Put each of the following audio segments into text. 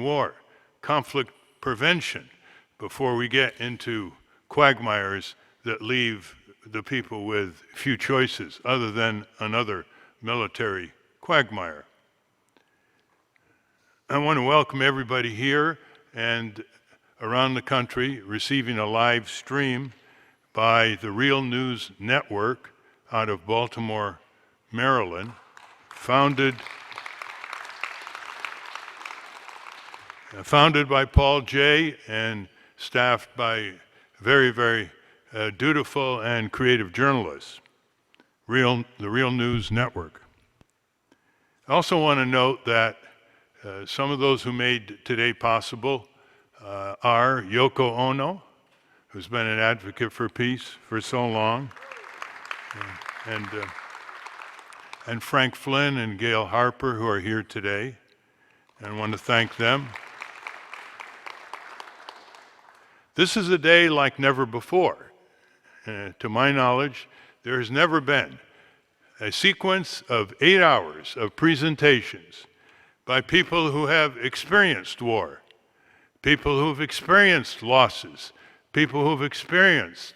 war, conflict prevention, before we get into quagmires that leave the people with few choices other than another military quagmire. I want to welcome everybody here and around the country receiving a live stream by the Real News Network out of Baltimore, Maryland, founded by Paul Jay and staffed by very, very dutiful and creative journalists, the Real News Network. I also want to note that some of those who made today possible are Yoko Ono, who's been an advocate for peace for so long, and Frank Flynn and Gail Harper, who are here today, and I want to thank them. This is a day like never before. To my knowledge, there has never been a sequence of 8 hours of presentations by people who have experienced war, people who have experienced losses, people who have experienced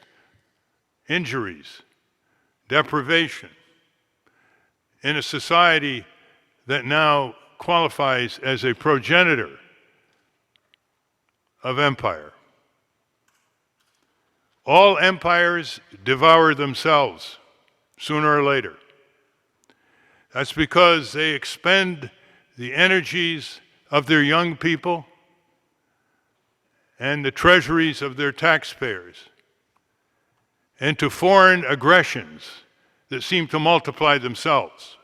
injuries, deprivation, in a society that now qualifies as a progenitor of empire. All empires devour themselves sooner or later. That's because they expend the energies of their young people and the treasuries of their taxpayers into foreign aggressions that seem to multiply themselves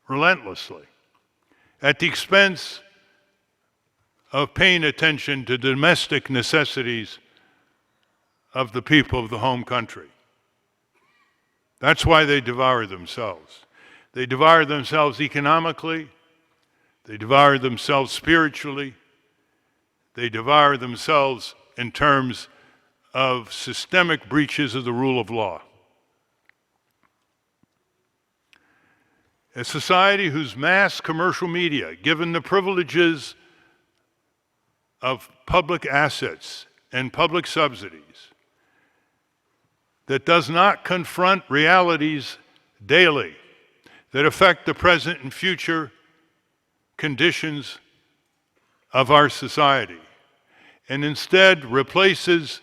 relentlessly at the expense of paying attention to domestic necessities of the people of the home country. That's why they devour themselves. They devour themselves economically, they devour themselves spiritually, they devour themselves in terms of systemic breaches of the rule of law. A society whose mass commercial media, given the privileges of public assets and public subsidies, that does not confront realities daily that affect the present and future conditions of our society, and instead replaces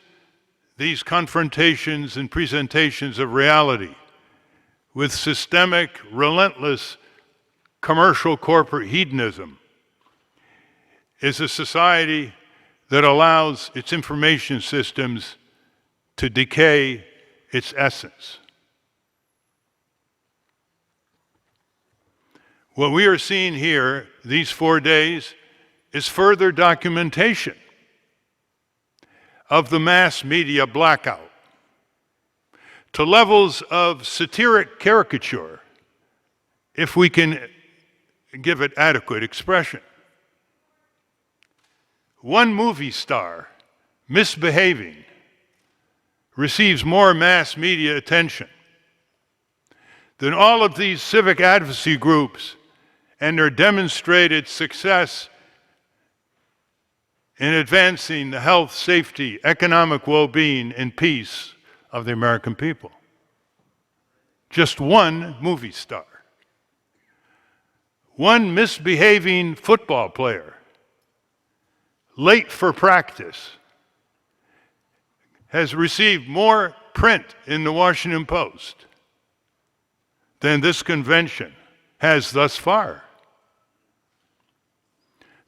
these confrontations and presentations of reality with systemic, relentless commercial corporate hedonism, is a society that allows its information systems to decay its essence. What we are seeing here these 4 days is further documentation of the mass media blackout to levels of satiric caricature, if we can give it adequate expression. One movie star misbehaving receives more mass media attention than all of these civic advocacy groups and their demonstrated success in advancing the health, safety, economic well-being, and peace of the American people. Just one movie star. One misbehaving football player, late for practice, has received more print in the Washington Post than this convention has thus far.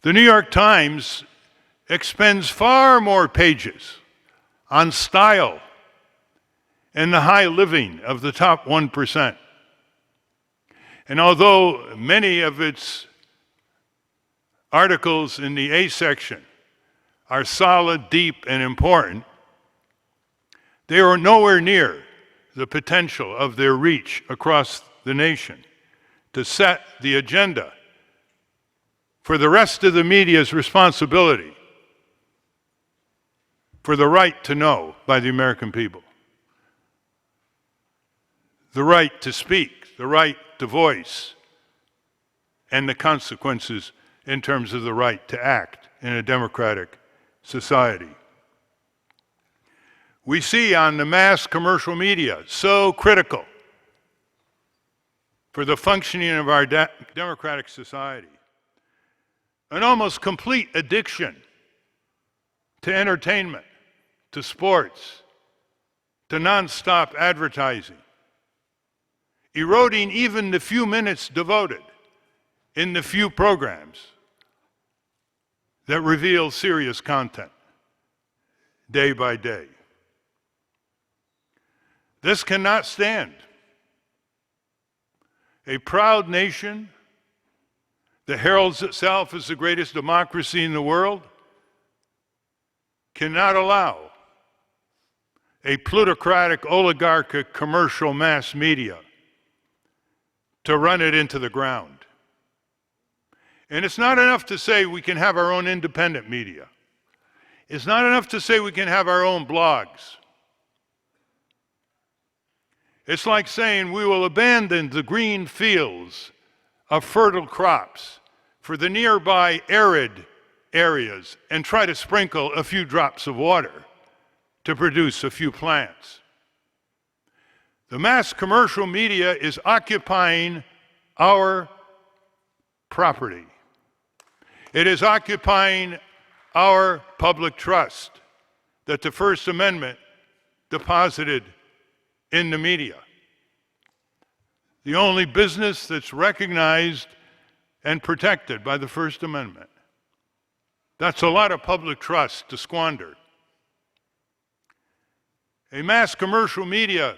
The New York Times expends far more pages on style and the high living of the top 1%. And although many of its articles in the A section are solid, deep, and important, they are nowhere near the potential of their reach across the nation to set the agenda for the rest of the media's responsibility for the right to know by the American people, the right to speak, the right to voice, and the consequences in terms of the right to act in a democratic society. We see on the mass commercial media, so critical for the functioning of our democratic society, an almost complete addiction to entertainment, to sports, to nonstop advertising, eroding even the few minutes devoted in the few programs that reveal serious content day by day. This cannot stand. A proud nation that heralds itself as the greatest democracy in the world cannot allow a plutocratic, oligarchic, commercial mass media to run it into the ground. And it's not enough to say we can have our own independent media. It's not enough to say we can have our own blogs. It's like saying we will abandon the green fields of fertile crops for the nearby arid areas and try to sprinkle a few drops of water to produce a few plants. The mass commercial media is occupying our property. It is occupying our public trust that the First Amendment deposited in the media. The only business that's recognized and protected by the First Amendment. That's a lot of public trust to squander. A mass commercial media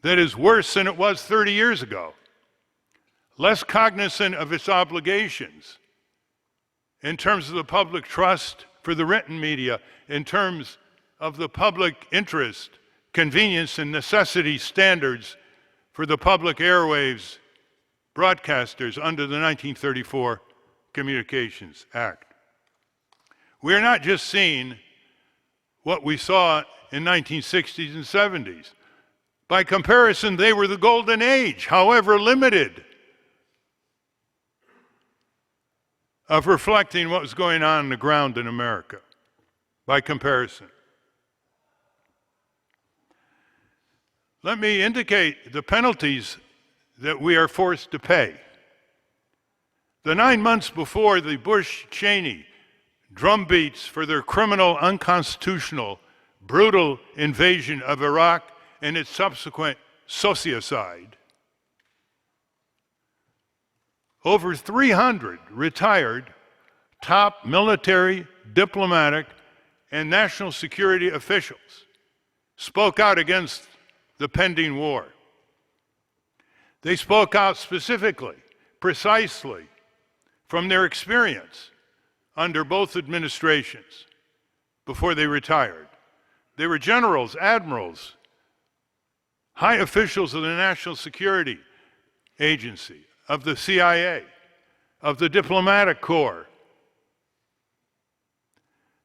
that is worse than it was 30 years ago, less cognizant of its obligations in terms of the public trust for the written media, in terms of the public interest, convenience, and necessity standards for the public airwaves broadcasters under the 1934 Communications Act. We are not just seeing what we saw in 1960s and 70s. By comparison, they were the golden age, however limited, of reflecting what was going on the ground in America, by comparison. Let me indicate the penalties that we are forced to pay. The 9 months before the Bush-Cheney drumbeats for their criminal, unconstitutional, brutal invasion of Iraq and its subsequent sociocide, over 300 retired top military, diplomatic, and national security officials spoke out against the pending war. They spoke out specifically, precisely, from their experience under both administrations before they retired. They were generals, admirals, high officials of the National Security Agency, of the CIA, of the Diplomatic Corps.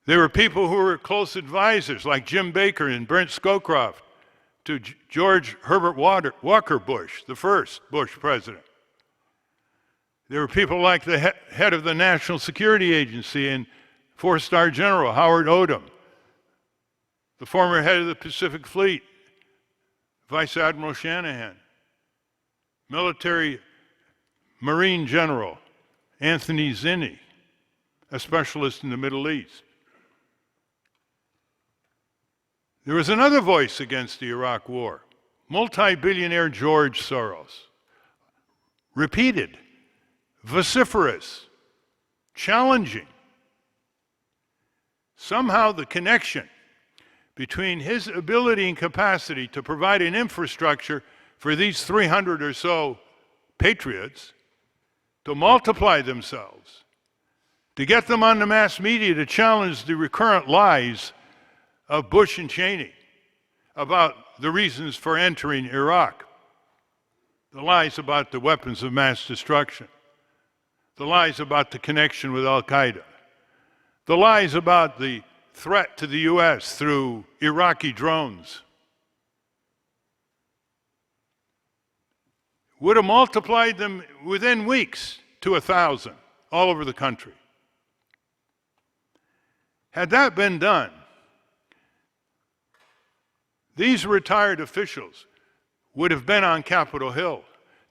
There were people who were close advisors like Jim Baker and Brent Scowcroft to George Herbert Walker Bush, the first Bush president. There were people like the head of the National Security Agency and four-star General Howard Odom, the former head of the Pacific Fleet, Vice Admiral Shanahan, military Marine General Anthony Zinni, a specialist in the Middle East. There was another voice against the Iraq War, multi-billionaire George Soros. Repeated, vociferous, challenging. Somehow the connection between his ability and capacity to provide an infrastructure for these 300 or so patriots to multiply themselves, to get them on the mass media to challenge the recurrent lies of Bush and Cheney about the reasons for entering Iraq, the lies about the weapons of mass destruction, the lies about the connection with Al-Qaeda, the lies about the threat to the U.S. through Iraqi drones, would have multiplied them within weeks to 1,000 all over the country. Had that been done, these retired officials would have been on Capitol Hill.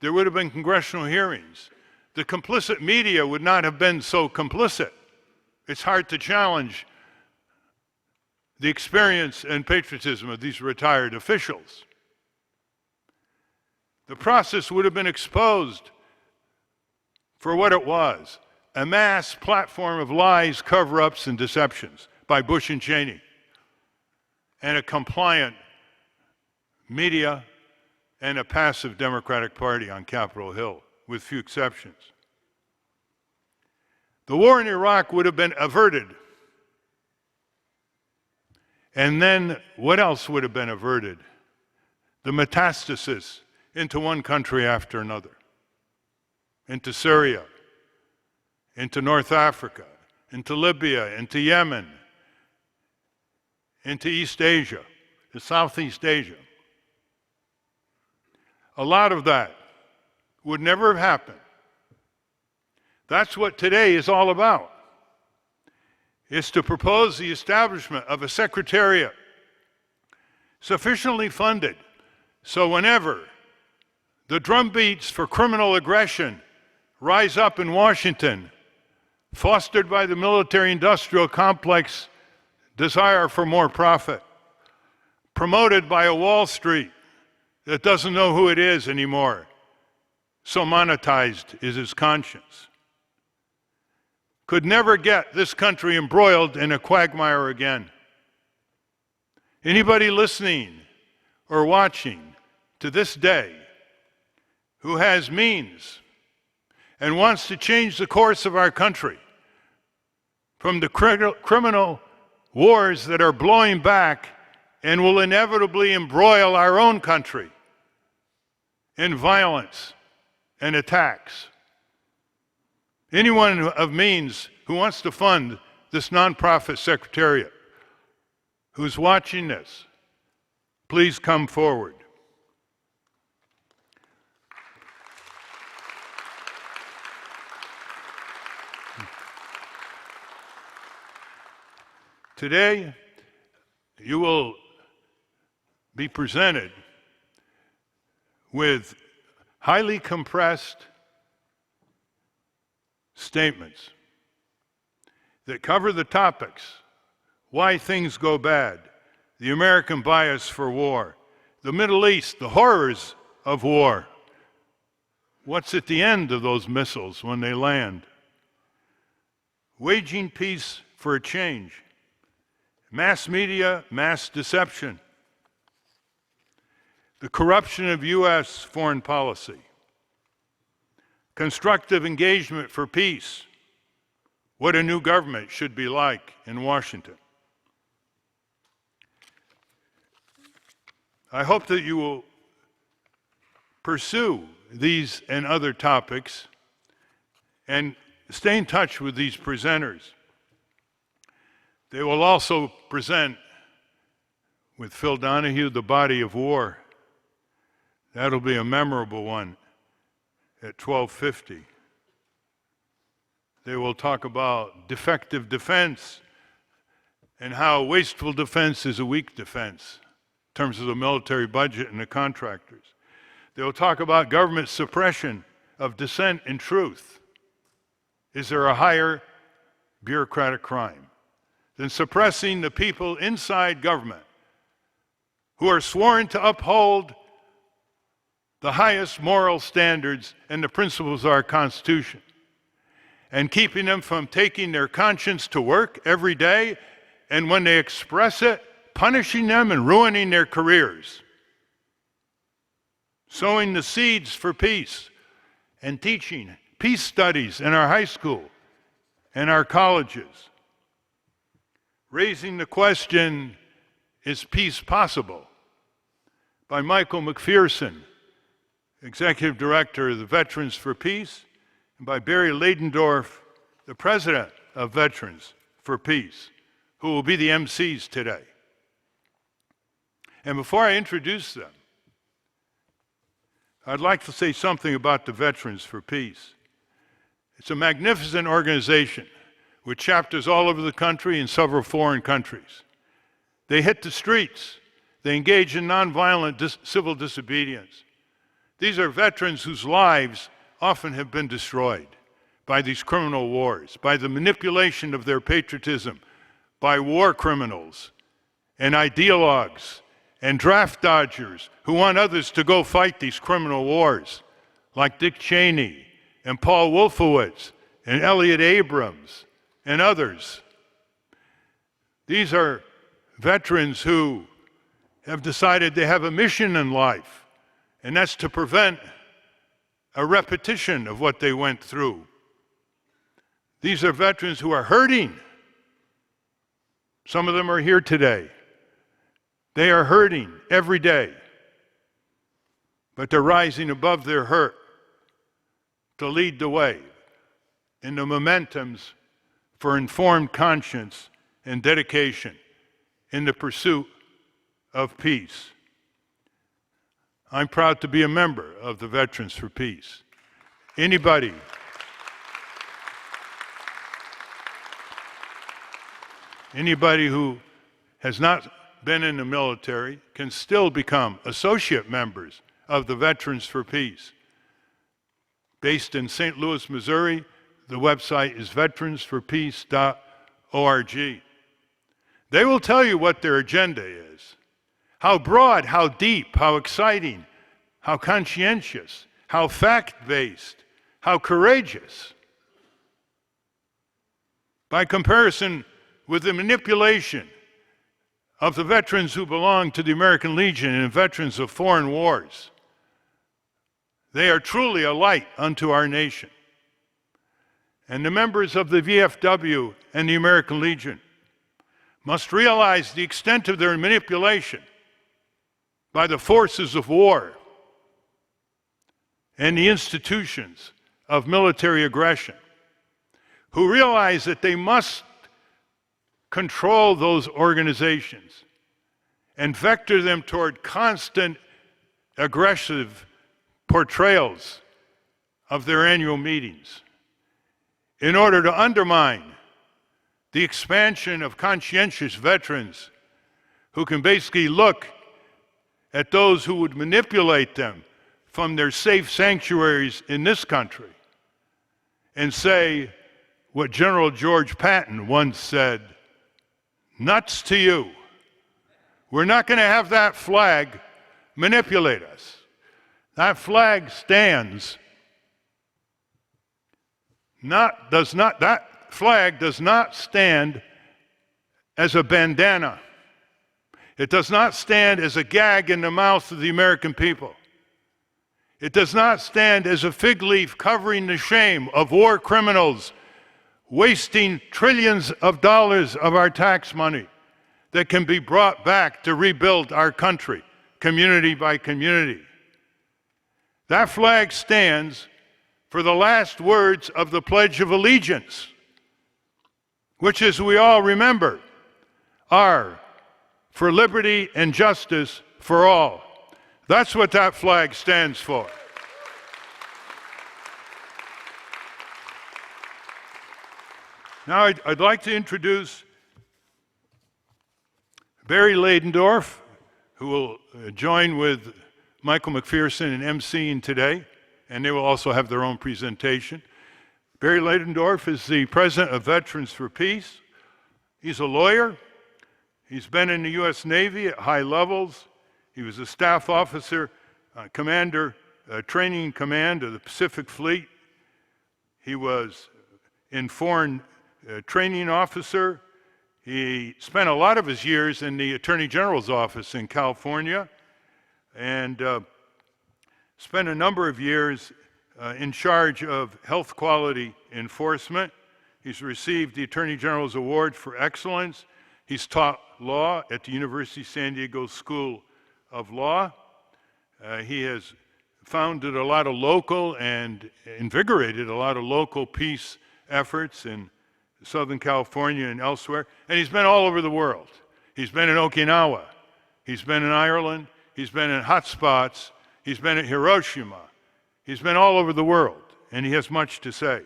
There would have been congressional hearings. The complicit media would not have been so complicit. It's hard to challenge the experience and patriotism of these retired officials. The process would have been exposed for what it was, a mass platform of lies, cover-ups, and deceptions by Bush and Cheney, and a compliant media and a passive Democratic Party on Capitol Hill, with few exceptions. The war in Iraq would have been averted. And then what else would have been averted? The metastasis into one country after another, into Syria, into North Africa, into Libya, into Yemen, into East Asia, to Southeast Asia. A lot of that would never have happened. That's what today is all about. It's to propose the establishment of a secretariat sufficiently funded so whenever the drumbeats for criminal aggression rise up in Washington, fostered by the military-industrial complex desire for more profit, promoted by a Wall Street that doesn't know who it is anymore, so monetized is its conscience, could never get this country embroiled in a quagmire again. Anybody listening or watching to this day who has means and wants to change the course of our country from the criminal wars that are blowing back and will inevitably embroil our own country in violence and attacks. Anyone of means who wants to fund this nonprofit secretariat, who's watching this, please come forward. Today, you will be presented with highly compressed statements that cover the topics: why things go bad, the American bias for war, the Middle East, the horrors of war, what's at the end of those missiles when they land, waging peace for a change, mass media, mass deception, the corruption of U.S. foreign policy, constructive engagement for peace, what a new government should be like in Washington. I hope that you will pursue these and other topics and stay in touch with these presenters. They will also present with Phil Donahue, The Body of War. That'll be a memorable one at 12:50. They will talk about defective defense and how wasteful defense is a weak defense in terms of the military budget and the contractors. They will talk about government suppression of dissent and truth. Is there a higher bureaucratic crime than suppressing the people inside government who are sworn to uphold the highest moral standards and the principles of our Constitution, and keeping them from taking their conscience to work every day, and when they express it, punishing them and ruining their careers, sowing the seeds for peace and teaching peace studies in our high school and our colleges, raising the question, is peace possible? By Michael McPherson, Executive Director of the Veterans for Peace, and by Barry Leidendorf, the President of Veterans for Peace, who will be the MCs today. And before I introduce them, I'd like to say something about the Veterans for Peace. It's a magnificent organization with chapters all over the country and several foreign countries. They hit the streets. They engage in nonviolent civil disobedience. These are veterans whose lives often have been destroyed by these criminal wars, by the manipulation of their patriotism, by war criminals and ideologues and draft dodgers who want others to go fight these criminal wars, like Dick Cheney and Paul Wolfowitz and Elliott Abrams and others. These are veterans who have decided they have a mission in life, and that's to prevent a repetition of what they went through. These are veterans who are hurting. Some of them are here today. They are hurting every day, but they're rising above their hurt to lead the way in the momentums for informed conscience and dedication in the pursuit of peace. I'm proud to be a member of the Veterans for Peace. Anybody who has not been in the military can still become associate members of the Veterans for Peace. Based in St. Louis, Missouri, the website is veteransforpeace.org. They will tell you what their agenda is, how broad, how deep, how exciting, how conscientious, how fact-based, how courageous. By comparison with the manipulation of the veterans who belong to the American Legion and veterans of foreign wars, they are truly a light unto our nation. And the members of the VFW and the American Legion must realize the extent of their manipulation by the forces of war and the institutions of military aggression, who realize that they must control those organizations and vector them toward constant aggressive portrayals of their annual meetings in order to undermine the expansion of conscientious veterans who can basically look at those who would manipulate them from their safe sanctuaries in this country and say what General George Patton once said, "Nuts to you. We're not going to have that flag manipulate us. That flag stands that flag does not stand as a bandana. It does not stand as a gag in the mouth of the American people. It does not stand as a fig leaf covering the shame of war criminals wasting trillions of dollars of our tax money that can be brought back to rebuild our country, community by community. That flag stands for the last words of the Pledge of Allegiance, which, as we all remember, are for liberty and justice for all. That's what that flag stands for. Now I'd like to introduce Barry Ladendorf, who will join with Michael McPherson in emceeing today, and they will also have their own presentation. Barry Ladendorf is the president of Veterans for Peace. He's a lawyer. He's been in the U.S. Navy at high levels. He was a staff officer, commander, training command of the Pacific Fleet. He was in foreign training officer. He spent a lot of his years in the Attorney General's office in California and spent a number of years in charge of health quality enforcement. He's received the Attorney General's Award for Excellence. He's taught law at the University of San Diego School of Law. He has founded a lot of local and invigorated a lot of local peace efforts in Southern California and elsewhere. And he's been all over the world. He's been in Okinawa. He's been in Ireland. He's been in hot spots. He's been at Hiroshima. He's been all over the world, and he has much to say.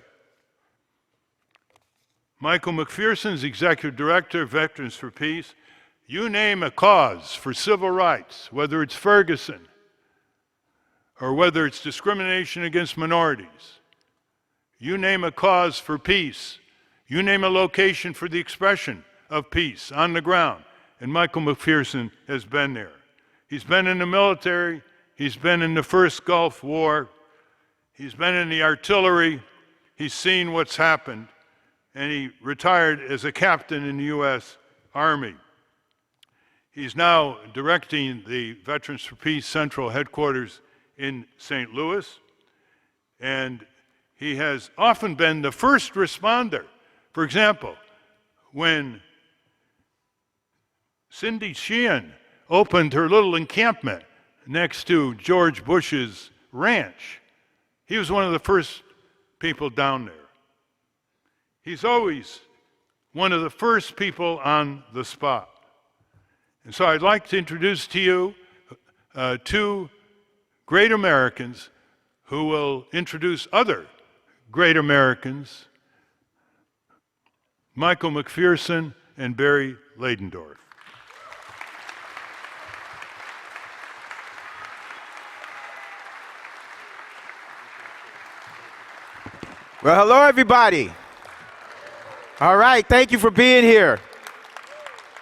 Michael McPherson's Executive Director, Veterans for Peace. You name a cause for civil rights, whether it's Ferguson or whether it's discrimination against minorities. You name a cause for peace. You name a location for the expression of peace on the ground. And Michael McPherson has been there. He's been in the military. He's been in the first Gulf War. He's been in the artillery. He's seen what's happened. And he retired as a captain in the U.S. Army. He's now directing the Veterans for Peace Central Headquarters in St. Louis. And he has often been the first responder. For example, when Cindy Sheehan opened her little encampment next to George Bush's ranch, he was one of the first people down there. He's always one of the first people on the spot. And so I'd like to introduce to you two great Americans who will introduce other great Americans, Michael McPherson and Barry Ladendorf. Well, hello, everybody. All right, thank you for being here.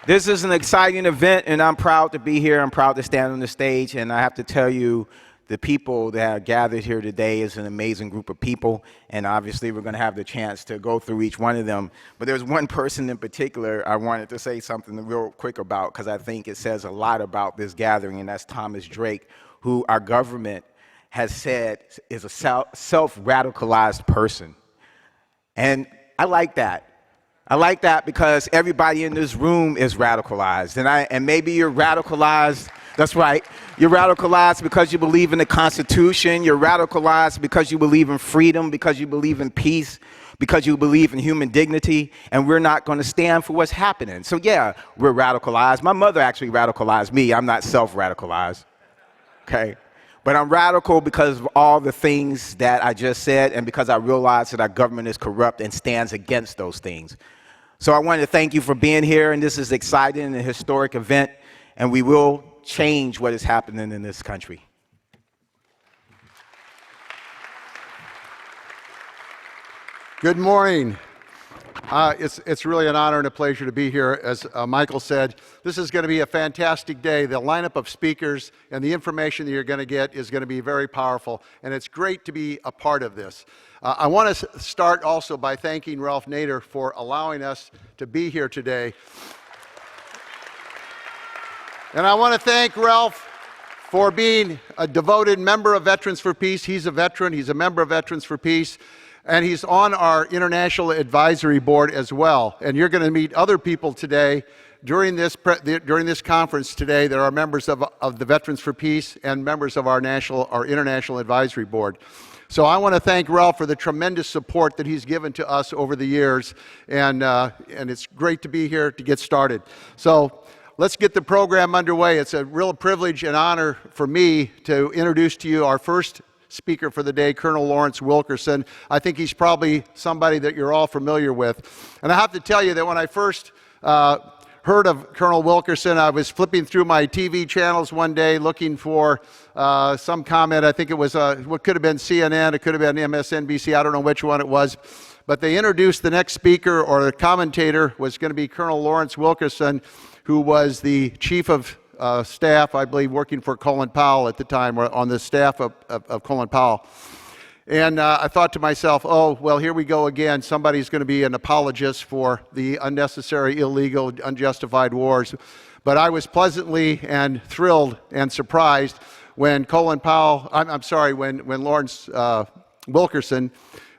This is an exciting event, and I'm proud to be here. I'm proud to stand on the stage, and I have to tell you, the people that are gathered here today is an amazing group of people, and obviously we're going to have the chance to go through each one of them. But there's one person in particular I wanted to say something real quick about, because I think it says a lot about this gathering, and that's Thomas Drake, who our government has said is a self-radicalized person. And I like that. I like that because everybody in this room is radicalized. And maybe you're radicalized. That's right. You're radicalized because you believe in the Constitution. You're radicalized because you believe in freedom, because you believe in peace, because you believe in human dignity, and we're not going to stand for what's happening. So yeah, we're radicalized. My mother actually radicalized me. I'm not self-radicalized, okay? But I'm radical because of all the things that I just said, and because I realize that our government is corrupt and stands against those things. So I wanted to thank you for being here, and this is exciting and a historic event, and we will change what is happening in this country. Good morning. It's really an honor and a pleasure to be here. As Michael said, this is going to be a fantastic day. The lineup of speakers and the information that you're going to get is going to be very powerful, and it's great to be a part of this. I want to start also by thanking Ralph Nader for allowing us to be here today. And I want to thank Ralph for being a devoted member of Veterans for Peace. He's a veteran. He's a member of Veterans for Peace. And he's on our International Advisory Board as well. And you're going to meet other people today during this conference today that are members of the Veterans for Peace and members of our International Advisory Board. So I want to thank Ralph for the tremendous support that he's given to us over the years. And it's great to be here to get started. So let's get the program underway. It's a real privilege and honor for me to introduce to you our first speaker for the day, Colonel Lawrence Wilkerson. I think he's probably somebody that you're all familiar with. And I have to tell you that when I first heard of Colonel Wilkerson, I was flipping through my TV channels one day looking for some comment. I think it was what could have been CNN, it could have been MSNBC, I don't know which one it was. But they introduced the next speaker, or the commentator was going to be Colonel Lawrence Wilkerson, who was the chief of staff, I believe, working for Colin Powell at the time, or on the staff of Colin Powell. And I thought to myself, oh, well, here we go again. Somebody's going to be an apologist for the unnecessary, illegal, unjustified wars. But I was pleasantly and thrilled and surprised when Colin Powell, when Lawrence Wilkerson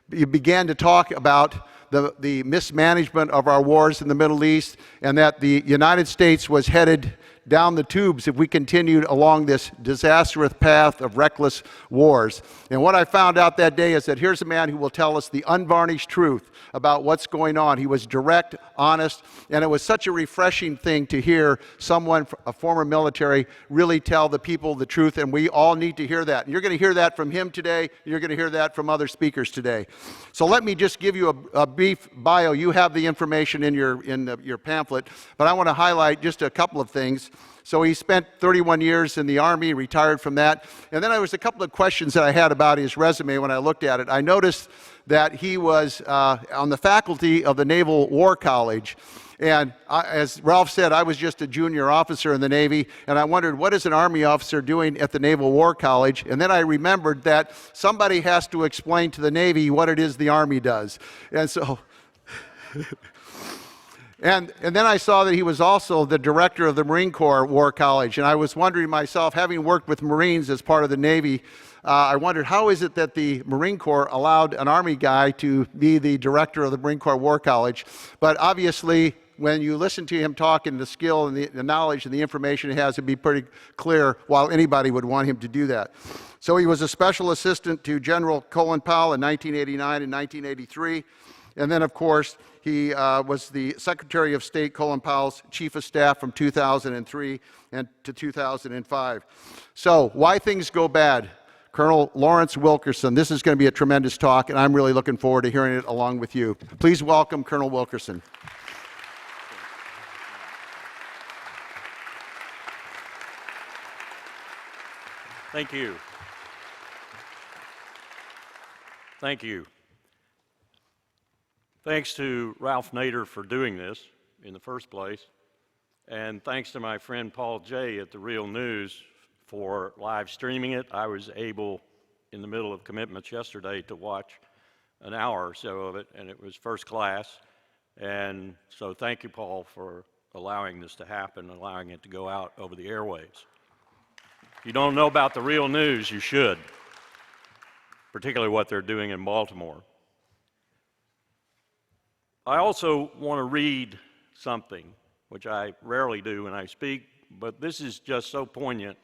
began to talk about the mismanagement of our wars in the Middle East, and that the United States was headed down the tubes if we continued along this disastrous path of reckless wars. And what I found out that day is that here's a man who will tell us the unvarnished truth about what's going on. He was direct, honest, and it was such a refreshing thing to hear someone, a former military, really tell the people the truth, and we all need to hear that. And you're going to hear that from him today. You're going to hear that from other speakers today. So let me just give you a brief bio. You have the information in your pamphlet, but I want to highlight just a couple of things. So he spent 31 years in the Army, retired from that. And then there was a couple of questions that I had about his resume when I looked at it. I noticed that he was on the faculty of the Naval War College. And as Ralph said, I was just a junior officer in the Navy, and I wondered, what is an Army officer doing at the Naval War College? And then I remembered that somebody has to explain to the Navy what it is the Army does. And so... And then I saw that he was also the director of the Marine Corps War College, and I was wondering myself, having worked with Marines as part of the Navy, I wondered how is it that the Marine Corps allowed an Army guy to be the director of the Marine Corps War College. But obviously, when you listen to him talk, and the skill and the knowledge and the information he has, it'd be pretty clear why anybody would want him to do that. So he was a special assistant to General Colin Powell in 1989 and 1983. And then, of course, he was the Secretary of State, Colin Powell's Chief of Staff from 2003 to 2005. So, why things go bad? Colonel Lawrence Wilkerson. This is going to be a tremendous talk, and I'm really looking forward to hearing it along with you. Please welcome Colonel Wilkerson. Thank you. Thank you. Thanks to Ralph Nader for doing this in the first place, and thanks to my friend Paul Jay at The Real News for live streaming it. I was able, in the middle of commitments yesterday, to watch an hour or so of it, and it was first class. And so thank you, Paul, for allowing this to happen, allowing it to go out over the airwaves. If you don't know about The Real News, you should, particularly what they're doing in Baltimore. I also want to read something, which I rarely do when I speak, but this is just so poignant.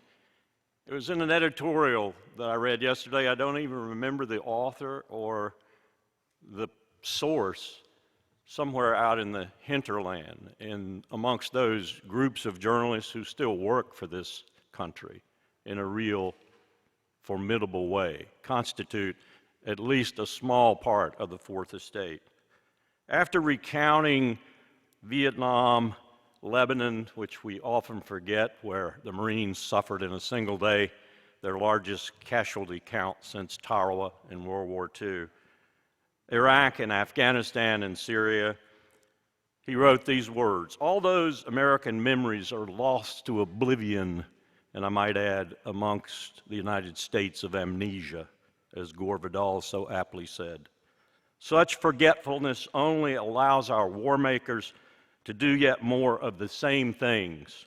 It was in an editorial that I read yesterday. I don't even remember the author or the source, somewhere out in the hinterland, and amongst those groups of journalists who still work for this country in a real formidable way, constitute at least a small part of the Fourth Estate. After recounting Vietnam, Lebanon, which we often forget, where the Marines suffered in a single day their largest casualty count since Tarawa in World War II, Iraq and Afghanistan and Syria, he wrote these words: "All those American memories are lost to oblivion, and I might add, amongst the United States of amnesia," as Gore Vidal so aptly said. Such forgetfulness only allows our war makers to do yet more of the same things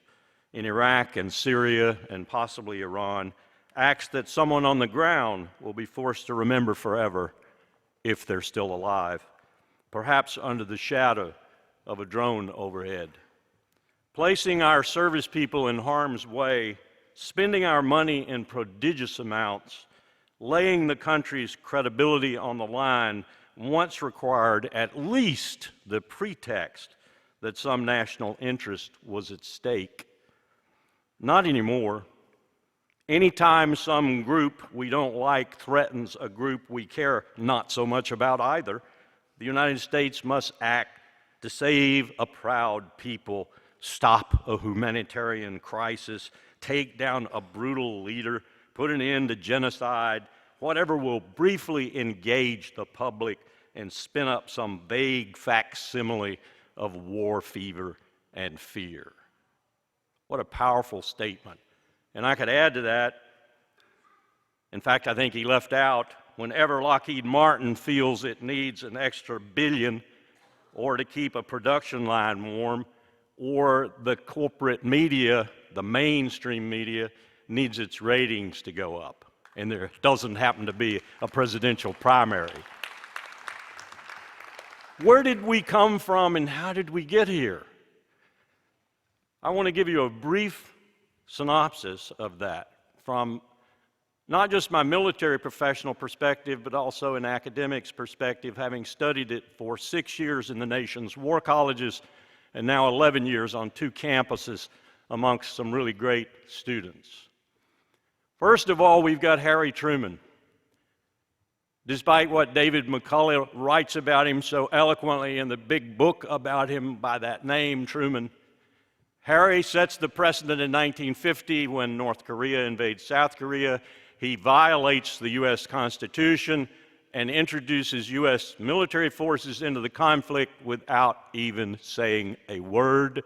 in Iraq and Syria and possibly Iran, acts that someone on the ground will be forced to remember forever if they're still alive, perhaps under the shadow of a drone overhead. Placing our service people in harm's way, spending our money in prodigious amounts, laying the country's credibility on the line once required at least the pretext that some national interest was at stake. Not anymore. Anytime some group we don't like threatens a group we care not so much about either, the United States must act to save a proud people, stop a humanitarian crisis, take down a brutal leader, put an end to genocide, whatever will briefly engage the public and spin up some vague facsimile of war fever and fear. What a powerful statement. And I could add to that, in fact, I think he left out, whenever Lockheed Martin feels it needs an extra billion or to keep a production line warm, or the corporate media, the mainstream media, needs its ratings to go up, and there doesn't happen to be a presidential primary. Where did we come from and how did we get here? I want to give you a brief synopsis of that from not just my military professional perspective, but also an academic's perspective, having studied it for 6 years in the nation's war colleges and now 11 years on 2 campuses amongst some really great students. First of all, we've got Harry Truman. Despite what David McCullough writes about him so eloquently in the big book about him by that name, Truman, Harry sets the precedent in 1950 when North Korea invades South Korea. He violates the U.S. Constitution and introduces U.S. military forces into the conflict without even saying a word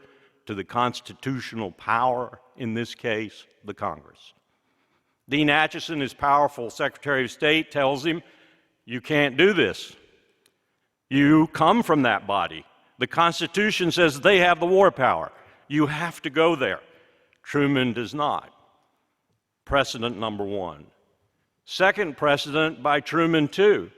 to the constitutional power, in this case, the Congress. Dean Acheson, his powerful Secretary of State, tells him, "You can't do this. You come from that body. The Constitution says they have the war power. You have to go there." Truman does not. Precedent number 1. Second precedent by Truman, too.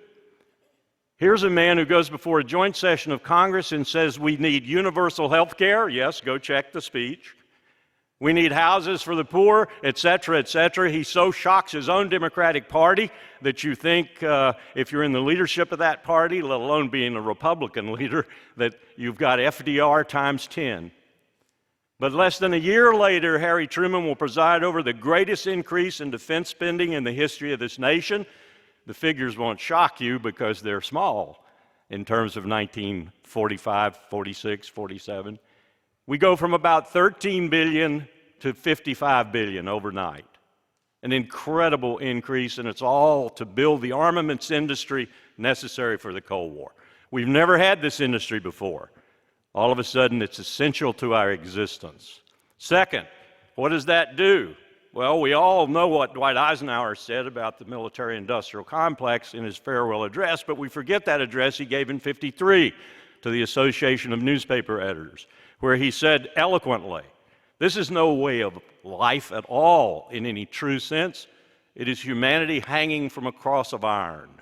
Here's a man who goes before a joint session of Congress and says we need universal health care. Yes, go check the speech. We need houses for the poor, et cetera, et cetera. He so shocks his own Democratic Party that you think if you're in the leadership of that party, let alone being a Republican leader, that you've got FDR times 10. But less than a year later, Harry Truman will preside over the greatest increase in defense spending in the history of this nation. The figures won't shock you because they're small in terms of 1945, 46, 47. We go from about 13 billion to 55 billion overnight. An incredible increase, and it's all to build the armaments industry necessary for the Cold War. We've never had this industry before. All of a sudden, it's essential to our existence. Second, what does that do? Well, we all know what Dwight Eisenhower said about the military-industrial complex in his farewell address, but we forget that address he gave in '53 to the Association of Newspaper Editors, where he said eloquently, "This is no way of life at all in any true sense. It is humanity hanging from a cross of iron."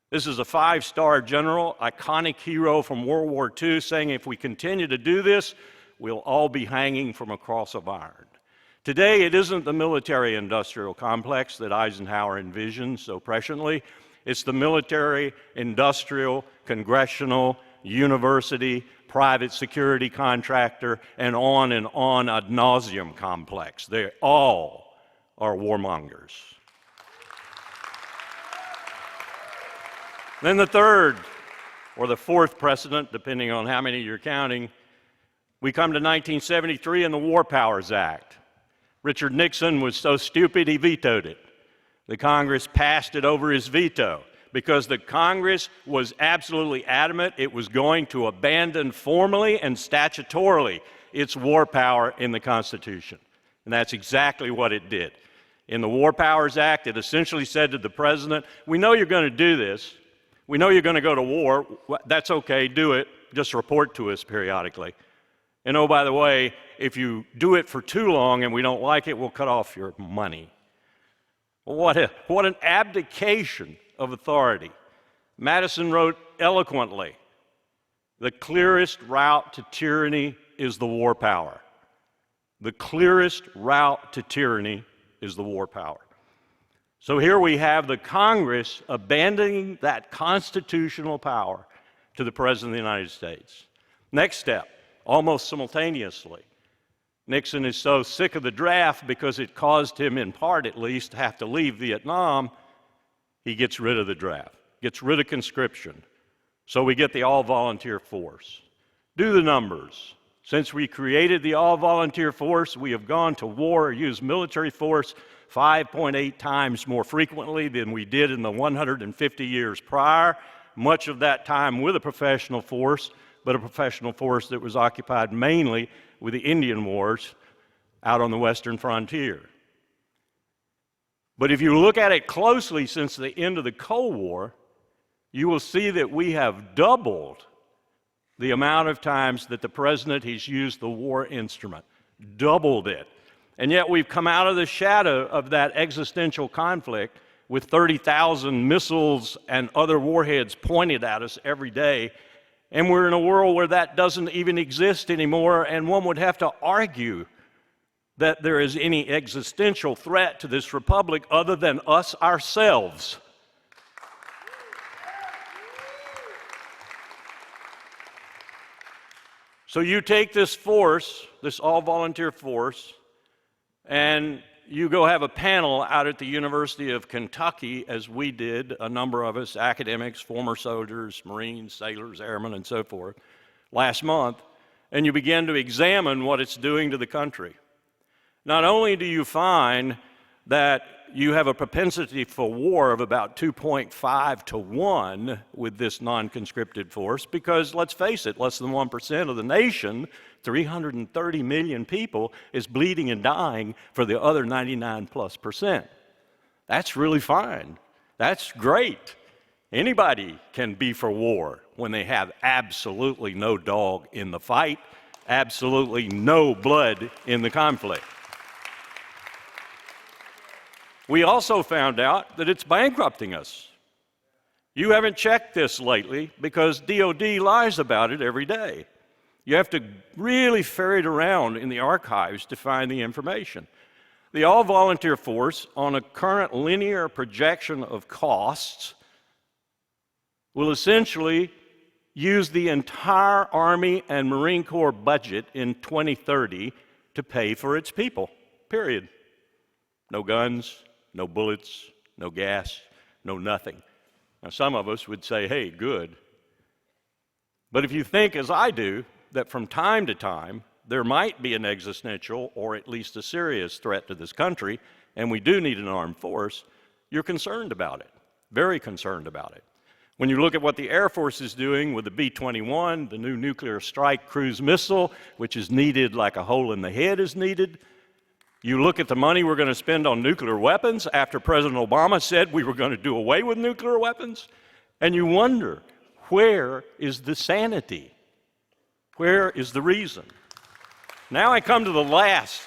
This is a 5-star general, iconic hero from World War II, saying if we continue to do this, we'll all be hanging from a cross of iron. Today, it isn't the military-industrial complex that Eisenhower envisioned so presciently. It's the military-industrial, congressional, university, private security contractor, and on ad nauseum complex. They all are warmongers. Then the third, or the fourth precedent, depending on how many you're counting, we come to 1973 and the War Powers Act. Richard Nixon was so stupid he vetoed it. The Congress passed it over his veto because the Congress was absolutely adamant it was going to abandon formally and statutorily its war power in the Constitution. And that's exactly what it did. In the War Powers Act, it essentially said to the president, we know you're going to do this. We know you're going to go to war. That's okay, do it. Just report to us periodically. And oh, by the way, if you do it for too long and we don't like it, we'll cut off your money. What an abdication of authority. Madison wrote eloquently, "The clearest route to tyranny is the war power." The clearest route to tyranny is the war power. So here we have the Congress abandoning that constitutional power to the President of the United States. Next step, almost simultaneously, Nixon is so sick of the draft because it caused him, in part at least, to have to leave Vietnam, he gets rid of the draft, gets rid of conscription. So we get the all-volunteer force. Do the numbers. Since we created the all-volunteer force, we have gone to war or used military force 5.8 times more frequently than we did in the 150 years prior, much of that time with a professional force, but a professional force that was occupied mainly with the Indian Wars out on the western frontier. But if you look at it closely since the end of the Cold War, you will see that we have doubled the amount of times that the president has used the war instrument, doubled it. And yet we've come out of the shadow of that existential conflict with 30,000 missiles and other warheads pointed at us every day, And we're in a world where that doesn't even exist anymore, and one would have to argue that there is any existential threat to this republic other than us ourselves. So you take this force, this all-volunteer force, and you go have a panel out at the University of Kentucky, as we did, a number of us, academics, former soldiers, Marines, sailors, airmen, and so forth, last month, and you begin to examine what it's doing to the country. Not only do you find that you have a propensity for war of about 2.5 to 1 with this non-conscripted force, because let's face it, less than 1% of the nation, 330 million people, is bleeding and dying for the other 99+%. That's really fine. That's great. Anybody can be for war when they have absolutely no dog in the fight, absolutely no blood in the conflict. We also found out that it's bankrupting us. You haven't checked this lately because DOD lies about it every day. You have to really ferret around in the archives to find the information. The all-volunteer force, on a current linear projection of costs, will essentially use the entire Army and Marine Corps budget in 2030 to pay for its people, period. No guns, no bullets, no gas, no nothing. Now, some of us would say, hey, good. But if you think, as I do, that from time to time there might be an existential or at least a serious threat to this country, and we do need an armed force, you're concerned about it, very concerned about it. When you look at what the Air Force is doing with the B-21, the new nuclear strike cruise missile, which is needed like a hole in the head is needed, you look at the money we're going to spend on nuclear weapons after President Obama said we were going to do away with nuclear weapons, and you wonder, where is the sanity? Where is the reason? Now I come to the last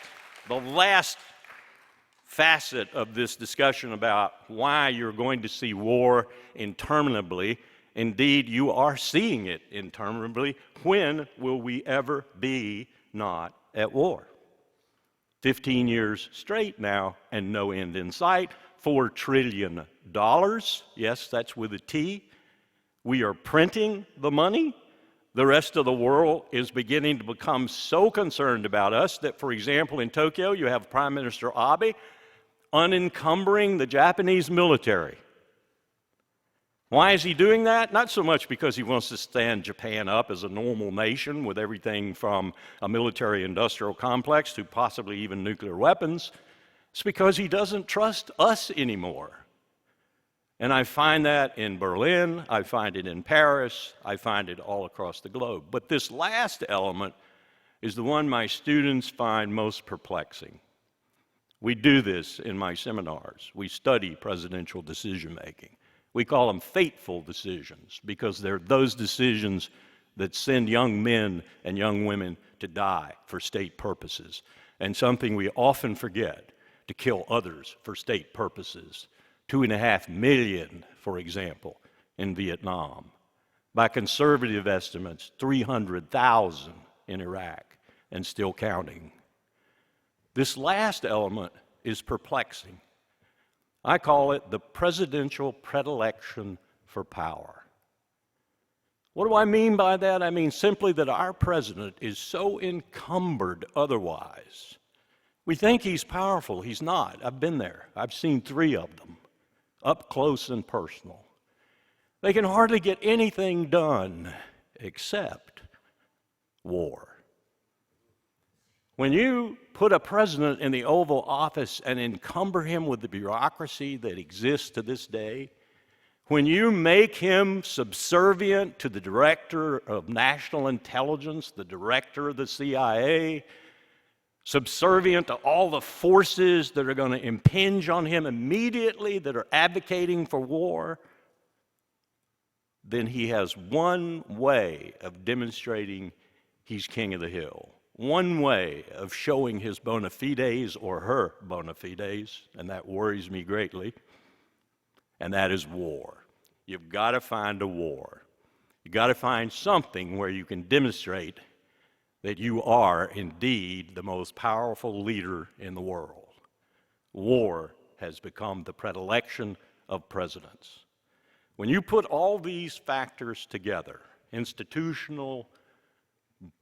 facet of this discussion about why you're going to see war interminably. Indeed, you are seeing it interminably. When will we ever be not at war? 15 years straight now and no end in sight. $4 trillion. Yes, that's with a T. We are printing the money. The rest of the world is beginning to become so concerned about us that, for example, in Tokyo, you have Prime Minister Abe unencumbering the Japanese military. Why is he doing that? Not so much because he wants to stand Japan up as a normal nation with everything from a military-industrial complex to possibly even nuclear weapons. It's because he doesn't trust us anymore. And I find that in Berlin, I find it in Paris, I find it all across the globe. But this last element is the one my students find most perplexing. We do this in my seminars. We study presidential decision-making. We call them fateful decisions because they're those decisions that send young men and young women to die for state purposes, and something we often forget, to kill others for state purposes. 2.5 million, for example, in Vietnam. By conservative estimates, 300,000 in Iraq, and still counting. This last element is perplexing. I call it the presidential predilection for power. What do I mean by that? I mean simply that our president is so encumbered otherwise. We think he's powerful. He's not. I've been there. I've seen 3 of them, up close and personal. They can hardly get anything done except war. When you put a president in the Oval Office and encumber him with the bureaucracy that exists to this day, when you make him subservient to the director of national intelligence, the director of the CIA, subservient to all the forces that are going to impinge on him immediately that are advocating for war, then he has one way of demonstrating he's king of the hill. One way of showing his bona fides or her bona fides, and that worries me greatly, and that is war. You've got to find a war. You got to find something where you can demonstrate that you are indeed the most powerful leader in the world. War has become the predilection of presidents. When you put all these factors together, institutional,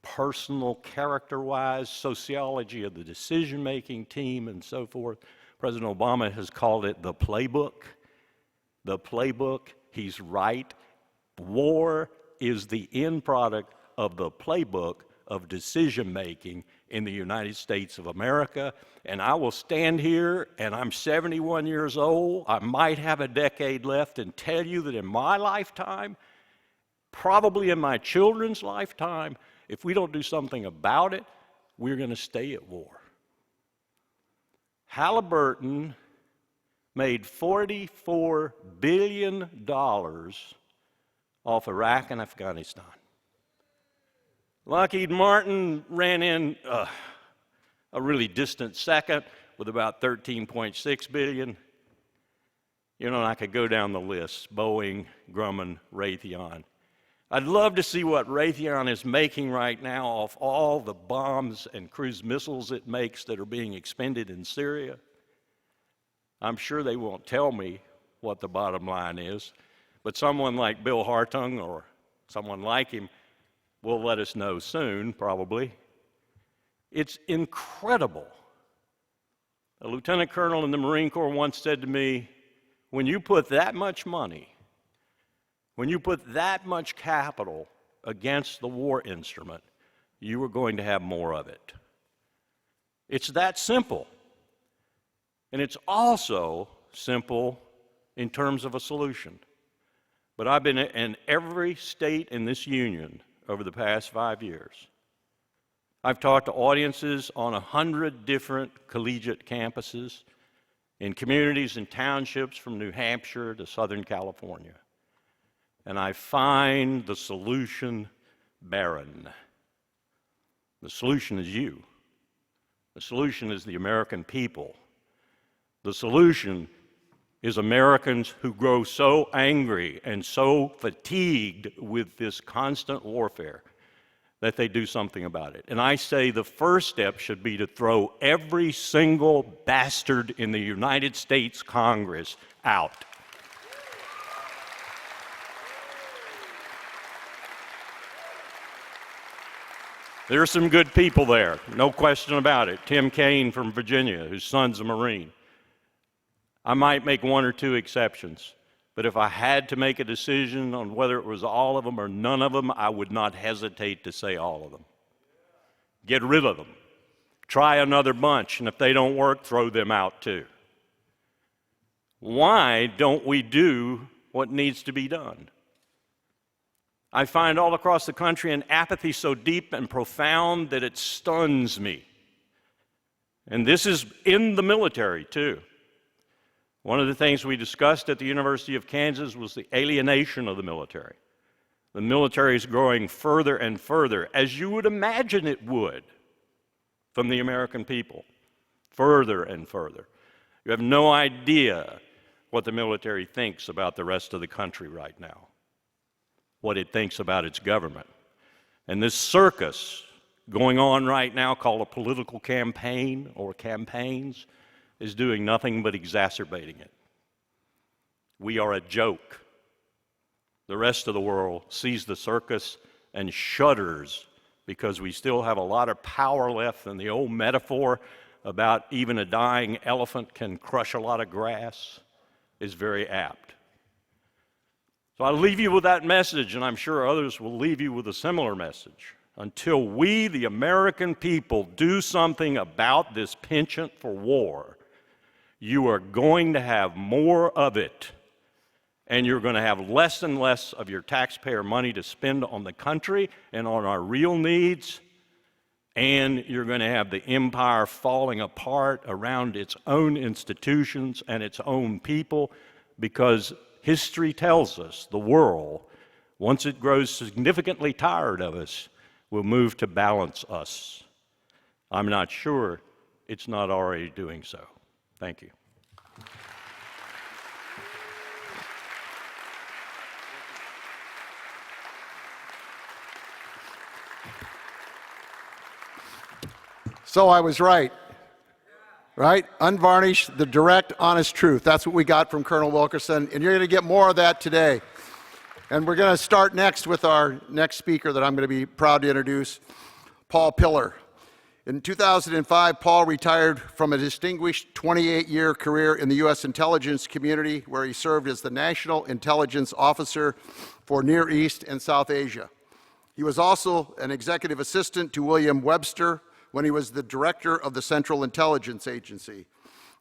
personal, character-wise, sociology of the decision-making team, and so forth, President Obama has called it the playbook. The playbook, he's right. War is the end product of the playbook of decision-making in the United States of America. And I will stand here, and I'm 71 years old. I might have a decade left, and tell you that in my lifetime, probably in my children's lifetime, if we don't do something about it, we're going to stay at war. Halliburton made $44 billion off Iraq and Afghanistan. Lockheed Martin ran in a really distant second with about $13.6 billion. You know, and I could go down the list: Boeing, Grumman, Raytheon. I'd love to see what Raytheon is making right now off all the bombs and cruise missiles it makes that are being expended in Syria. I'm sure they won't tell me what the bottom line is, but someone like Bill Hartung or someone like him will let us know soon, probably. It's incredible. A lieutenant colonel in the Marine Corps once said to me, when you put that much money, when you put that much capital against the war instrument, you are going to have more of it. It's that simple. And it's also simple in terms of a solution. But I've been in every state in this union over the past 5 years. I've talked to audiences on 100 different collegiate campuses in communities and townships from New Hampshire to Southern California. And I find the solution barren. The solution is you. The solution is the American people. The solution is Americans who grow so angry and so fatigued with this constant warfare that they do something about it. And I say the first step should be to throw every single bastard in the United States Congress out. There are some good people there, no question about it. Tim Kaine from Virginia, whose son's a Marine. I might make one or two exceptions, but if I had to make a decision on whether it was all of them or none of them, I would not hesitate to say all of them. Get rid of them. Try another bunch, and if they don't work, throw them out too. Why don't we do what needs to be done? I find all across the country an apathy so deep and profound that it stuns me. And this is in the military too. One of the things we discussed at the University of Kansas was the alienation of the military. The military is growing further and further, as you would imagine it would, from the American people, further and further. You have no idea what the military thinks about the rest of the country right now, what it thinks about its government. And this circus going on right now, called a political campaign or campaigns, is doing nothing but exacerbating it. We are a joke. The rest of the world sees the circus and shudders because we still have a lot of power left, and the old metaphor about even a dying elephant can crush a lot of grass is very apt. So I'll leave you with that message, and I'm sure others will leave you with a similar message. Until we, the American people, do something about this penchant for war, you are going to have more of it, and you're going to have less and less of your taxpayer money to spend on the country and on our real needs, and you're going to have the empire falling apart around its own institutions and its own people, because history tells us the world, once it grows significantly tired of us, will move to balance us. I'm not sure it's not already doing so. Thank you. So I was right. Right? Unvarnished, the direct, honest truth. That's what we got from Colonel Wilkerson, and you're going to get more of that today. And we're going to start next with our next speaker that I'm going to be proud to introduce, Paul Pillar. In 2005, Paul retired from a distinguished 28-year career in the U.S. intelligence community, where he served as the National Intelligence Officer for Near East and South Asia. He was also an executive assistant to William Webster when he was the director of the Central Intelligence Agency.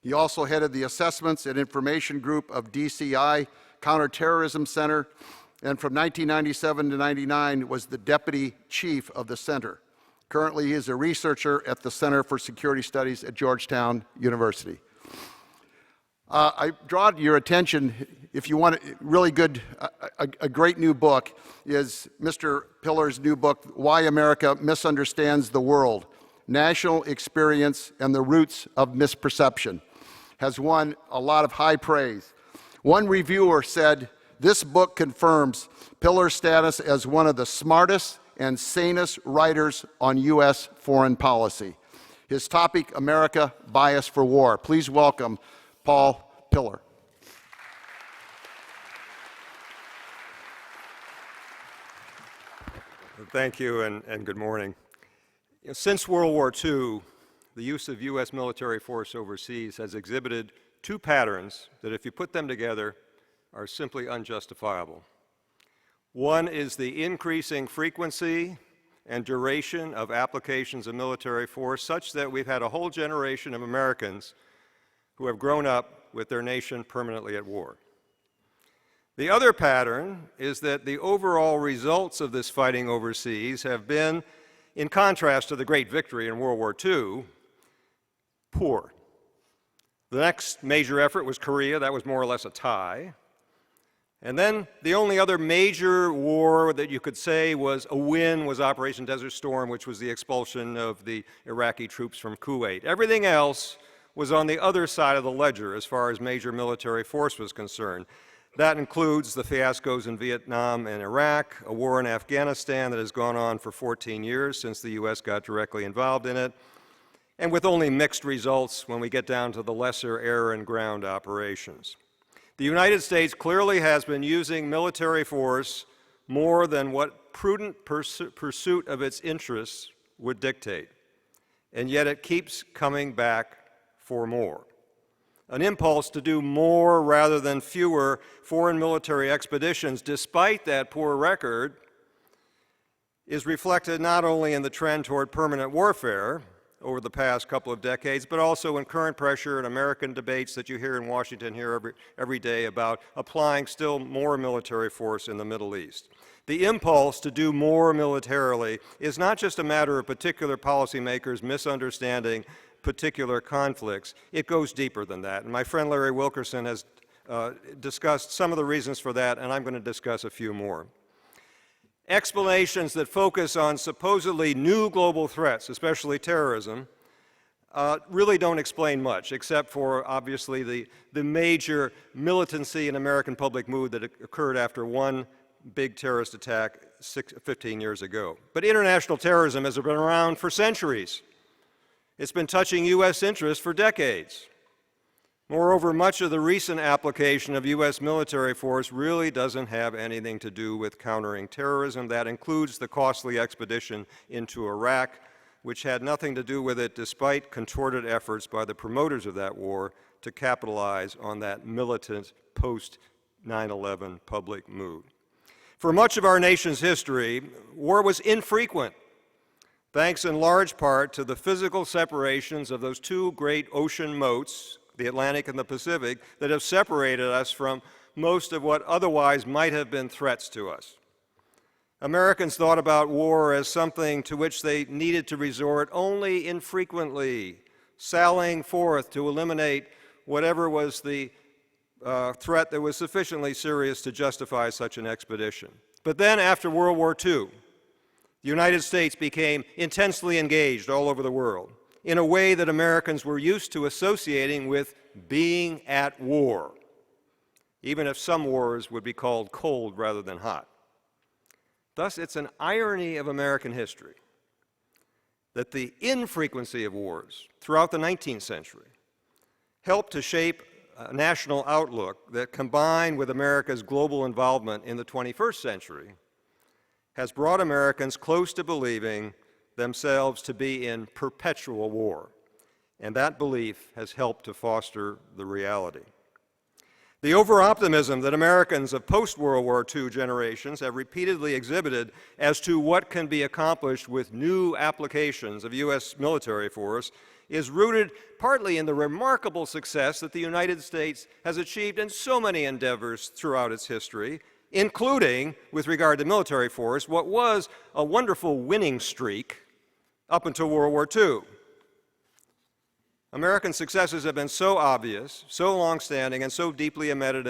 He also headed the Assessments and Information Group of DCI Counterterrorism Center, and from 1997 to 99 was the deputy chief of the center. Currently, he is a researcher at the Center for Security Studies at Georgetown University. I draw your attention, if you want really good, a great new book, is Mr. Pillar's new book, Why America Misunderstands the World: National Experience and the Roots of Misperception. Has won a lot of high praise. One reviewer said, "This book confirms Pillar's status as one of the smartest and sanest writers on U.S. foreign policy." His topic, America, Bias for War. Please welcome Paul Pillar. Thank you, and good morning. Since World War II, the use of U.S. military force overseas has exhibited two patterns that, if you put them together, are simply unjustifiable. One is the increasing frequency and duration of applications of military force, such that we've had a whole generation of Americans who have grown up with their nation permanently at war. The other pattern is that the overall results of this fighting overseas have been, in contrast to the great victory in World War II, poor. The next major effort was Korea. That was more or less a tie. And then the only other major war that you could say was a win was Operation Desert Storm, which was the expulsion of the Iraqi troops from Kuwait. Everything else was on the other side of the ledger as far as major military force was concerned. That includes the fiascos in Vietnam and Iraq, a war in Afghanistan that has gone on for 14 years since the U.S. got directly involved in it, and with only mixed results when we get down to the lesser air and ground operations. The United States clearly has been using military force more than what prudent pursuit of its interests would dictate, and yet it keeps coming back for more. An impulse to do more rather than fewer foreign military expeditions, despite that poor record, is reflected not only in the trend toward permanent warfare over the past couple of decades, but also in current pressure and American debates that you hear in Washington here every day about applying still more military force in the Middle East. The impulse to do more militarily is not just a matter of particular policymakers misunderstanding particular conflicts. It goes deeper than that. And my friend Larry Wilkerson has discussed some of the reasons for that, and I'm going to discuss a few more. Explanations that focus on supposedly new global threats, especially terrorism, really don't explain much, except for, obviously, the major militancy in American public mood that occurred after one big terrorist attack 15 years ago. But international terrorism has been around for centuries. It's been touching U.S. interests for decades. Moreover, much of the recent application of U.S. military force really doesn't have anything to do with countering terrorism. That includes the costly expedition into Iraq, which had nothing to do with it despite contorted efforts by the promoters of that war to capitalize on that militant post-9/11 public mood. For much of our nation's history, war was infrequent, thanks in large part to the physical separations of those two great ocean moats, the Atlantic and the Pacific, that have separated us from most of what otherwise might have been threats to us. Americans thought about war as something to which they needed to resort only infrequently, sallying forth to eliminate whatever was the threat that was sufficiently serious to justify such an expedition. But then, after World War II, the United States became intensely engaged all over the world in a way that Americans were used to associating with being at war, even if some wars would be called cold rather than hot. Thus, it's an irony of American history that the infrequency of wars throughout the 19th century helped to shape a national outlook that, combined with America's global involvement in the 21st century, has brought Americans close to believing themselves to be in perpetual war. And that belief has helped to foster the reality. The over-optimism that Americans of post-World War II generations have repeatedly exhibited as to what can be accomplished with new applications of U.S. military force is rooted partly in the remarkable success that the United States has achieved in so many endeavors throughout its history, including, with regard to military force, what was a wonderful winning streak up until World War II. American successes have been so obvious, so long-standing, and so deeply embedded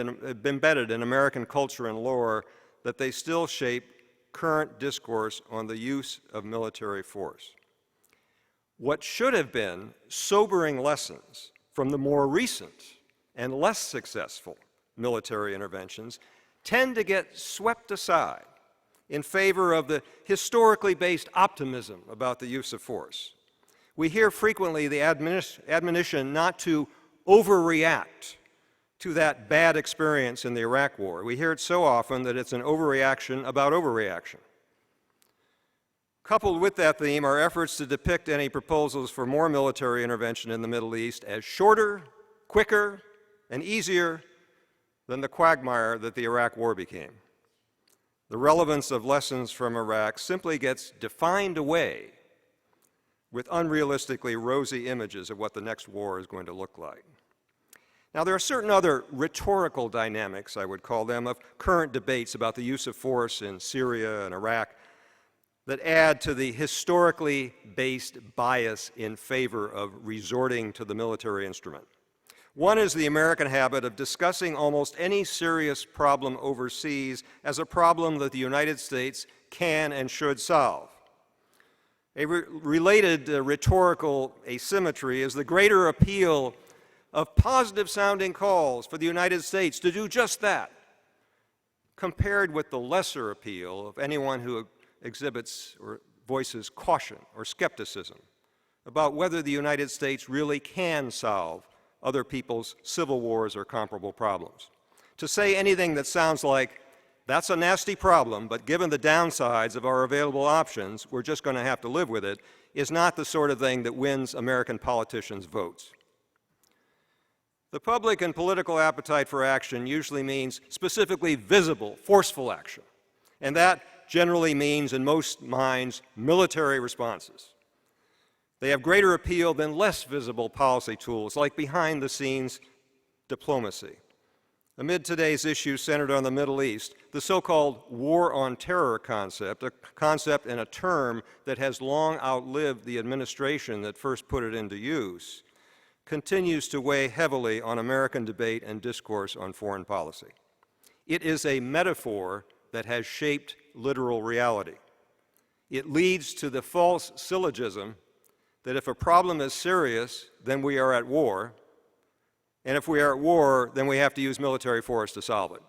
in American culture and lore that they still shape current discourse on the use of military force. What should have been sobering lessons from the more recent and less successful military interventions tend to get swept aside in favor of the historically based optimism about the use of force. We hear frequently the admonition not to overreact to that bad experience in the Iraq War. We hear it so often that it's an overreaction about overreaction. Coupled with that theme are efforts to depict any proposals for more military intervention in the Middle East as shorter, quicker, and easier than the quagmire that the Iraq War became. The relevance of lessons from Iraq simply gets defined away with unrealistically rosy images of what the next war is going to look like. Now, there are certain other rhetorical dynamics, I would call them, of current debates about the use of force in Syria and Iraq that add to the historically based bias in favor of resorting to the military instrument. One is the American habit of discussing almost any serious problem overseas as a problem that the United States can and should solve. A related rhetorical asymmetry is the greater appeal of positive-sounding calls for the United States to do just that, compared with the lesser appeal of anyone who exhibits or voices caution or skepticism about whether the United States really can solve other people's civil wars or comparable problems. To say anything that sounds like, that's a nasty problem, but given the downsides of our available options, we're just going to have to live with it, is not the sort of thing that wins American politicians' votes. The public and political appetite for action usually means specifically visible, forceful action, and that generally means, in most minds, military responses. They have greater appeal than less visible policy tools, like behind-the-scenes diplomacy. Amid today's issues centered on the Middle East, the so-called war on terror concept, a concept and a term that has long outlived the administration that first put it into use, continues to weigh heavily on American debate and discourse on foreign policy. It is a metaphor that has shaped literal reality. It leads to the false syllogism that if a problem is serious, then we are at war, and if we are at war, then we have to use military force to solve it.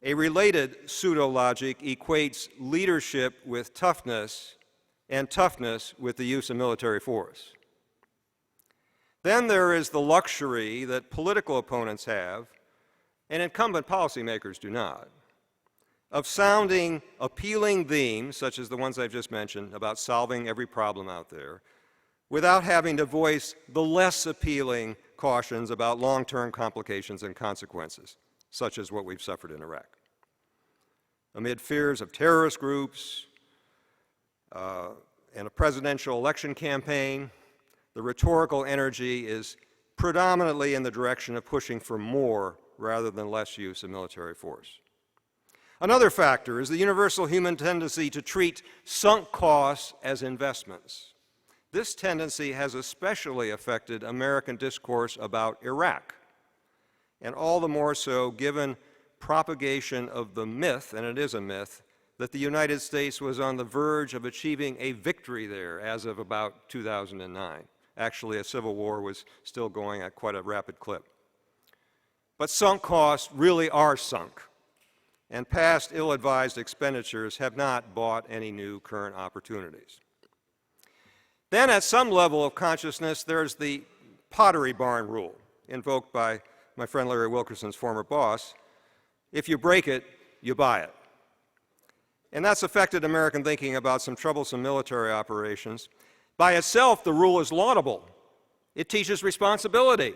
A related pseudo-logic equates leadership with toughness and toughness with the use of military force. Then there is the luxury that political opponents have, and incumbent policymakers do not, of sounding appealing themes, such as the ones I've just mentioned, about solving every problem out there, without having to voice the less appealing cautions about long-term complications and consequences, such as what we've suffered in Iraq. Amid fears of terrorist groups and a presidential election campaign, the rhetorical energy is predominantly in the direction of pushing for more rather than less use of military force. Another factor is the universal human tendency to treat sunk costs as investments. This tendency has especially affected American discourse about Iraq, and all the more so given propagation of the myth, and it is a myth, that the United States was on the verge of achieving a victory there as of about 2009. Actually, a civil war was still going at quite a rapid clip. But sunk costs really are sunk, and past ill-advised expenditures have not bought any new current opportunities. Then at some level of consciousness, there's the Pottery Barn rule, invoked by my friend Larry Wilkerson's former boss. If you break it, you buy it. And that's affected American thinking about some troublesome military operations. By itself, the rule is laudable. It teaches responsibility.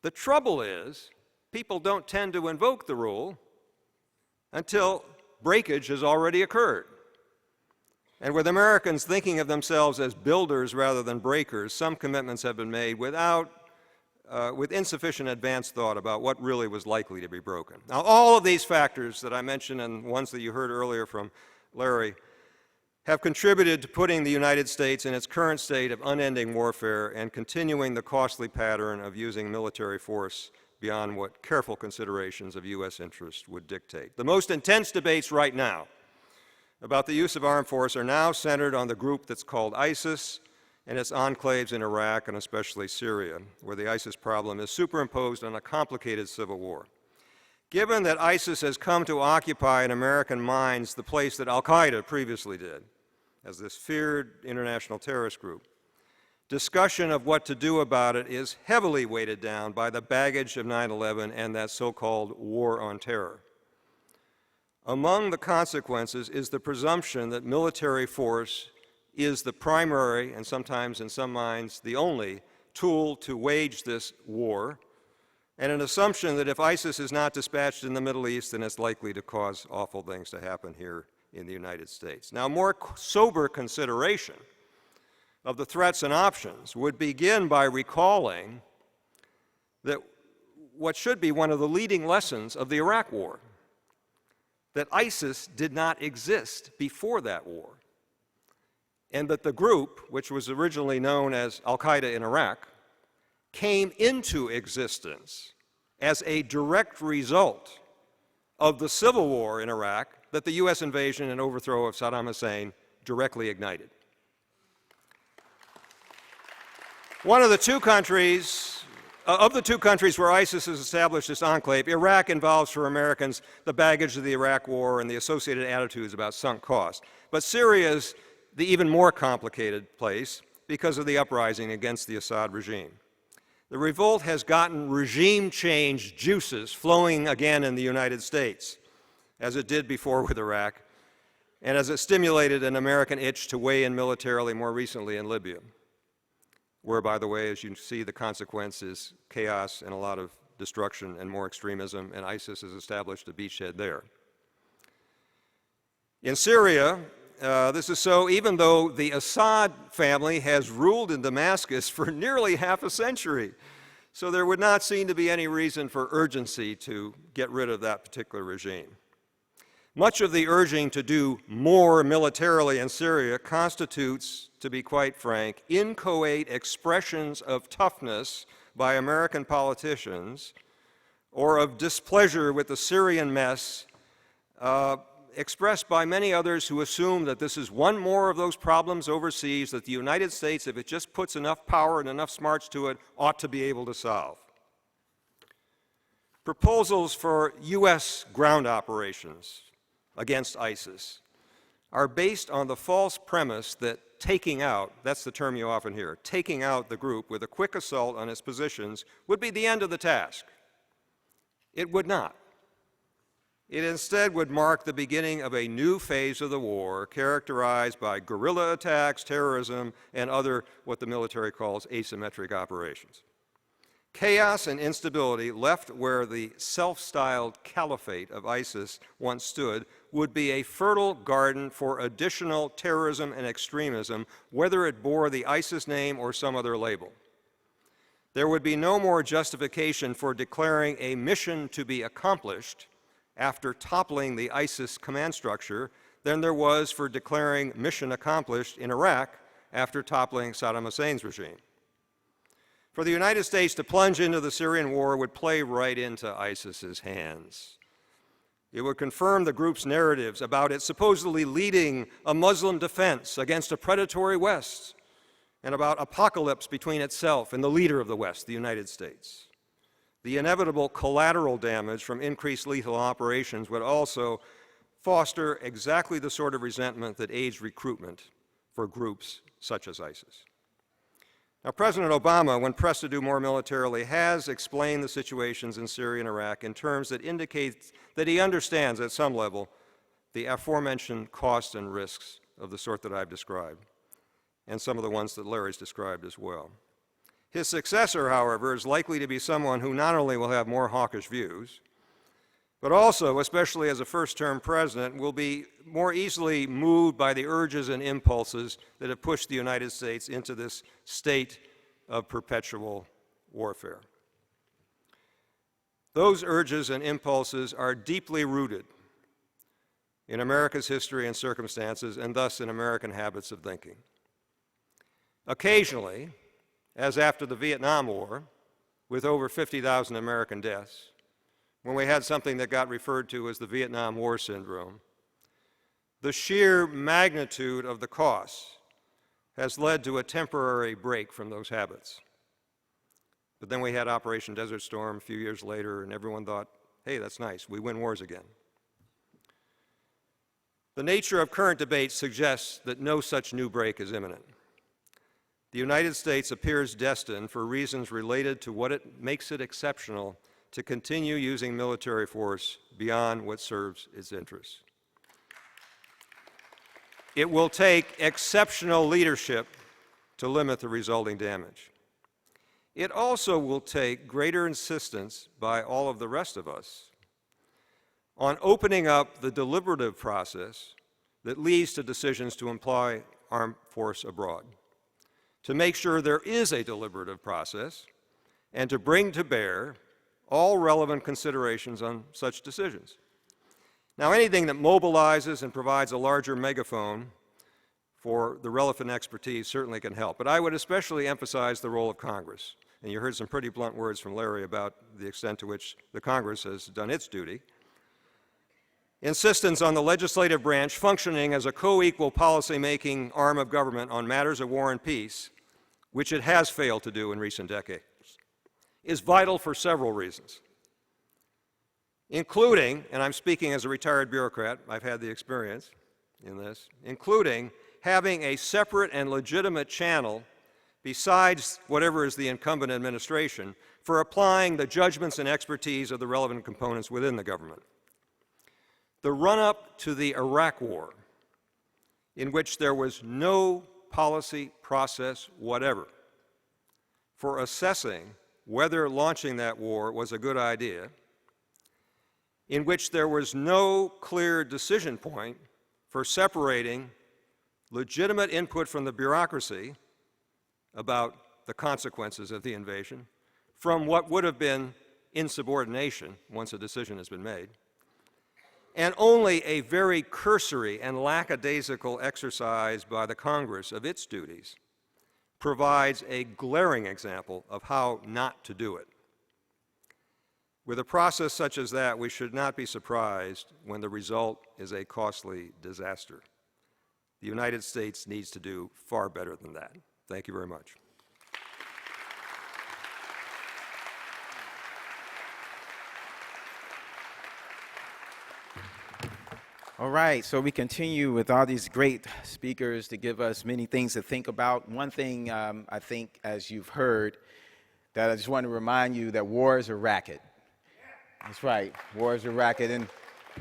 The trouble is, people don't tend to invoke the rule until breakage has already occurred. And with Americans thinking of themselves as builders rather than breakers, some commitments have been made with insufficient advanced thought about what really was likely to be broken. Now, all of these factors that I mentioned and ones that you heard earlier from Larry have contributed to putting the United States in its current state of unending warfare and continuing the costly pattern of using military force beyond what careful considerations of U.S. interest would dictate. The most intense debates right now about the use of armed force are now centered on the group that's called ISIS and its enclaves in Iraq and especially Syria, where the ISIS problem is superimposed on a complicated civil war. Given that ISIS has come to occupy in American minds the place that al-Qaeda previously did, as this feared international terrorist group, discussion of what to do about it is heavily weighted down by the baggage of 9/11 and that so-called war on terror. Among the consequences is the presumption that military force is the primary, and sometimes in some minds the only, tool to wage this war, and an assumption that if ISIS is not dispatched in the Middle East, then it's likely to cause awful things to happen here in the United States. Now, more sober consideration of the threats and options would begin by recalling that what should be one of the leading lessons of the Iraq War, that ISIS did not exist before that war, and that the group, which was originally known as al-Qaeda in Iraq, came into existence as a direct result of the civil war in Iraq that the U.S. invasion and overthrow of Saddam Hussein directly ignited. One of the two countries where ISIS has established its enclave, Iraq involves for Americans the baggage of the Iraq War and the associated attitudes about sunk cost. But Syria is the even more complicated place because of the uprising against the Assad regime. The revolt has gotten regime change juices flowing again in the United States, as it did before with Iraq, and as it stimulated an American itch to weigh in militarily more recently in Libya, where, by the way, as you see, the consequence is chaos and a lot of destruction and more extremism, and ISIS has established a beachhead there. In Syria, this is so even though the Assad family has ruled in Damascus for nearly half a century. So there would not seem to be any reason for urgency to get rid of that particular regime. Much of the urging to do more militarily in Syria constitutes, to be quite frank, inchoate expressions of toughness by American politicians or of displeasure with the Syrian mess expressed by many others who assume that this is one more of those problems overseas that the United States, if it just puts enough power and enough smarts to it, ought to be able to solve. Proposals for U.S. ground operations against ISIS are based on the false premise that taking out, that's the term you often hear, taking out the group with a quick assault on its positions would be the end of the task. It would not. It instead would mark the beginning of a new phase of the war characterized by guerrilla attacks, terrorism, and other what the military calls asymmetric operations. Chaos and instability left where the self-styled caliphate of ISIS once stood would be a fertile garden for additional terrorism and extremism, whether it bore the ISIS name or some other label. There would be no more justification for declaring a mission to be accomplished after toppling the ISIS command structure than there was for declaring mission accomplished in Iraq after toppling Saddam Hussein's regime. For the United States to plunge into the Syrian war would play right into ISIS's hands. It would confirm the group's narratives about it supposedly leading a Muslim defense against a predatory West and about apocalypse between itself and the leader of the West, the United States. The inevitable collateral damage from increased lethal operations would also foster exactly the sort of resentment that aids recruitment for groups such as ISIS. Now, President Obama, when pressed to do more militarily, has explained the situations in Syria and Iraq in terms that indicate that he understands at some level the aforementioned costs and risks of the sort that I've described, and some of the ones that Larry's described as well. His successor, however, is likely to be someone who not only will have more hawkish views, but also, especially as a first-term president, will be more easily moved by the urges and impulses that have pushed the United States into this state of perpetual warfare. Those urges and impulses are deeply rooted in America's history and circumstances, and thus in American habits of thinking. Occasionally, as after the Vietnam War, with over 50,000 American deaths, when we had something that got referred to as the Vietnam War Syndrome, the sheer magnitude of the costs has led to a temporary break from those habits. But then we had Operation Desert Storm a few years later, and everyone thought, hey, that's nice, we win wars again. The nature of current debate suggests that no such new break is imminent. The United States appears destined, for reasons related to what it makes it exceptional, to continue using military force beyond what serves its interests. It will take exceptional leadership to limit the resulting damage. It also will take greater insistence by all of the rest of us on opening up the deliberative process that leads to decisions to employ armed force abroad, to make sure there is a deliberative process, and to bring to bear all relevant considerations on such decisions. Now, anything that mobilizes and provides a larger megaphone for the relevant expertise certainly can help, but I would especially emphasize the role of Congress. And you heard some pretty blunt words from Larry about the extent to which the Congress has done its duty. Insistence on the legislative branch functioning as a co-equal policy-making arm of government on matters of war and peace, which it has failed to do in recent decades, is vital for several reasons, including, and I'm speaking as a retired bureaucrat, I've had the experience in this, including having a separate and legitimate channel besides whatever is the incumbent administration for applying the judgments and expertise of the relevant components within the government. The run-up to the Iraq War, in which there was no policy process whatever for assessing whether launching that war was a good idea, in which there was no clear decision point for separating legitimate input from the bureaucracy about the consequences of the invasion from what would have been insubordination once a decision has been made, and only a very cursory and lackadaisical exercise by the Congress of its duties provides a glaring example of how not to do it. With a process such as that, we should not be surprised when the result is a costly disaster. The United States needs to do far better than that. Thank you very much. All right, so we continue with all these great speakers to give us many things to think about. One thing I think, as you've heard, that I just want to remind you that war is a racket. That's right, war is a racket.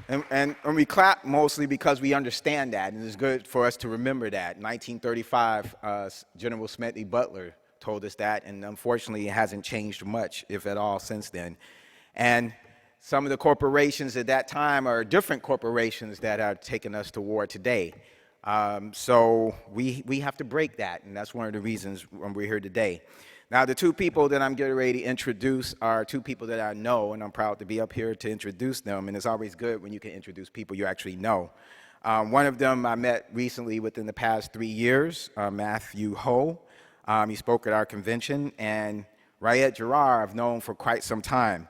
And we clap mostly because we understand that, and it's good for us to remember that. In 1935, General Smedley Butler told us that, and unfortunately it hasn't changed much, if at all, since then. And some of the corporations at that time are different corporations that are taking us to war today. So we have to break that, and that's one of the reasons we're here today. Now, the two people that I'm getting ready to introduce are two people that I know, and I'm proud to be up here to introduce them, and it's always good when you can introduce people you actually know. One of them I met recently within the past 3 years, Matthew Ho. He spoke at our convention, and Rayet Jarrah I've known for quite some time.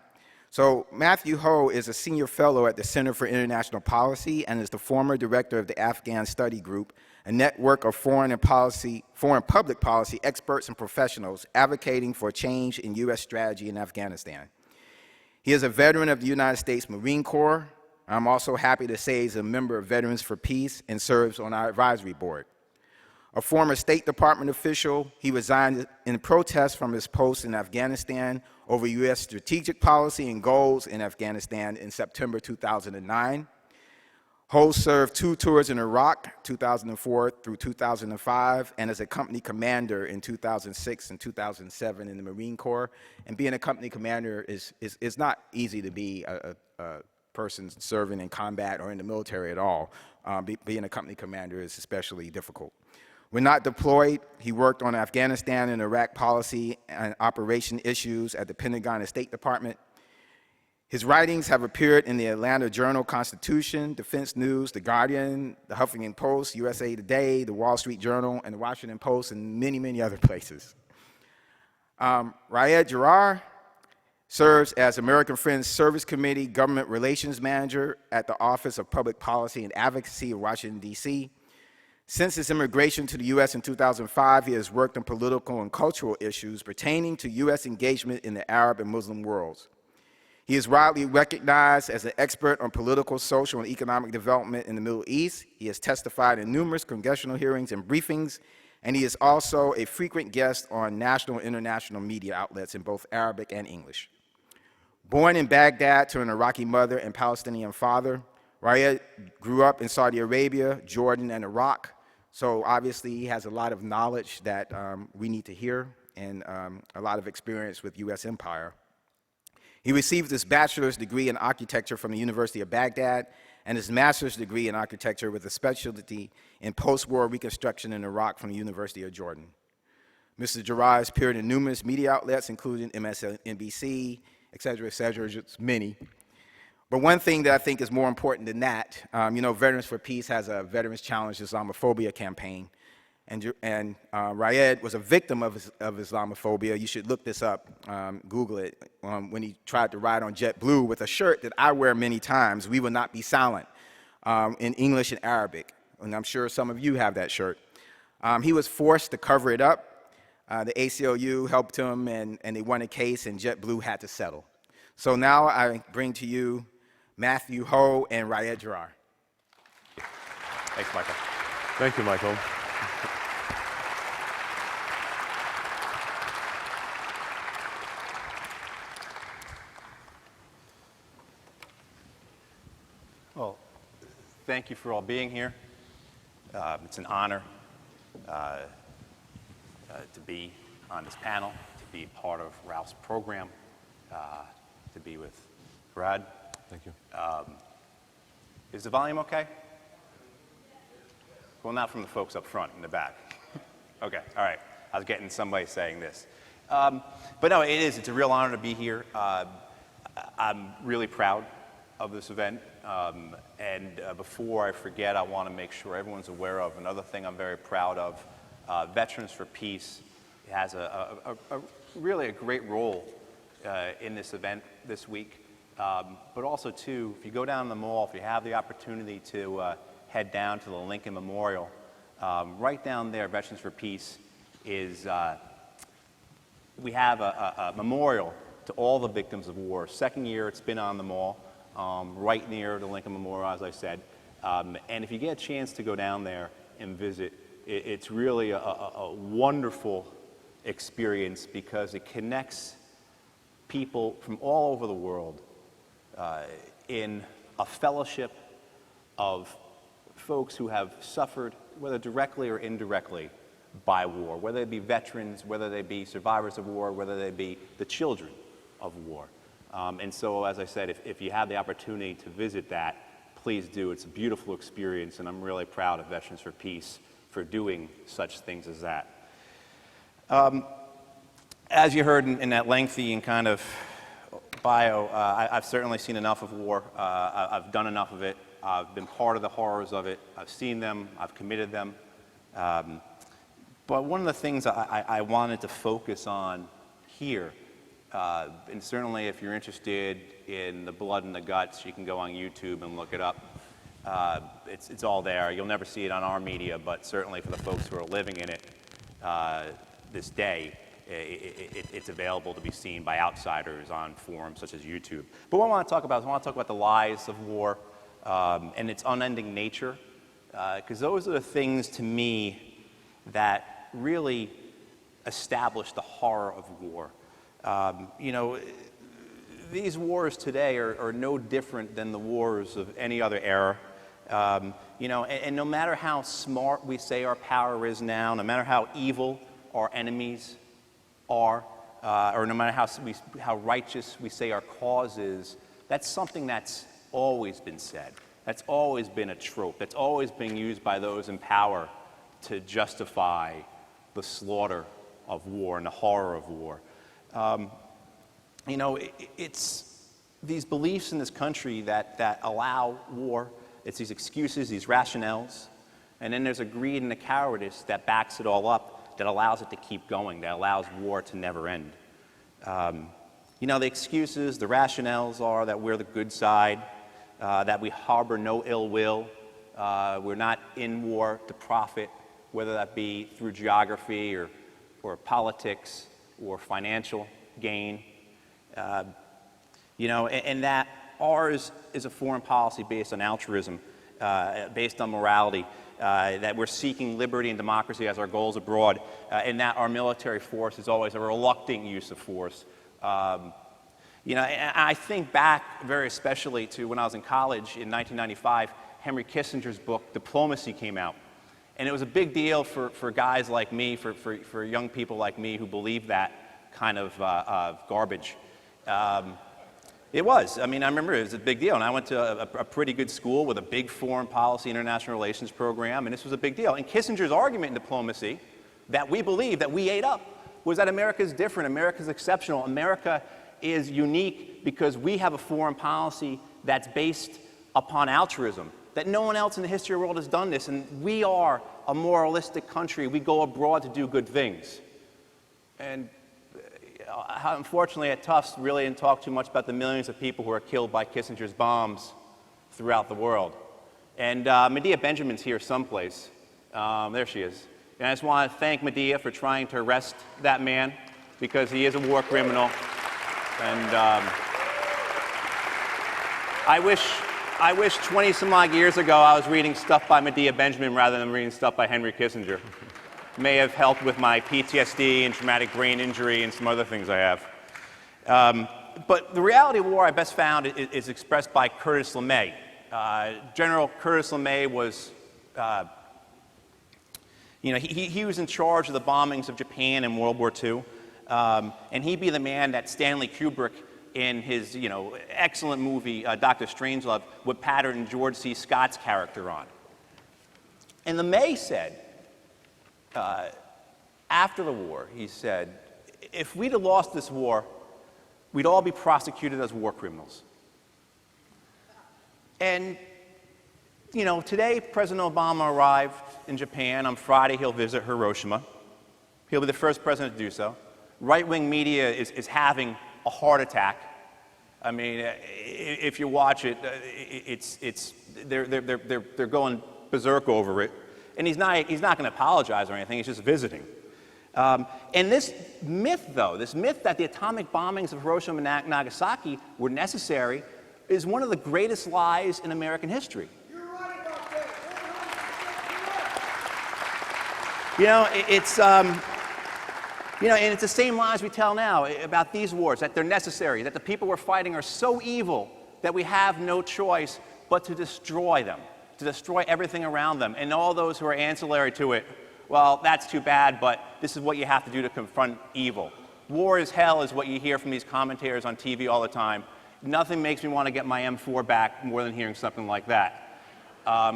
So Matthew Ho is a senior fellow at the Center for International Policy and is the former director of the Afghan Study Group, a network of foreign public policy experts and professionals advocating for change in U.S. strategy in Afghanistan. He is a veteran of the United States Marine Corps. I'm also happy to say he's a member of Veterans for Peace and serves on our advisory board. A former State Department official, he resigned in protest from his post in Afghanistan over U.S. strategic policy and goals in Afghanistan in September 2009. Ho served 2 tours in Iraq, 2004 through 2005, and as a company commander in 2006 and 2007 in the Marine Corps. And being a company commander is not easy to be a person serving in combat or in the military at all. Being a company commander is especially difficult. When not deployed, he worked on Afghanistan and Iraq policy and operation issues at the Pentagon and State Department. His writings have appeared in the Atlanta Journal-Constitution, Defense News, The Guardian, The Huffington Post, USA Today, The Wall Street Journal, and The Washington Post, and many, many other places. Raed Jarrar serves as American Friends Service Committee Government Relations Manager at the Office of Public Policy and Advocacy of Washington, D.C. Since his immigration to the U.S. in 2005, he has worked on political and cultural issues pertaining to U.S. engagement in the Arab and Muslim worlds. He is widely recognized as an expert on political, social, and economic development in the Middle East. He has testified in numerous congressional hearings and briefings, and he is also a frequent guest on national and international media outlets in both Arabic and English. Born in Baghdad to an Iraqi mother and Palestinian father, Raed grew up in Saudi Arabia, Jordan, and Iraq. So obviously he has a lot of knowledge that we need to hear and a lot of experience with U.S. empire. He received his bachelor's degree in architecture from the University of Baghdad and his master's degree in architecture with a specialty in post-war reconstruction in Iraq from the University of Jordan. Mr. Jarrar has appeared in numerous media outlets, including MSNBC, et cetera, just many. But one thing that I think is more important than that, Veterans for Peace has a Veterans Challenge Islamophobia campaign, and Raed was a victim of Islamophobia. You should look this up, Google it, when he tried to ride on JetBlue with a shirt that I wear many times, "We will not be silent," in English and Arabic, and I'm sure some of you have that shirt. He was forced to cover it up. The ACLU helped him, and they won a case, and JetBlue had to settle. So now I bring to you Matthew Ho and Raed Jarrar. Thanks, Michael. Thank you, Michael. Well, thank you for all being here. It's an honor to be on this panel, to be part of Ralph's program, to be with Brad. Thank you. Is the volume okay? Well, not from the folks up front in the back. Okay, all right. I was getting somebody saying this. But no, it's a real honor to be here. I'm really proud of this event. And before I forget, I want to make sure everyone's aware of another thing I'm very proud of. Veterans for Peace has really a great role in this event this week. But also, too, if you go down the mall, if you have the opportunity to head down to the Lincoln Memorial, right down there, Veterans for Peace is, we have a memorial to all the victims of war. Second year it's been on the mall, right near the Lincoln Memorial, as I said. And if you get a chance to go down there and visit, it's really a wonderful experience because it connects people from all over the world in a fellowship of folks who have suffered, whether directly or indirectly, by war, whether they be veterans, whether they be survivors of war, whether they be the children of war. And so, as I said, if you have the opportunity to visit that, please do. It's a beautiful experience, and I'm really proud of Veterans for Peace for doing such things as that. As you heard in that lengthy and kind of bio, I've certainly seen enough of war. I've done enough of it. I've been part of the horrors of it. I've seen them. I've committed them. But one of the things I wanted to focus on here, and certainly if you're interested in the blood and the guts, you can go on YouTube and look it up. It's all there. You'll never see it on our media, but certainly for the folks who are living in it this day, it's available to be seen by outsiders on forums such as YouTube. But what I want to talk about is I want to talk about the lies of war and its unending nature, because those are the things to me that really established the horror of war. You know, these wars today are no different than the wars of any other era. You know, and no matter how smart we say our power is now, no matter how evil our enemies are, or no matter how righteous we say our cause is, that's something that's always been said. That's always been a trope. That's always been used by those in power to justify the slaughter of war and the horror of war. You know, it's these beliefs in this country that allow war. It's these excuses, these rationales, and then there's a greed and a cowardice that backs it all up, that allows it to keep going, that allows war to never end. You know, the excuses, the rationales are that we're the good side, that we harbor no ill will, we're not in war to profit, whether that be through geography or politics or financial gain. You know, and that ours is a foreign policy based on altruism, based on morality, that we're seeking liberty and democracy as our goals abroad, and that our military force is always a reluctant use of force. You know, and I think back very especially to when I was in college in 1995, Henry Kissinger's book, Diplomacy, came out. And it was a big deal for guys like me, for young people like me who believe that kind of garbage. It was. I mean, I remember it was a big deal. And I went to a pretty good school with a big foreign policy international relations program, and this was a big deal. And Kissinger's argument in Diplomacy that we believe, that we ate up, was that America is different, America is exceptional, America is unique because we have a foreign policy that's based upon altruism, that no one else in the history of the world has done this, and we are a moralistic country. We go abroad to do good things. And unfortunately, at Tufts, really didn't talk too much about the millions of people who are killed by Kissinger's bombs throughout the world. And Medea Benjamin's here someplace. There she is. And I just want to thank Medea for trying to arrest that man, because he is a war criminal. And I wish 20-some-odd years ago I was reading stuff by Medea Benjamin rather than reading stuff by Henry Kissinger. May have helped with my PTSD and traumatic brain injury and some other things I have. But the reality of war I best found is expressed by Curtis LeMay. General Curtis LeMay was, you know, he was in charge of the bombings of Japan in World War II. And he'd be the man that Stanley Kubrick, in his, you know, excellent movie, Dr. Strangelove, would pattern George C. Scott's character on. And LeMay said, after the war, he said, if we'd have lost this war, we'd all be prosecuted as war criminals. And, you know, today President Obama arrived in Japan. On Friday, he'll visit Hiroshima. He'll be the first president to do so. Right-wing media is having a heart attack. I mean, if you watch it, they're going berserk over it. And he's not going to apologize or anything. He's just visiting. And this myth, though, this myth that the atomic bombings of Hiroshima and Nagasaki were necessary, is one of the greatest lies in American history. You're right about that. You know, it's you know, and it's the same lies we tell now about these wars, that they're necessary, that the people we're fighting are so evil that we have no choice but to destroy them, to destroy everything around them. And all those who are ancillary to it, well, that's too bad, but this is what you have to do to confront evil. War is hell is what you hear from these commentators on TV all the time. Nothing makes me want to get my M4 back more than hearing something like that.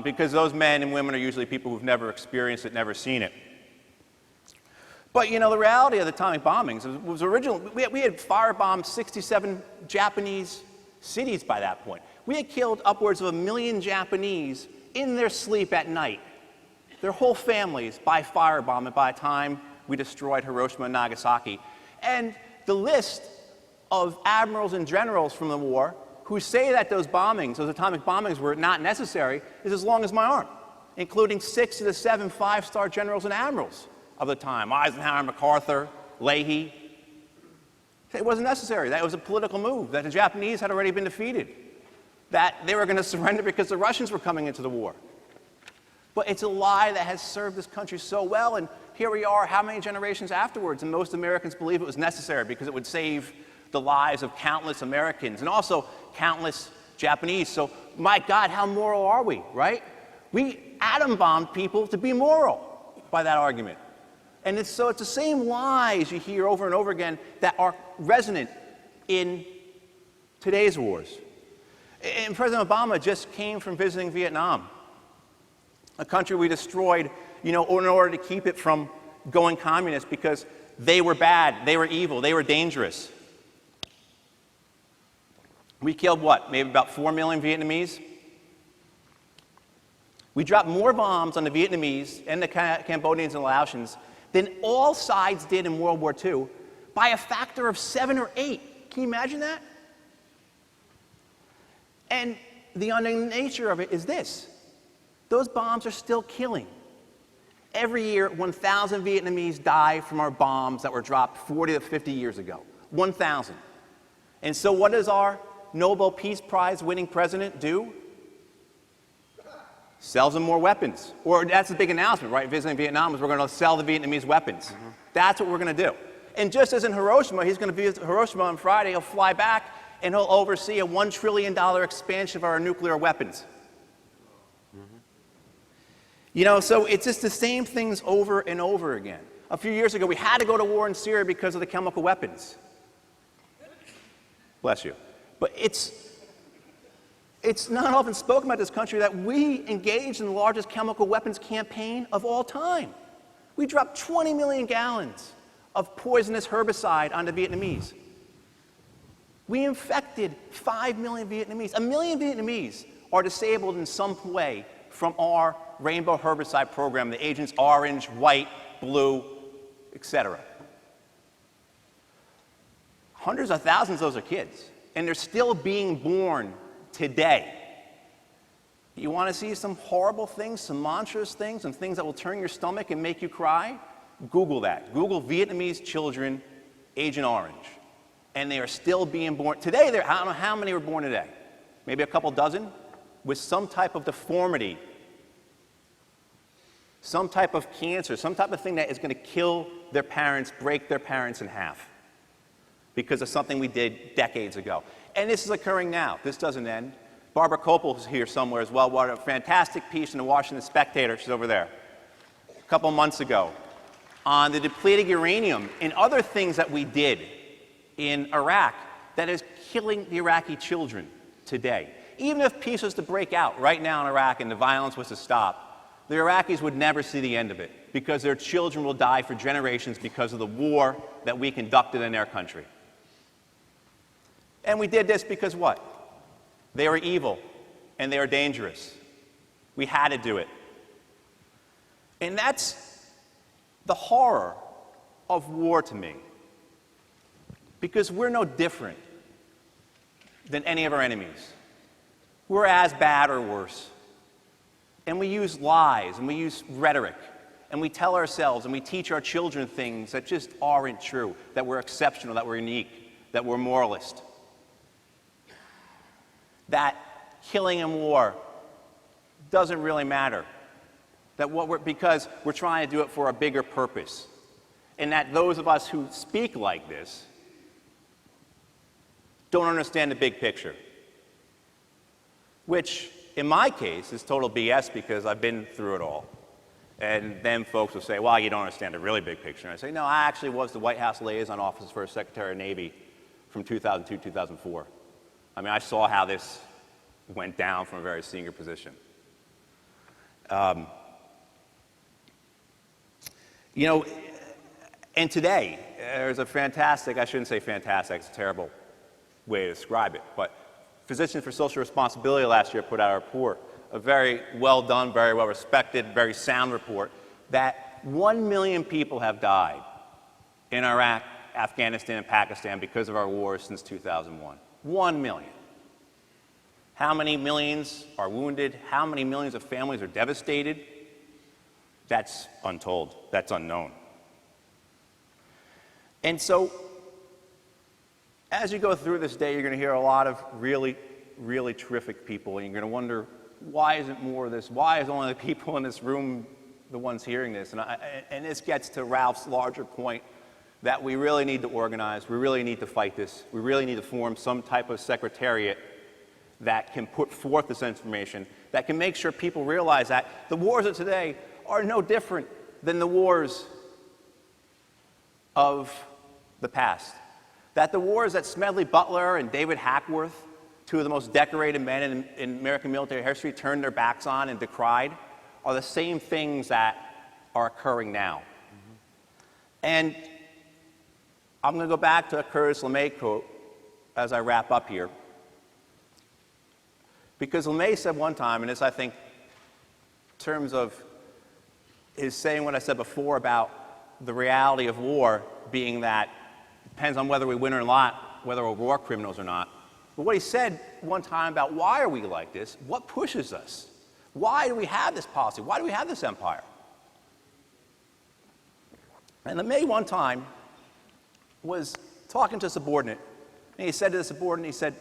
Because those men and women are usually people who've never experienced it, never seen it. But, you know, the reality of the atomic bombings was original. We had firebombed 67 Japanese cities by that point. We had killed upwards of 1 million Japanese in their sleep at night, their whole families, by firebomb by the time we destroyed Hiroshima and Nagasaki. And the list of admirals and generals from the war who say that those bombings, those atomic bombings, were not necessary is as long as my arm, including 6 of the 7 5-star generals and admirals of the time, Eisenhower, MacArthur, Leahy. It wasn't necessary. That was a political move, that the Japanese had already been defeated, that they were going to surrender because the Russians were coming into the war. But it's a lie that has served this country so well, and here we are, how many generations afterwards, and most Americans believe it was necessary because it would save the lives of countless Americans and also countless Japanese. So, my God, how moral are we, right? We atom bombed people to be moral by that argument. And it's the same lies you hear over and over again that are resonant in today's wars. And President Obama just came from visiting Vietnam, a country we destroyed, in order to keep it from going communist because they were bad, they were evil, they were dangerous. We killed what? Maybe about 4 million Vietnamese? We dropped more bombs on the Vietnamese and the Cambodians and Laotians than all sides did in World War II by a factor of 7 or 8. Can you imagine that? And the unknown nature of it is this. Those bombs are still killing. Every year, 1,000 Vietnamese die from our bombs that were dropped 40 to 50 years ago. 1,000. And so what does our Nobel Peace Prize winning president do? Sells them more weapons. Or that's the big announcement, right? Visiting Vietnam is we're going to sell the Vietnamese weapons. That's what we're going to do. And just as in Hiroshima, he's going to visit Hiroshima on Friday, he'll fly back and he'll oversee a $1 trillion expansion of our nuclear weapons. So it's just the same things over and over again. A few years ago, we had to go to war in Syria because of the chemical weapons. Bless you. But it's not often spoken about this country that we engaged in the largest chemical weapons campaign of all time. We dropped 20 million gallons of poisonous herbicide on the Vietnamese. We infected 5 million Vietnamese. 1 million Vietnamese are disabled in some way from our rainbow herbicide program, the agents orange, white, blue, etc. Hundreds of thousands of those are kids, and they're still being born today. You want to see some horrible things, some monstrous things, and things that will turn your stomach and make you cry? Google that. Google Vietnamese children, Agent Orange. And they are still being born. Today, I don't know how many were born today. Maybe a couple dozen? With some type of deformity, some type of cancer, some type of thing that is going to kill their parents, break their parents in half because of something we did decades ago. And this is occurring now. This doesn't end. Barbara Kopel is here somewhere as well. What a fantastic piece in the Washington Spectator. She's over there. A couple months ago on the depleted uranium and other things that we did in Iraq that is killing the Iraqi children today. Even if peace was to break out right now in Iraq and the violence was to stop, the Iraqis would never see the end of it because their children will die for generations because of the war that we conducted in their country. And we did this because what? They were evil and they were dangerous. We had to do it. And that's the horror of war to me. Because we're no different than any of our enemies. We're as bad or worse. And we use lies and we use rhetoric. And we tell ourselves and we teach our children things that just aren't true, that we're exceptional, that we're unique, that we're moralist. That killing in war doesn't really matter. That because we're trying to do it for a bigger purpose. And that those of us who speak like this don't understand the big picture. Which, in my case, is total BS because I've been through it all. And then folks will say, well, you don't understand the really big picture. And I say, no, I actually was the White House liaison officer for Secretary of Navy from 2002, 2004. I mean, I saw how this went down from a very senior position. And today, there's a fantastic, I shouldn't say fantastic, it's a terrible way to describe it, but Physicians for Social Responsibility last year put out a report, a very well done, very well respected, very sound report, that 1 million people have died in Iraq, Afghanistan, and Pakistan because of our wars since 2001. 1 million. How many millions are wounded? How many millions of families are devastated? That's untold. That's unknown. And so, as you go through this day, you're going to hear a lot of really, really terrific people, and you're going to wonder, why isn't more of this? Why is only the people in this room the ones hearing this, and this gets to Ralph's larger point that we really need to organize, we really need to fight this, we really need to form some type of secretariat that can put forth this information, that can make sure people realize that the wars of today are no different than the wars of the past. That the wars that Smedley Butler and David Hackworth, two of the most decorated men in American military history, turned their backs on and decried, are the same things that are occurring now. And I'm going to go back to a Curtis LeMay quote as I wrap up here. Because LeMay said one time, and this I think in terms of his saying what I said before about the reality of war being that it depends on whether we win or not, whether we're war criminals or not. But what he said one time about why are we like this, what pushes us? Why do we have this policy? Why do we have this empire? And LeMay one time was talking to a subordinate, and he said to the subordinate, he said,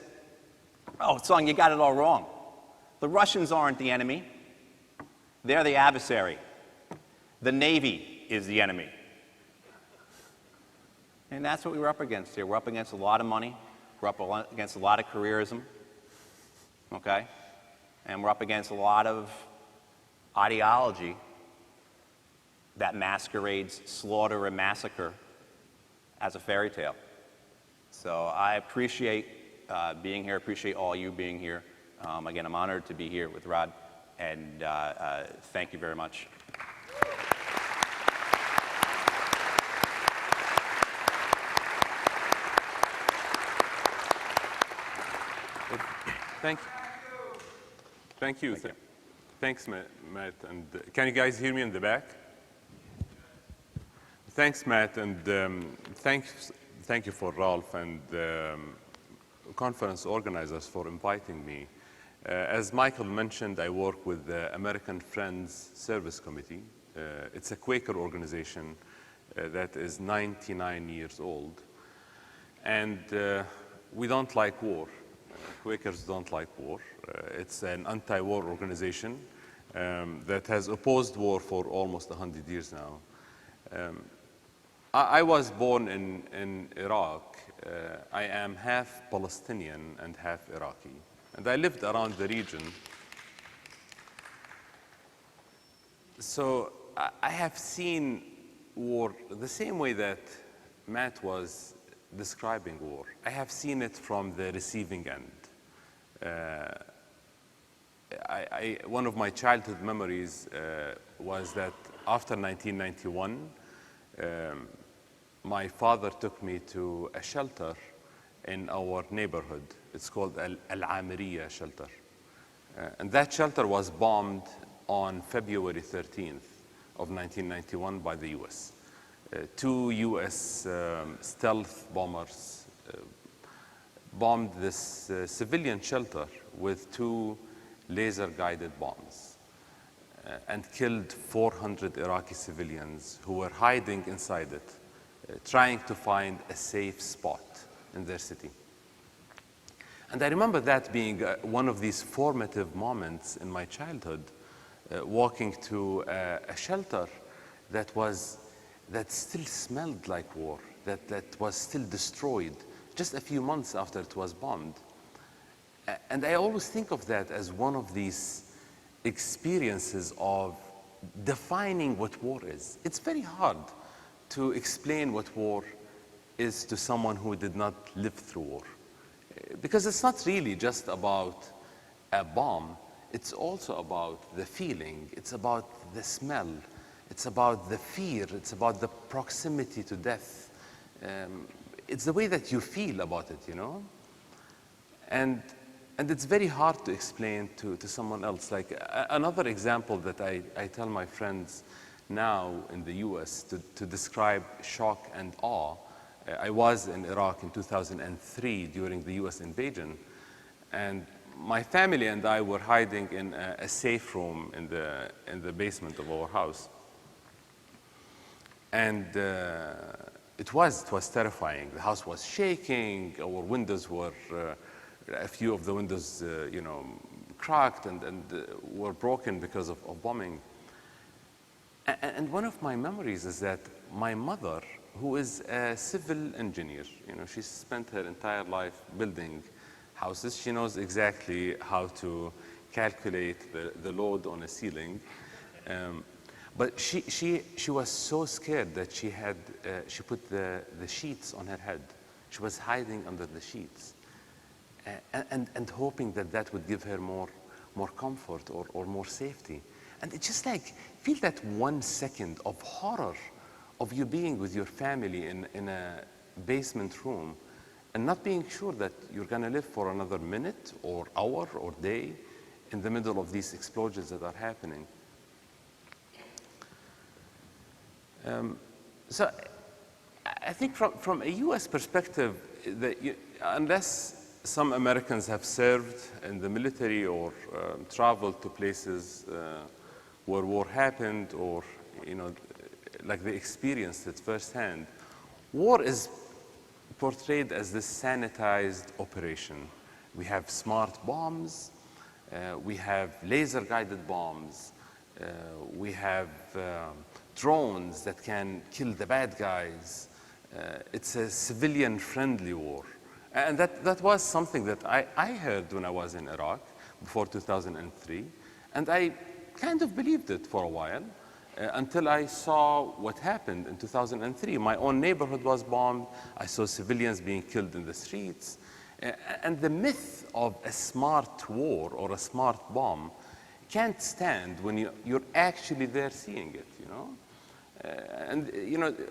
"Oh, son, you got it all wrong. The Russians aren't the enemy. They're the adversary. The Navy is the enemy." And that's what we were up against here. We're up against a lot of money. We're up against a lot of careerism, okay? And we're up against a lot of ideology that masquerades slaughter and massacre as a fairy tale. So I appreciate being here, appreciate all you being here. Again, I'm honored to be here with Rod, and thank you very much. Thank you. Thank you. Thanks, Matt. And can you guys hear me in the back? Thanks, Matt, and thank you for Ralph and conference organizers for inviting me. As Michael mentioned, I work with the American Friends Service Committee. It's a Quaker organization that is 99 years old. And we don't like war. Quakers don't like war. It's an anti-war organization that has opposed war for almost 100 years now. I was born in Iraq. I am half Palestinian and half Iraqi. And I lived around the region. So I have seen war the same way that Matt was describing war. I have seen it from the receiving end. One of my childhood memories was that after 1991, my father took me to a shelter in our neighborhood. It's called Al-Amiriya shelter. And that shelter was bombed on February 13th of 1991 by the US. Two US stealth bombers bombed this civilian shelter with two laser-guided bombs and killed 400 Iraqi civilians who were hiding inside it, trying to find a safe spot in their city. And I remember that being one of these formative moments in my childhood, walking to a shelter that still smelled like war, that was still destroyed just a few months after it was bombed. And I always think of that as one of these experiences of defining what war is. It's very hard to explain what war is to someone who did not live through war. Because it's not really just about a bomb, it's also about the feeling, it's about the smell, it's about the fear, it's about the proximity to death. It's the way that you feel about it, you know? And it's very hard to explain to someone else. Like another example that I tell my friends now in the US to describe shock and awe. I was in Iraq in 2003 during the US invasion, and my family and I were hiding in a safe room in the basement of our house. And it was terrifying. The house was shaking. Our windows were, a few of the windows, cracked and were broken because of bombing. And one of my memories is that my mother, who is a civil engineer, she spent her entire life building houses. She knows exactly how to calculate the load on a ceiling. But she was so scared that she put the sheets on her head. She was hiding under the sheets and hoping that would give her more comfort or more safety. And it's just like, feel that 1 second of horror of you being with your family in a basement room and not being sure that you're going to live for another minute or hour or day in the middle of these explosions that are happening. So I think from a US perspective, unless some Americans have served in the military or traveled to places where war happened, or like they experienced it firsthand, war is portrayed as this sanitized operation. We have smart bombs, we have laser-guided bombs, we have drones that can kill the bad guys. It's a civilian-friendly war. And that was something that I heard when I was in Iraq before 2003, and I kind of believed it for a while until I saw what happened in 2003. My own neighborhood was bombed. I saw civilians being killed in the streets. And the myth of a smart war or a smart bomb can't stand when you're actually there seeing it, And,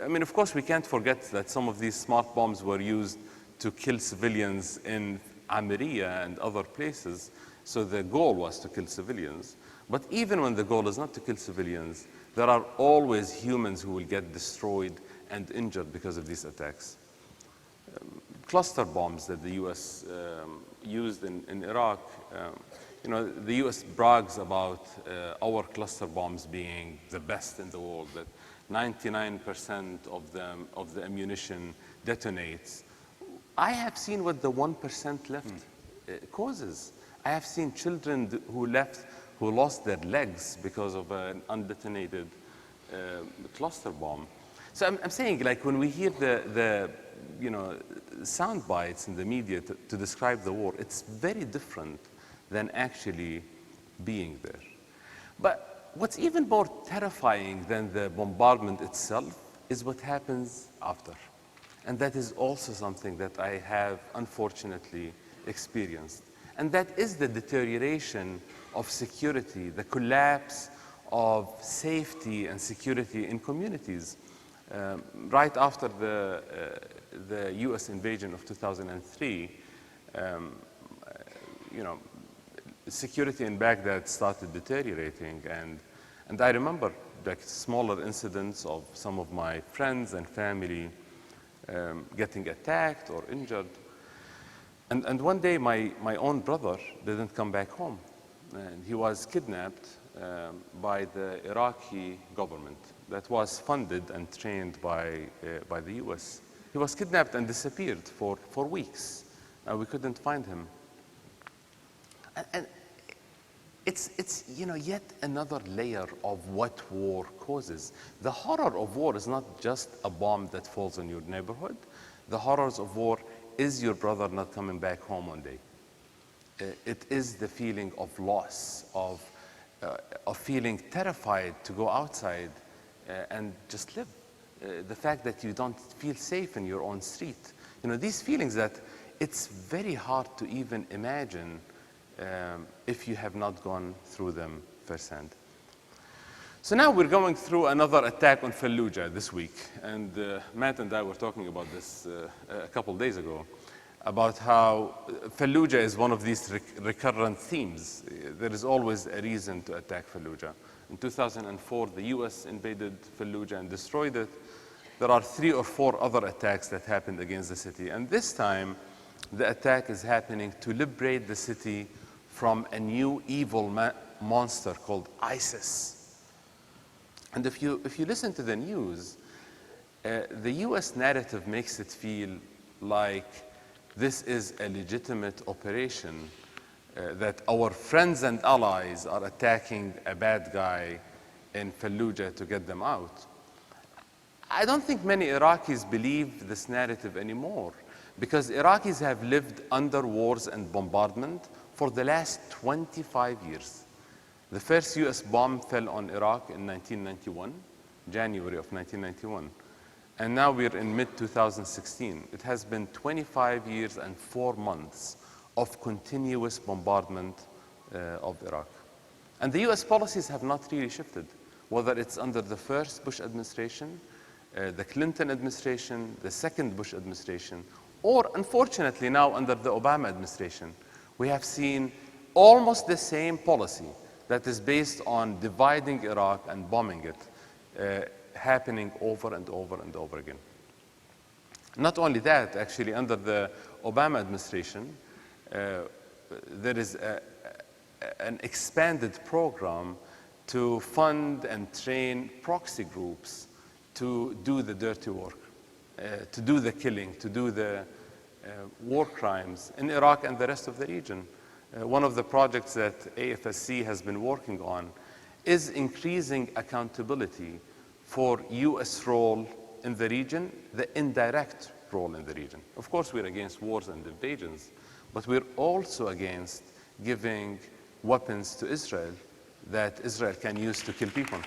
I mean, of course, we can't forget that some of these smart bombs were used to kill civilians in Almeria and other places. So the goal was to kill civilians. But even when the goal is not to kill civilians, there are always humans who will get destroyed and injured because of these attacks. Cluster bombs that the US used in Iraq, the US brags about our cluster bombs being the best in the world, that 99% of the ammunition detonates. I have seen what the 1% left causes. I have seen children who lost their legs because of an undetonated cluster bomb. So I'm saying, like, when we hear the sound bites in the media to describe the war, it's very different than actually being there. But what's even more terrifying than the bombardment itself is what happens after. And that is also something that I have unfortunately experienced. And that is the deterioration of security, the collapse of safety and security in communities. Right after the US invasion of 2003, security in Baghdad started deteriorating. And I remember like smaller incidents of some of my friends and family getting attacked or injured. And one day, my own brother didn't come back home. And he was kidnapped by the Iraqi government that was funded and trained by the US. He was kidnapped and disappeared for weeks. We couldn't find him. And it's yet another layer of what war causes. The horror of war is not just a bomb that falls in your neighborhood. The horrors of war is your brother not coming back home one day. It is the feeling of loss, of feeling terrified to go outside and just live. The fact that you don't feel safe in your own street. These feelings that it's very hard to even imagine if you have not gone through them firsthand. So now we're going through another attack on Fallujah this week. And Matt and I were talking about this a couple days ago, about how Fallujah is one of these recurrent themes. There is always a reason to attack Fallujah. In 2004, the US invaded Fallujah and destroyed it. There are 3 or 4 other attacks that happened against the city. And this time, the attack is happening to liberate the city from a new evil monster called ISIS. And if you listen to the news, the US narrative makes it feel like this is a legitimate operation, that our friends and allies are attacking a bad guy in Fallujah to get them out. I don't think many Iraqis believe this narrative anymore, because Iraqis have lived under wars and bombardment for the last 25 years. The first US bomb fell on Iraq in 1991, January of 1991. And now we're in mid-2016. It has been 25 years and 4 months of continuous bombardment of Iraq. And the US policies have not really shifted, whether it's under the first Bush administration, the Clinton administration, the second Bush administration, or unfortunately now under the Obama administration. We have seen almost the same policy that is based on dividing Iraq and bombing it, happening over and over and over again. Not only that, actually, under the Obama administration, there is an expanded program to fund and train proxy groups to do the dirty work, to do the killing, to do the war crimes in Iraq and the rest of the region. One of the projects that AFSC has been working on is increasing accountability for US role in the region, the indirect role in the region. Of course, we're against wars and invasions, but we're also against giving weapons to Israel that Israel can use to kill people.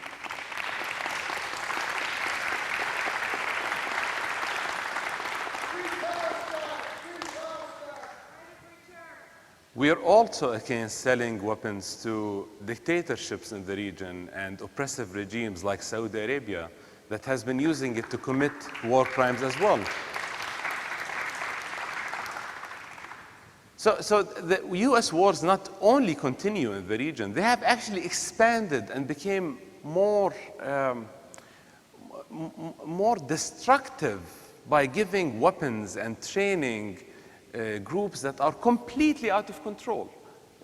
We are also against selling weapons to dictatorships in the region and oppressive regimes like Saudi Arabia that has been using it to commit war crimes as well. So the US wars not only continue in the region, they have actually expanded and became more destructive by giving weapons and training groups that are completely out of control.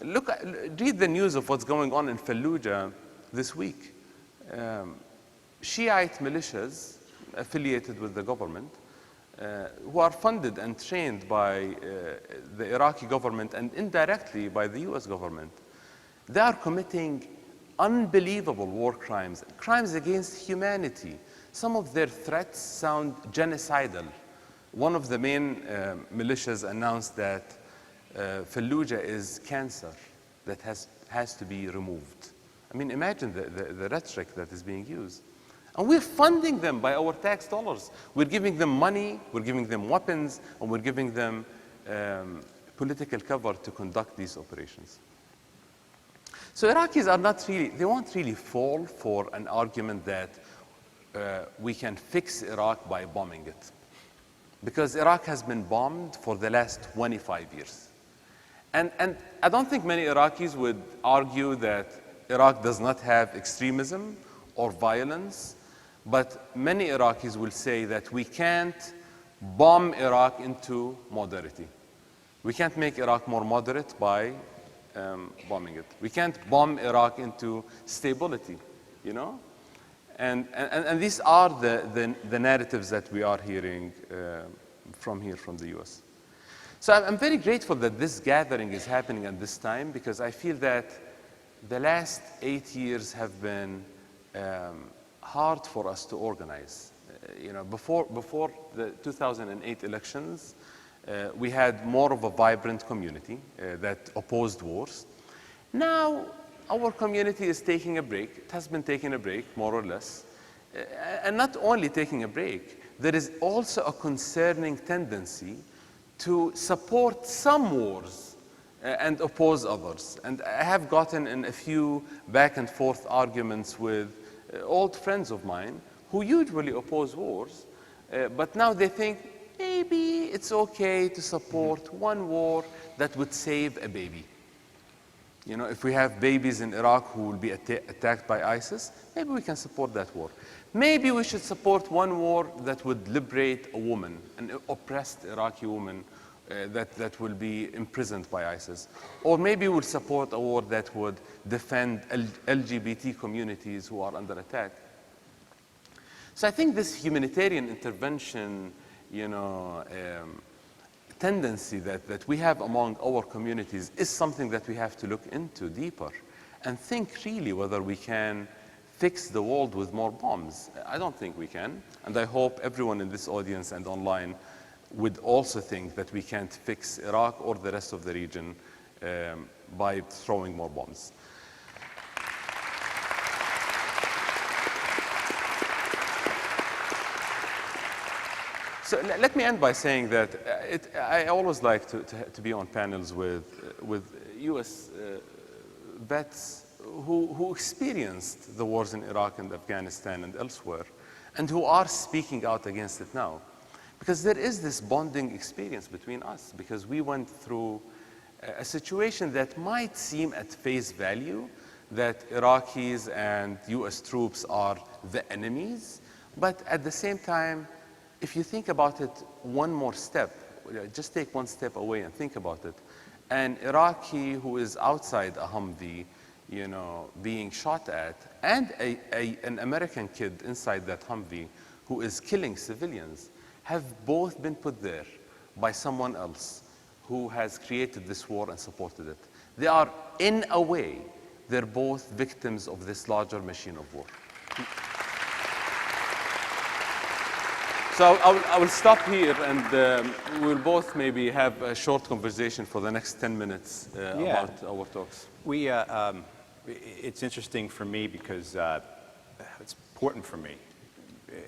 Read the news of what's going on in Fallujah this week. Shiite militias affiliated with the government, who are funded and trained by the Iraqi government and indirectly by the US government, they are committing unbelievable war crimes, crimes against humanity. Some of their threats sound genocidal. One of the main militias announced that Fallujah is cancer that has to be removed. I mean, imagine the rhetoric that is being used. And we're funding them by our tax dollars. We're giving them money, we're giving them weapons, and we're giving them political cover to conduct these operations. So Iraqis are not really, they won't really fall for an argument that we can fix Iraq by bombing it. Because Iraq has been bombed for the last 25 years. And I don't think many Iraqis would argue that Iraq does not have extremism or violence, but many Iraqis will say that we can't bomb Iraq into moderation. We can't make Iraq more moderate by bombing it. We can't bomb Iraq into stability, you know? And these are the narratives that we are hearing from the US. So I'm very grateful that this gathering is happening at this time, because I feel that the last 8 years have been hard for us to organize. Before the 2008 elections, we had more of a vibrant community that opposed wars. Now, our community is taking a break. It has been taking a break, more or less. And not only taking a break, there is also a concerning tendency to support some wars and oppose others. And I have gotten in a few back and forth arguments with old friends of mine who usually oppose wars, but now they think maybe it's okay to support one war that would save a baby. You know, if we have babies in Iraq who will be attacked by ISIS, maybe we can support that war. Maybe we should support one war that would liberate a woman, an oppressed Iraqi woman that will be imprisoned by ISIS. Or maybe we'll support a war that would defend LGBT communities who are under attack. So I think this humanitarian intervention, tendency that we have among our communities is something that we have to look into deeper and think really whether we can fix the world with more bombs. I don't think we can. And I hope everyone in this audience and online would also think that we can't fix Iraq or the rest of the region by throwing more bombs. So let me end by saying that I always like to be on panels with US vets who experienced the wars in Iraq and Afghanistan and elsewhere, and who are speaking out against it now. Because there is this bonding experience between us, because we went through a situation that might seem at face value that Iraqis and US troops are the enemies, but at the same time, if you think about it one more step, just take one step away and think about it, an Iraqi who is outside a Humvee, you know, being shot at, and an American kid inside that Humvee who is killing civilians, have both been put there by someone else who has created this war and supported it. They are, in a way, they're both victims of this larger machine of war. So I will stop here, and we'll both maybe have a short conversation for the next 10 minutes about our talks. It's interesting for me because it's important for me,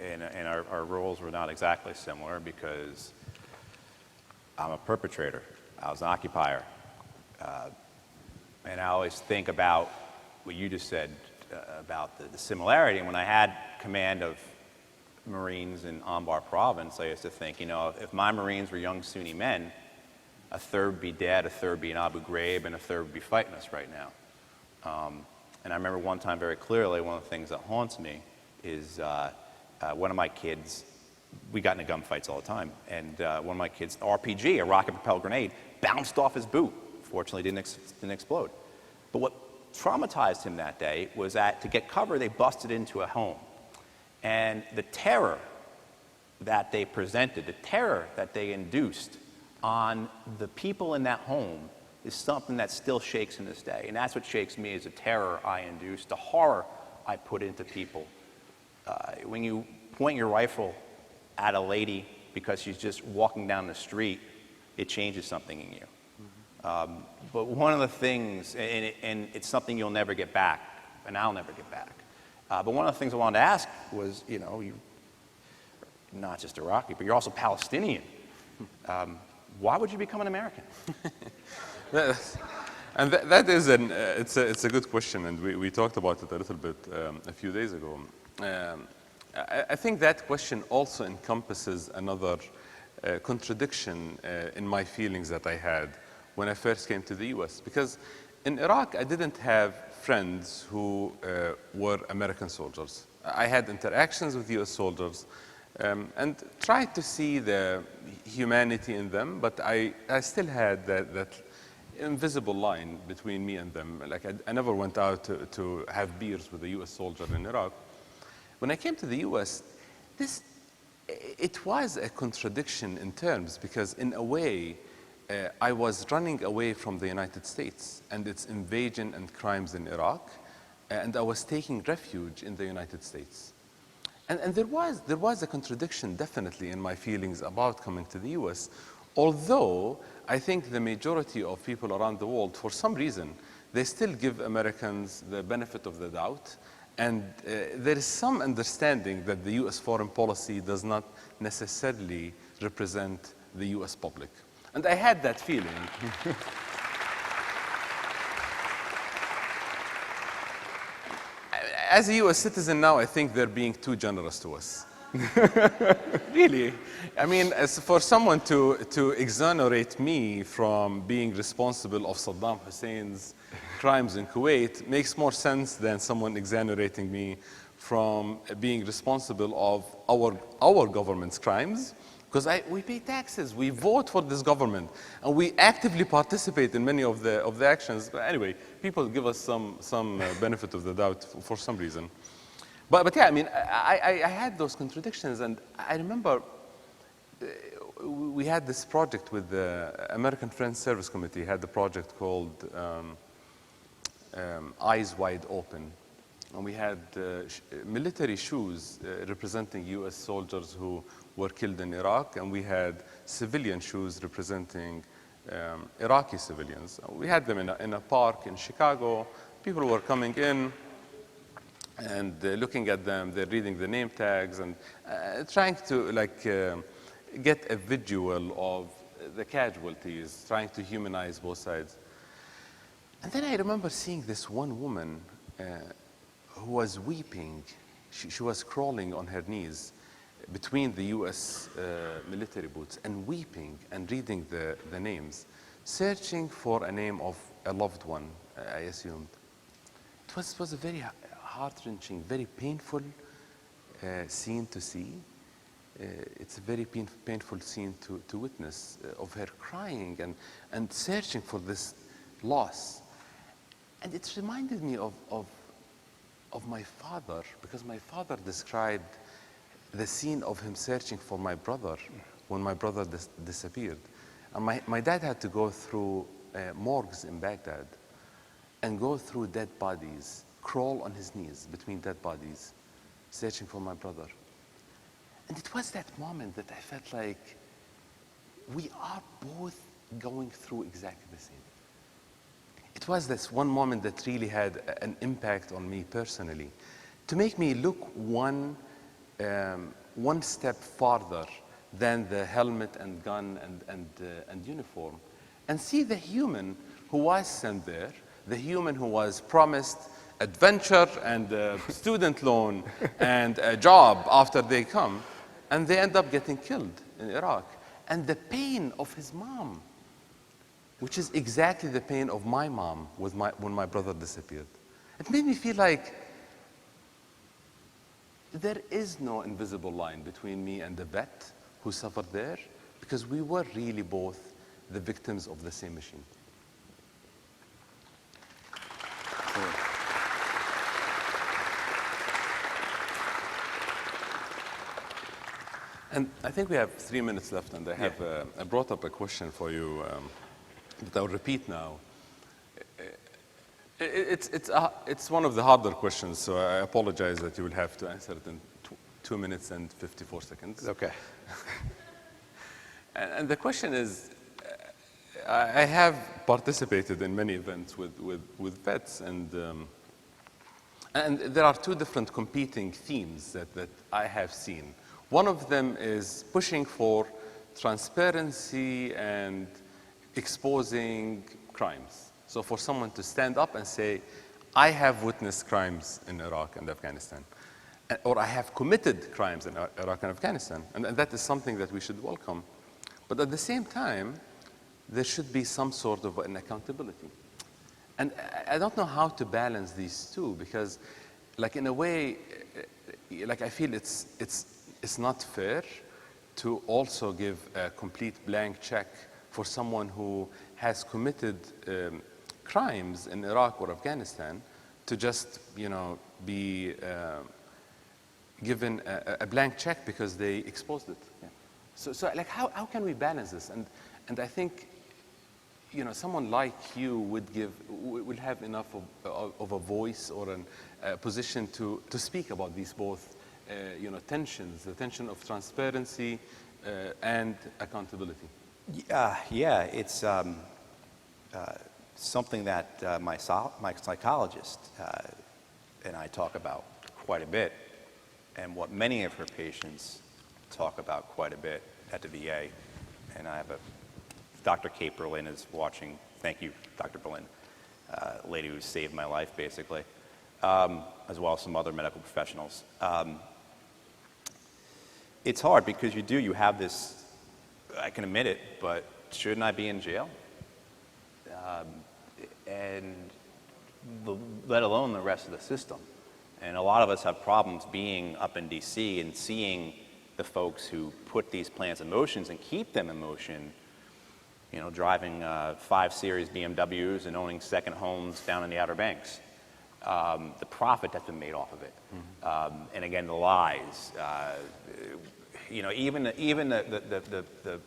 and our roles were not exactly similar because I'm a perpetrator. I was an occupier. And I always think about what you just said about the similarity. And when I had command of Marines in Anbar province, I used to think, you know, if my Marines were young Sunni men, a third would be dead, a third would be in Abu Ghraib, and a third would be fighting us right now. And I remember one time very clearly, one of the things that haunts me is one of my kids, we got into gunfights all the time, and one of my kids, RPG, a rocket-propelled grenade, bounced off his boot. Fortunately, didn't explode. But what traumatized him that day was that to get cover, they busted into a home. And the terror that they presented, the terror that they induced on the people in that home is something that still shakes in this day. And that's what shakes me, is the terror I induced, the horror I put into people. When you point your rifle at a lady because she's just walking down the street, it changes something in you. But one of the things, and it's something you'll never get back, and I'll never get back. But one of the things I wanted to ask was, you know, you're not just Iraqi, but you're also Palestinian. Why would you become an American? And that is it's a good question, and we talked about it a little bit a few days ago. I think that question also encompasses another contradiction in my feelings that I had when I first came to the US. Because in Iraq, I didn't have friends who were American soldiers. I had interactions with US soldiers and tried to see the humanity in them, but I still had that invisible line between me and them. Like I never went out to have beers with a US soldier in Iraq. When I came to the US, it was a contradiction in terms, because in a way, I was running away from the United States and its invasion and crimes in Iraq, and I was taking refuge in the United States. And there was a contradiction definitely in my feelings about coming to the US, although I think the majority of people around the world, for some reason, they still give Americans the benefit of the doubt, and there is some understanding that the US foreign policy does not necessarily represent the US public. And I had that feeling. As a US citizen now, I think they're being too generous to us. Really. I mean, as for someone to exonerate me from being responsible of Saddam Hussein's crimes in Kuwait makes more sense than someone exonerating me from being responsible of our government's crimes. Because we pay taxes, we vote for this government, and we actively participate in many of the actions. But anyway, people give us some benefit of the doubt for some reason. But yeah, I mean, I had those contradictions, and I remember we had this project with the American Friends Service Committee, had the project called Eyes Wide Open. and we had military shoes representing US soldiers who were killed in Iraq, and we had civilian shoes representing Iraqi civilians. We had them in a park in Chicago. People were coming in and looking at them. They're reading the name tags and trying to get a visual of the casualties, trying to humanize both sides. And then I remember seeing this one woman who was weeping. She was crawling on her knees between the US military boots and weeping and reading the names, searching for a name of a loved one, I assumed. It was a very heart-wrenching, very painful scene to see. It's a very painful scene to witness of her crying and searching for this loss. And it reminded me of my father, because my father described the scene of him searching for my brother when my brother disappeared. And my dad had to go through morgues in Baghdad and go through dead bodies, crawl on his knees between dead bodies, searching for my brother. And it was that moment that I felt like we are both going through exactly the same. It was this one moment that really had an impact on me personally, to make me look one step farther than the helmet and gun and uniform, and see the human who was sent there, the human who was promised adventure and a student loan and a job after they come, and they end up getting killed in Iraq. And the pain of his mom, which is exactly the pain of my mom when my brother disappeared. It made me feel like there is no invisible line between me and the vet who suffered there, because we were really both the victims of the same machine. And I think we have 3 minutes left, and I brought up a question for you that I'll repeat now. It's one of the harder questions, so I apologize that you will have to answer it in 2 minutes and 54 seconds. Okay. And the question is, I have participated in many events with vets, and there are two different competing themes that I have seen. One of them is pushing for transparency and exposing crimes. So for someone to stand up and say, I have witnessed crimes in Iraq and Afghanistan, or I have committed crimes in Iraq and Afghanistan, and that is something that we should welcome. But at the same time, there should be some sort of an accountability. And I don't know how to balance these two, because in a way, I feel it's not fair to also give a complete blank check for someone who has committed crimes in Iraq or Afghanistan to just, be given a blank check because they exposed it. Yeah. So how can we balance this? And I think, someone like you would have enough of a voice or a position to speak about these both, tensions, the tension of transparency and accountability. Yeah, it's something that my psychologist and I talk about quite a bit, and what many of her patients talk about quite a bit at the VA. And I have Dr. Kate Berlin is watching. Thank you, Dr. Berlin, lady who saved my life, basically, as well as some other medical professionals. It's hard because you have this, I can admit it, but shouldn't I be in jail? And let alone the rest of the system. And a lot of us have problems being up in DC and seeing the folks who put these plans in motion and keep them in motion, driving 5 Series BMWs and owning second homes down in the Outer Banks. The profit that's been made off of it. Mm-hmm. And again, the lies. Even the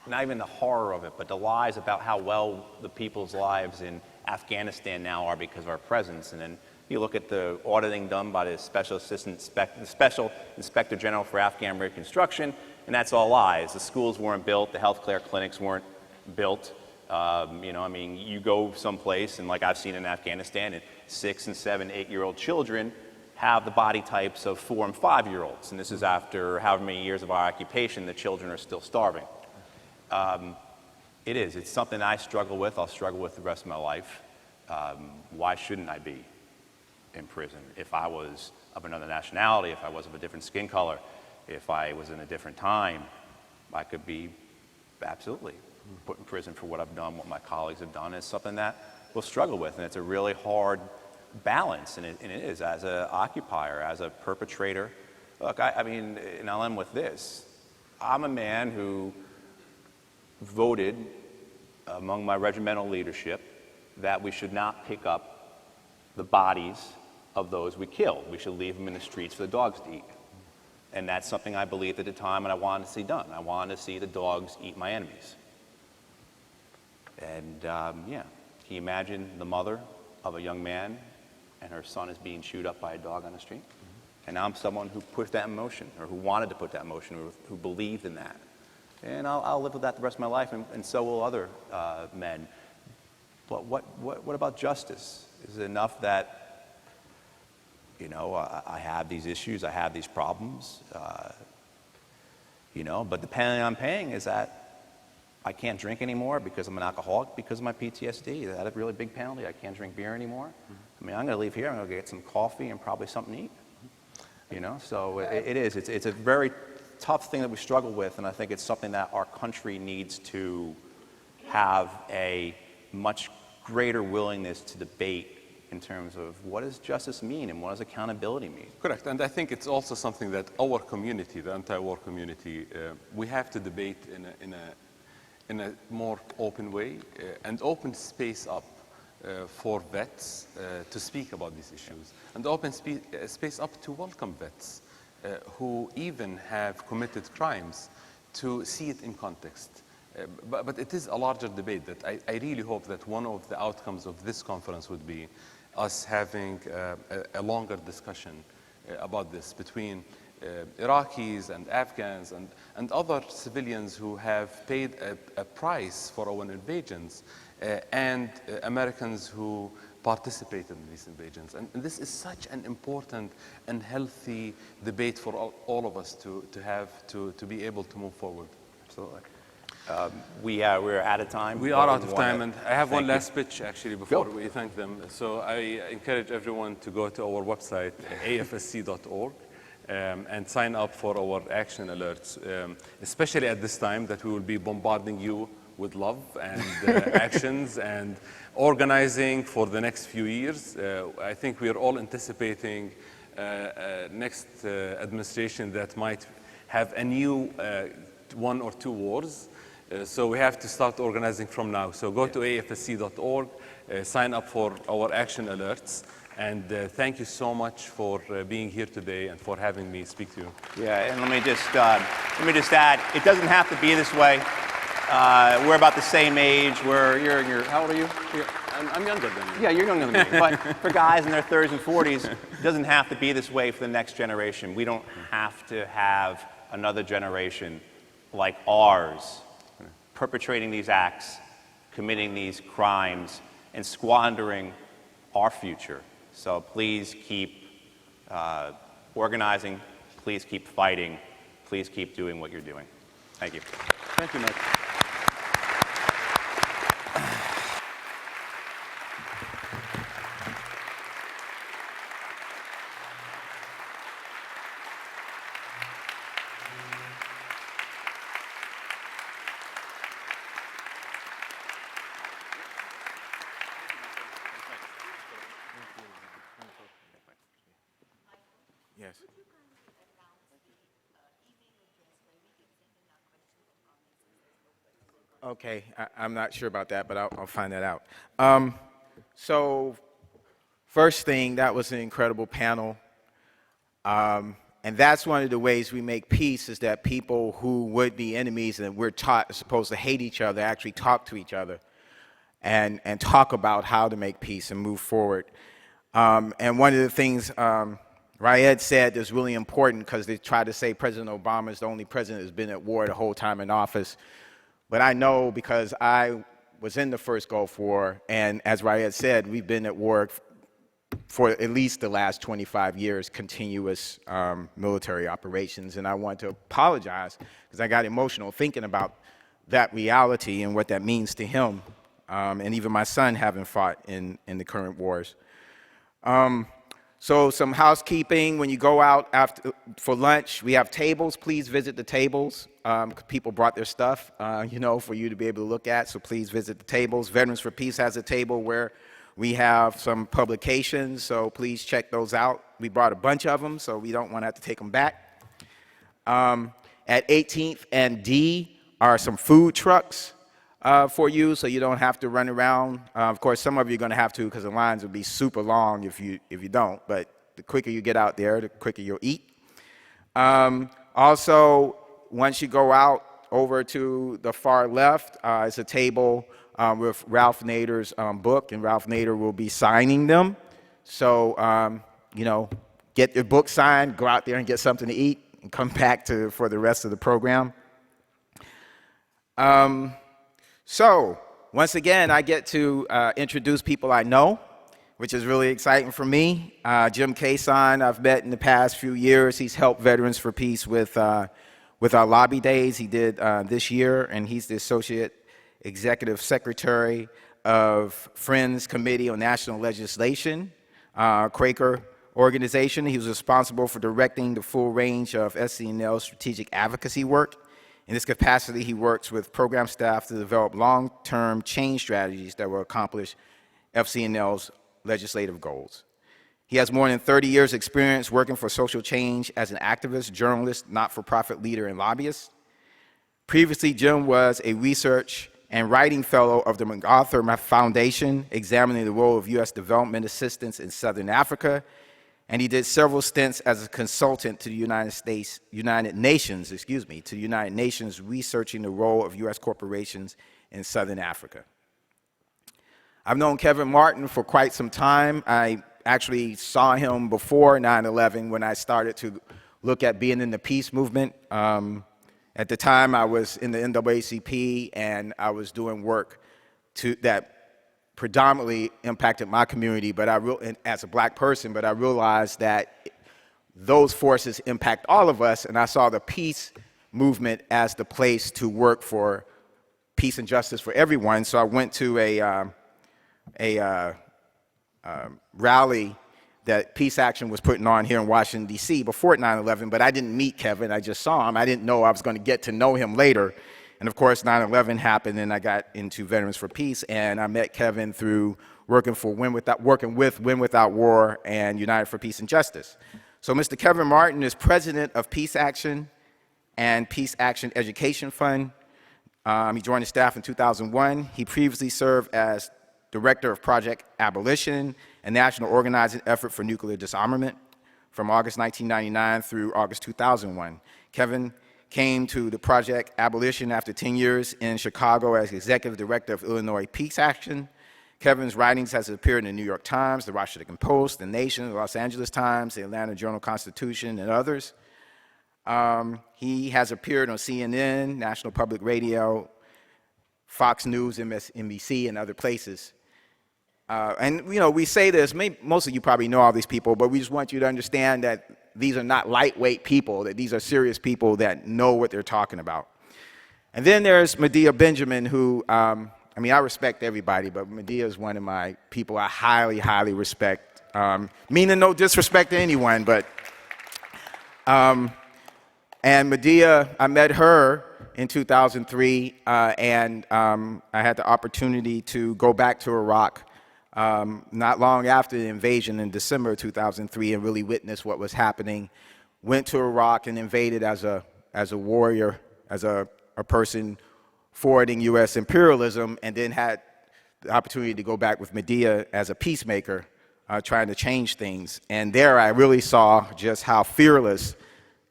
not even the horror of it, but the lies about how well the people's lives in Afghanistan now are because of our presence, and then You look at the auditing done by the Special Inspector General for Afghan Reconstruction, and that's all lies. The schools weren't built, the healthcare clinics weren't built. You know, I mean, you go someplace, and like I've seen in Afghanistan, and 6 and 7, 8-year-old children have the body types of 4 and 5-year-olds, and this is after however many years of our occupation, the children are still starving. It's something I struggle with, I'll struggle with the rest of my life. Why shouldn't I be in prison? If I was of another nationality, if I was of a different skin color, if I was in a different time, I could be absolutely put in prison for what I've done, what my colleagues have done. It's something that we'll struggle with, and it's a really hard balance, and it is, as an occupier, as a perpetrator. Look, I mean, and I'll end with this. I'm a man who voted among my regimental leadership that we should not pick up the bodies of those we killed. We should leave them in the streets for the dogs to eat. And that's something I believed at the time and I wanted to see done. I wanted to see the dogs eat my enemies. And yeah, can you imagine the mother of a young man and her son is being chewed up by a dog on the street? And I'm someone who put that in motion, or who wanted to put that in motion, or who believed in that. And I'll live with that the rest of my life, and so will other men. But what about justice? Is it enough that, you know, I have these issues, I have these problems, you know, but the penalty I'm paying is that I can't drink anymore because I'm an alcoholic because of my PTSD. Is that a really big penalty? I can't drink beer anymore? I mean, I'm going to leave here, I'm going to get some coffee and probably something to eat. You know, so it's a very tough thing that we struggle with, and I think it's something that our country needs to have a much greater willingness to debate in terms of what does justice mean and what does accountability mean. Correct, and I think it's also something that our community, the anti-war community, we have to debate in a more open way and open space up for vets to speak about these issues, and open space up to welcome vets who even have committed crimes to see it in context. But it is a larger debate that I really hope that one of the outcomes of this conference would be us having a longer discussion about this between Iraqis and Afghans and other civilians who have paid a price for our invasions and Americans who participated in these invasions. And this is such an important and healthy debate for all of us to be able to move forward. Absolutely. We're out of time. We are out of time, and I have one last speech actually before we thank them. So I encourage everyone to go to our website, afsc.org, and sign up for our action alerts, especially at this time that we will be bombarding you with love and actions and organizing for the next few years. I think we are all anticipating next administration that might have a new 1 or 2 wars. So we have to start organizing from now. So go to afsc.org, sign up for our action alerts, and thank you so much for being here today and for having me speak to you. Yeah, and let me just add, it doesn't have to be this way. We're about the same age. How old are you? I'm younger than you. Yeah, you're younger than me. But for guys in their 30s and 40s, it doesn't have to be this way for the next generation. We don't have to have another generation like ours perpetrating these acts, committing these crimes, and squandering our future. So please keep organizing, please keep fighting, please keep doing what you're doing. Thank you. Thank you, Mike. Yes. Okay, I'm not sure about that, but I'll find that out. So first thing, that was an incredible panel. And that's one of the ways we make peace, is that people who would be enemies and we're supposed to hate each other actually talk to each other and talk about how to make peace and move forward. And one of the things Raed said is really important, because they try to say President Obama is the only president that's been at war the whole time in office. But I know, because I was in the first Gulf War, and as Raed said, we've been at war for at least the last 25 years, continuous military operations. And I want to apologize, because I got emotional thinking about that reality and what that means to him, and even my son having fought in the current wars. So some housekeeping: when you go out for lunch, we have tables. Please visit the tables. People brought their stuff, for you to be able to look at, so please visit the tables. Veterans for Peace has a table where we have some publications, so please check those out. We brought a bunch of them, so we don't want to have to take them back. At 18th and D are some food trucks for you, so you don't have to run around. Of course, some of you are going to have to, because the lines will be super long if you don't, but the quicker you get out there, the quicker you'll eat. Also, once you go out over to the far left, is a table with Ralph Nader's book, and Ralph Nader will be signing them. So, get your book signed, go out there and get something to eat, and come back for the rest of the program. So, once again, I get to introduce people I know, which is really exciting for me. Jim Cason, I've met in the past few years. He's helped Veterans for Peace with our lobby days. He did this year, and he's the Associate Executive Secretary of Friends Committee on National Legislation, Quaker organization. He was responsible for directing the full range of SCNL's strategic advocacy work. In this capacity, he works with program staff to develop long-term change strategies that will accomplish FCNL's legislative goals. He has more than 30 years' experience working for social change as an activist, journalist, not-for-profit leader, and lobbyist. Previously, Jim was a research and writing fellow of the MacArthur Foundation, examining the role of U.S. development assistance in Southern Africa, and he did several stints as a consultant to the United Nations, researching the role of U.S. corporations in Southern Africa. I've known Kevin Martin for quite some time. I actually saw him before 9/11 when I started to look at being in the peace movement. At the time, I was in the NAACP, and I was doing work that predominantly impacted my community, but as a black person, but I realized that those forces impact all of us, and I saw the peace movement as the place to work for peace and justice for everyone. So I went to a rally that Peace Action was putting on here in Washington, D.C. before 9/11, but I didn't meet Kevin. I just saw him. I didn't know I was going to get to know him later. And of course, 9/11 happened, and I got into Veterans for Peace, and I met Kevin through working with Win Without War and United for Peace and Justice. So Mr. Kevin Martin is president of Peace Action and Peace Action Education Fund. He joined the staff in 2001. He previously served as director of Project Abolition, a national organizing effort for nuclear disarmament, from August 1999 through August 2001. Kevin came to the Project Abolition after 10 years in Chicago as executive director of Illinois Peace Action. Kevin's writings has appeared in the New York Times, the Washington Post, the Nation, the Los Angeles Times, the Atlanta Journal-Constitution, and others. He has appeared on CNN, National Public Radio, Fox News, MSNBC, and other places. And we say this, most of you probably know all these people, but we just want you to understand that these are not lightweight people, that these are serious people that know what they're talking about. And then there's Medea Benjamin, who, I respect everybody, but Medea is one of my people I highly, highly respect. Meaning no disrespect to anyone, but, and Medea, I met her in 2003, and I had the opportunity to go back to Iraq not long after the invasion in December 2003 and really witness what was happening. Went to Iraq and invaded as a warrior, as a person forwarding U.S. imperialism, and then had the opportunity to go back with Medea as a peacemaker, trying to change things. And there I really saw just how fearless,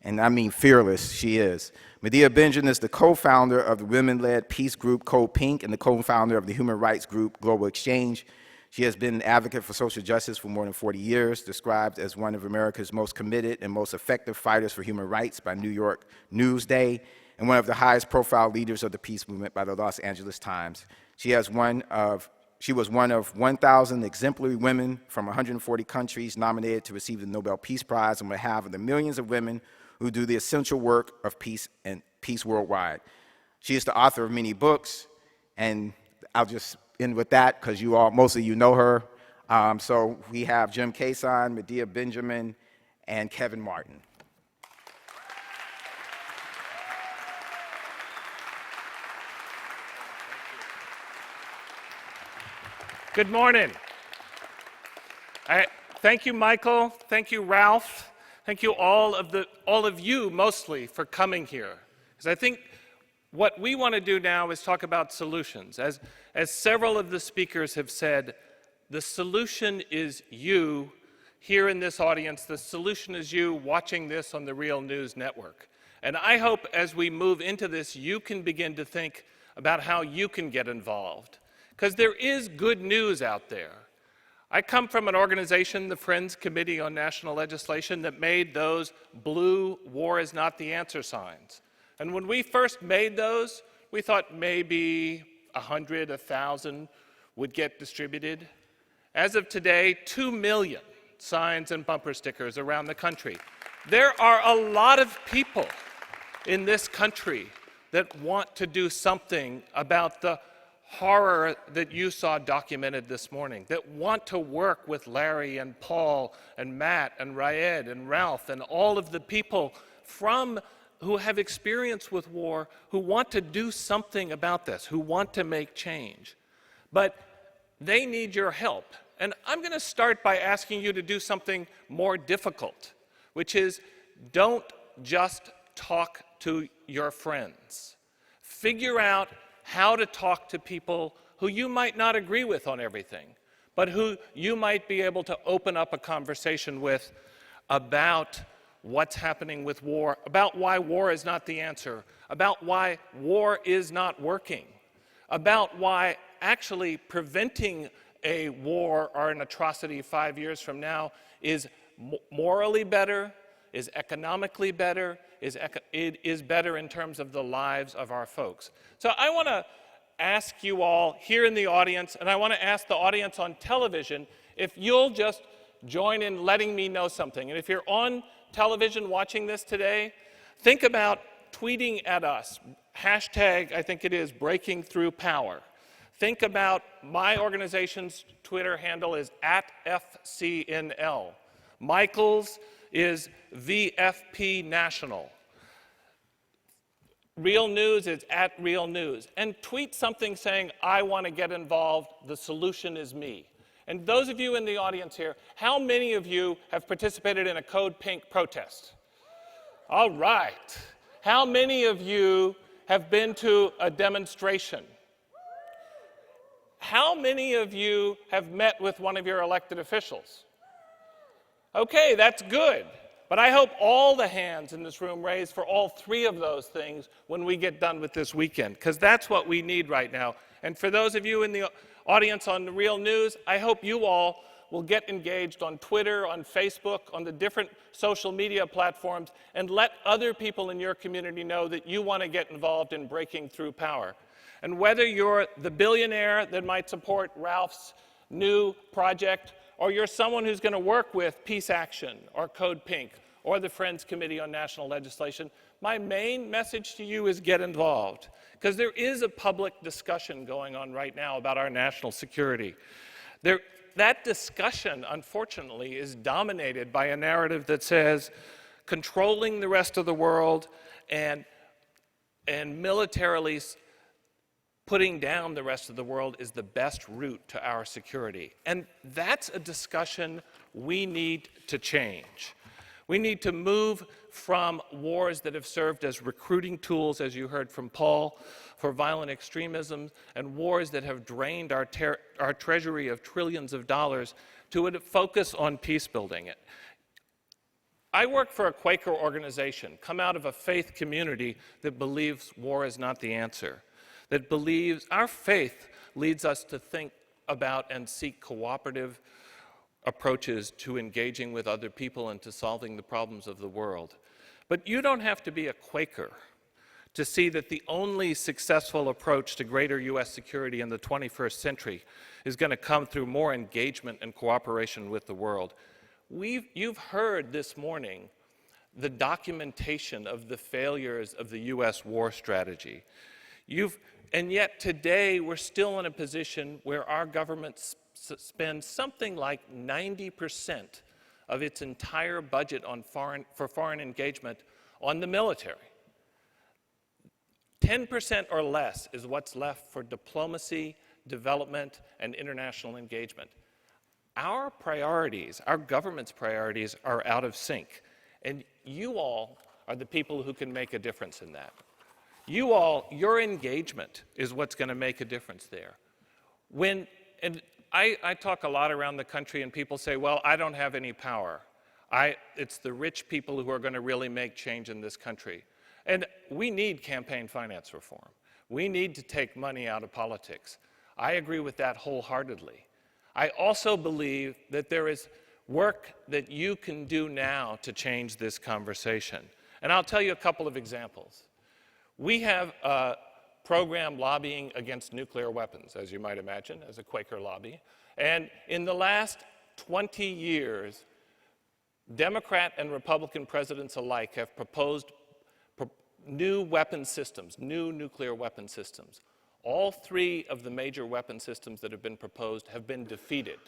and I mean fearless, she is. Medea Benjamin is the co-founder of the women-led peace group Code Pink and the co-founder of the human rights group Global Exchange. She has been an advocate for social justice for more than 40 years, described as one of America's most committed and most effective fighters for human rights by New York Newsday, and one of the highest profile leaders of the peace movement by the Los Angeles Times. She was one of 1,000 exemplary women from 140 countries nominated to receive the Nobel Peace Prize on behalf of the millions of women who do the essential work of peace and peace worldwide. She is the author of many books, and I'll just end with that because most of you know her. So we have Jim Kaysen, Medea Benjamin, and Kevin Martin. Good morning. Thank you, Michael. Thank you, Ralph. Thank you all of you mostly for coming here. Because I think what we want to do now is talk about solutions. As several of the speakers have said, the solution is you here in this audience. The solution is you watching this on the Real News Network. And I hope as we move into this, you can begin to think about how you can get involved. Because there is good news out there. I come from an organization, the Friends Committee on National Legislation, that made those blue "war is not the answer" signs. And when we first made those, we thought maybe 100, 1,000 would get distributed. As of today, 2 million signs and bumper stickers around the country. There are a lot of people in this country that want to do something about the horror that you saw documented this morning, that want to work with Larry and Paul and Matt and Raed and Ralph and all of the people who have experience with war, who want to do something about this, who want to make change. But they need your help. And I'm going to start by asking you to do something more difficult, which is don't just talk to your friends. Figure out how to talk to people who you might not agree with on everything, but who you might be able to open up a conversation with about what's happening with war, about why war is not the answer, about why war is not working, about why actually preventing a war or an atrocity 5 years from now is morally better, is economically better, it is better in terms of the lives of our folks. So I want to ask you all here in the audience, and I want to ask the audience on television, if you'll just join in letting me know something. And if you're on television watching this today, think about tweeting at us. Hashtag, I think it is, Breaking Through Power. Think about my organization's Twitter handle is @FCNL. Michael's is VFP National. Real News is @Real News. And tweet something saying, I want to get involved, the solution is me. And those of you in the audience here, how many of you have participated in a Code Pink protest? All right. How many of you have been to a demonstration? How many of you have met with one of your elected officials? Okay, that's good. But I hope all the hands in this room raise for all three of those things when we get done with this weekend, because that's what we need right now. And for those of you in the audience on the Real News, I hope you all will get engaged on Twitter, on Facebook, on the different social media platforms, and let other people in your community know that you want to get involved in breaking through power. And whether you're the billionaire that might support Ralph's new project, or you're someone who's going to work with Peace Action or Code Pink or the Friends Committee on National Legislation, my main message to you is get involved. Because there is a public discussion going on right now about our national security. That discussion, unfortunately, is dominated by a narrative that says controlling the rest of the world and militarily putting down the rest of the world is the best route to our security. And that's a discussion we need to change. We need to move from wars that have served as recruiting tools, as you heard from Paul, for violent extremism, and wars that have drained our treasury of trillions of dollars, to a focus on peace building. I work for a Quaker organization, come out of a faith community that believes war is not the answer, that believes our faith leads us to think about and seek cooperative approaches to engaging with other people and to solving the problems of the world. But you don't have to be a Quaker to see that the only successful approach to greater U.S. security in the 21st century is going to come through more engagement and cooperation with the world. You've heard this morning the documentation of the failures of the U.S. war strategy. And yet today we're still in a position where our government spends something like 90% of its entire budget on for foreign engagement on the military. 10% or less is what's left for diplomacy, development, and international engagement. Our priorities, our government's priorities, are out of sync. And you all are the people who can make a difference in that. You all, your engagement is what's going to make a difference there. I talk a lot around the country and people say, well, I don't have any power. It's the rich people who are going to really make change in this country. And we need campaign finance reform. We need to take money out of politics. I agree with that wholeheartedly. I also believe that there is work that you can do now to change this conversation. And I'll tell you a couple of examples. We have a program lobbying against nuclear weapons, as you might imagine, as a Quaker lobby. And in the last 20 years, Democrat and Republican presidents alike have proposed new weapon systems, new nuclear weapon systems. All three of the major weapon systems that have been proposed have been defeated.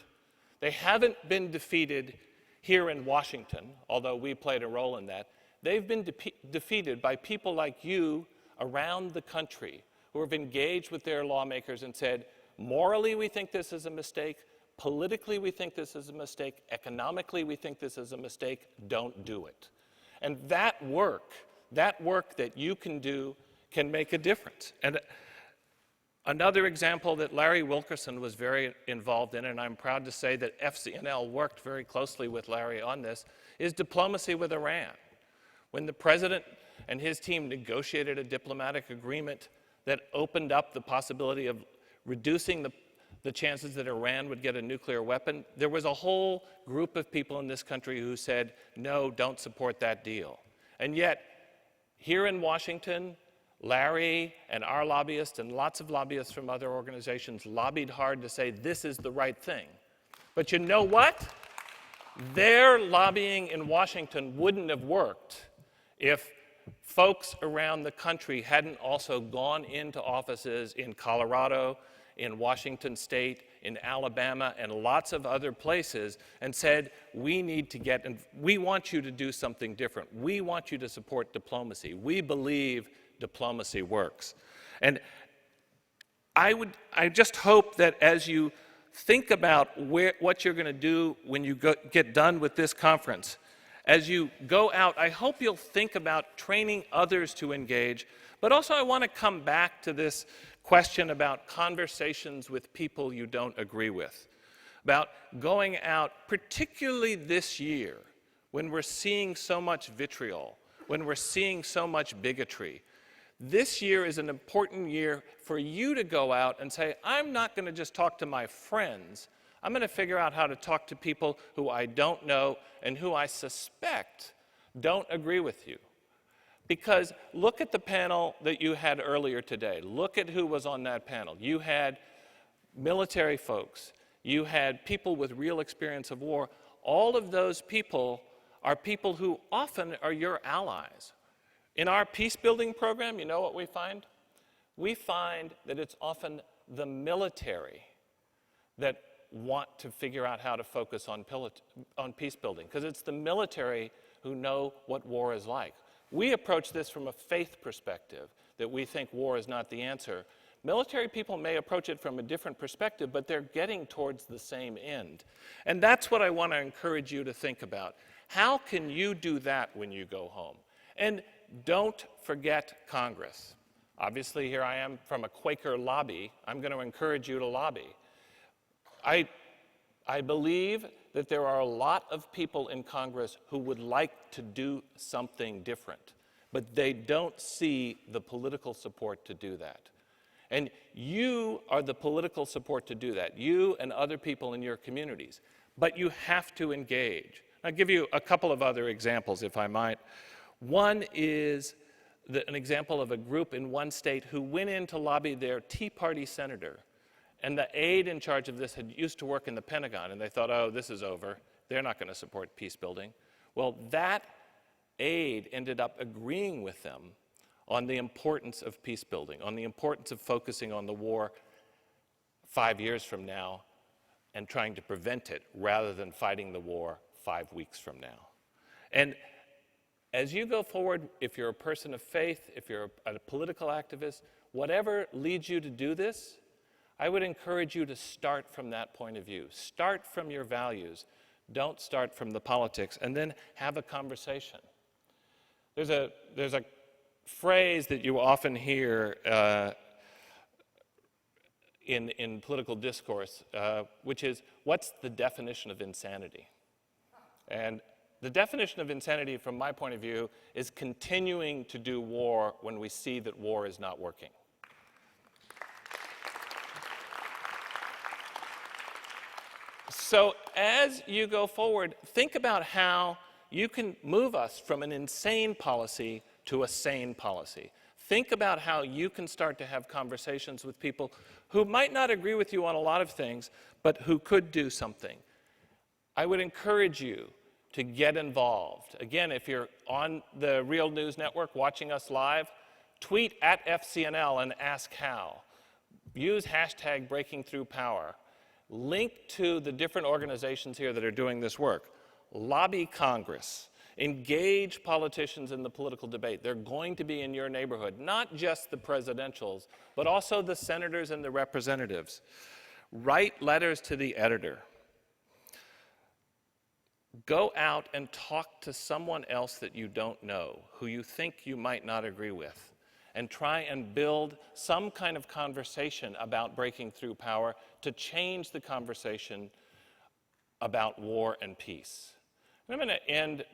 They haven't been defeated here in Washington, although we played a role in that. They've been defeated by people like you around the country who have engaged with their lawmakers and said, morally we think this is a mistake, politically we think this is a mistake, economically we think this is a mistake, don't do it. And that work that you can do can make a difference. And another example that Larry Wilkerson was very involved in, and I'm proud to say that FCNL worked very closely with Larry on this, is diplomacy with Iran. When the president and his team negotiated a diplomatic agreement that opened up the possibility of reducing the chances that Iran would get a nuclear weapon, there was a whole group of people in this country who said, no, don't support that deal. And yet, here in Washington, Larry and our lobbyists and lots of lobbyists from other organizations lobbied hard to say this is the right thing. But you know what? Their lobbying in Washington wouldn't have worked if folks around the country hadn't also gone into offices in Colorado, in Washington State, in Alabama, and lots of other places and said, we want you to do something different. We want you to support diplomacy. We believe diplomacy works. And I just hope that as you think about what you're going to do when you get done with this conference, as you go out, I hope you'll think about training others to engage, but also I want to come back to this question about conversations with people you don't agree with, about going out, particularly this year, when we're seeing so much vitriol, when we're seeing so much bigotry. This year is an important year for you to go out and say, I'm not going to just talk to my friends. I'm going to figure out how to talk to people who I don't know and who I suspect don't agree with you. Because look at the panel that you had earlier today. Look at who was on that panel. You had military folks. You had people with real experience of war. All of those people are people who often are your allies. In our peace-building program, you know what we find? We find that it's often the military that want to figure out how to focus on peace-building, because it's the military who know what war is like. We approach this from a faith perspective, that we think war is not the answer. Military people may approach it from a different perspective, but they're getting towards the same end. And that's what I want to encourage you to think about. How can you do that when you go home? And don't forget Congress. Obviously, here I am from a Quaker lobby. I'm going to encourage you to lobby. I believe that there are a lot of people in Congress who would like to do something different, but they don't see the political support to do that. And you are the political support to do that, you and other people in your communities. But you have to engage. I'll give you a couple of other examples, if I might. One is an example of a group in one state who went in to lobby their Tea Party senator. And the aide in charge of this had used to work in the Pentagon, and they thought, oh, this is over. They're not going to support peace building. Well, that aide ended up agreeing with them on the importance of peace building, on the importance of focusing on the war 5 years from now and trying to prevent it rather than fighting the war 5 weeks from now. And as you go forward, if you're a person of faith, if you're a political activist, whatever leads you to do this, I would encourage you to start from that point of view. Start from your values. Don't start from the politics, and then have a conversation. There's a phrase that you often hear in political discourse, which is, what's the definition of insanity? And the definition of insanity, from my point of view, is continuing to do war when we see that war is not working. So as you go forward, think about how you can move us from an insane policy to a sane policy. Think about how you can start to have conversations with people who might not agree with you on a lot of things, but who could do something. I would encourage you to get involved. Again, if you're on the Real News Network watching us live, tweet at FCNL and ask how. Use hashtag #BreakingThroughPower. Link to the different organizations here that are doing this work. Lobby Congress. Engage politicians in the political debate. They're going to be in your neighborhood, not just the presidentials, but also the senators and the representatives. Write letters to the editor. Go out and talk to someone else that you don't know, who you think you might not agree with, and try and build some kind of conversation about breaking through power to change the conversation about war and peace. And I'm going to end.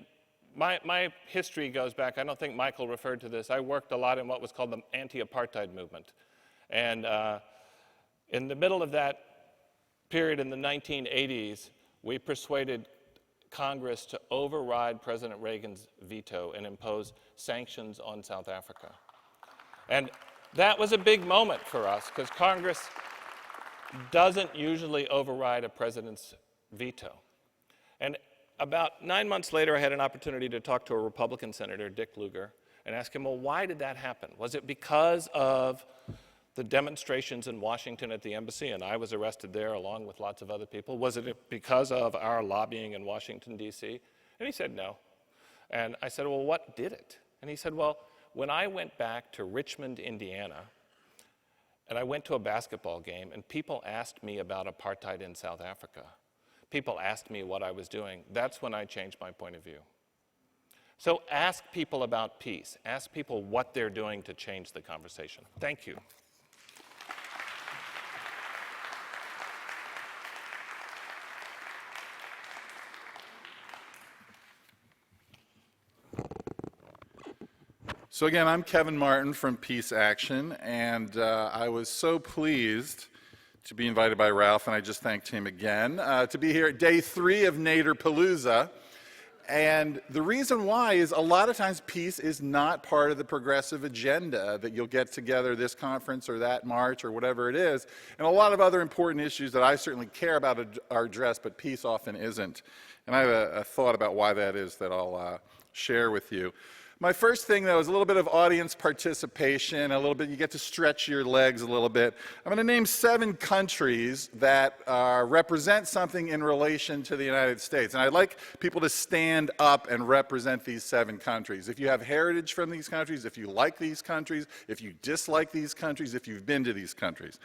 My history goes back, I don't think Michael referred to this. I worked a lot in what was called the anti-apartheid movement. And in the middle of that period in the 1980s, we persuaded Congress to override President Reagan's veto and impose sanctions on South Africa. And that was a big moment for us, because Congress doesn't usually override a president's veto. And about 9 months later, I had an opportunity to talk to a Republican senator, Dick Lugar, and ask him, well, why did that happen? Was it because of the demonstrations in Washington at the embassy, and I was arrested there along with lots of other people? Was it because of our lobbying in Washington, D.C.? And he said no. And I said, well, what did it? And he said, well, when I went back to Richmond, Indiana, and I went to a basketball game, and people asked me about apartheid in South Africa, people asked me what I was doing, that's when I changed my point of view. So ask people about peace. Ask people what they're doing to change the conversation. Thank you. So again, I'm Kevin Martin from Peace Action, and I was so pleased to be invited by Ralph, and I just thanked him again, to be here at day 3 of Nader Palooza. And the reason why is a lot of times peace is not part of the progressive agenda, that you'll get together this conference or that march or whatever it is. And a lot of other important issues that I certainly care about are addressed, but peace often isn't. And I have a thought about why that is that I'll share with you. My first thing, though, is a little bit of audience participation, a little bit, you get to stretch your legs a little bit. I'm going to name 7 countries that represent something in relation to the United States. And I'd like people to stand up and represent these 7 countries. If you have heritage from these countries, if you like these countries, if you dislike these countries, if you've been to these countries.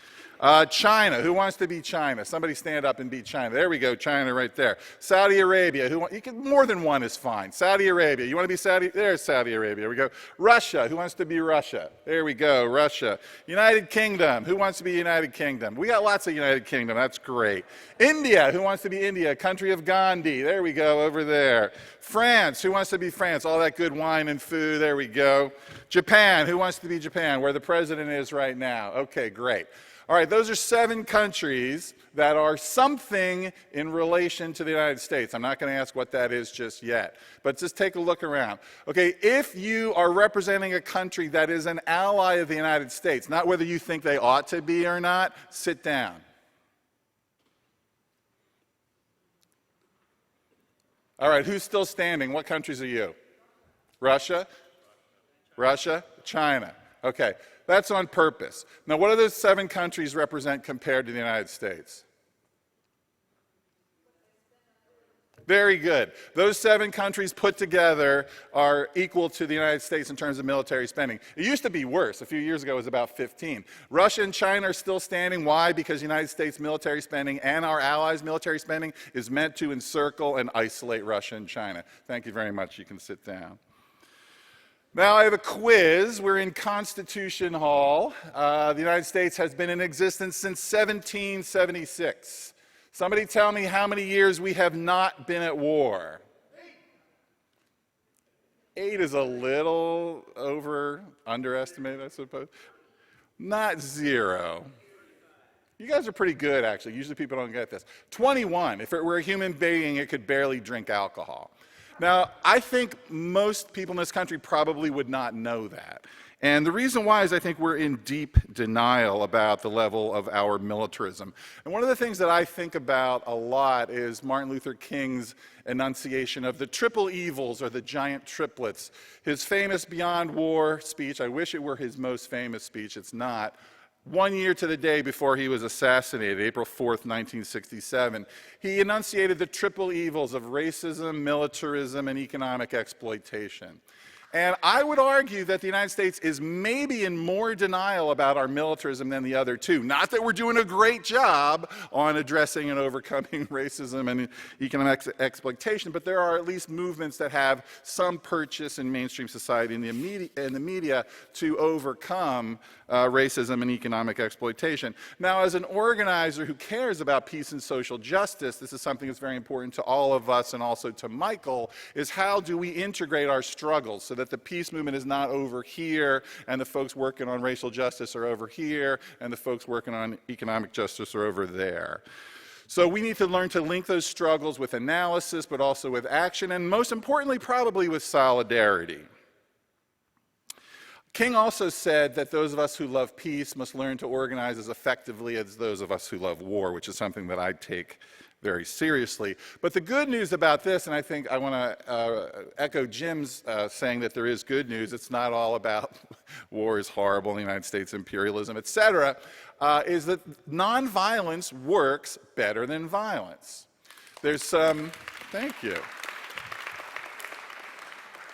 China, who wants to be China? Somebody stand up and be China. There we go, China right there. Saudi Arabia, more than one is fine. Saudi Arabia, you want to be Saudi? There's Saudi Arabia, we go. Russia, who wants to be Russia? There we go, Russia. United Kingdom, who wants to be United Kingdom? We got lots of United Kingdom, that's great. India, who wants to be India? Country of Gandhi, there we go, over there. France, who wants to be France? All that good wine and food, there we go. Japan, who wants to be Japan, where the president is right now? Okay, great. All right, those are 7 countries that are something in relation to the United States. I'm not going to ask what that is just yet, but just take a look around. Okay, if you are representing a country that is an ally of the United States, not whether you think they ought to be or not, sit down. All right, who's still standing? What countries are you? Russia? Russia? China. Okay, that's on purpose. Now, what do those 7 countries represent compared to the United States? Very good. Those 7 countries put together are equal to the United States in terms of military spending. It used to be worse. A few years ago, it was about 15. Russia and China are still standing. Why? Because the United States military spending and our allies' military spending is meant to encircle and isolate Russia and China. Thank you very much. You can sit down. Now I have a quiz. We're in Constitution Hall. The United States has been in existence since 1776. Somebody tell me how many years we have not been at war. 8 is a little underestimated, I suppose. Not 0. You guys are pretty good, actually. Usually people don't get this. 21. If it were a human being, it could barely drink alcohol. Now, I think most people in this country probably would not know that. And the reason why is I think we're in deep denial about the level of our militarism. And one of the things that I think about a lot is Martin Luther King's enunciation of the triple evils, or the giant triplets. His famous Beyond War speech, I wish it were his most famous speech, it's not. 1 year to the day before he was assassinated, April 4th, 1967, he enunciated the triple evils of racism, militarism, and economic exploitation. And I would argue that the United States is maybe in more denial about our militarism than the other 2. Not that we're doing a great job on addressing and overcoming racism and economic exploitation, but there are at least movements that have some purchase in mainstream society and the media to overcome racism and economic exploitation. Now, as an organizer who cares about peace and social justice, this is something that's very important to all of us and also to Michael, is how do we integrate our struggles so that the peace movement is not over here and the folks working on racial justice are over here and the folks working on economic justice are over there. So we need to learn to link those struggles with analysis, but also with action, and most importantly, probably with solidarity. King also said that those of us who love peace must learn to organize as effectively as those of us who love war, which is something that I take very seriously. But the good news about this, and I think I want to echo Jim's saying that there is good news, it's not all about war is horrible in the United States, imperialism, et cetera, is that nonviolence works better than violence. There's some, thank you.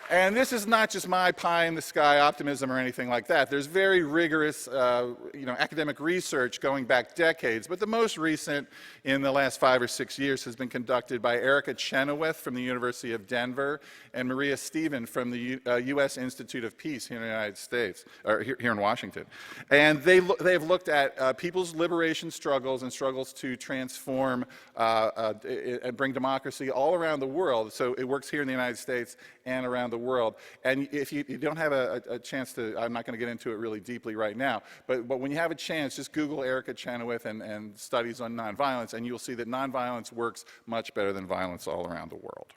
And this is not just my pie-in-the-sky optimism or anything like that. There's very rigorous academic research going back decades, but the most recent in the last 5 or 6 years has been conducted by Erica Chenoweth from the University of Denver and Maria Stephen from the U.S. Institute of Peace here in the United States, or here in Washington. And they have looked at people's liberation struggles and struggles to transform and bring democracy all around the world. So it works here in the United States and around the world. And if you don't have a chance to, I'm not going to get into it really deeply right now, but when you have a chance, just Google Erica Chenoweth and studies on nonviolence, and you'll see that nonviolence works much better than violence all around the world.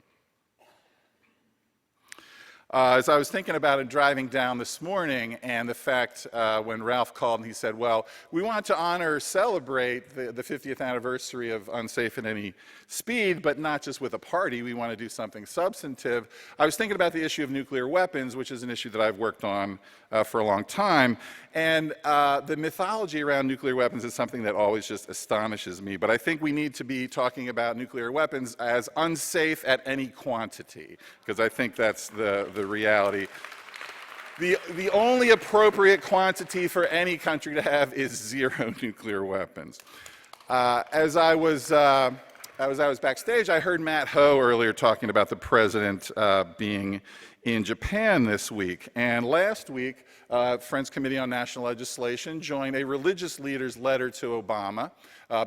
As I was thinking about it driving down this morning, and the fact when Ralph called and he said, well, we want to honor or celebrate the 50th anniversary of Unsafe at Any Speed, but not just with a party, we want to do something substantive. I was thinking about the issue of nuclear weapons, which is an issue that I've worked on for a long time, and the mythology around nuclear weapons is something that always just astonishes me, but I think we need to be talking about nuclear weapons as unsafe at any quantity, because I think that's the reality. The only appropriate quantity for any country to have is 0 nuclear weapons. As I was backstage, I heard Matt Ho earlier talking about the president being in Japan this week. And last week, Friends Committee on National Legislation joined a religious leader's letter to Obama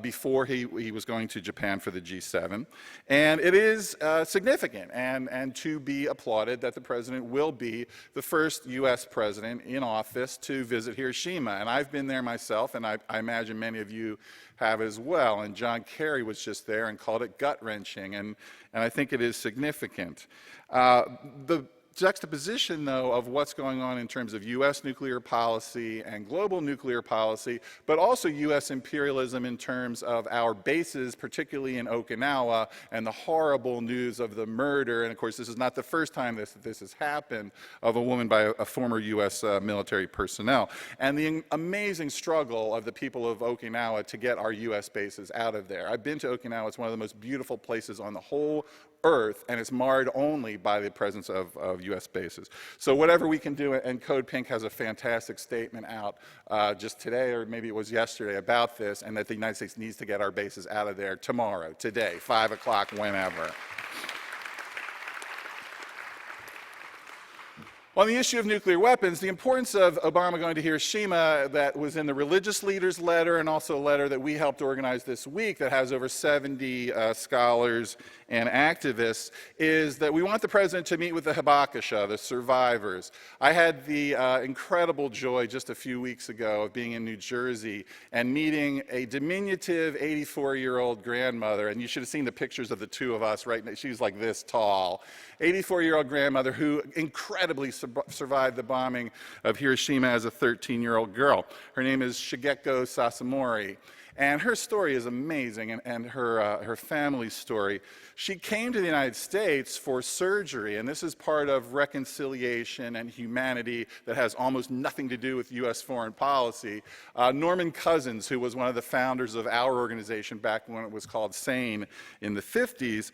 before he was going to Japan for the G7. And it is significant and to be applauded that the president will be the first U.S. president in office to visit Hiroshima. And I've been there myself, and I imagine many of you have as well. And John Kerry was just there and called it gut-wrenching, and I think it is significant. The juxtaposition, though, of what's going on in terms of U.S. nuclear policy and global nuclear policy, but also U.S. imperialism in terms of our bases, particularly in Okinawa, and the horrible news of the murder, and of course this is not the first time this has happened, of a woman by a former U.S. Military personnel, and the amazing struggle of the people of Okinawa to get our U.S. bases out of there. I've been to Okinawa. It's one of the most beautiful places on the whole Earth, and it's marred only by the presence of U.S. bases. So whatever we can do, and Code Pink has a fantastic statement out just today, or maybe it was yesterday, about this, and that the United States needs to get our bases out of there tomorrow, today, 5 o'clock, whenever. On the issue of nuclear weapons, the importance of Obama going to Hiroshima, that was in the religious leaders' letter, and also a letter that we helped organize this week that has over 70 scholars and activists, is that we want the president to meet with the Hibakusha, the survivors. I had the incredible joy just a few weeks ago of being in New Jersey and meeting a diminutive 84-year-old grandmother, and you should have seen the pictures of the two of us right now. She was like this tall. 84-year-old grandmother who incredibly survived the bombing of Hiroshima as a 13-year-old girl. Her name is Shigeko Sasamori. And her story is amazing, and her family's story. She came to the United States for surgery, and this is part of reconciliation and humanity that has almost nothing to do with U.S. foreign policy. Norman Cousins, who was one of the founders of our organization back when it was called SANE in the 50s,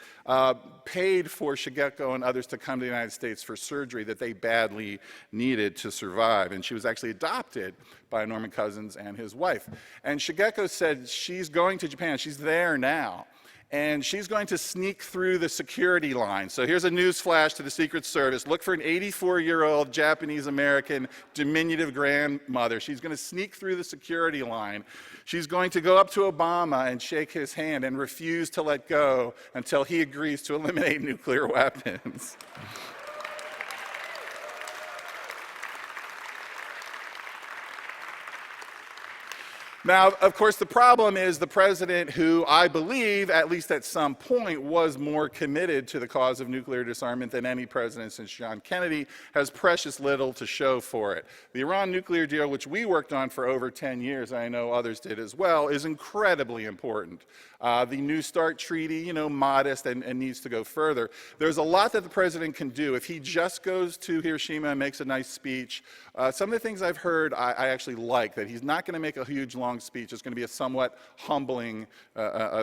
paid for Shigeko and others to come to the United States for surgery that they badly needed to survive. And she was actually adopted by Norman Cousins and his wife. And Shigeko said she's going to Japan. She's there now. And she's going to sneak through the security line. So here's a news flash to the Secret Service. Look for an 84-year-old Japanese-American diminutive grandmother. She's going to sneak through the security line. She's going to go up to Obama and shake his hand and refuse to let go until he agrees to eliminate nuclear weapons. Now, of course, the problem is the president, who I believe, at least at some point, was more committed to the cause of nuclear disarmament than any president since John Kennedy, has precious little to show for it. The Iran nuclear deal, which we worked on for over 10 years, I know others did as well, is incredibly important. The New START treaty, modest and needs to go further. There's a lot that the president can do. If he just goes to Hiroshima and makes a nice speech, some of the things I've heard I actually like, that he's not going to make a huge, long speech. It's going to be a somewhat humbling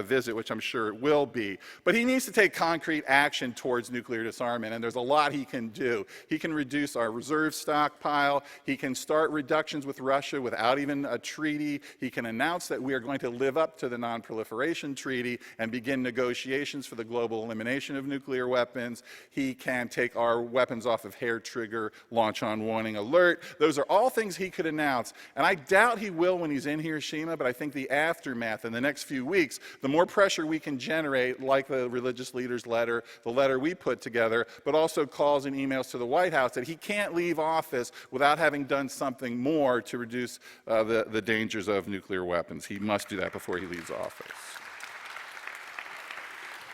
visit, which I'm sure it will be. But he needs to take concrete action towards nuclear disarmament, and there's a lot he can do. He can reduce our reserve stockpile. He can start reductions with Russia without even a treaty. He can announce that we are going to live up to the Non-Proliferation Treaty and begin negotiations for the global elimination of nuclear weapons. He can take our weapons off of hair trigger, launch on warning alert. Those are all things he could announce, and I doubt he will when he's in Hiroshima, but I think the aftermath in the next few weeks, the more pressure we can generate, like the religious leaders letter, the letter we put together, but also calls and emails to the White House, that he can't leave office without having done something more to reduce the dangers of nuclear weapons. He must do that before he leaves office.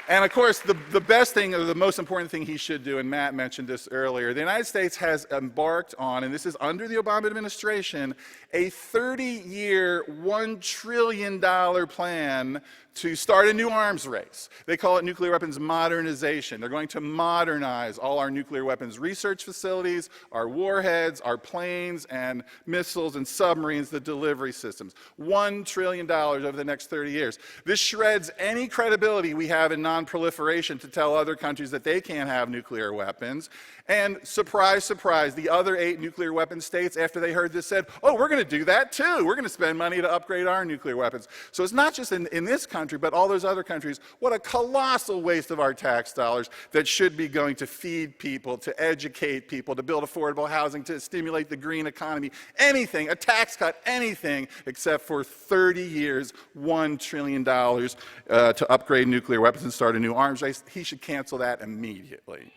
And of course, the best thing, or the most important thing he should do, and Matt mentioned this earlier, the United States has embarked on, and this is under the Obama administration, a 30-year, $1 trillion plan to start a new arms race. They call it nuclear weapons modernization. They're going to modernize all our nuclear weapons research facilities, our warheads, our planes and missiles and submarines, the delivery systems. $1 trillion over the next 30 years. This shreds any credibility we have in non-proliferation to tell other countries that they can't have nuclear weapons. And surprise, surprise, the other 8 nuclear weapon states, after they heard this, said, oh, we're going to do that too. We're going to spend money to upgrade our nuclear weapons. So it's not just in this country, but all those other countries. What a colossal waste of our tax dollars that should be going to feed people, to educate people, to build affordable housing, to stimulate the green economy. Anything, a tax cut, anything, except for 30 years, $1 trillion to upgrade nuclear weapons and start a new arms race. He should cancel that immediately.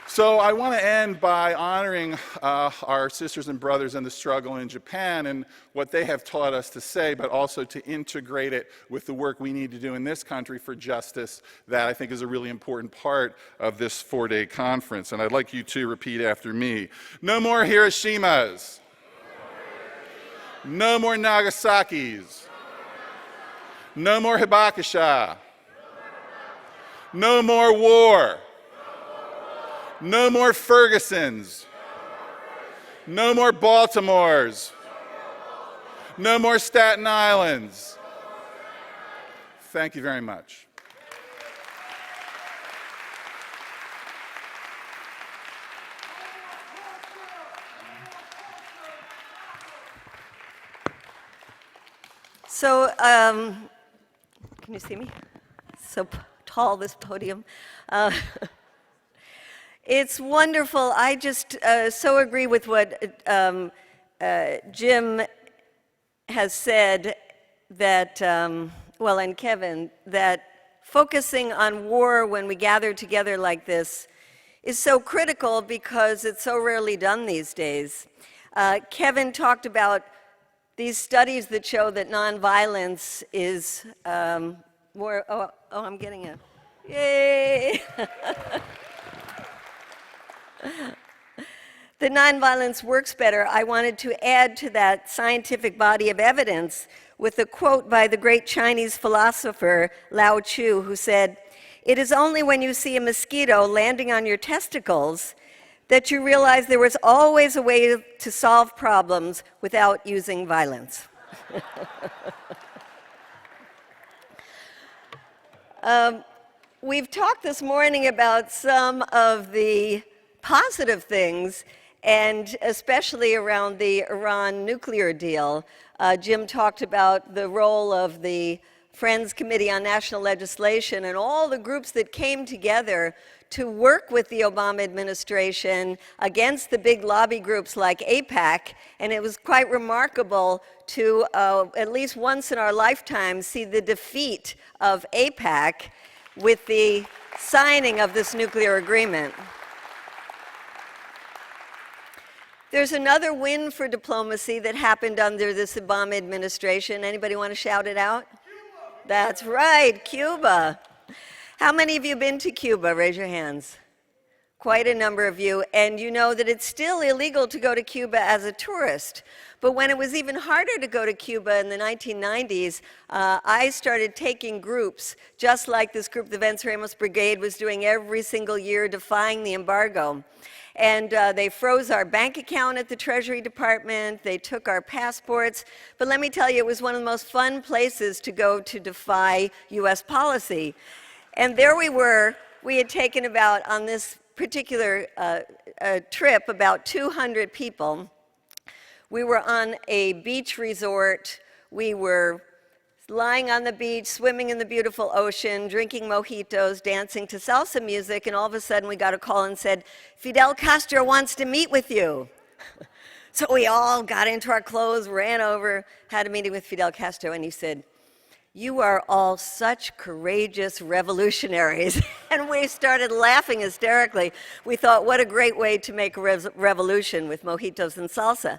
So I want to end by honoring our sisters and brothers in the struggle in Japan and what they have taught us to say, but also to integrate it with the work we need to do in this country for justice. That I think is a really important part of this 4-day conference. And I'd like you to repeat after me. No more Hiroshimas. No more Nagasaki's. No more Hibakusha. No more war. No more Fergusons. No more Baltimores. No more Staten Islands. Thank you very much. So, can you see me? So tall, this podium. It's wonderful. I just so agree with what Jim has said that, well, and Kevin, that focusing on war when we gather together like this is so critical because it's so rarely done these days. Kevin talked about these studies that show that nonviolence is more, oh, I'm getting a, yay! That nonviolence works better. I wanted to add to that scientific body of evidence with a quote by the great Chinese philosopher Lao Tzu, who said, "It is only when you see a mosquito landing on your testicles that you realize there was always a way to solve problems without using violence." We've talked this morning about some of the positive things, and especially around the Iran nuclear deal. Jim talked about the role of the Friends Committee on National Legislation and all the groups that came together to work with the Obama administration against the big lobby groups like AIPAC, and it was quite remarkable to, at least once in our lifetime, see the defeat of AIPAC with the signing of this nuclear agreement. There's another win for diplomacy that happened under this Obama administration. Anybody want to shout it out? Cuba. That's right, Cuba. How many of you have been to Cuba? Raise your hands. Quite a number of you. And you know that it's still illegal to go to Cuba as a tourist. But when it was even harder to go to Cuba in the 1990s, I started taking groups, just like this group, the Venceremos Brigade, was doing every single year, defying the embargo. And they froze our bank account at the Treasury Department. They took our passports. But let me tell you, it was one of the most fun places to go to defy US policy. And there we were. We had taken about, on this particular trip, about 200 people. We were on a beach resort. We were lying on the beach, swimming in the beautiful ocean, drinking mojitos, dancing to salsa music, and all of a sudden we got a call and said, "Fidel Castro wants to meet with you." So we all got into our clothes, ran over, had a meeting with Fidel Castro, and he said, "You are all such courageous revolutionaries." And we started laughing hysterically. We thought, what a great way to make a revolution with mojitos and salsa.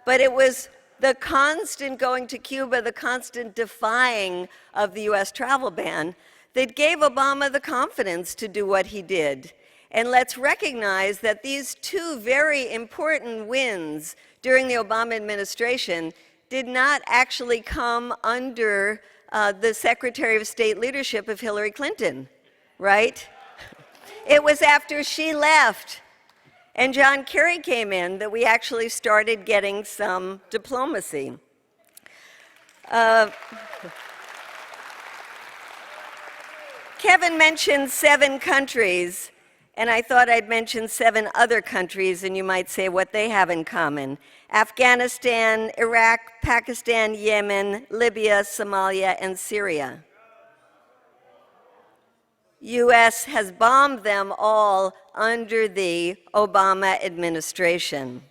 But it was the constant going to Cuba, the constant defying of the US travel ban that gave Obama the confidence to do what he did. And let's recognize that these two very important wins during the Obama administration did not actually come under the Secretary of State leadership of Hillary Clinton, right? It was after she left and John Kerry came in that we actually started getting some diplomacy. Kevin mentioned 7 countries, and I thought I'd mention 7 other countries, and you might say what they have in common. Afghanistan, Iraq, Pakistan, Yemen, Libya, Somalia, and Syria. U.S. has bombed them all under the Obama administration.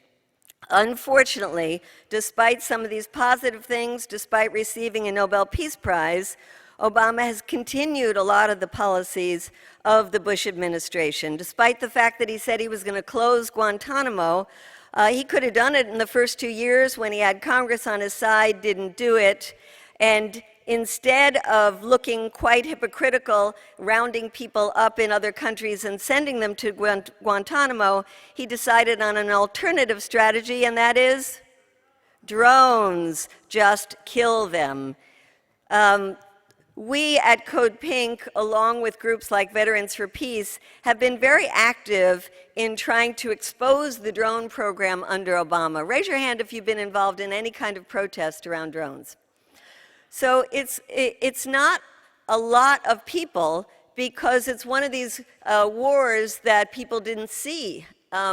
Unfortunately, despite some of these positive things, despite receiving a Nobel Peace Prize, Obama has continued a lot of the policies of the Bush administration. Despite the fact that he said he was going to close Guantanamo, he could have done it in the first 2 years when he had Congress on his side, didn't do it. And instead of looking quite hypocritical, rounding people up in other countries and sending them to Guantanamo, he decided on an alternative strategy, and that is drones. Just kill them. We at Code Pink, along with groups like Veterans for Peace, have been very active in trying to expose the drone program under Obama. Raise your hand if you've been involved in any kind of protest around drones. So it's not a lot of people because it's one of these wars that people didn't see,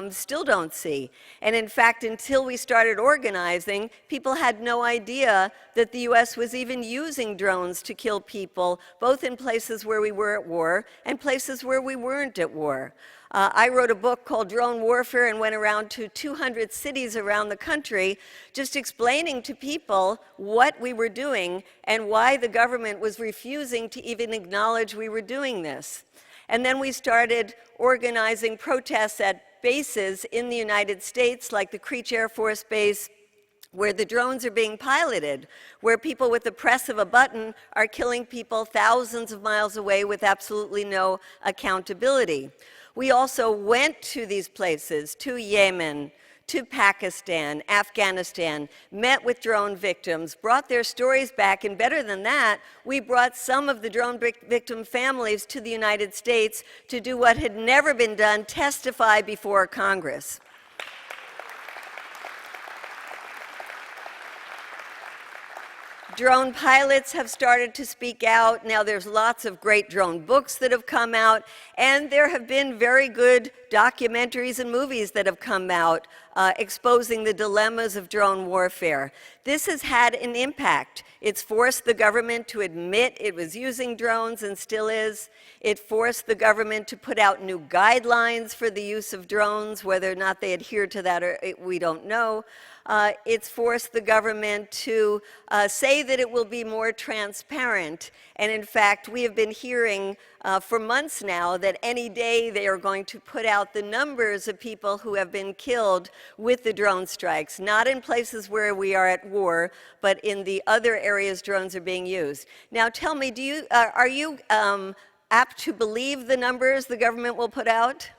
still don't see. And in fact, until we started organizing, people had no idea that the US was even using drones to kill people, both in places where we were at war and places where we weren't at war. I wrote a book called Drone Warfare and went around to 200 cities around the country just explaining to people what we were doing and why the government was refusing to even acknowledge we were doing this. And then we started organizing protests at bases in the United States, like the Creech Air Force Base, where the drones are being piloted, where people with the press of a button are killing people thousands of miles away with absolutely no accountability. We also went to these places, to Yemen, to Pakistan, Afghanistan, met with drone victims, brought their stories back, and better than that, we brought some of the drone victim families to the United States to do what had never been done, testify before Congress. Drone pilots have started to speak out. Now there's lots of great drone books that have come out, and there have been very good documentaries and movies that have come out exposing the dilemmas of drone warfare. This has had an impact. It's forced the government to admit it was using drones and still is. It forced the government to put out new guidelines for the use of drones. Whether or not they adhere to that, we don't know. It's forced the government to say that it will be more transparent. And in fact, we have been hearing for months now that any day they are going to put out the numbers of people who have been killed with the drone strikes, not in places where we are at war, but in the other areas drones are being used. Now tell me, are you apt to believe the numbers the government will put out?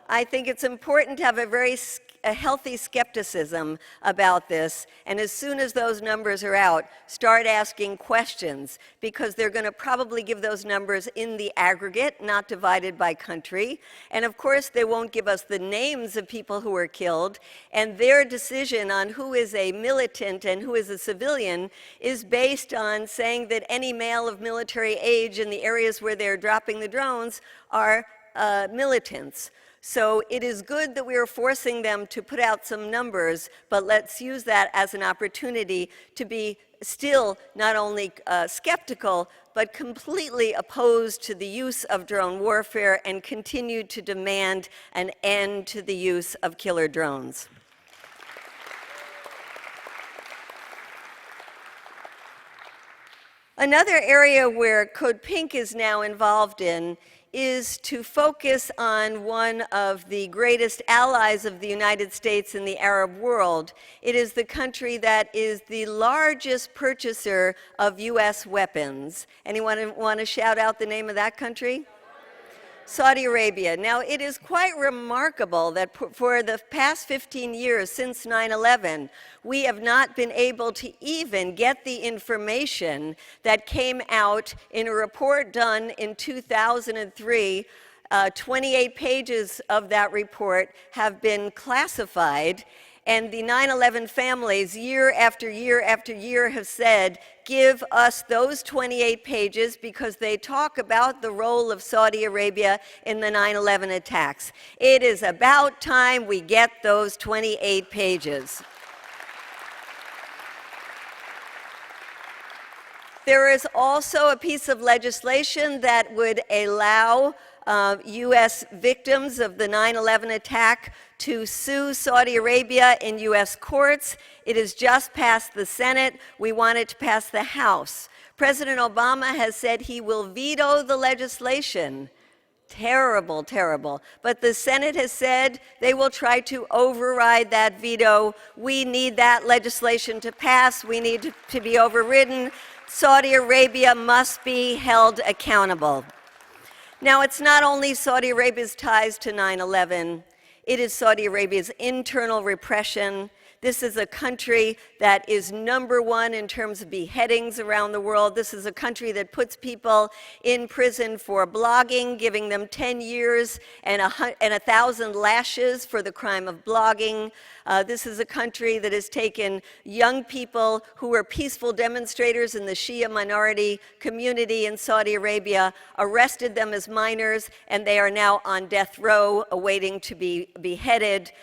I think it's important to have a healthy skepticism about this, and as soon as those numbers are out, start asking questions, because they're going to probably give those numbers in the aggregate, not divided by country, and of course they won't give us the names of people who were killed, and their decision on who is a militant and who is a civilian is based on saying that any male of military age in the areas where they're dropping the drones are militants. So it is good that we are forcing them to put out some numbers, but let's use that as an opportunity to be still not only skeptical, but completely opposed to the use of drone warfare and continue to demand an end to the use of killer drones. Another area where Code Pink is now involved in is to focus on one of the greatest allies of the United States in the Arab world. It is the country that is the largest purchaser of US weapons. Anyone want to shout out the name of that country? Saudi Arabia. Now, it is quite remarkable that for the past 15 years, since 9/11, we have not been able to even get the information that came out in a report done in 2003. 28 pages of that report have been classified, And the 9/11 families, year after year after year, have said, give us those 28 pages because they talk about the role of Saudi Arabia in the 9/11 attacks. It is about time we get those 28 pages. There is also a piece of legislation that would allow U.S. victims of the 9/11 attack to sue Saudi Arabia in U.S. courts. It has just passed the Senate. We want it to pass the House. President Obama has said he will veto the legislation. Terrible, terrible. But the Senate has said they will try to override that veto. We need that legislation to pass. We need to be overridden. Saudi Arabia must be held accountable. Now, it's not only Saudi Arabia's ties to 9/11, it is Saudi Arabia's internal repression. This is a country that is #1 in terms of beheadings around the world. This is a country that puts people in prison for blogging, giving them 10 years and 1,000 lashes for the crime of blogging. This is a country that has taken young people who were peaceful demonstrators in the Shia minority community in Saudi Arabia, arrested them as minors, and they are now on death row awaiting to be beheaded.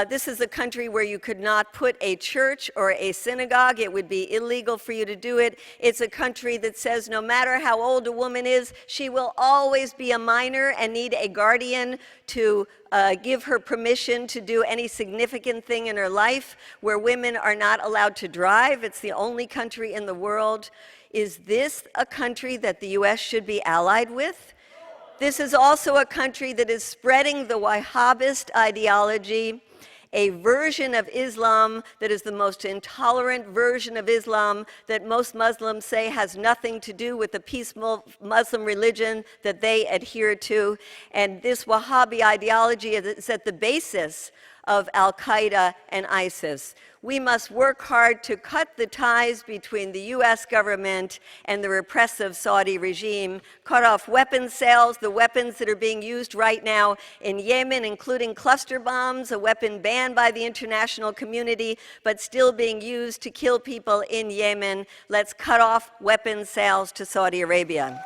This is a country where you could not put a church or a synagogue. It would be illegal for you to do it. It's a country that says no matter how old a woman is, she will always be a minor and need a guardian to give her permission to do any significant thing in her life, where women are not allowed to drive. It's the only country in the world. Is this a country that the U.S. should be allied with? This is also a country that is spreading the Wahhabist ideology, a version of Islam that is the most intolerant version of Islam that most Muslims say has nothing to do with the peaceful Muslim religion that they adhere to. And this Wahhabi ideology is at the basis of Al-Qaeda and ISIS. We must work hard to cut the ties between the U.S. government and the repressive Saudi regime, cut off weapons sales, the weapons that are being used right now in Yemen, including cluster bombs, a weapon banned by the international community, but still being used to kill people in Yemen. Let's cut off weapons sales to Saudi Arabia.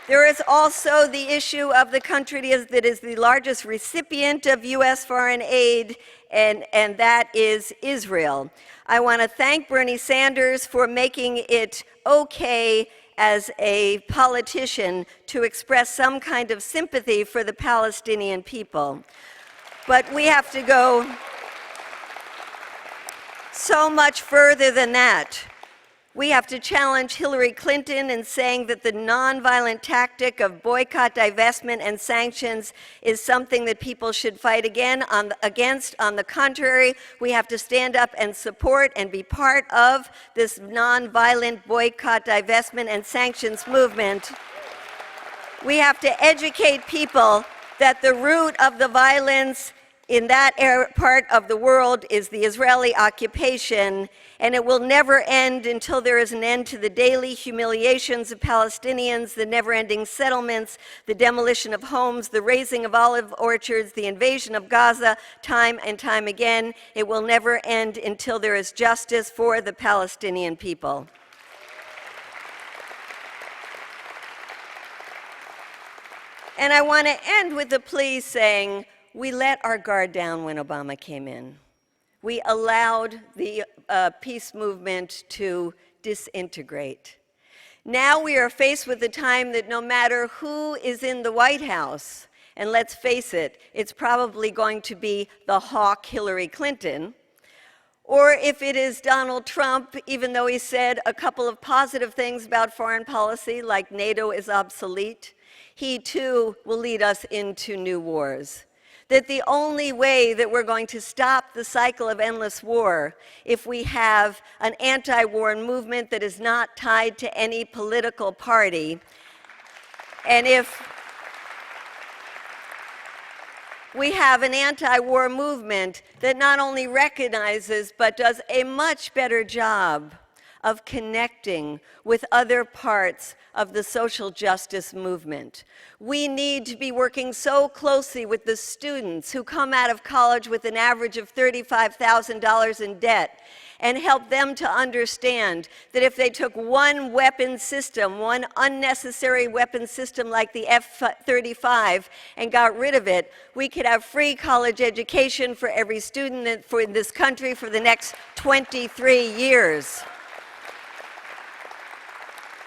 There is also the issue of the country that is the largest recipient of U.S. foreign aid, and that is Israel. I want to thank Bernie Sanders for making it okay as a politician to express some kind of sympathy for the Palestinian people. But we have to go so much further than that. We have to challenge Hillary Clinton in saying that the nonviolent tactic of boycott, divestment, and sanctions is something that people should fight against. On the contrary, we have to stand up and support and be part of this nonviolent boycott, divestment, and sanctions movement. We have to educate people that the root of the violence in that part of the world is the Israeli occupation, and it will never end until there is an end to the daily humiliations of Palestinians, the never-ending settlements, the demolition of homes, the raising of olive orchards, the invasion of Gaza time and time again. It will never end until there is justice for the Palestinian people. And I want to end with a plea saying, we let our guard down when Obama came in. We allowed the peace movement to disintegrate. Now we are faced with the time that no matter who is in the White House, and let's face it, it's probably going to be the hawk Hillary Clinton, or if it is Donald Trump, even though he said a couple of positive things about foreign policy, like NATO is obsolete, he too will lead us into new wars. That the only way that we're going to stop the cycle of endless war if we have an anti-war movement that is not tied to any political party, and if we have an anti-war movement that not only recognizes but does a much better job of connecting with other parts of the social justice movement. We need to be working so closely with the students who come out of college with an average of $35,000 in debt and help them to understand that if they took one weapon system, one unnecessary weapon system like the F-35 and got rid of it, we could have free college education for every student in this country for the next 23 years.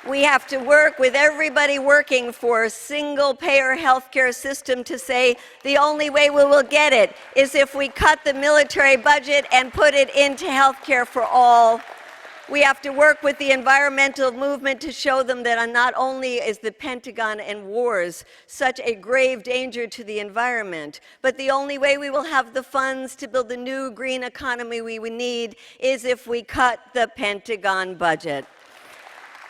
We have to work with everybody working for a single-payer healthcare system to say the only way we will get it is if we cut the military budget and put it into healthcare for all. We have to work with the environmental movement to show them that not only is the Pentagon and wars such a grave danger to the environment, but the only way we will have the funds to build the new green economy we need is if we cut the Pentagon budget.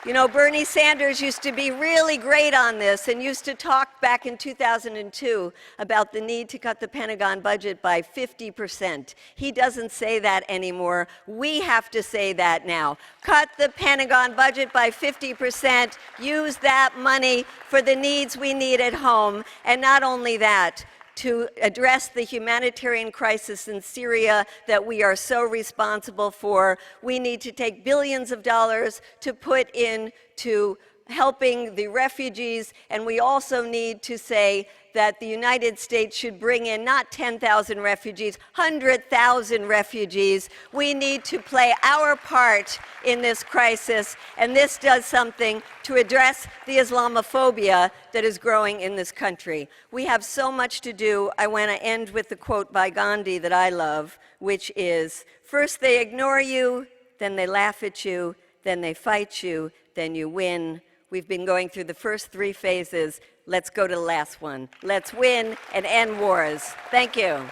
You know, Bernie Sanders used to be really great on this and used to talk back in 2002 about the need to cut the Pentagon budget by 50%. He doesn't say that anymore. We have to say that now. Cut the Pentagon budget by 50%, use that money for the needs we need at home, and not only that, to address the humanitarian crisis in Syria that we are so responsible for. We need to take billions of dollars to put into helping the refugees, and we also need to say that the United States should bring in not 10,000 refugees, 100,000 refugees. We need to play our part in this crisis, and this does something to address the Islamophobia that is growing in this country. We have so much to do. I want to end with the quote by Gandhi that I love, which is, "First they ignore you, then they laugh at you, then they fight you, then you win." We've been going through the first 3 phases. Let's go to the last one. Let's win and end wars. Thank you.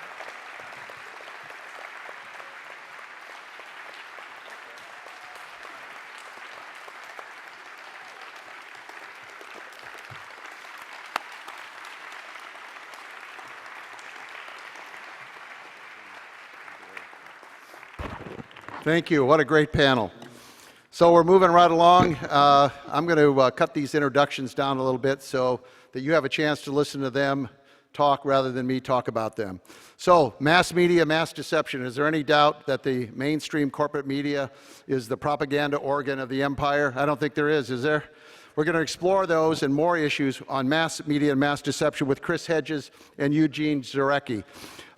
Thank you. What a great panel. So we're moving right along. I'm going to cut these introductions down a little bit so that you have a chance to listen to them talk rather than me talk about them. So, mass media, mass deception. Is there any doubt that the mainstream corporate media is the propaganda organ of the empire? I don't think there is there? We're going to explore those and more issues on mass media and mass deception with Chris Hedges and Eugene Zurecki.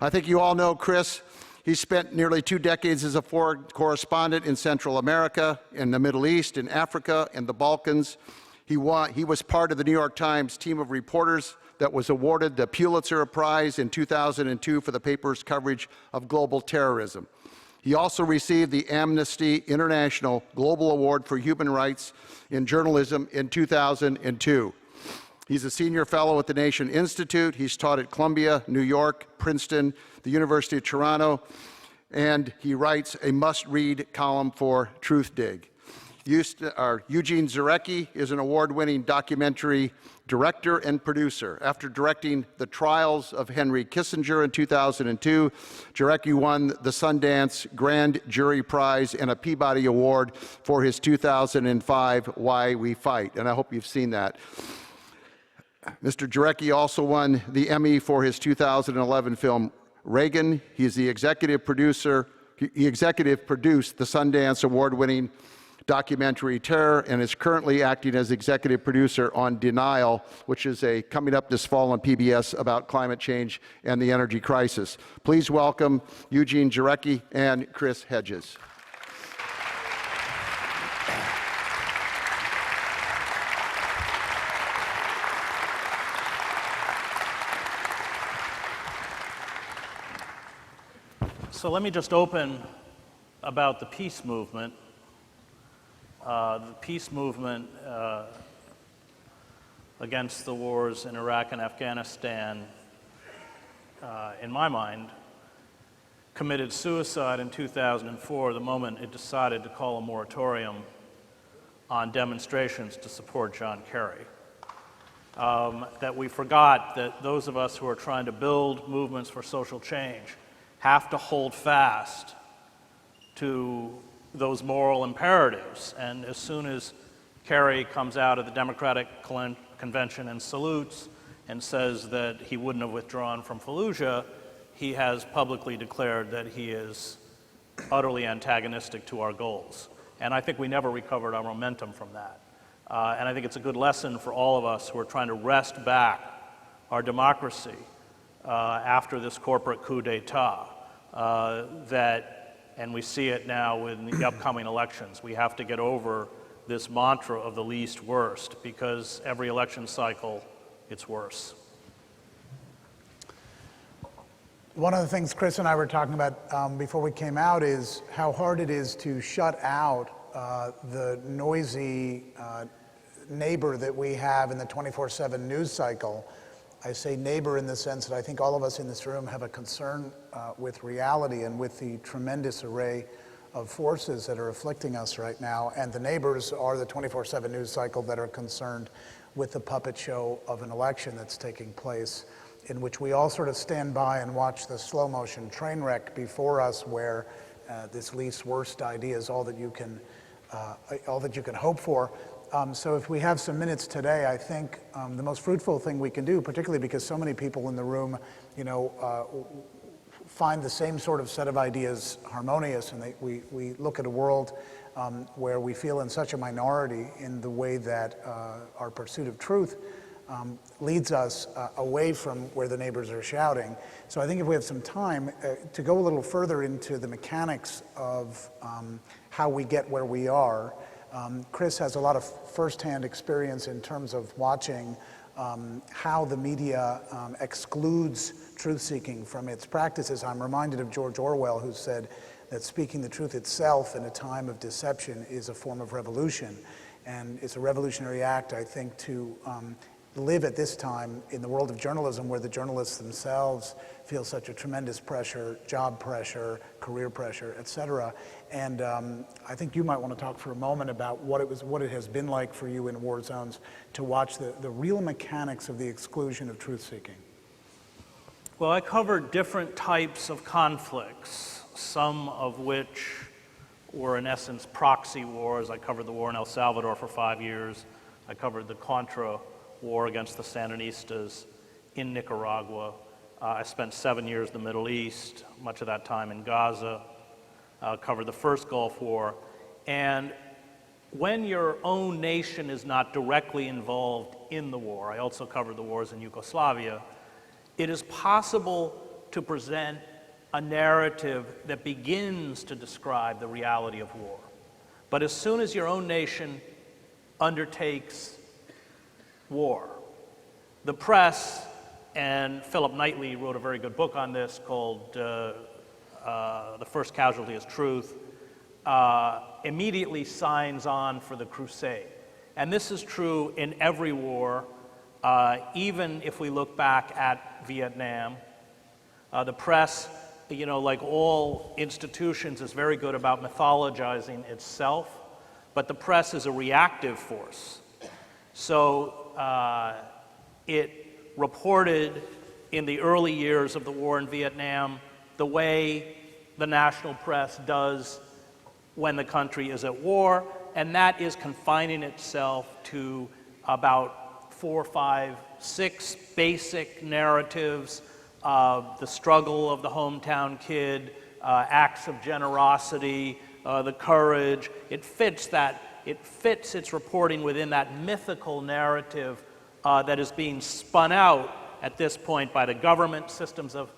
I think you all know Chris. He spent nearly 2 decades as a foreign correspondent in Central America, in the Middle East, in Africa, in the Balkans. He was part of the New York Times team of reporters that was awarded the Pulitzer Prize in 2002 for the paper's coverage of global terrorism. He also received the Amnesty International Global Award for Human Rights in Journalism in 2002. He's a senior fellow at the Nation Institute. He's taught at Columbia, New York, Princeton, the University of Toronto, and he writes a must-read column for Truthdig. Eugene Zurecki is an award-winning documentary director and producer. After directing The Trials of Henry Kissinger in 2002, Zurecki won the Sundance Grand Jury Prize and a Peabody Award for his 2005 Why We Fight, and I hope you've seen that. Mr. Zurecki also won the Emmy for his 2011 film Reagan. He's the executive producer. He executive produced the Sundance Award-winning documentary Terror and is currently acting as executive producer on Denial, which is coming up this fall on PBS about climate change and the energy crisis. Please welcome Eugene Zurecki and Chris Hedges. So let me just open about the peace movement. The peace movement against the wars in Iraq and Afghanistan, in my mind, committed suicide in 2004 the moment it decided to call a moratorium on demonstrations to support John Kerry. That we forgot that those of us who are trying to build movements for social change have to hold fast to those moral imperatives. And as soon as Kerry comes out of the Democratic Convention and salutes and says that he wouldn't have withdrawn from Fallujah, he has publicly declared that he is utterly antagonistic to our goals. And I think we never recovered our momentum from that. And I think it's a good lesson for all of us who are trying to wrest back our democracy after this corporate coup d'etat, and we see it now in the upcoming elections. We have to get over this mantra of the least worst, because every election cycle, it's worse. One of the things Chris and I were talking about before we came out is how hard it is to shut out the noisy neighbor that we have in the 24/7 news cycle. I say neighbor in the sense that I think all of us in this room have a concern with reality and with the tremendous array of forces that are afflicting us right now. And the neighbors are the 24/7 news cycle that are concerned with the puppet show of an election that's taking place, in which we all sort of stand by and watch the slow motion train wreck before us, where this least worst idea is all that you can hope for. So if we have some minutes today, I think the most fruitful thing we can do, particularly because so many people in the room, find the same sort of set of ideas harmonious, and we look at a world where we feel in such a minority in the way that our pursuit of truth leads us away from where the neighbors are shouting. So I think if we have some time to go a little further into the mechanics of how we get where we are. Chris has a lot of firsthand experience in terms of watching how the media excludes truth-seeking from its practices. I'm reminded of George Orwell, who said that speaking the truth itself in a time of deception is a form of revolution. And it's a revolutionary act, I think, to live at this time in the world of journalism, where the journalists themselves feel such a tremendous pressure, job pressure, career pressure, et cetera. And I think you might want to talk for a moment about what it has been like for you in war zones to watch the real mechanics of the exclusion of truth-seeking. Well, I covered different types of conflicts, some of which were in essence proxy wars. I covered the war in El Salvador for 5 years. I covered the Contra war against the Sandinistas in Nicaragua. I spent 7 years in the Middle East, much of that time in Gaza. Covered the first Gulf War. And when your own nation is not directly involved in the war, I also covered the wars in Yugoslavia, it is possible to present a narrative that begins to describe the reality of war. But as soon as your own nation undertakes war, the press, and Philip Knightley wrote a very good book on this called The First Casualty is Truth, immediately signs on for the crusade. And this is true in every war, even if we look back at Vietnam. The press, like all institutions, is very good about mythologizing itself, but the press is a reactive force. So it reported in the early years of the war in Vietnam the way the national press does when the country is at war, and that is confining itself to about 4, 5, 6 basic narratives of the struggle of the hometown kid, acts of generosity, the courage. It fits its reporting within that mythical narrative that is being spun out at this point by the government, systems of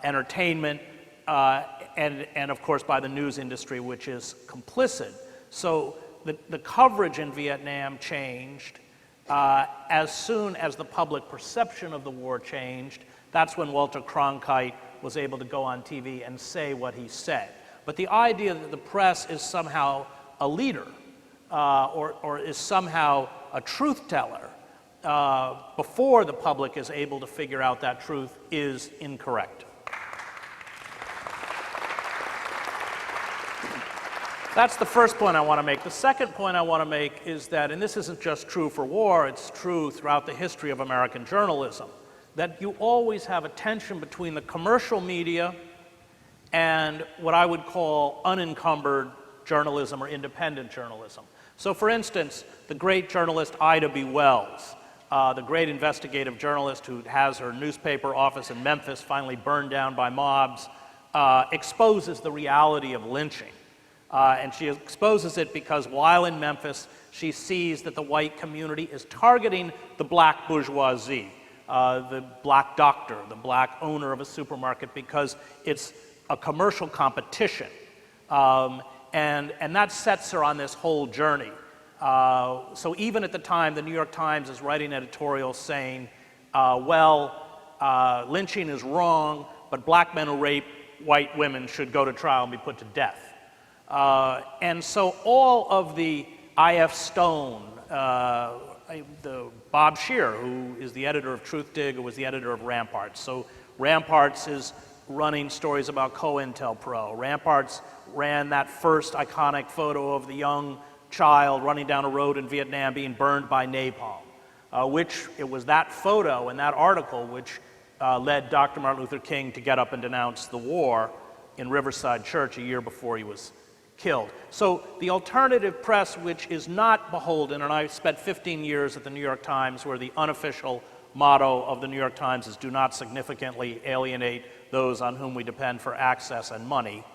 entertainment, and of course by the news industry, which is complicit. So the coverage in Vietnam changed. As soon as the public perception of the war changed, that's when Walter Cronkite was able to go on TV and say what he said. But the idea that the press is somehow a leader or is somehow a truth teller before the public is able to figure out that truth is incorrect. That's the first point I want to make. The second point I want to make is that, and this isn't just true for war, it's true throughout the history of American journalism, that you always have a tension between the commercial media and what I would call unencumbered journalism or independent journalism. So for instance, the great journalist Ida B. Wells, the great investigative journalist who has her newspaper office in Memphis finally burned down by mobs, exposes the reality of lynching. And she exposes it because while in Memphis, she sees that the white community is targeting the black bourgeoisie, the black doctor, the black owner of a supermarket, because it's a commercial competition. And that sets her on this whole journey. So even at the time, the New York Times is writing editorials saying, lynching is wrong, but black men who rape white women should go to trial and be put to death. And so all of the I.F. Stone, the Bob Scheer, who is the editor of Truthdig, who was the editor of Ramparts. So Ramparts is running stories about COINTELPRO. Ramparts ran that first iconic photo of the young child running down a road in Vietnam being burned by napalm, which it was that photo and that article which led Dr. Martin Luther King to get up and denounce the war in Riverside Church a year before he was killed. So the alternative press, which is not beholden, and I spent 15 years at the New York Times, where the unofficial motto of the New York Times is do not significantly alienate those on whom we depend for access and money.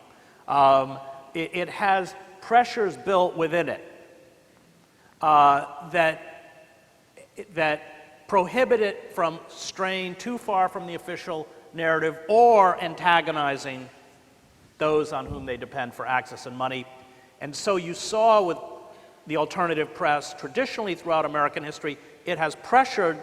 It has pressures built within it that prohibit it from straying too far from the official narrative or antagonizing those on whom they depend for access and money. And so you saw with the alternative press, traditionally throughout American history, it has pressured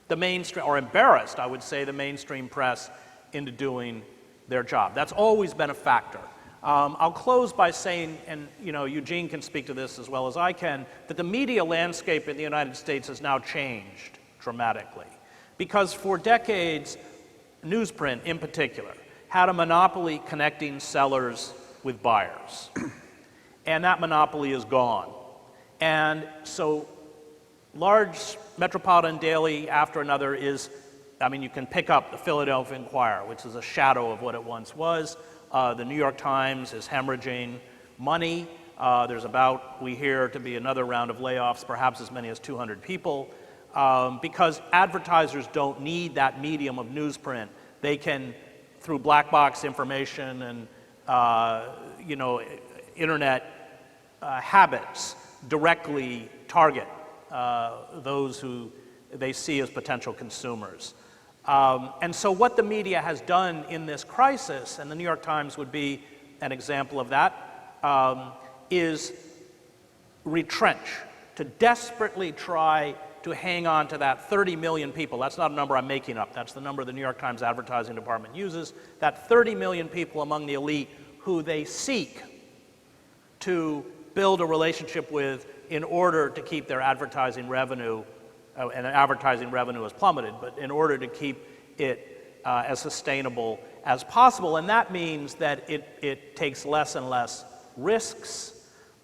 the mainstream, or embarrassed, I would say, the mainstream press into doing their job. That's always been a factor. I'll close by saying, and Eugene can speak to this as well as I can, that the media landscape in the United States has now changed dramatically. Because for decades, newsprint in particular had a monopoly connecting sellers with buyers. And that monopoly is gone. And so large metropolitan daily after another is, you can pick up the Philadelphia Inquirer, which is a shadow of what it once was. The New York Times is hemorrhaging money. There's we hear to be another round of layoffs, perhaps as many as 200 people, because advertisers don't need that medium of newsprint. They can, through black box information and internet habits, directly target those who they see as potential consumers. And so what the media has done in this crisis, and the New York Times would be an example of that, is retrench, to desperately try to hang on to that 30 million people. That's not a number I'm making up. That's the number the New York Times advertising department uses. That 30 million people among the elite who they seek to build a relationship with in order to keep their advertising revenue, and advertising revenue has plummeted, but in order to keep it as sustainable as possible. And that means that it takes less and less risks,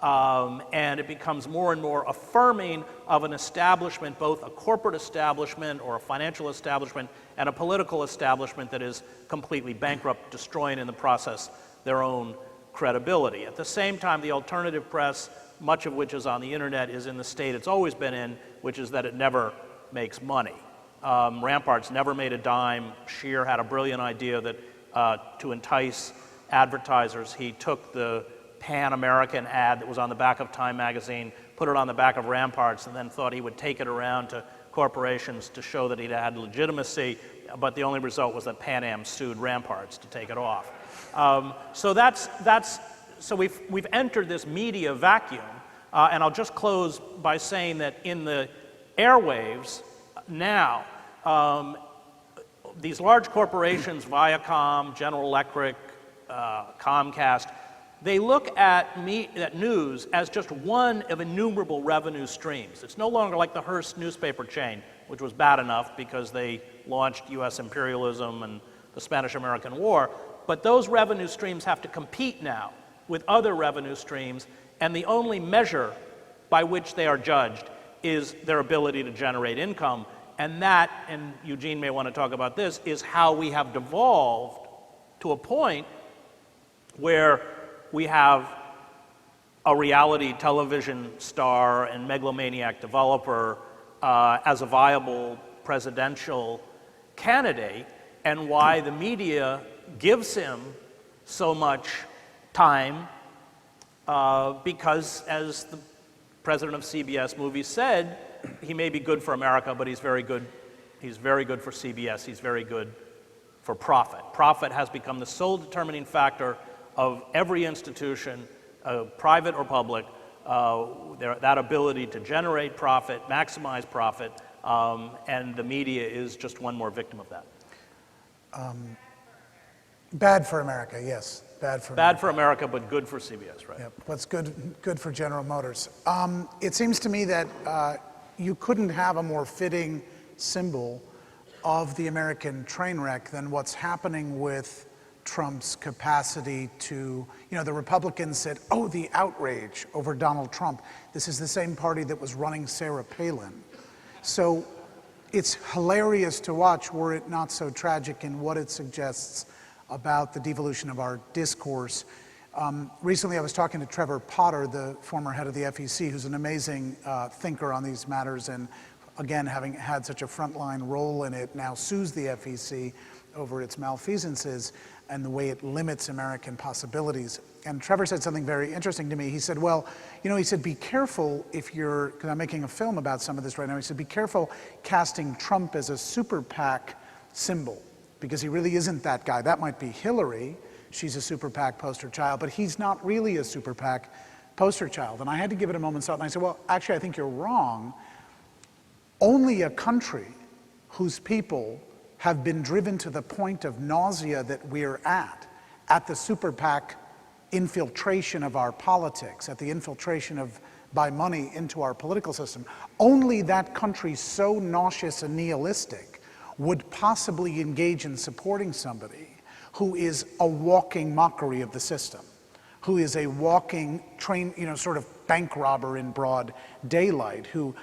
and it becomes more and more affirming of an establishment, both a corporate establishment or a financial establishment and a political establishment that is completely bankrupt, destroying in the process their own credibility. At the same time, the alternative press, much of which is on the internet, is in the state it's always been in, which is that it never makes money. Ramparts never made a dime. Scheer had a brilliant idea that to entice advertisers, he took the Pan-American ad that was on the back of Time magazine, put it on the back of Ramparts, and then thought he would take it around to corporations to show that he had legitimacy, but the only result was that Pan Am sued Ramparts to take it off. So we've entered this media vacuum, and I'll just close by saying that in the airwaves now, these large corporations, Viacom, General Electric, Comcast, they look at news as just one of innumerable revenue streams. It's no longer like the Hearst newspaper chain, which was bad enough because they launched US imperialism and the Spanish-American War, but those revenue streams have to compete now with other revenue streams, and the only measure by which they are judged is their ability to generate income. And that, and Eugene may want to talk about this, is how we have devolved to a point where we have a reality television star and megalomaniac developer as a viable presidential candidate, and why the media gives him so much time, because, as the president of CBS Movies said, he may be good for America, but he's very good for CBS, he's very good for profit. Profit has become the sole determining factor of every institution, private or public, that ability to generate profit, maximize profit, and the media is just one more victim of that. Bad for America, yes. Bad for America, but good for CBS, right? Yep. What's good for General Motors? It seems to me that you couldn't have a more fitting symbol of the American train wreck than what's happening with Trump's capacity to, the Republicans said, oh, the outrage over Donald Trump. This is the same party that was running Sarah Palin. So it's hilarious to watch, were it not so tragic in what it suggests about the devolution of our discourse. Recently I was talking to Trevor Potter, the former head of the FEC, who's an amazing thinker on these matters, and again, having had such a frontline role in it, now sues the FEC over its malfeasances and the way it limits American possibilities. And Trevor said something very interesting to me. He said, well, he said, be careful if you're, because I'm making a film about some of this right now, he said, be careful casting Trump as a super PAC symbol, because he really isn't that guy. That might be Hillary, she's a super PAC poster child, but he's not really a super PAC poster child. And I had to give it a moment's thought, and I said, well, actually, I think you're wrong. Only a country whose people have been driven to the point of nausea that we're at the super PAC infiltration of our politics, at the infiltration by money into our political system, only that country so nauseous and nihilistic would possibly engage in supporting somebody who is a walking mockery of the system, who is a walking train, sort of bank robber in broad daylight, who,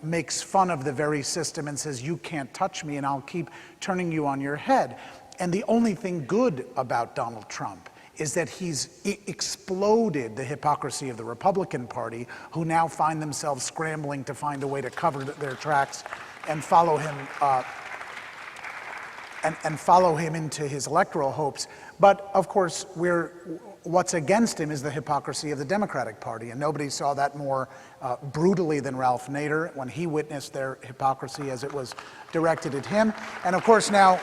makes fun of the very system and says, you can't touch me and I'll keep turning you on your head. And the only thing good about Donald Trump is that he's exploded the hypocrisy of the Republican Party, who now find themselves scrambling to find a way to cover their tracks and follow him and follow him into his electoral hopes. But of course, what's against him is the hypocrisy of the Democratic Party, and nobody saw that more brutally than Ralph Nader when he witnessed their hypocrisy as it was directed at him. And of course now,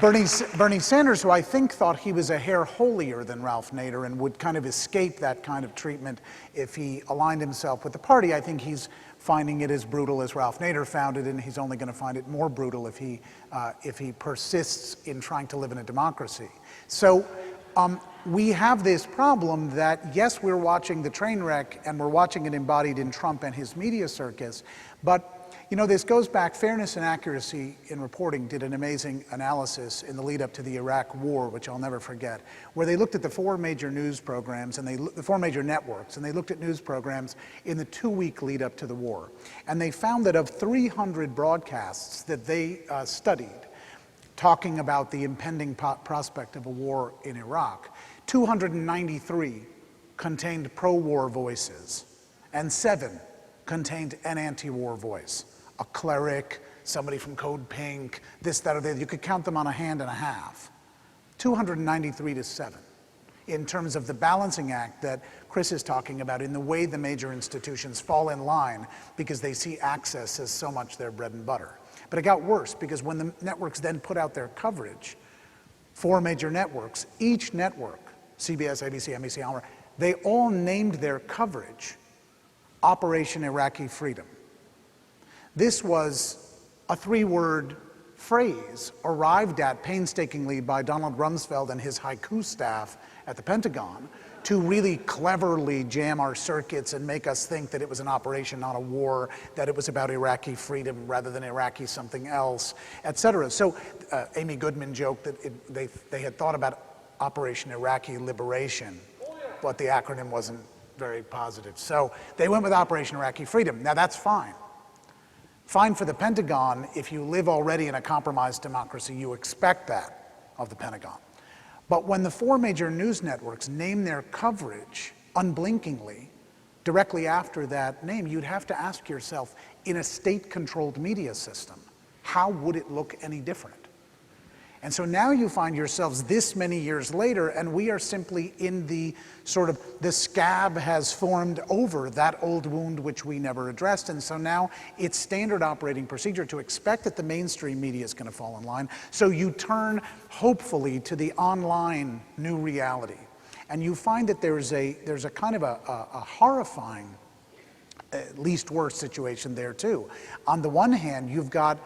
Bernie Sanders, who I think thought he was a hair holier than Ralph Nader and would kind of escape that kind of treatment if he aligned himself with the party, I think he's finding it as brutal as Ralph Nader found it, and he's only going to find it more brutal if he persists in trying to live in a democracy. So we have this problem that, yes, we're watching the train wreck and we're watching it embodied in Trump and his media circus, but this goes back. Fairness and Accuracy in Reporting did an amazing analysis in the lead up to the Iraq War, which I'll never forget, where they looked at the four major news programs and the four major networks, and they looked at news programs in the 2-week lead up to the war. And they found that of 300 broadcasts that they studied, talking about the impending prospect of a war in Iraq, 293 contained pro-war voices, and 7 contained an anti-war voice. A cleric, somebody from Code Pink, this, that, or the other. You could count them on a hand and a half. 293 to 7. In terms of the balancing act that Chris is talking about, in the way the major institutions fall in line because they see access as so much their bread and butter. But it got worse, because when the networks then put out their coverage, 4 major networks, each network, CBS, ABC, NBC, they all named their coverage Operation Iraqi Freedom. This was a 3-word phrase arrived at painstakingly by Donald Rumsfeld and his haiku staff at the Pentagon to really cleverly jam our circuits and make us think that it was an operation, not a war, that it was about Iraqi freedom rather than Iraqi something else, et cetera. So Amy Goodman joked that they had thought about Operation Iraqi Liberation, but the acronym wasn't very positive. So they went with Operation Iraqi Freedom. Now that's fine. Fine for the Pentagon. If you live already in a compromised democracy, you expect that of the Pentagon. But when the 4 major news networks name their coverage unblinkingly, directly after that name, you'd have to ask yourself, in a state-controlled media system, how would it look any different? And so now you find yourselves this many years later, and we are simply in the sort of, the scab has formed over that old wound which we never addressed. And so now it's standard operating procedure to expect that the mainstream media is going to fall in line. So you turn, hopefully, to the online new reality. And you find that there's a kind of a horrifying, at least worse situation there too. On the one hand, you've got,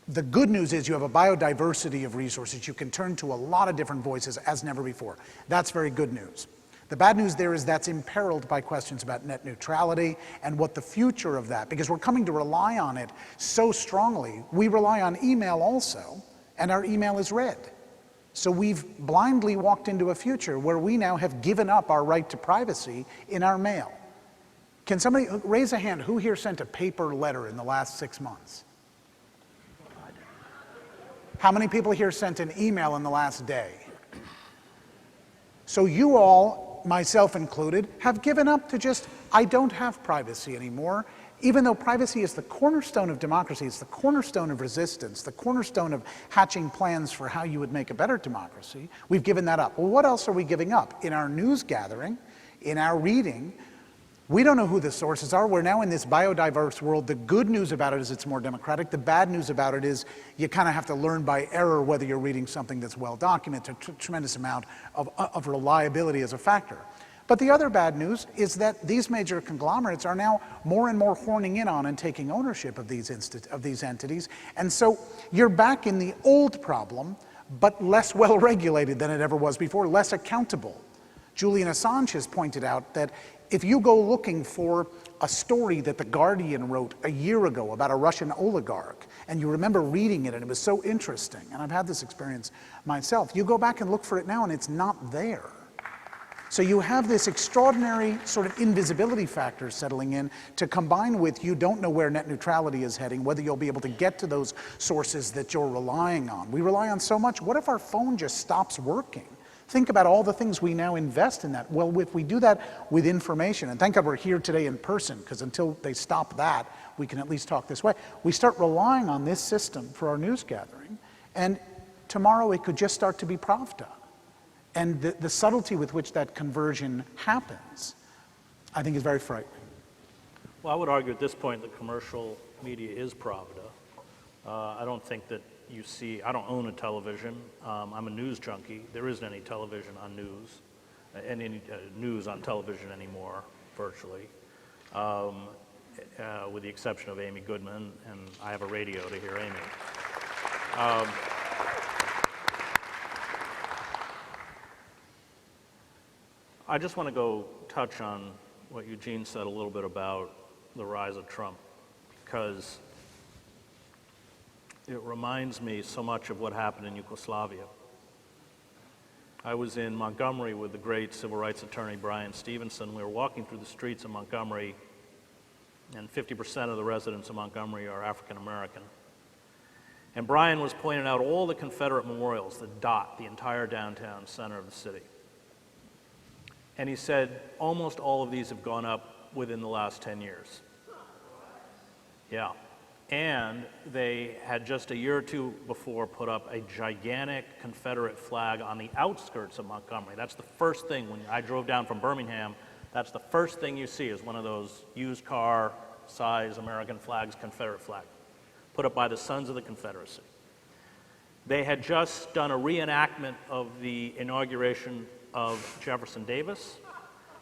the good news is you have a biodiversity of resources. You can turn to a lot of different voices as never before. That's very good news. The bad news there is that's imperiled by questions about net neutrality and what the future of that, because we're coming to rely on it so strongly. We rely on email also, and our email is read. So we've blindly walked into a future where we now have given up our right to privacy in our mail. Can somebody raise a hand, who here sent a paper letter in the last 6 months? How many people here sent an email in the last day? So you all, myself included, have given up to just, I don't have privacy anymore, even though privacy is the cornerstone of democracy, it's the cornerstone of resistance, the cornerstone of hatching plans for how you would make a better democracy. We've given that up. Well, what else are we giving up? In our news gathering, in our reading, we don't know who the sources are. We're now in this biodiverse world. The good news about it is it's more democratic. The bad news about it is you kind of have to learn by error whether you're reading something that's well documented. A tremendous amount of reliability as a factor. But the other bad news is that these major conglomerates are now more and more horning in on and taking ownership of these entities. And so you're back in the old problem, but less well regulated than it ever was before, less accountable. Julian Assange has pointed out that if you go looking for a story that The Guardian wrote a year ago about a Russian oligarch, and you remember reading it and it was so interesting, and I've had this experience myself, you go back and look for it now and it's not there. So you have this extraordinary sort of invisibility factor settling in to combine with you don't know where net neutrality is heading, whether you'll be able to get to those sources that you're relying on. We rely on so much. What if our phone just stops working? Think about all the things we now invest in that. Well, if we do that with information, and thank God we're here today in person, because until they stop that, we can at least talk this way. We start relying on this system for our news gathering, and tomorrow it could just start to be Pravda. And the subtlety with which that conversion happens, I think is very frightening. Well, I would argue at this point that commercial media is Pravda. I don't think that you see, I don't own a television. I'm a news junkie. There isn't any television on news, any news on television anymore, virtually, with the exception of Amy Goodman, and I have a radio to hear Amy. I just want to go touch on what Eugene said a little bit about the rise of Trump, because it reminds me so much of what happened in Yugoslavia. I was in Montgomery with the great civil rights attorney Brian Stevenson. We were walking through the streets of Montgomery, and 50% of the residents of Montgomery are African American. And Brian was pointing out all the Confederate memorials that dot the entire downtown center of the city. And he said, almost all of these have gone up within the last 10 years. Yeah. And they had just a year or two before put up a gigantic Confederate flag on the outskirts of Montgomery. That's the first thing, when I drove down from Birmingham, that's the first thing you see is one of those used car size American flags, Confederate flag, put up by the Sons of the Confederacy. They had just done a reenactment of the inauguration of Jefferson Davis,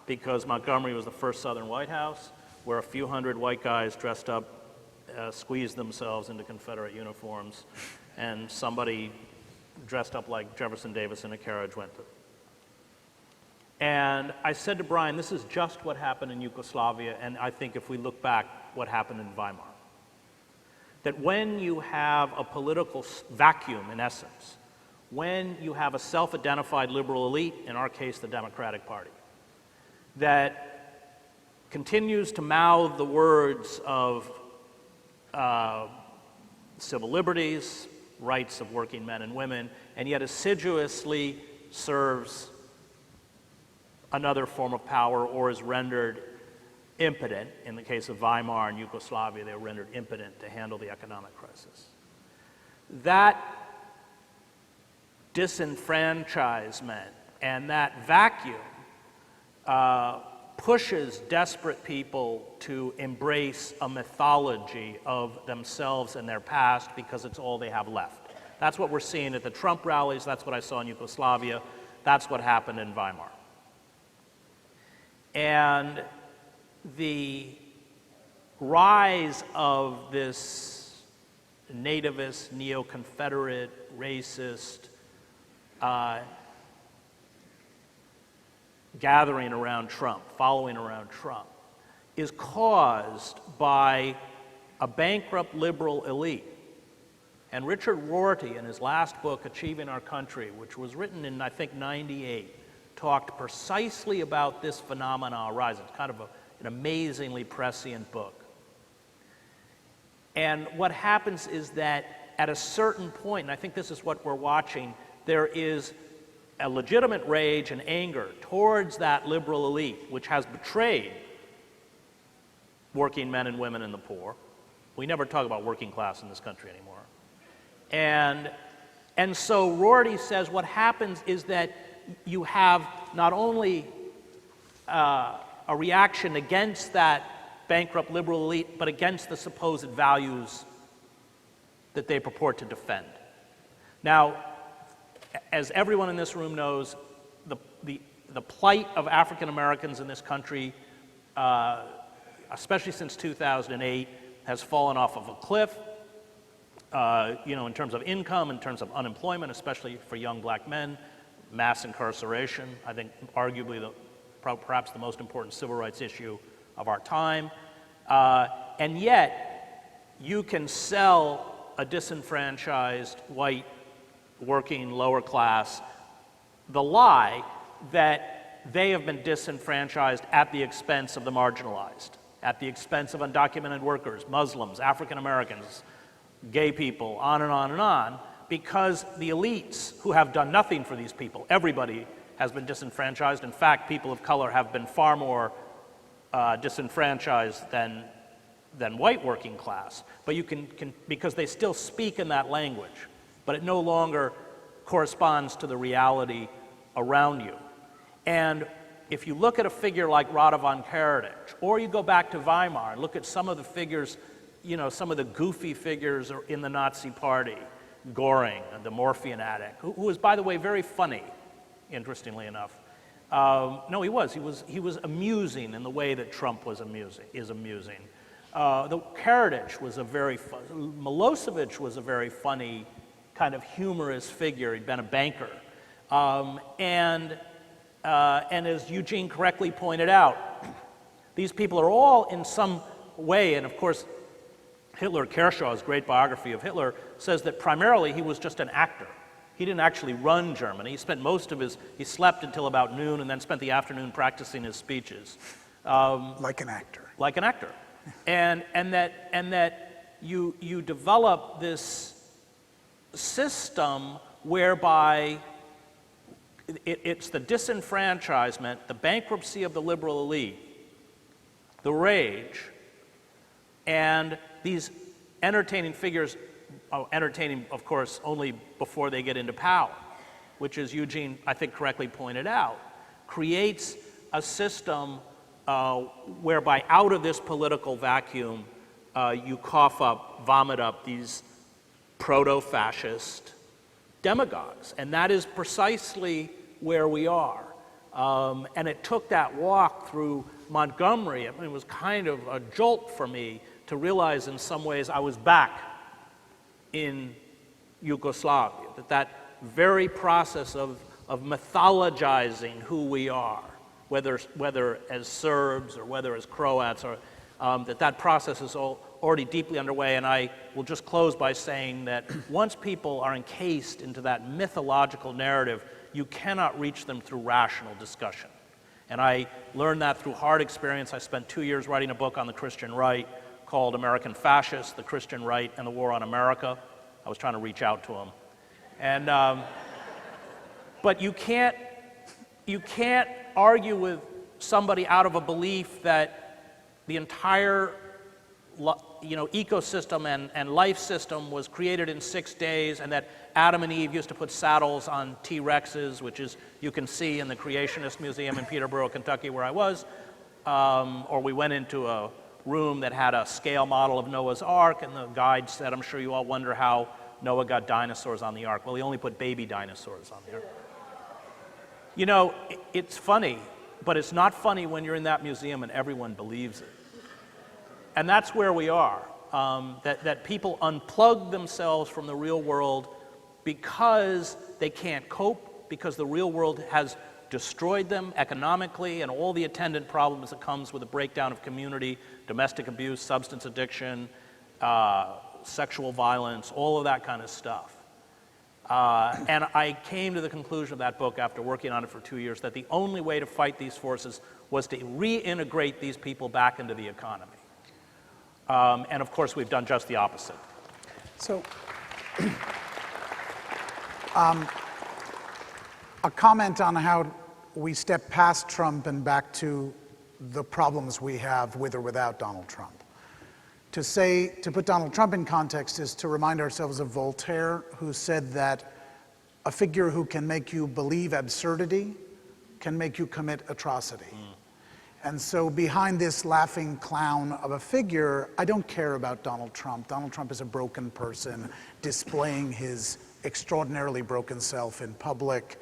because Montgomery was the first Southern White House, where a few hundred white guys dressed up squeezed themselves into Confederate uniforms, and somebody dressed up like Jefferson Davis in a carriage went to. And I said to Brian, this is just what happened in Yugoslavia, and I think if we look back, what happened in Weimar. That when you have a political vacuum, in essence, when you have a self-identified liberal elite, in our case the Democratic Party, that continues to mouth the words of civil liberties, rights of working men and women, and yet assiduously serves another form of power or is rendered impotent. In the case of Weimar and Yugoslavia, they were rendered impotent to handle the economic crisis. That disenfranchisement and that vacuum pushes desperate people to embrace a mythology of themselves and their past because it's all they have left. That's what we're seeing at the Trump rallies. That's what I saw in Yugoslavia. That's what happened in Weimar. And the rise of this nativist, neo-Confederate, racist gathering around Trump, following around Trump, is caused by a bankrupt liberal elite. And Richard Rorty, in his last book, Achieving Our Country, which was written in, I think, '98, talked precisely about this phenomenon arising. It's kind of an amazingly prescient book. And what happens is that at a certain point, and I think this is what we're watching, there is a legitimate rage and anger towards that liberal elite, which has betrayed working men and women and the poor. We never talk about working class in this country anymore. And so Rorty says what happens is that you have not only a reaction against that bankrupt liberal elite, but against the supposed values that they purport to defend. Now, as everyone in this room knows, the plight of African Americans in this country, especially since 2008, has fallen off of a cliff. In terms of income, in terms of unemployment, especially for young black men, mass incarceration, I think arguably perhaps the most important civil rights issue of our time. And yet, you can sell a disenfranchised white working lower class the lie that they have been disenfranchised at the expense of the marginalized, at the expense of undocumented workers, Muslims, African Americans, gay people, on and on and on, because the elites who have done nothing for these people, everybody has been disenfranchised. In fact, people of color have been far more disenfranchised than white working class. But you can because they still speak in that language, but it no longer corresponds to the reality around you. And if you look at a figure like Rada von Karadzic, or you go back to Weimar and look at some of the figures, some of the goofy figures in the Nazi Party, Göring, the morphine addict, who was, by the way, very funny, interestingly enough. No, he was amusing in the way that Trump is amusing. The Karadzic was Milosevic was a very funny, kind of humorous figure. He'd been a banker. And as Eugene correctly pointed out, these people are all in some way, and of course, Hitler, Kershaw's great biography of Hitler, says that primarily he was just an actor. He didn't actually run Germany. He spent he slept until about noon and then spent the afternoon practicing his speeches. Like an actor. Like an actor. And that you develop this system whereby it's the disenfranchisement, the bankruptcy of the liberal elite, the rage, and these entertaining figures, entertaining, of course, only before they get into power, which, as Eugene, I think, correctly pointed out, creates a system whereby out of this political vacuum, you vomit up these proto-fascist demagogues. And that is precisely where we are. And it took that walk through Montgomery. I mean, it was kind of a jolt for me to realize in some ways I was back in Yugoslavia, that very process of mythologizing who we are, whether as Serbs or whether as Croats, or that process is already deeply underway. And I will just close by saying that once people are encased into that mythological narrative, you cannot reach them through rational discussion. And I learned that through hard experience. I spent 2 years writing a book on the Christian right called American Fascists, the Christian Right and the War on America. I was trying to reach out to them. And, but you can't argue with somebody out of a belief that the entire ecosystem and life system was created in 6 days, and that Adam and Eve used to put saddles on T-Rexes, which is, you can see in the Creationist Museum in Peterborough, Kentucky, where I was, or we went into a room that had a scale model of Noah's Ark, and the guide said, I'm sure you all wonder how Noah got dinosaurs on the Ark. Well, he only put baby dinosaurs on the Ark. You know, it's funny, but it's not funny when you're in that museum and everyone believes it. And that's where we are, that people unplug themselves from the real world because they can't cope, because the real world has destroyed them economically and all the attendant problems that comes with a breakdown of community, domestic abuse, substance addiction, sexual violence, all of that kind of stuff. And I came to the conclusion of that book after working on it for 2 years that the only way to fight these forces was to reintegrate these people back into the economy. And of course, we've done just the opposite. So, a comment on how we step past Trump and back to the problems we have with or without Donald Trump. To put Donald Trump in context is to remind ourselves of Voltaire, who said that a figure who can make you believe absurdity can make you commit atrocity. And so behind this laughing clown of a figure, I don't care about Donald Trump. Donald Trump is a broken person displaying his extraordinarily broken self in public.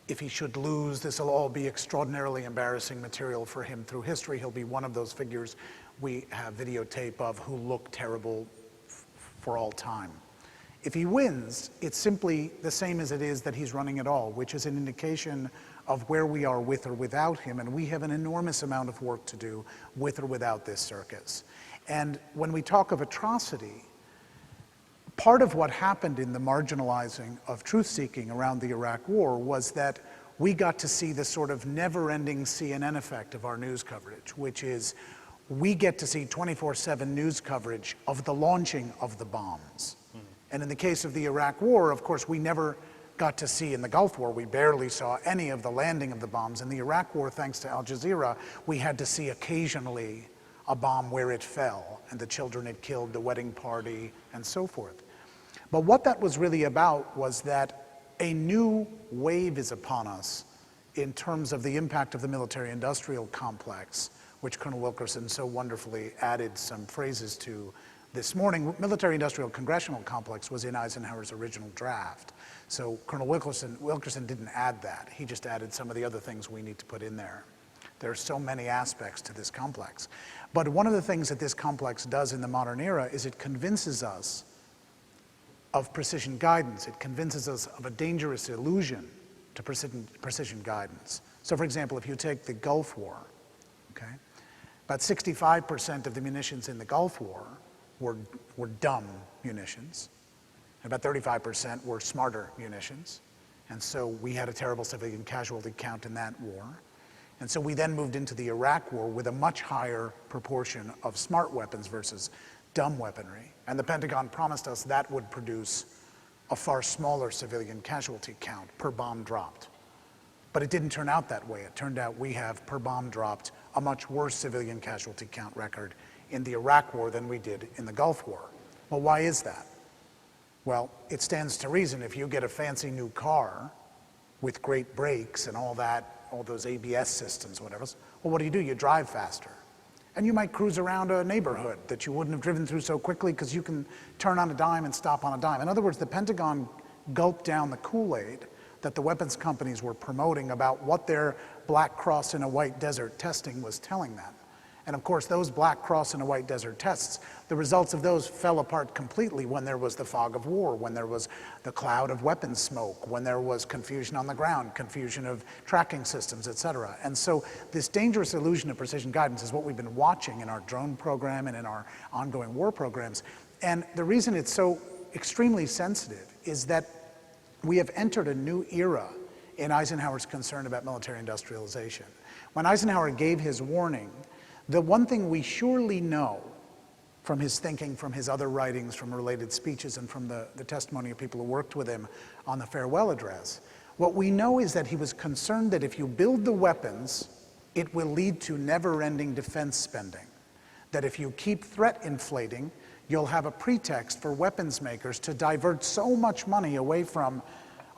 If he should lose, this will all be extraordinarily embarrassing material for him through history. He'll be one of those figures we have videotape of who look terrible for all time. If he wins, it's simply the same as it is that he's running at all, which is an indication of where we are with or without him, and we have an enormous amount of work to do with or without this circus. And when we talk of atrocity, part of what happened in the marginalizing of truth-seeking around the Iraq War was that we got to see the sort of never-ending CNN effect of our news coverage, which is we get to see 24/7 news coverage of the launching of the bombs. And in the case of the Iraq War, of course, we never got to see, in the Gulf War, we barely saw any of the landing of the bombs. In the Iraq War, thanks to Al Jazeera, we had to see occasionally a bomb where it fell, and the children it killed, the wedding party, and so forth. But what that was really about was that a new wave is upon us in terms of the impact of the military-industrial complex, which Colonel Wilkerson so wonderfully added some phrases to this morning. Military-industrial congressional complex was in Eisenhower's original draft. So Colonel Wilkerson didn't add that. He just added some of the other things we need to put in there. There are so many aspects to this complex. But one of the things that this complex does in the modern era is it convinces us of precision guidance. It convinces us of a dangerous illusion to precision guidance. So for example, if you take the Gulf War, okay, about 65% of the munitions in the Gulf War were dumb munitions. About 35% were smarter munitions. And so we had a terrible civilian casualty count in that war. And so we then moved into the Iraq War with a much higher proportion of smart weapons versus dumb weaponry. And the Pentagon promised us that would produce a far smaller civilian casualty count per bomb dropped. But it didn't turn out that way. It turned out we have, per bomb dropped, a much worse civilian casualty count record in the Iraq War than we did in the Gulf War. Well, why is that? Well, it stands to reason if you get a fancy new car with great brakes and all that, all those ABS systems, whatever, well, what do? You drive faster. And you might cruise around a neighborhood that you wouldn't have driven through so quickly because you can turn on a dime and stop on a dime. In other words, the Pentagon gulped down the Kool-Aid that the weapons companies were promoting about what their black cross in a white desert testing was telling them. And of course, those black cross in a white desert tests, the results of those fell apart completely when there was the fog of war, when there was the cloud of weapons smoke, when there was confusion on the ground, confusion of tracking systems, et cetera. And so this dangerous illusion of precision guidance is what we've been watching in our drone program and in our ongoing war programs. And the reason it's so extremely sensitive is that we have entered a new era in Eisenhower's concern about military industrialization. When Eisenhower gave his warning, the one thing we surely know from his thinking, from his other writings, from related speeches, and from the testimony of people who worked with him on the farewell address, What we know is that he was concerned that if you build the weapons, it will lead to never-ending defense spending. That if you keep threat inflating, you'll have a pretext for weapons makers to divert so much money away from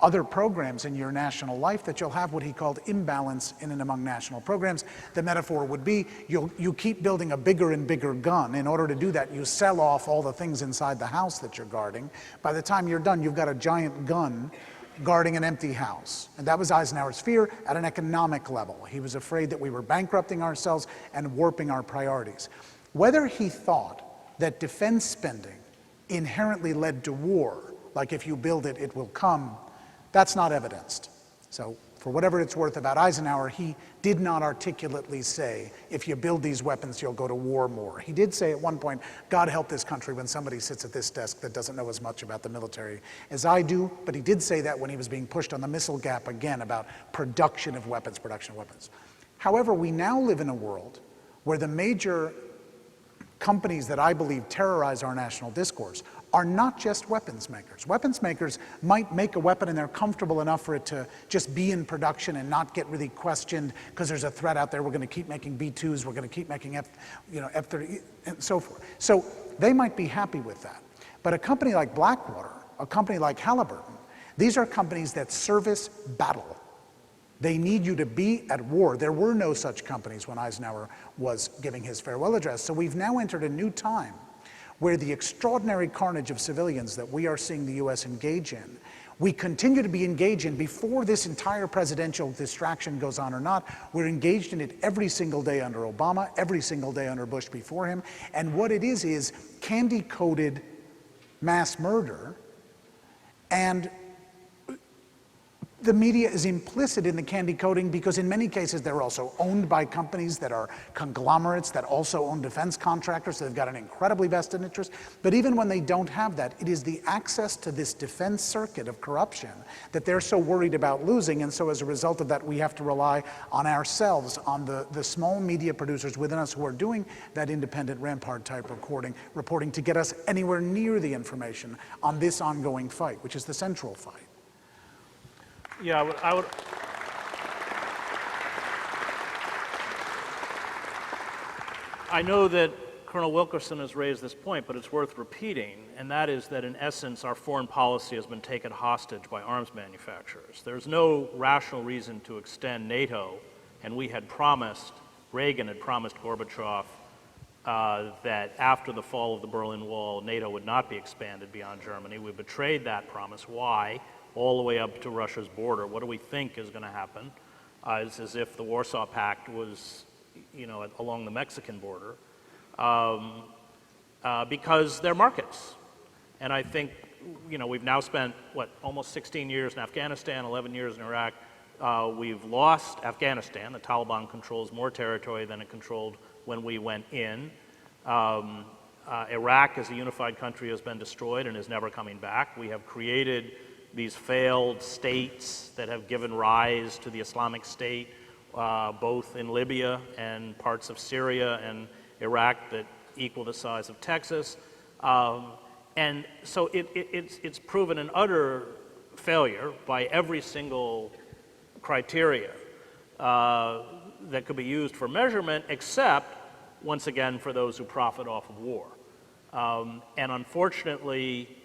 other programs in your national life that you'll have what he called imbalance in and among national programs. The metaphor would be you keep building a bigger and bigger gun. In order to do that, you sell off all the things inside the house that you're guarding. By the time you're done, you've got a giant gun guarding an empty house. And that was Eisenhower's fear at an economic level. He was afraid that we were bankrupting ourselves and warping our priorities. Whether he thought that defense spending inherently led to war, like if you build it, it will come, that's not evidenced. So for whatever it's worth about Eisenhower, he did not articulately say, if you build these weapons, you'll go to war more. He did say at one point, God help this country when somebody sits at this desk that doesn't know as much about the military as I do, but he did say that when he was being pushed on the missile gap again about production of weapons. However, we now live in a world where the major companies that I believe terrorize our national discourse are not just weapons makers. Weapons makers might make a weapon and they're comfortable enough for it to just be in production and not get really questioned because there's a threat out there. We're going to keep making B-2s, we're going to keep making F-30 and so forth. So they might be happy with that. But a company like Blackwater, a company like Halliburton, these are companies that service battle. They need you to be at war. There were no such companies when Eisenhower was giving his farewell address. So we've now entered a new time where the extraordinary carnage of civilians that we are seeing the US engage in, we continue to be engaged in before this entire presidential distraction goes on or not. We're engaged in it every single day under Obama, every single day under Bush before him. And what it is candy-coated mass murder, and the media is implicit in the candy coating because in many cases they're also owned by companies that are conglomerates that also own defense contractors, so they've got an incredibly vested interest. But even when they don't have that, it is the access to this defense circuit of corruption that they're so worried about losing, and so as a result of that we have to rely on ourselves, on the small media producers within us who are doing that independent Rampart type reporting to get us anywhere near the information on this ongoing fight, which is the central fight. Yeah, I know that Colonel Wilkerson has raised this point, but it's worth repeating, and that is that in essence our foreign policy has been taken hostage by arms manufacturers. There's no rational reason to extend NATO, and Reagan had promised Gorbachev that after the fall of the Berlin Wall, NATO would not be expanded beyond Germany. We betrayed that promise. Why? All the way up to Russia's border. What do we think is going to happen? It's as if the Warsaw Pact was, along the Mexican border, because they're markets. And I think, we've now spent, almost 16 years in Afghanistan, 11 years in Iraq. We've lost Afghanistan. The Taliban controls more territory than it controlled when we went in. Iraq as a unified country has been destroyed and is never coming back. We have created these failed states that have given rise to the Islamic State, both in Libya and parts of Syria and Iraq that equal the size of Texas. And so it's proven an utter failure by every single criteria that could be used for measurement, except, once again, for those who profit off of war. And unfortunately,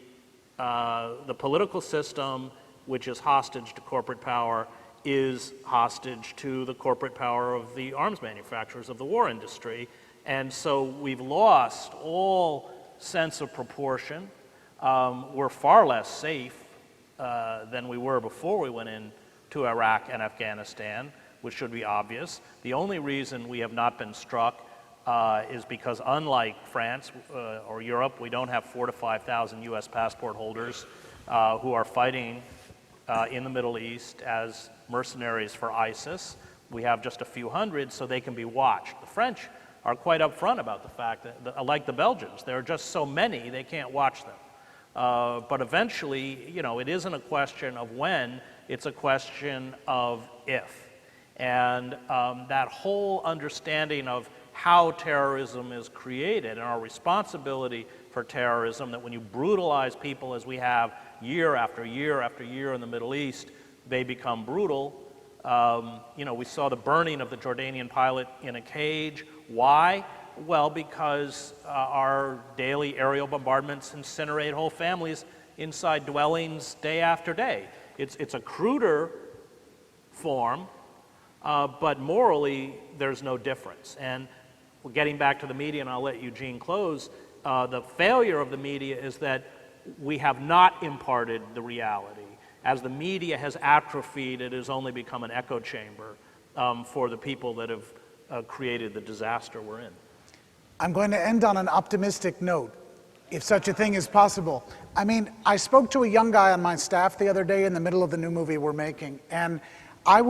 the political system, which is hostage to corporate power, is hostage to the corporate power of the arms manufacturers of the war industry. And so we've lost all sense of proportion. We're far less safe than we were before we went into Iraq and Afghanistan, which should be obvious. The only reason we have not been struck is because, unlike France or Europe, we don't have 4,000 to 5,000 US passport holders who are fighting in the Middle East as mercenaries for ISIS. We have just a few hundred, so they can be watched. The French are quite upfront about the fact that, like the Belgians, there are just so many they can't watch them. But eventually, it isn't a question of when, it's a question of if. And that whole understanding of how terrorism is created and our responsibility for terrorism, that when you brutalize people as we have year after year after year in the Middle East, they become brutal. You know, we saw the burning of the Jordanian pilot in a cage. Why? Well, because our daily aerial bombardments incinerate whole families inside dwellings day after day. It's a cruder form, but morally, there's no difference. And getting back to the media, and I'll let Eugene close, the failure of the media is that we have not imparted the reality. As the media has atrophied, it has only become an echo chamber for the people that have created the disaster we're in. I'm going to end on an optimistic note, if such a thing is possible. I mean, I spoke to a young guy on my staff the other day in the middle of the new movie we're making, and I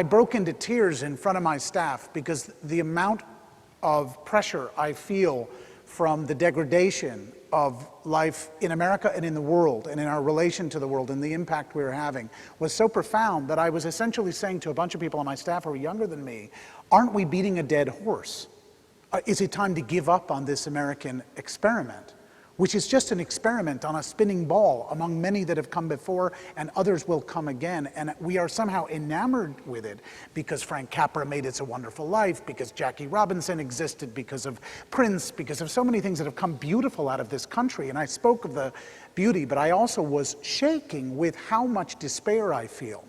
broke into tears in front of my staff because the amount of pressure I feel from the degradation of life in America and in the world and in our relation to the world and the impact we were having was so profound that I was essentially saying to a bunch of people on my staff who were younger than me, aren't we beating a dead horse? Is it time to give up on this American experiment, which is just an experiment on a spinning ball among many that have come before, and others will come again. And we are somehow enamored with it because Frank Capra made It's a Wonderful Life, because Jackie Robinson existed, because of Prince, because of so many things that have come beautiful out of this country. And I spoke of the beauty, but I also was shaking with how much despair I feel.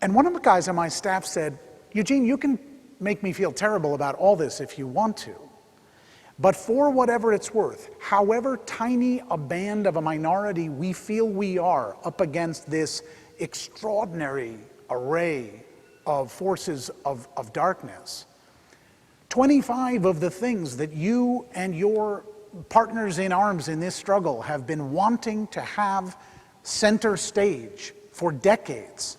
And one of the guys on my staff said, Eugene, you can make me feel terrible about all this if you want to. But for whatever it's worth, however tiny a band of a minority we feel we are up against this extraordinary array of forces of darkness, 25 of the things that you and your partners in arms in this struggle have been wanting to have center stage for decades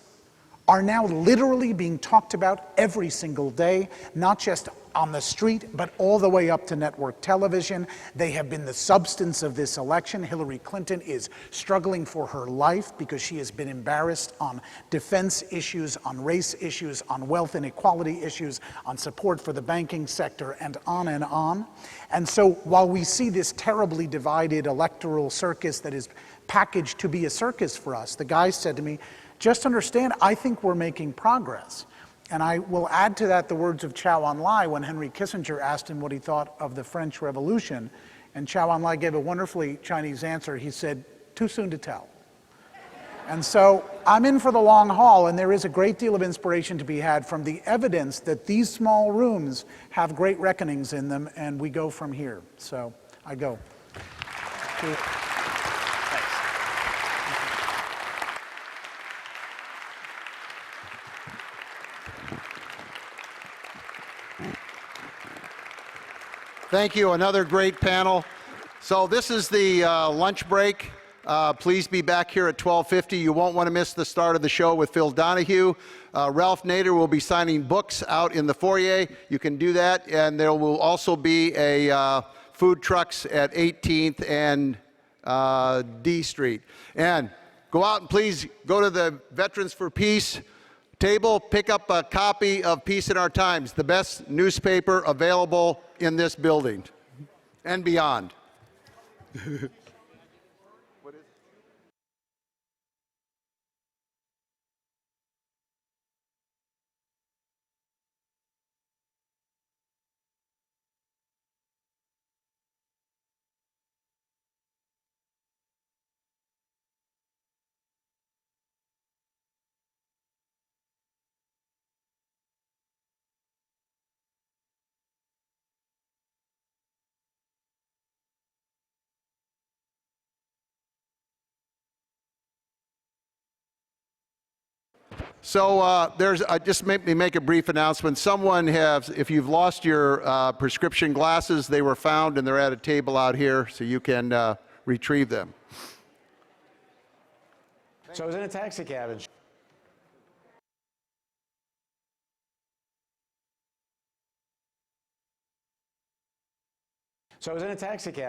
are now literally being talked about every single day, not just on the street, but all the way up to network television. They have been the substance of this election. Hillary Clinton is struggling for her life because she has been embarrassed on defense issues, on race issues, on wealth inequality issues, on support for the banking sector, and on and on. And so while we see this terribly divided electoral circus that is packaged to be a circus for us, the guy said to me, just understand, I think we're making progress. And I will add to that the words of Chao Enlai when Henry Kissinger asked him what he thought of the French Revolution. And Chao Enlai gave a wonderfully Chinese answer. He said, too soon to tell. And so I'm in for the long haul, and there is a great deal of inspiration to be had from the evidence that these small rooms have great reckonings in them, and we go from here. So I go. Thank you. Thank you. Another great panel. So this is the lunch break. Please be back here at 12:50. You won't want to miss the start of the show with Phil Donahue. Ralph Nader will be signing books out in the foyer. You can do that. And there will also be a food trucks at 18th and D Street. And go out and please go to the Veterans for Peace table, pick up a copy of Peace in Our Times, the best newspaper available in this building and beyond. So just make a brief announcement. Someone has, if you've lost your prescription glasses, they were found and they're at a table out here, so you can retrieve them. So I was in a taxi cab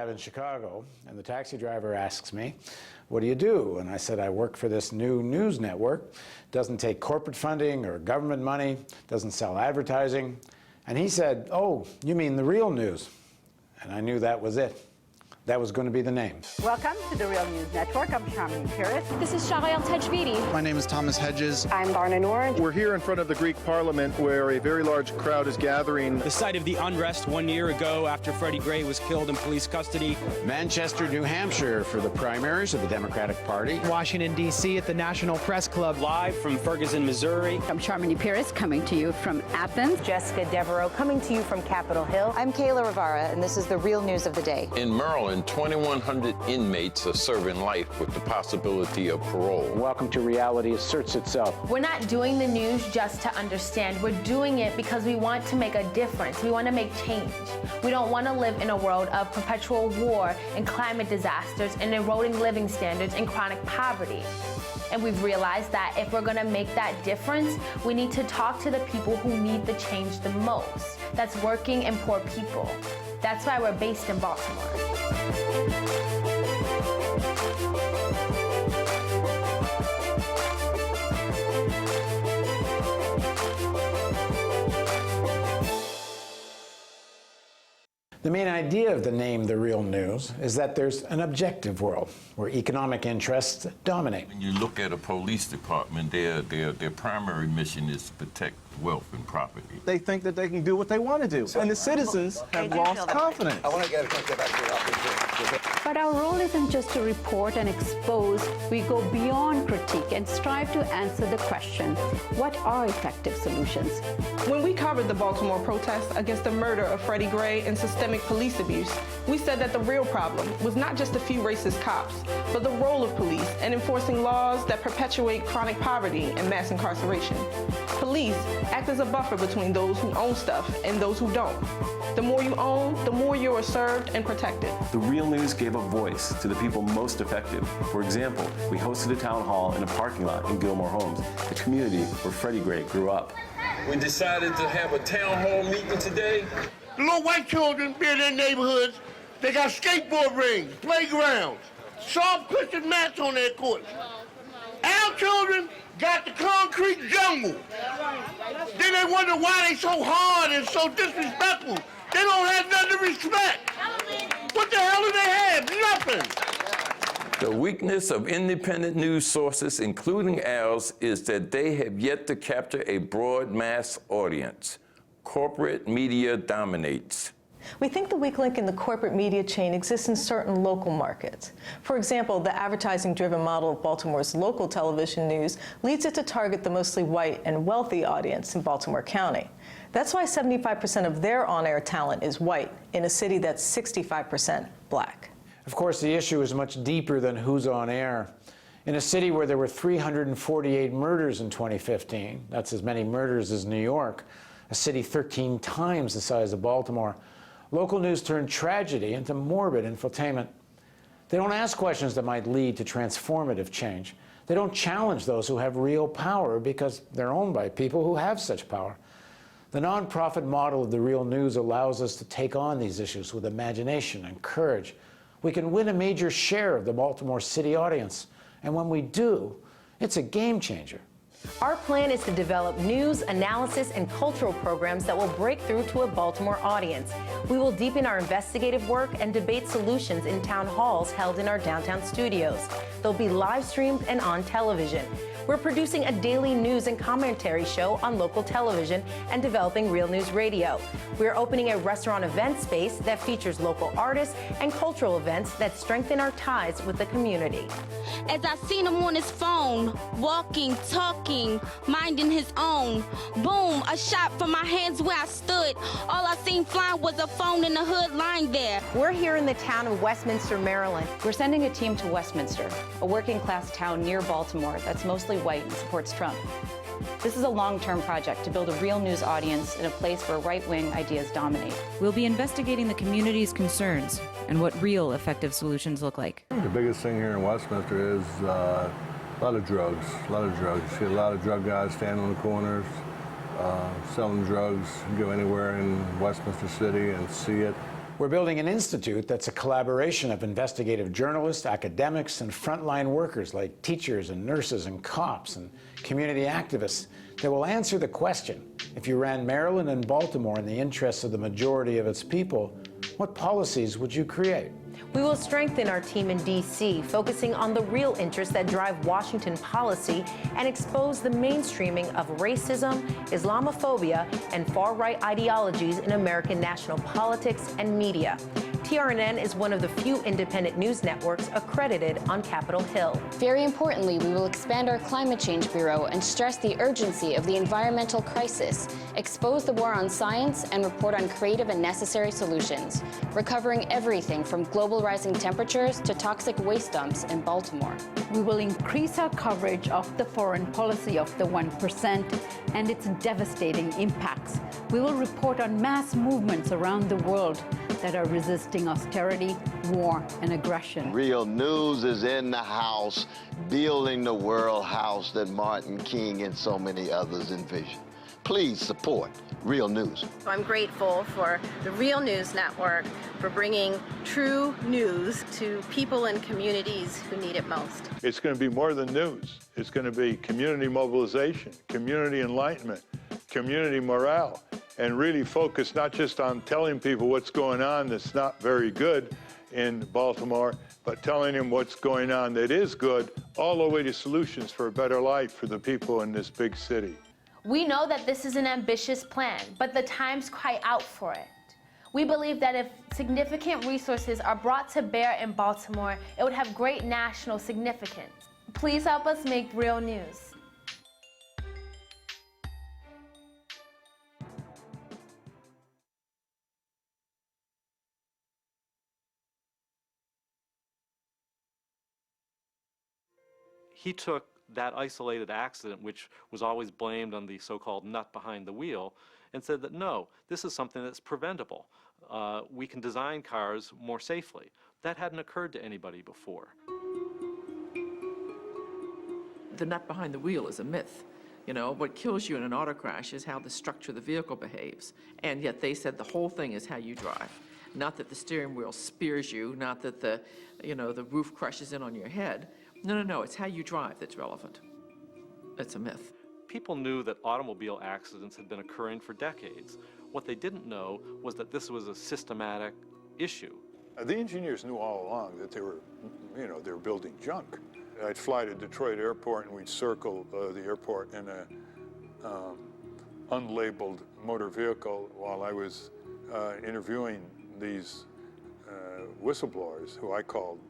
and Chicago, and the taxi driver asks me, what do you do? And I said, I work for this new news network. Doesn't take corporate funding or government money, doesn't sell advertising. And he said, oh, you mean the real news? And I knew that was it. that was going to be the name. Welcome to the Real News Network. I'm Shamini Paris. This is Shahayal Tajvidi. My name is Thomas Hedges. I'm Barna Noor. We're here in front of the Greek Parliament where a very large crowd is gathering. The site of the unrest 1 year ago after Freddie Gray was killed in police custody. Manchester, New Hampshire for the primaries of the Democratic Party. Washington, D.C. at the National Press Club. Live from Ferguson, Missouri. I'm Shamini Paris coming to you from Athens. Jessica Devereaux coming to you from Capitol Hill. I'm Kayla Rivara, and this is the Real News of the Day. In Maryland, 2,100 inmates are serving life with the possibility of parole. Welcome to Reality asserts itself. We're not doing the news just to understand. We're doing it because we want to make a difference. We want to make change. We don't want to live in a world of perpetual war and climate disasters and eroding living standards and chronic poverty. And we've realized that if we're going to make that difference, we need to talk to the people who need the change the most. That's working and poor people. That's why we're based in Baltimore. The main idea of the name The Real News is that there's an objective world where economic interests dominate. When you look at a police department, their primary mission is to protect wealth and property. They think that they can do what they want to do, and the citizens have lost confidence. I want to get back to the opposition. But our role isn't just to report and expose. We go beyond critique and strive to answer the question, what are effective solutions? When we covered the Baltimore protests against the murder of Freddie Gray and systemic police abuse, we said that the real problem was not just a few racist cops, but the role of police in enforcing laws that perpetuate chronic poverty and mass incarceration. Police act as a buffer between those who own stuff and those who don't. The more you own, the more you are served and protected. The Real News gave a voice to the people most affected. For example, we hosted a town hall in a parking lot in Gilmore Homes, the community where Freddie Gray grew up. We decided to have a town hall meeting today. The little white children be in their neighborhoods. They got skateboard rings, playgrounds, soft cushioned mats on their courts. Our children got the concrete jungle. Then they wonder why they so hard and so disrespectful. They don't have nothing to respect. What the hell do they have? Nothing. The weakness of independent news sources, including ours, is that they have yet to capture a broad mass audience. Corporate media dominates. We think the weak link in the corporate media chain exists in certain local markets. For example, the advertising-driven model of Baltimore's local television news leads it to target the mostly white and wealthy audience in Baltimore County. That's why 75% of their on-air talent is white in a city that's 65% black. Of course, the issue is much deeper than who's on air. In a city where there were 348 murders in 2015, that's as many murders as New York, a city 13 times the size of Baltimore, local news turned tragedy into morbid infotainment. They don't ask questions that might lead to transformative change. They don't challenge those who have real power because they're owned by people who have such power. The nonprofit model of The Real News allows us to take on these issues with imagination and courage. We can win a major share of the Baltimore City audience. And when we do, it's a game changer. Our plan is to develop news, analysis, and cultural programs that will break through to a Baltimore audience. We will deepen our investigative work and debate solutions in town halls held in our downtown studios. They'll be live streamed and on television. We're producing a daily news and commentary show on local television and developing Real News Radio. We're opening a restaurant event space that features local artists and cultural events that strengthen our ties with the community. As I seen him on his phone, walking, talking, minding his own. Boom, a shot from my hands where I stood. All I seen flying was a phone in the hood lying there. We're here in the town of Westminster, Maryland. We're sending a team to Westminster, a working-class town near Baltimore that's mostly white and supports Trump. This is a long-term project to build a real news audience in a place where right-wing ideas dominate. We'll be investigating the community's concerns and what real effective solutions look like. The biggest thing here in Westminster is a lot of drugs, You see a lot of drug guys standing on the corners, selling drugs. You go anywhere in Westminster City and see it. We're building an institute that's a collaboration of investigative journalists, academics, and frontline workers like teachers and nurses and cops and community activists that will answer the question, if you ran Maryland and Baltimore in the interests of the majority of its people, what policies would you create? We will strengthen our team in D.C., focusing on the real interests that drive Washington policy and expose the mainstreaming of racism, Islamophobia, and far-right ideologies in American national politics and media. TRNN is one of the few independent news networks accredited on Capitol Hill. Very importantly, we will expand our Climate Change Bureau and stress the urgency of the environmental crisis, expose the war on science, and report on creative and necessary solutions. We're covering everything from global rising temperatures to toxic waste dumps in Baltimore. We will increase our coverage of the foreign policy of the 1% and its devastating impacts. We will report on mass movements around the world that are resisting austerity, war, and aggression. Real news is in the house, building the world house that Martin King and so many others envisioned. Please support Real News. I'm grateful for the Real News Network for bringing true news to people and communities who need it most. It's going to be more than news. It's going to be community mobilization, community enlightenment, community morale, and really focus not just on telling people what's going on that's not very good in Baltimore, but telling them what's going on that is good, all the way to solutions for a better life for the people in this big city. We know that this is an ambitious plan, but the times cry out for it. We believe that if significant resources are brought to bear in Baltimore, it would have great national significance. Please help us make real news. He took that isolated accident, which was always blamed on the so-called nut behind the wheel, and said that no, this is something that's preventable. We can design cars more safely. That hadn't occurred to anybody before. The nut behind the wheel is a myth. You know, what kills you in an auto crash is how the structure of the vehicle behaves. And yet they said the whole thing is how you drive. Not that the steering wheel spears you, not that the roof crushes in on your head. No, it's how you drive that's relevant. It's a myth. People knew that automobile accidents had been occurring for decades. What they didn't know was that this was a systematic issue. The engineers knew all along that they were building junk. I'd fly to Detroit Airport and we'd circle the airport in a unlabeled motor vehicle while I was interviewing these whistleblowers who I called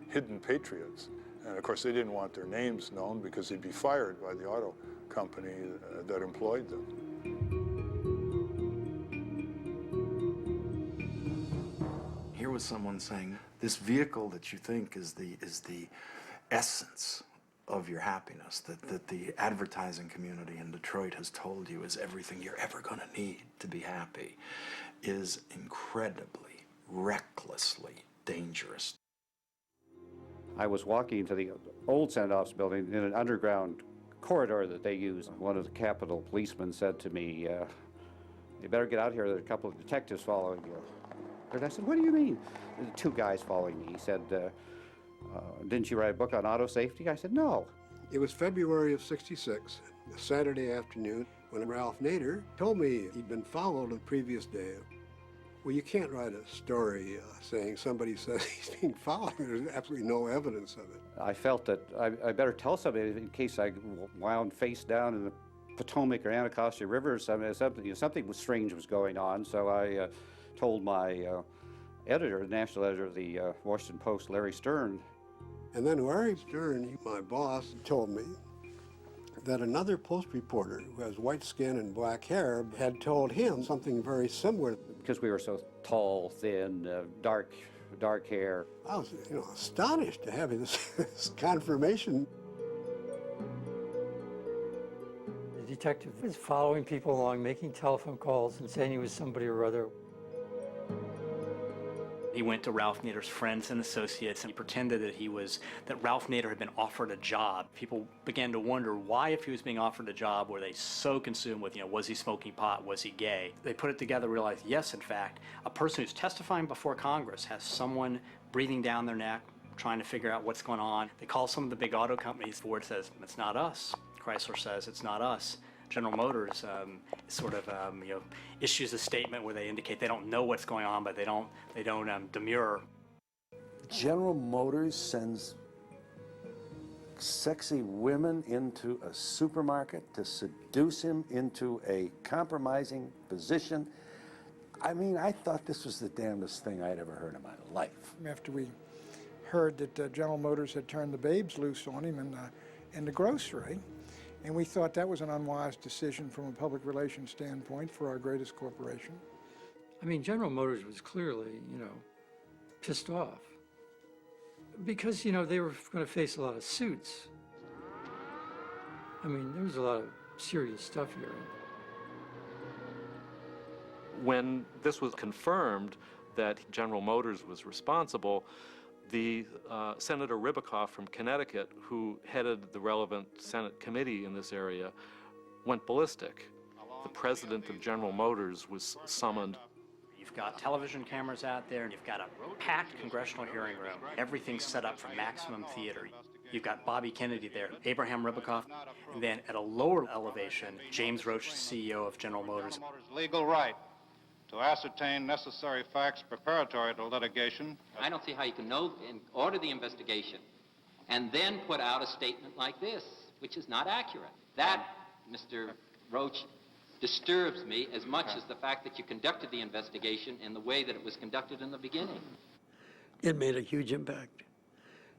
hidden patriots. And of course, they didn't want their names known because they'd be fired by the auto company that employed them. Here was someone saying, this vehicle that you think is the essence of your happiness, that the advertising community in Detroit has told you is everything you're ever going to need to be happy, is incredibly, recklessly dangerous. I was walking to the old Senate office building in an underground corridor that they use. One of the Capitol policemen said to me, you better get out here, there are a couple of detectives following you. And I said, what do you mean? Two guys following me. He said, didn't you write a book on auto safety? I said, no. It was February of '66, a Saturday afternoon, when Ralph Nader told me he'd been followed the previous day. Well, you can't write a story saying somebody says he's being followed. There's absolutely no evidence of it. I felt that I better tell somebody in case I wound face down in the Potomac or Anacostia River or something strange was going on. So I told my editor, the national editor of the Washington Post, Larry Stern. And then Larry Stern, my boss, told me that another Post reporter who has white skin and black hair had told him something very similar. Because we were so tall, thin, dark hair. I was, astonished to have this confirmation. The detective was following people along, making telephone calls and saying he was somebody or other. He went to Ralph Nader's friends and associates and he pretended that Ralph Nader had been offered a job. People began to wonder why, if he was being offered a job, were they so consumed with, was he smoking pot, was he gay? They put it together, realized, yes, in fact, a person who's testifying before Congress has someone breathing down their neck, trying to figure out what's going on. They call some of the big auto companies. Ford says, it's not us. Chrysler says, it's not us. General Motors issues a statement where they indicate they don't know what's going on, but they don't demur. General Motors sends sexy women into a supermarket to seduce him into a compromising position. I mean, I thought this was the damnedest thing I'd ever heard in my life. After we heard that General Motors had turned the babes loose on him in the grocery, and we thought that was an unwise decision from a public relations standpoint for our greatest corporation. I mean, General Motors was clearly, pissed off because, they were going to face a lot of suits. I mean, there was a lot of serious stuff here. When this was confirmed that General Motors was responsible, the Senator Ribicoff from Connecticut, who headed the relevant Senate committee in this area, went ballistic. The president of General Motors was summoned. You've got television cameras out there, and you've got a packed congressional hearing room. Everything's set up for maximum theater. You've got Bobby Kennedy there, Abraham Ribicoff, and then at a lower elevation, James Roach, CEO of General Motors. Legal right to ascertain necessary facts preparatory to litigation. I don't see how you can know and order the investigation and then put out a statement like this, which is not accurate. That, Mr. Roach, disturbs me as much as the fact that you conducted the investigation in the way that it was conducted in the beginning. It made a huge impact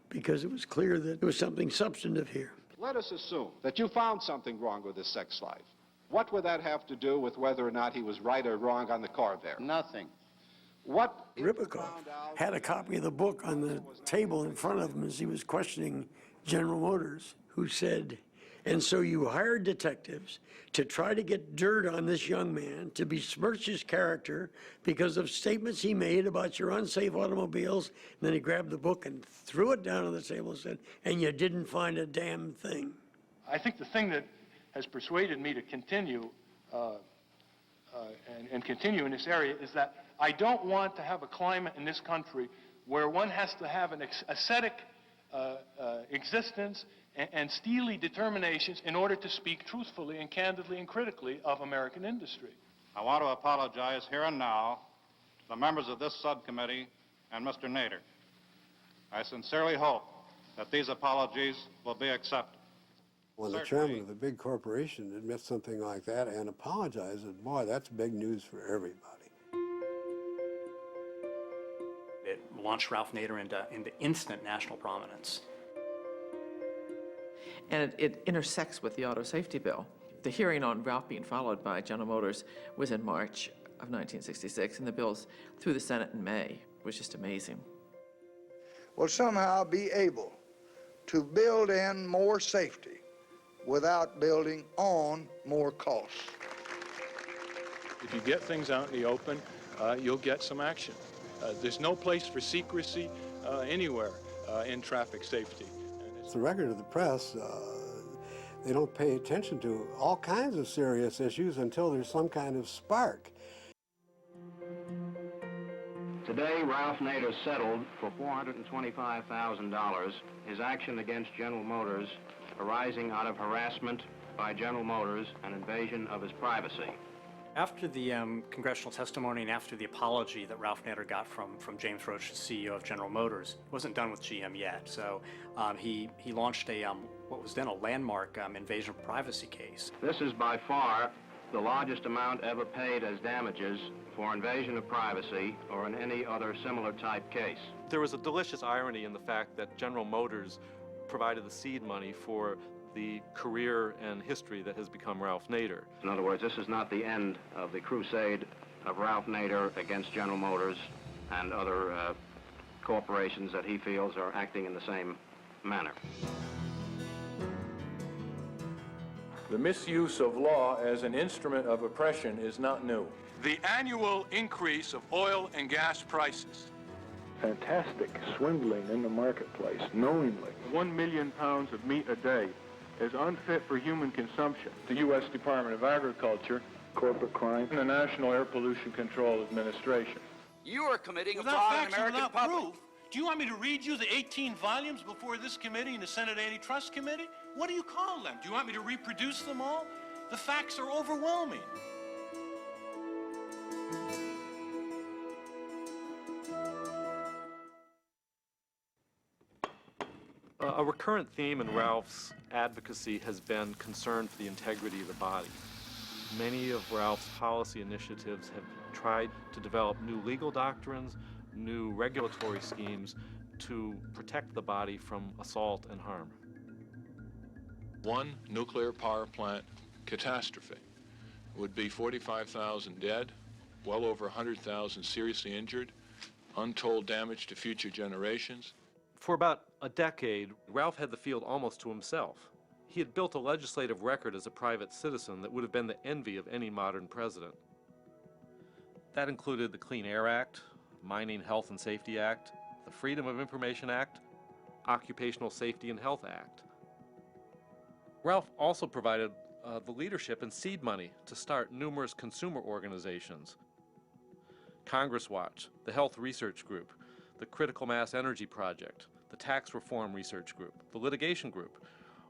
because it was clear that there was something substantive here. Let us assume that you found something wrong with his sex life. What would that have to do with whether or not he was right or wrong on the car there? Nothing. What? Ribicoff had a copy of the book on the table in front of him as he was questioning General Motors, who said, and so you hired detectives to try to get dirt on this young man, to besmirch his character because of statements he made about your unsafe automobiles. And then he grabbed the book and threw it down on the table and said, and you didn't find a damn thing. I think the thing that has persuaded me to continue and continue in this area is that I don't want to have a climate in this country where one has to have an ascetic existence and steely determinations in order to speak truthfully and candidly and critically of American industry. I want to apologize here and now to the members of this subcommittee and Mr. Nader. I sincerely hope that these apologies will be accepted. When the chairman of a big corporation admits something like that and apologizes, boy, that's big news for everybody. It launched Ralph Nader into instant national prominence. And it intersects with the auto safety bill. The hearing on Ralph being followed by General Motors was in March of 1966, and the bill's through the Senate in May. It was just amazing. Will somehow be able to build in more safety without building on more costs. If you get things out in the open, you'll get some action. There's no place for secrecy anywhere in traffic safety. It's the record of the press. They don't pay attention to all kinds of serious issues until there's some kind of spark. Today, Ralph Nader settled for $425,000 his action against General Motors arising out of harassment by General Motors and invasion of his privacy. After the congressional testimony and after the apology that Ralph Nader got from James Roach, the CEO of General Motors, he wasn't done with GM yet. So he launched what was then a landmark invasion of privacy case. This is by far the largest amount ever paid as damages for invasion of privacy or in any other similar type case. There was a delicious irony in the fact that General Motors provided the seed money for the career and history that has become Ralph Nader. In other words, this is not the end of the crusade of Ralph Nader against General Motors and other corporations that he feels are acting in the same manner. The misuse of law as an instrument of oppression is not new. The annual increase of oil and gas prices. Fantastic swindling in the marketplace, knowingly. 1 million pounds of meat a day is unfit for human consumption. The U.S. Department of Agriculture, corporate crime, and the National Air Pollution Control Administration. You are committing a without fraud facts in the and American without public. proof. Do you want me to read you the 18 volumes before this committee and the Senate Antitrust Committee? What do you call them? Do you want me to reproduce them all? The facts are overwhelming. A recurrent theme in Ralph's advocacy has been concern for the integrity of the body. Many of Ralph's policy initiatives have tried to develop new legal doctrines, new regulatory schemes to protect the body from assault and harm. One nuclear power plant catastrophe would be 45,000 dead, well over 100,000 seriously injured, untold damage to future generations. For about a decade, Ralph had the field almost to himself. He had built a legislative record as a private citizen that would have been the envy of any modern president. That included the Clean Air Act, Mining Health and Safety Act, the Freedom of Information Act, Occupational Safety and Health Act. Ralph also provided the leadership and seed money to start numerous consumer organizations. Congress Watch, the Health Research Group, the Critical Mass Energy Project, the Tax Reform Research Group, the Litigation Group.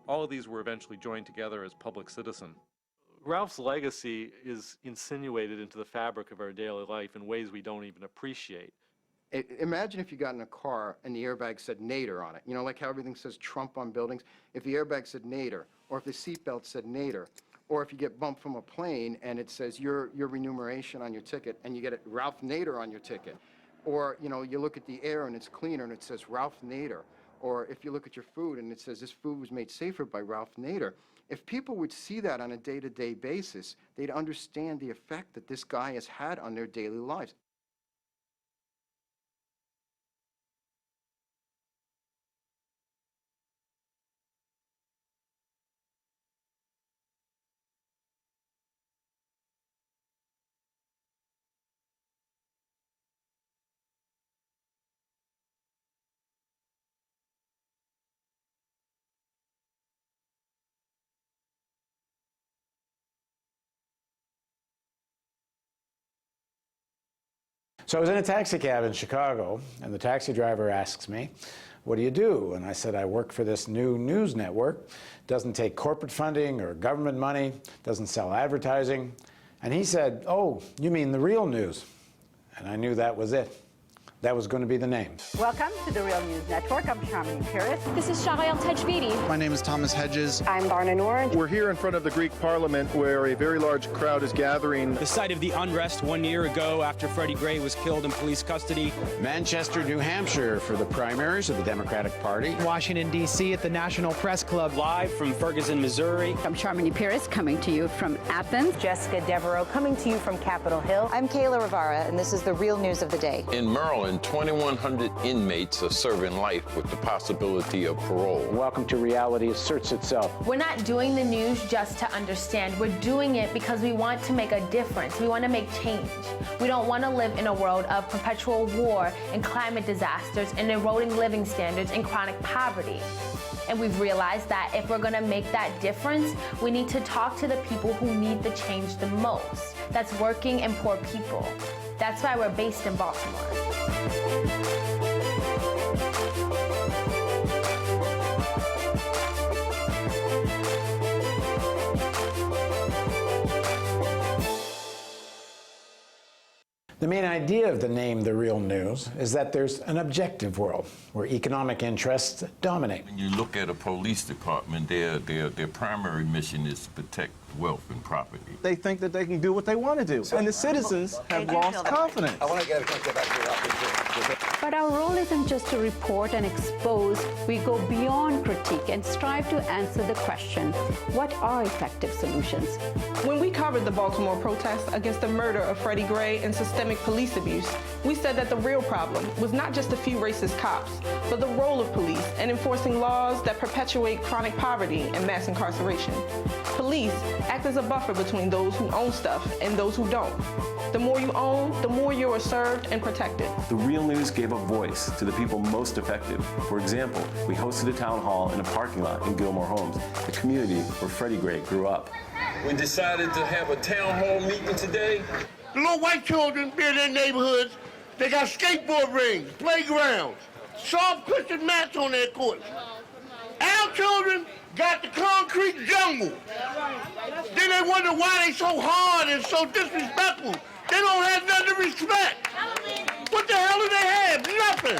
All of these were eventually joined together as Public Citizen. Ralph's legacy is insinuated into the fabric of our daily life in ways we don't even appreciate. Imagine if you got in a car and the airbag said Nader on it. You know, like how everything says Trump on buildings? If the airbag said Nader, or if the seatbelt said Nader, or if you get bumped from a plane and it says your remuneration on your ticket and you get it Ralph Nader on your ticket. Or, you know, you look at the air and it's cleaner and it says Ralph Nader. Or if you look at your food and it says this food was made safer by Ralph Nader. If people would see that on a day-to-day basis, they'd understand the effect that this guy has had on their daily lives. So I was in a taxi cab in Chicago, and the taxi driver asks me, "What do you do?" And I said, "I work for this new news network. Doesn't take corporate funding or government money, doesn't sell advertising." And he said, "Oh, you mean the real news?" And I knew that was it. That was going to be the name. Welcome to the Real News Network. I'm Shamini Paris. This is Shahayal Tajvidi. My name is Thomas Hedges. I'm Barna Noor. We're here in front of the Greek Parliament where a very large crowd is gathering. The site of the unrest 1 year ago after Freddie Gray was killed in police custody. Manchester, New Hampshire for the primaries of the Democratic Party. Washington, D.C. at the National Press Club. Live from Ferguson, Missouri. I'm Shamini Paris coming to you from Athens. Jessica Devereaux coming to you from Capitol Hill. I'm Kayla Rivara, and this is the Real News of the Day. In Maryland, 2,100 inmates are serving life with the possibility of parole. Welcome to reality asserts itself. We're not doing the news just to understand. We're doing it because we want to make a difference. We want to make change. We don't want to live in a world of perpetual war and climate disasters and eroding living standards and chronic poverty. And we've realized that if we're going to make that difference, we need to talk to the people who need the change the most. That's working and poor people. That's why we're based in Baltimore. The main idea of the name The Real News is that there's an objective world where economic interests dominate. When you look at a police department, their primary mission is to protect wealth and property. They think that they can do what they want to do, and the citizens have lost confidence. I want to get back to your But our role isn't just to report and expose. We go beyond critique and strive to answer the question, what are effective solutions? When we covered the Baltimore protests against the murder of Freddie Gray and systemic police abuse, we said that the real problem was not just a few racist cops, but the role of police in enforcing laws that perpetuate chronic poverty and mass incarceration. Police act as a buffer between those who own stuff and those who don't. The more you own, the more you are served and protected. The Real News gave a voice to the people most affected. For example, we hosted a town hall in a parking lot in Gilmore Homes, the community where Freddie Gray grew up. We decided to have a town hall meeting today. The little white children in their neighborhoods, they got skateboard rings, playgrounds, soft cushioned mats on their courts. Our children got the concrete jungle. Then they wonder why they so hard and so disrespectful. They don't have nothing to respect. What the hell do they have? Nothing.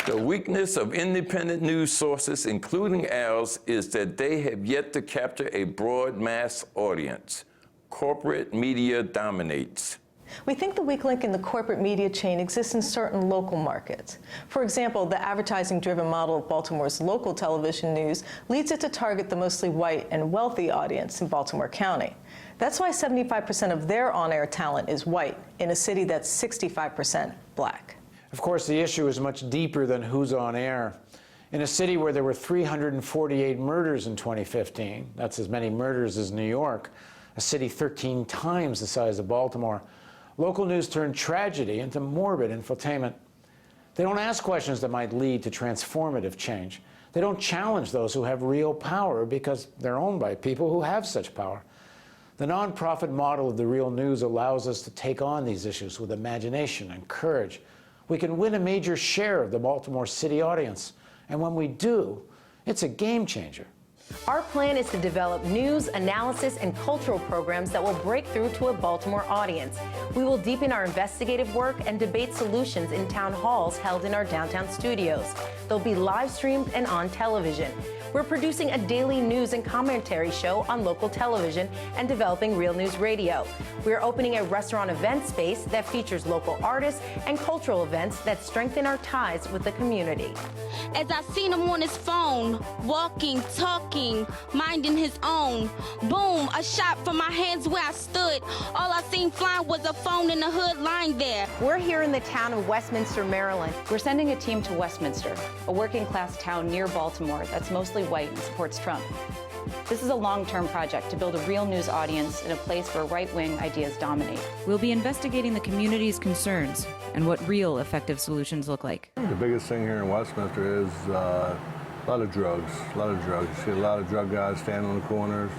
The weakness of independent news sources, including ours, is that they have yet to capture a broad mass audience. Corporate media dominates. We think the weak link in the corporate media chain exists in certain local markets. For example, the advertising-driven model of Baltimore's local television news leads it to target the mostly white and wealthy audience in Baltimore County. That's why 75% of their on-air talent is white in a city that's 65% black. Of course, the issue is much deeper than who's on air. In a city where there were 348 murders in 2015, that's as many murders as New York, a city 13 times the size of Baltimore, local news turned tragedy into morbid infotainment. They don't ask questions that might lead to transformative change. They don't challenge those who have real power because they're owned by people who have such power. The nonprofit model of the Real News allows us to take on these issues with imagination and courage. We can win a major share of the Baltimore City audience. And when we do, it's a game changer. Our plan is to develop news, analysis, and cultural programs that will break through to a Baltimore audience. We will deepen our investigative work and debate solutions in town halls held in our downtown studios. They'll be live streamed and on television. We're producing a daily news and commentary show on local television and developing Real News Radio. We're opening a restaurant event space that features local artists and cultural events that strengthen our ties with the community. As I seen him on his phone, walking, talking, minding his own. Boom, a shot from my hands where I stood. All I seen flying was a phone in the hood lying there. We're here in the town of Westminster, Maryland. We're sending a team to Westminster, a working-class town near Baltimore that's mostly white and supports Trump. This is a long-term project to build a real news audience in a place where right-wing ideas dominate. We'll be investigating the community's concerns and what real effective solutions look like. The biggest thing here in Westminster is a lot of drugs, You see a lot of drug guys standing on the corners,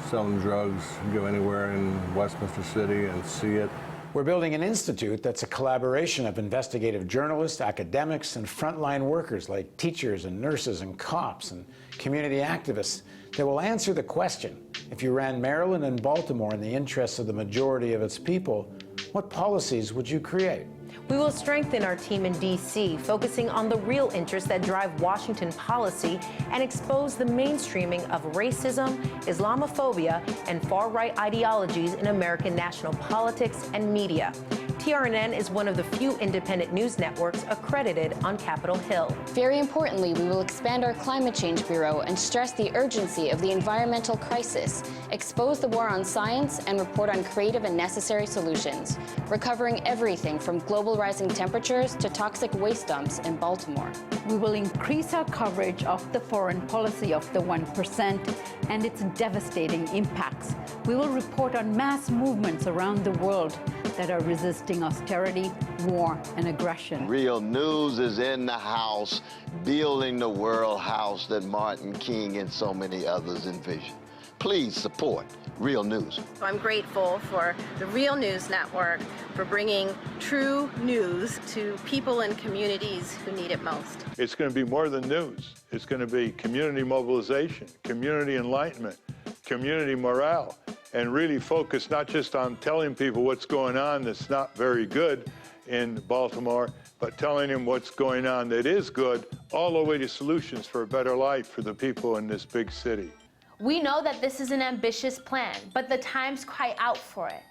selling drugs. You go anywhere in Westminster City and see it. We're building an institute that's a collaboration of investigative journalists, academics, and frontline workers like teachers and nurses and cops and community activists that will answer the question, if you ran Maryland and Baltimore in the interests of the majority of its people, what policies would you create? We will strengthen our team in D.C., focusing on the real interests that drive Washington policy and expose the mainstreaming of racism, Islamophobia, and far-right ideologies in American national politics and media. TRNN is one of the few independent news networks accredited on Capitol Hill. Very importantly, we will expand our Climate Change Bureau and stress the urgency of the environmental crisis, expose the war on science, and report on creative and necessary solutions. We're covering everything from global rising temperatures to toxic waste dumps in Baltimore. We will increase our coverage of the foreign policy of the 1% and its devastating impacts. We will report on mass movements around the world that are resisting austerity, war, and aggression. Real News is in the house, building the world house that Martin King and so many others envisioned. Please support Real News. I'm grateful for the Real News Network for bringing true news to people and communities who need it most. It's going to be more than news. It's going to be community mobilization, community enlightenment, community morale, and really focus not just on telling people what's going on that's not very good in Baltimore, but telling them what's going on that is good, all the way to solutions for a better life for the people in this big city. We know that this is an ambitious plan, but the time's quite out for it.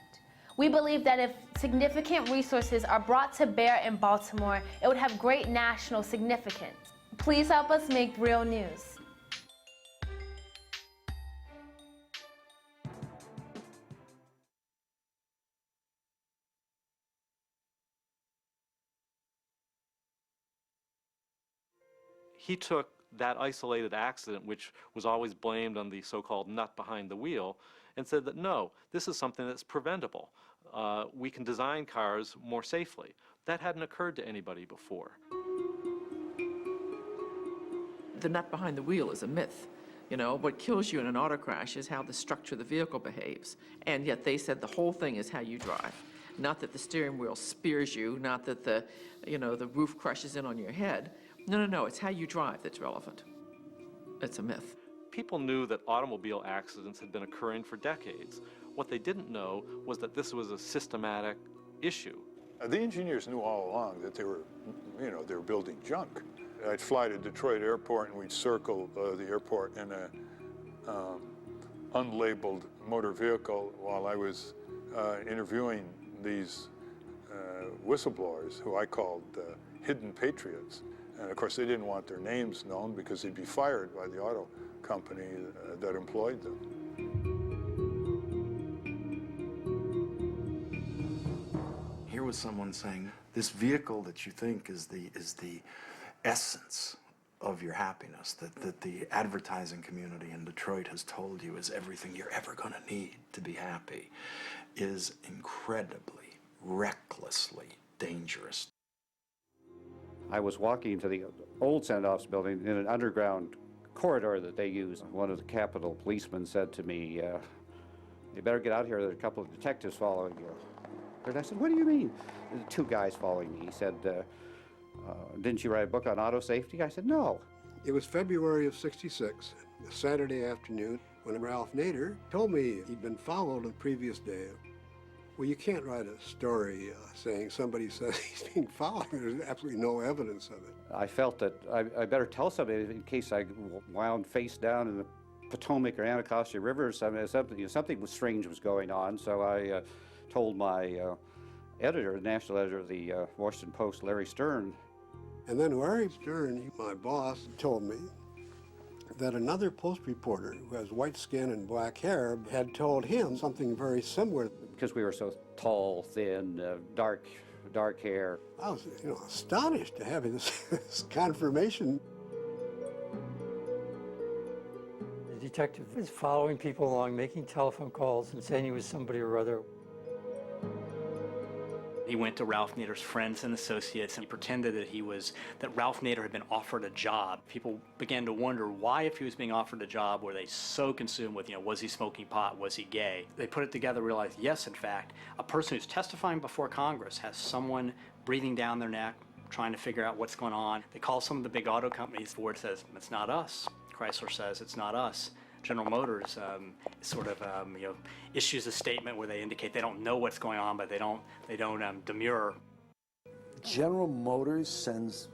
We believe that if significant resources are brought to bear in Baltimore, it would have great national significance. Please help us make real news. He took that isolated accident, which was always blamed on the so-called nut behind the wheel, and said that no, this is something that's preventable. We can design cars more safely. That hadn't occurred to anybody before. The nut behind the wheel is a myth. You know, what kills you in an auto crash is how the structure of the vehicle behaves. And yet they said the whole thing is how you drive. Not that the steering wheel spears you, not that the roof crushes in on your head. No, it's how you drive that's relevant. It's a myth. People knew that automobile accidents had been occurring for decades. What they didn't know was that this was a systematic issue. The engineers knew all along that they were, they were building junk. I'd fly to Detroit Airport and we'd circle the airport in a unlabeled motor vehicle while I was interviewing these whistleblowers who I called hidden patriots. And of course they didn't want their names known because they'd be fired by the auto company that employed them. Here was someone saying, this vehicle that you think is the essence of your happiness, that the advertising community in Detroit has told you is everything you're ever going to need to be happy, is incredibly, recklessly dangerous. I was walking to the old Senate office building in an underground corridor that they use. One of the Capitol policemen said to me, you better get out here, there are a couple of detectives following you. And I said, what do you mean? There are two guys following me. He said, didn't you write a book on auto safety? I said, no. It was February of '66, a Saturday afternoon, when Ralph Nader told me he'd been followed the previous day. Well, you can't write a story saying somebody says he's being followed. There's absolutely no evidence of it. I felt that I better tell somebody in case I wound face down in the Potomac or Anacostia River or something strange was going on. So I told my editor, the national editor of the Washington Post, Larry Stern. And then Larry Stern, my boss, told me that another Post reporter who has white skin and black hair had told him something very similar. Because we were so tall, thin, dark hair. I was, astonished to have this confirmation. The detective was following people along, making telephone calls and saying he was somebody or other. He went to Ralph Nader's friends and associates and pretended that Ralph Nader had been offered a job. People began to wonder why, if he was being offered a job, were they so consumed with, was he smoking pot, was he gay? They put it together, realized, yes, in fact, a person who's testifying before Congress has someone breathing down their neck, trying to figure out what's going on. They call some of the big auto companies. Ford says, it's not us. Chrysler says, it's not us. General Motors issues a statement where they indicate they don't know what's going on, but they don't demur. General Motors sends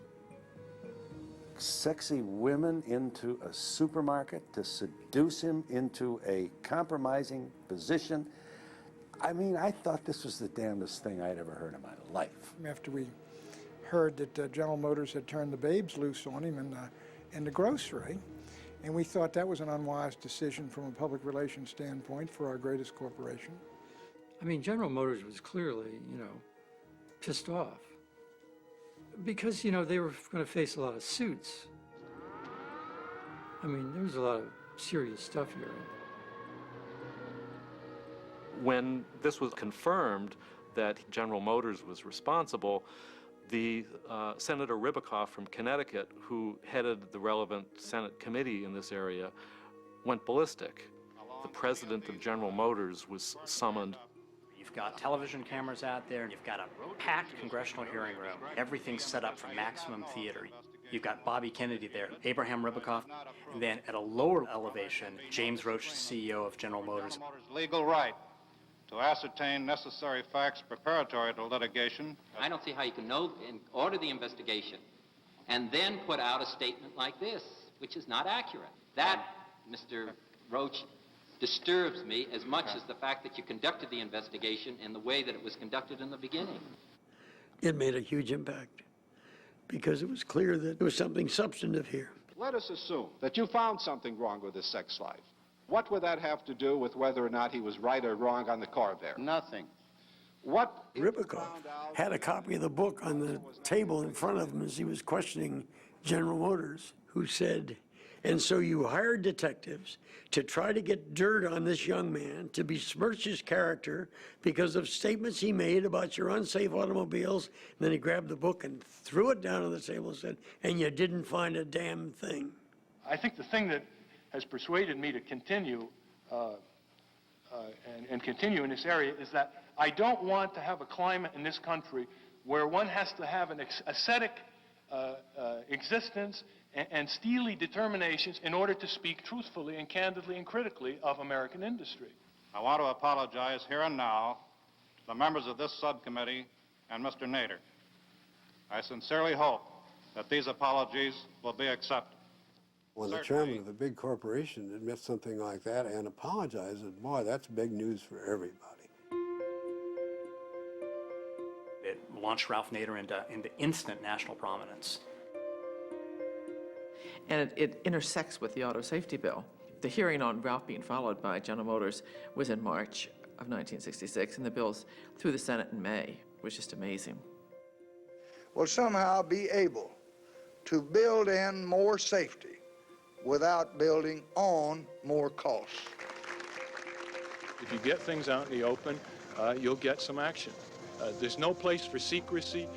sexy women into a supermarket to seduce him into a compromising position. I mean, I thought this was the damnedest thing I'd ever heard in my life. After we heard that General Motors had turned the babes loose on him in the grocery, and we thought that was an unwise decision from a public relations standpoint for our greatest corporation. I mean, General Motors was clearly, pissed off because, they were going to face a lot of suits. I mean, there was a lot of serious stuff here. When this was confirmed that General Motors was responsible, the Senator Ribicoff from Connecticut, who headed the relevant Senate committee in this area, went ballistic. The president of General Motors was summoned. You've got television cameras out there, and you've got a packed congressional hearing room. Everything's set up for maximum theater. You've got Bobby Kennedy there, Abraham Ribicoff, and then at a lower elevation, James Roach, CEO of General Motors. Legal right to ascertain necessary facts preparatory to litigation. I don't see how you can know and order the investigation and then put out a statement like this, which is not accurate. That, Mr. Roach, disturbs me as much as the fact that you conducted the investigation in the way that it was conducted in the beginning. It made a huge impact because it was clear that there was something substantive here. Let us assume that you found something wrong with his sex life. What would that have to do with whether or not he was right or wrong on the Corvair? Nothing. What Ribicoff had a copy of the book on the table in front of him as he was questioning General Motors, who said, and so you hired detectives to try to get dirt on this young man, to besmirch his character because of statements he made about your unsafe automobiles. And then he grabbed the book and threw it down on the table and said, and you didn't find a damn thing. I think the thing that has persuaded me to continue and continue in this area is that I don't want to have a climate in this country where one has to have an ascetic existence and steely determinations in order to speak truthfully and candidly and critically of American industry. I want to apologize here and now to the members of this subcommittee and Mr. Nader. I sincerely hope that these apologies will be accepted. When the chairman of a big corporation admits something like that and apologizes, boy, that's big news for everybody. It launched Ralph Nader into instant national prominence. And it intersects with the auto safety bill. The hearing on Ralph being followed by General Motors was in March of 1966, and the bill's through the Senate in May. It was just amazing. Will somehow be able to build in more safety without building on more costs. If you get things out in the open, you'll get some action. There's no place for secrecy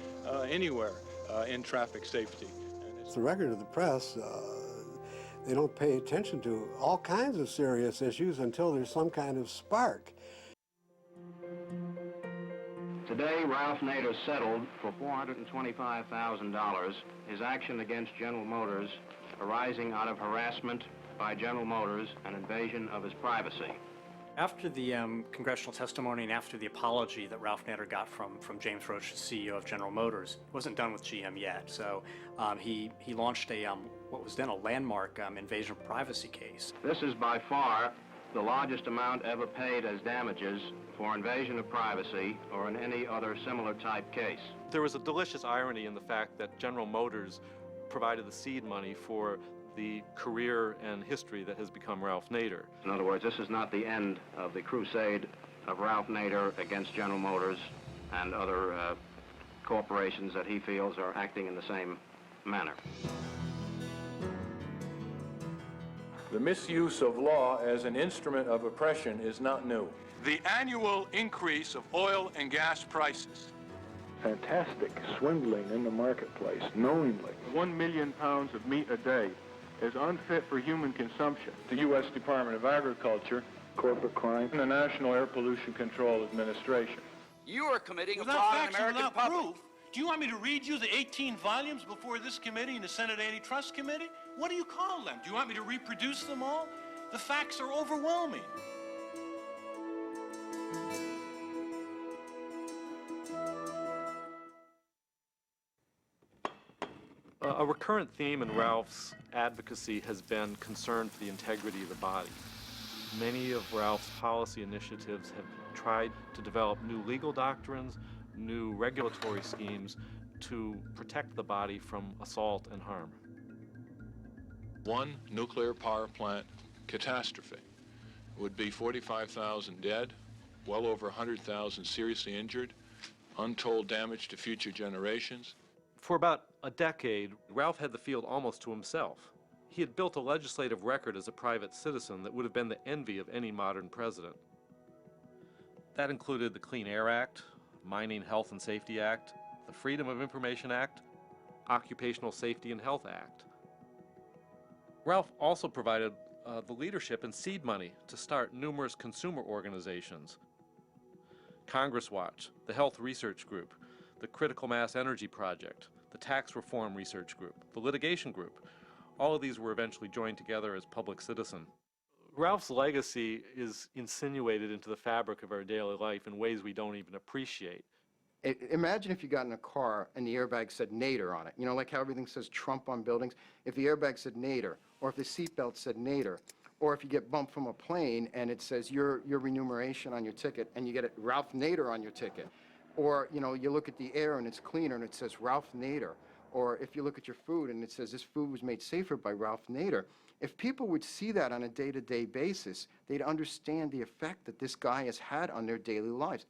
anywhere in traffic safety. It's the record of the press. They don't pay attention to all kinds of serious issues until there's some kind of spark. Today, Ralph Nader settled for $425,000 his action against General Motors arising out of harassment by General Motors and invasion of his privacy. After the congressional testimony and after the apology that Ralph Nader got from James Roach, the CEO of General Motors, it wasn't done with GM yet. So he launched what was then a landmark invasion of privacy case. This is by far the largest amount ever paid as damages for invasion of privacy or in any other similar type case. There was a delicious irony in the fact that General Motors provided the seed money for the career and history that has become Ralph Nader. In other words, this is not the end of the crusade of Ralph Nader against General Motors and other corporations that he feels are acting in the same manner. The misuse of law as an instrument of oppression is not new. The annual increase of oil and gas prices. Fantastic swindling in the marketplace, knowingly. 1 million pounds of meat a day is unfit for human consumption. The U.S. Department of Agriculture, Corporate crime. and the National Air Pollution Control Administration. You are committing a Without fraud on facts the and American without public. proof, do you want me to read you the 18 volumes before this committee and the Senate Antitrust Committee? What do you call them? Do you want me to reproduce them all? The facts are overwhelming. A recurrent theme in Ralph's advocacy has been concern for the integrity of the body. Many of Ralph's policy initiatives have tried to develop new legal doctrines, new regulatory schemes to protect the body from assault and harm. One nuclear power plant catastrophe would be 45,000 dead, well over 100,000 seriously injured, untold damage to future generations. For about a decade, Ralph had the field almost to himself. He had built a legislative record as a private citizen that would have been the envy of any modern president. That included the Clean Air Act, Mining Health and Safety Act, the Freedom of Information Act, Occupational Safety and Health Act. Ralph also provided the leadership and seed money to start numerous consumer organizations. Congress Watch, the Health Research Group, the Critical Mass Energy Project, the Tax Reform Research Group, the Litigation Group. All of these were eventually joined together as Public Citizen. Ralph's legacy is insinuated into the fabric of our daily life in ways we don't even appreciate. Imagine if you got in a car and the airbag said Nader on it. You know, like how everything says Trump on buildings? If the airbag said Nader, or if the seatbelt said Nader, or if you get bumped from a plane and it says your remuneration on your ticket and you get it Ralph Nader on your ticket. Or, you know, you look at the air and it's cleaner and it says Ralph Nader. Or if you look at your food and it says this food was made safer by Ralph Nader. If people would see that on a day-to-day basis, they'd understand the effect that this guy has had on their daily lives.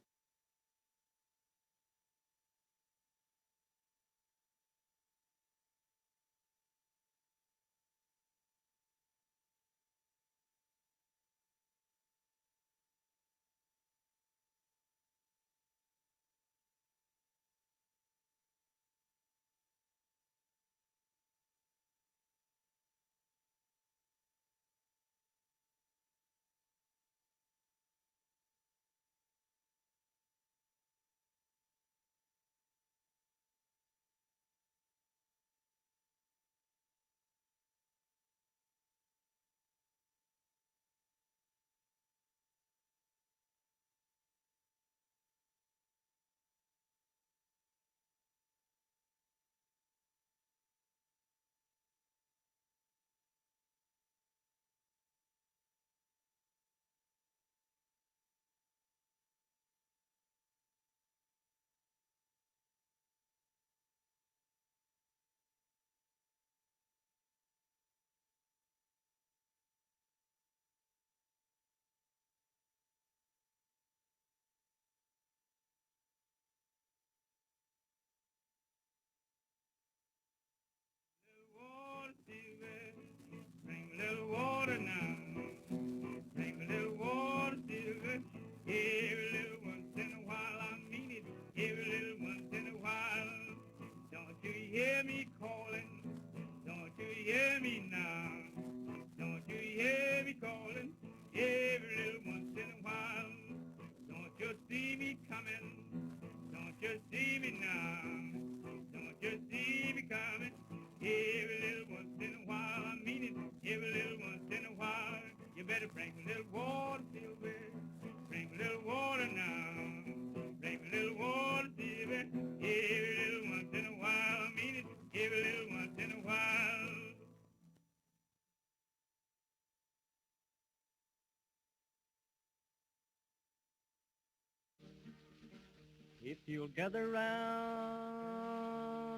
If you'll gather round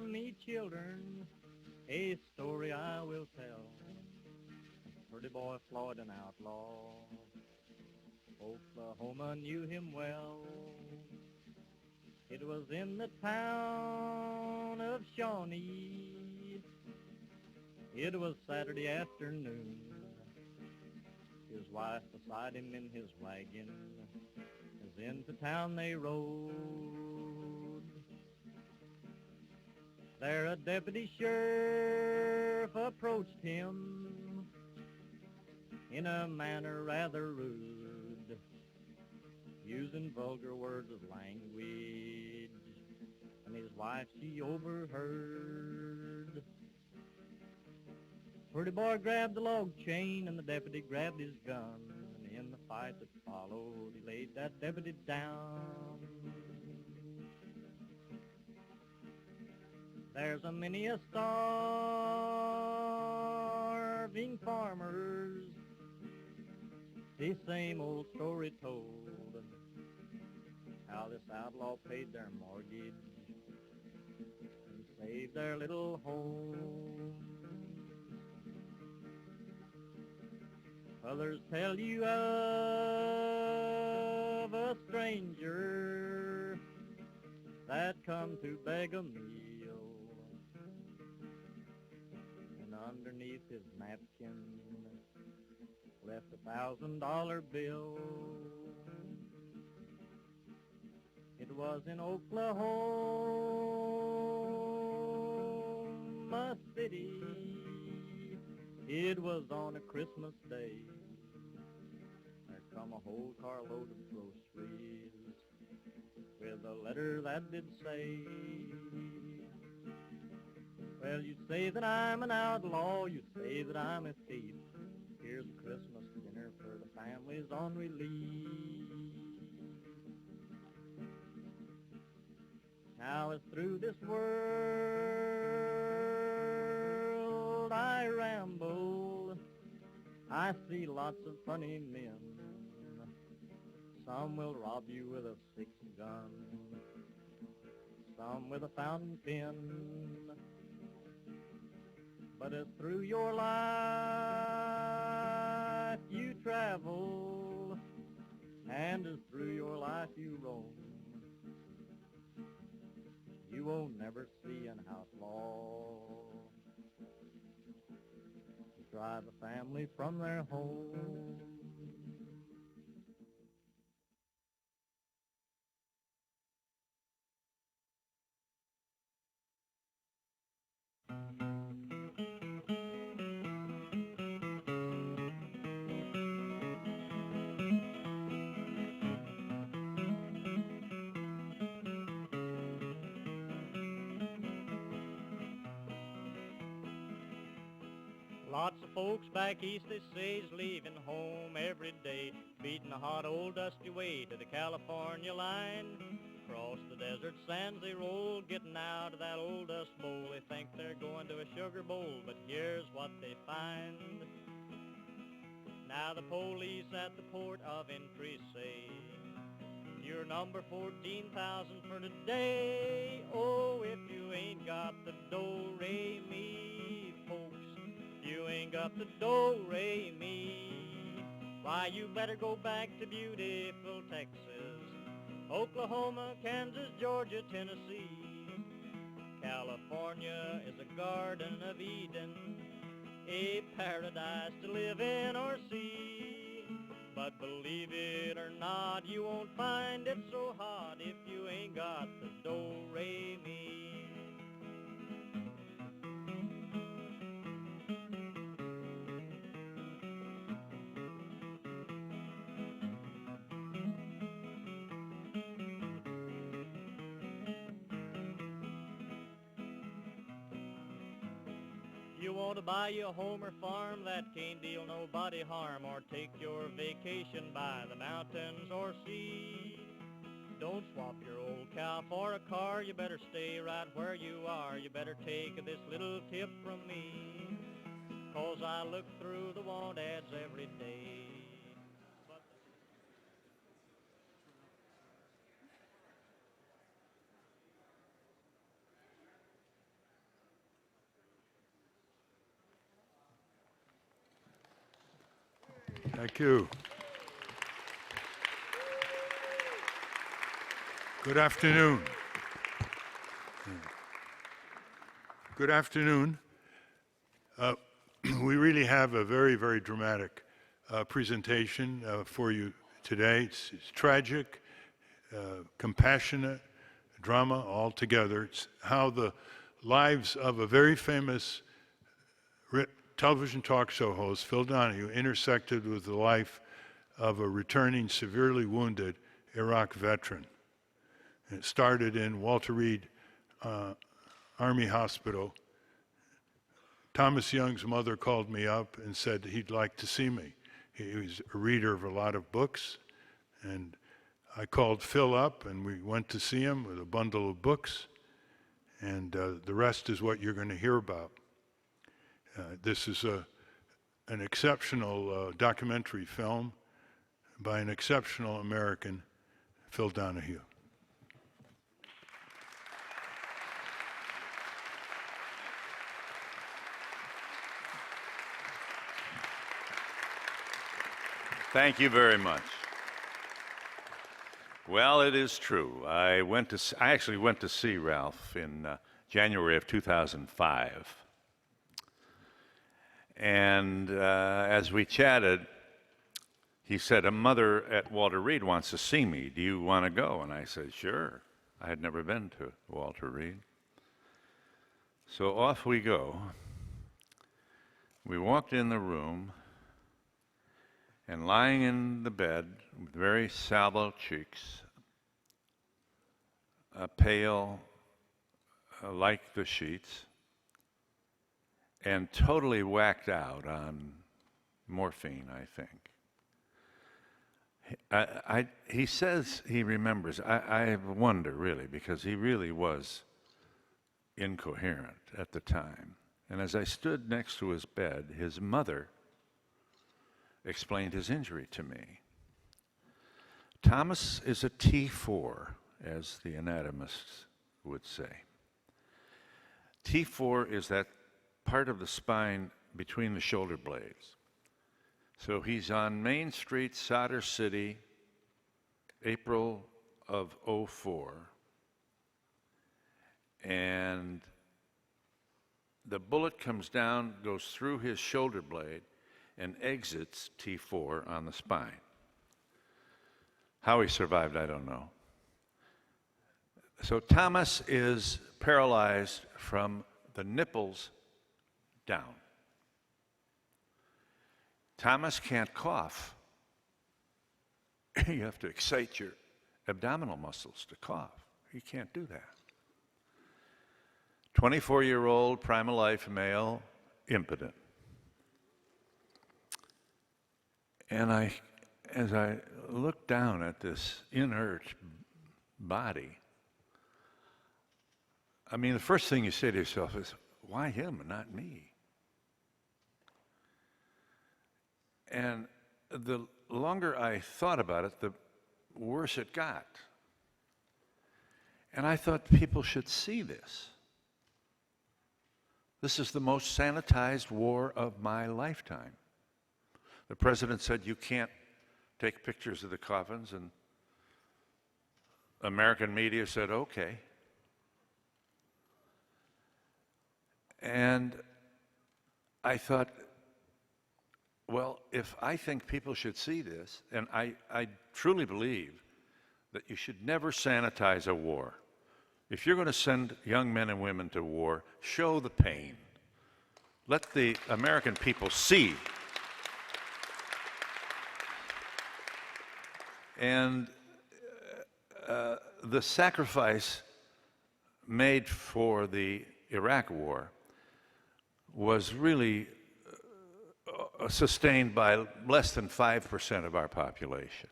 me, children, a story I will tell. Pretty boy Floyd, an outlaw, Oklahoma knew him well. It was in the town of Shawnee. It was Saturday afternoon. His wife beside him in his wagon. As into town they rode. There a deputy sheriff approached him in a manner rather rude, using vulgar words of language, and his wife she overheard. Pretty boy grabbed the log chain and the deputy grabbed his gun, and in the fight that followed he laid that deputy down. There's a many a starving farmers, the same old story told, how this outlaw paid their mortgage and saved their little home. Others tell you of a stranger that come to beg a meal, and underneath his napkin left $1,000 bill. It was in Oklahoma City. It was on a Christmas day. There come a whole carload of groceries with a letter that did say, well, you say that I'm an outlaw, you say that I'm a thief. Here's a Christmas dinner for the families on relief. Now as through this world I ramble, I see lots of funny men. Some will rob you with a 6-gun, some with a fountain pen. But as through your life you travel, and as through your life you roam, you will never see an outlaw to drive a family from their home. Lots of folks back east, they say, is leaving home every day, beating the hot old dusty way to the California line. Across the desert sands they roll, getting out of that old dust bowl. They think they're going to a sugar bowl, but here's what they find. Now the police at the port of entry say, you're number 14,000 for today. Oh, if you ain't got the do-re-mi, folks, you ain't got the do-re-mi, why you better go back to beautiful Texas, Oklahoma, Kansas, Georgia, Tennessee. California is a garden of Eden, a paradise to live in or see. But believe it or not, you won't find it so hot if you ain't got the do-re-mi. You want to buy you a home or farm that can't deal nobody harm, or take your vacation by the mountains or sea. Don't swap your old cow for a car, you better stay right where you are. You better take this little tip from me, 'cause I look through the want ads every day. Thank you. Good afternoon. Good afternoon. We really have a very, very dramatic presentation for you today. It's tragic, compassionate, drama all together. It's how the lives of a very famous television talk show host, Phil Donahue, intersected with the life of a returning severely wounded Iraq veteran. And it started in Walter Reed Army Hospital. Thomas Young's mother called me up and said he'd like to see me. He was a reader of a lot of books, and I called Phil up and we went to see him with a bundle of books, and the rest is what you're going to hear about. This is an exceptional documentary film by an exceptional American, Phil Donahue. Thank you very much. Well, it is true. I actually went to see Ralph in January of 2005. And as we chatted, he said, a mother at Walter Reed wants to see me. Do you want to go? And I said, sure. I had never been to Walter Reed. So off we go. We walked in the room, and lying in the bed with very sallow cheeks, pale like the sheets, and totally whacked out on morphine, I think. He says he remembers. I wonder, really, because he really was incoherent at the time. And as I stood next to his bed, his mother explained his injury to me. Thomas is a T4, as the anatomists would say. T4 is that part of the spine between the shoulder blades. So he's on Main Street, Solder City, April of '04, and the bullet comes down, goes through his shoulder blade, and exits T4 on the spine. How he survived, I don't know. So Thomas is paralyzed from the nipples down. Thomas can't cough. You have to excite your abdominal muscles to cough. He can't do that. 24-year-old, prima-life male, impotent. And as I looked down at this inert body, I mean, the first thing you say to yourself is, why him and not me? And the longer I thought about it, the worse it got. And I thought people should see this. This is the most sanitized war of my lifetime. The president said you can't take pictures of the coffins, and American media said, okay. And I thought, well, if I think people should see this, and I truly believe that you should never sanitize a war. If you're going to send young men and women to war, show the pain. Let the American people see. And the sacrifice made for the Iraq war was really sustained by less than 5% of our population.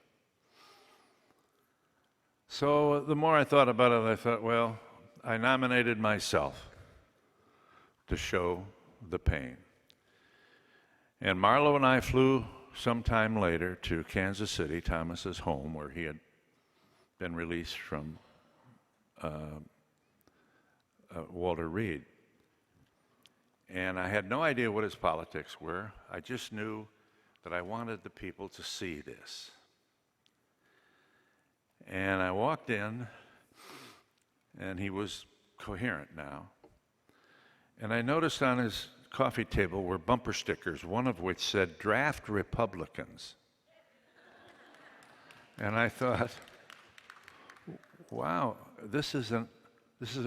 So the more I thought about it, I thought, well, I nominated myself to show the pain. And Marlo and I flew sometime later to Kansas City, Thomas's home, where he had been released from Walter Reed. And I had no idea what his politics were. I just knew that I wanted the people to see this. And I walked in, and he was coherent now. And I noticed on his coffee table were bumper stickers, one of which said, "Draft Republicans." And I thought, wow, this is a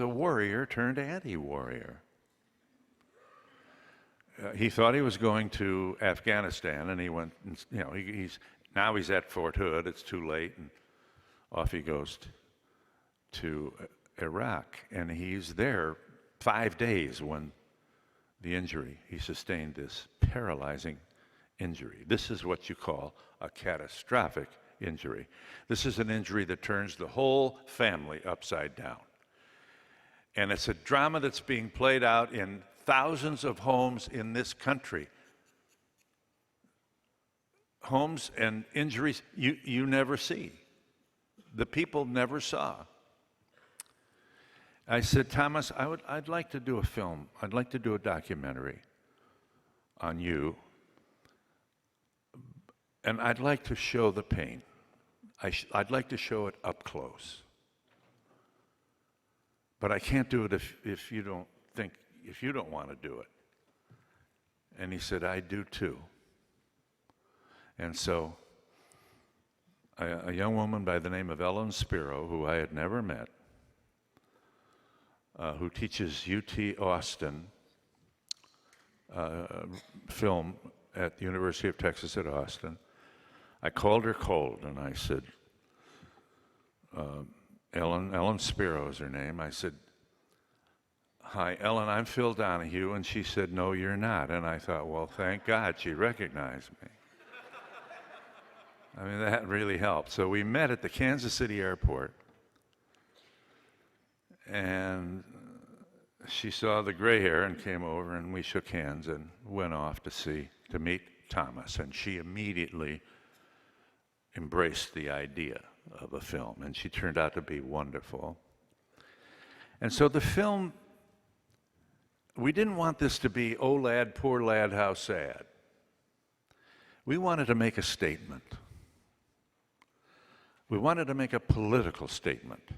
warrior turned anti-warrior. He thought he was going to Afghanistan, and he went, you know, now he's at Fort Hood, it's too late, and off he goes to Iraq. And he's there 5 days when the injury, he sustained this paralyzing injury. This is what you call a catastrophic injury. This is an injury that turns the whole family upside down. And it's a drama that's being played out in thousands of homes in this country. Homes and injuries you never see. The people never saw. I said, Thomas, I'd like to do a film. I'd like to do a documentary on you. And I'd like to show the pain. I'd like to show it up close. But I can't do it if you don't want to do it. And he said, I do too. And so a young woman by the name of Ellen Spiro, who I had never met, who teaches UT Austin film at the University of Texas at Austin, I called her cold and I said, Ellen Spiro is her name. I said, "Hi, Ellen, I'm Phil Donahue." And she said, "No, you're not." And I thought, well, thank God she recognized me. I mean, that really helped. So we met at the Kansas City airport, and she saw the gray hair and came over, and we shook hands and went off to meet Thomas. And she immediately embraced the idea of a film, and she turned out to be wonderful. And so the film, we didn't want this to be, "Oh lad, poor lad, how sad." We wanted to make a statement. We wanted to make a political statement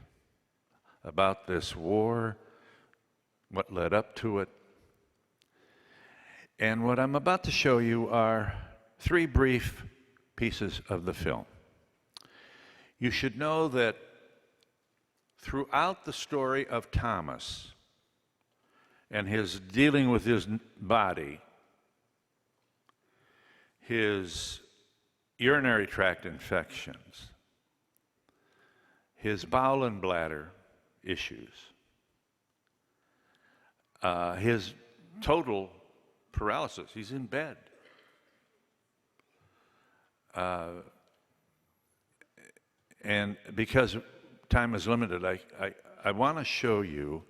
about this war, what led up to it. And what I'm about to show you are 3 brief pieces of the film. You should know that throughout the story of Thomas and his dealing with his body, his urinary tract infections, his bowel and bladder issues, his total paralysis, he's in bed. And because time is limited, I want to show you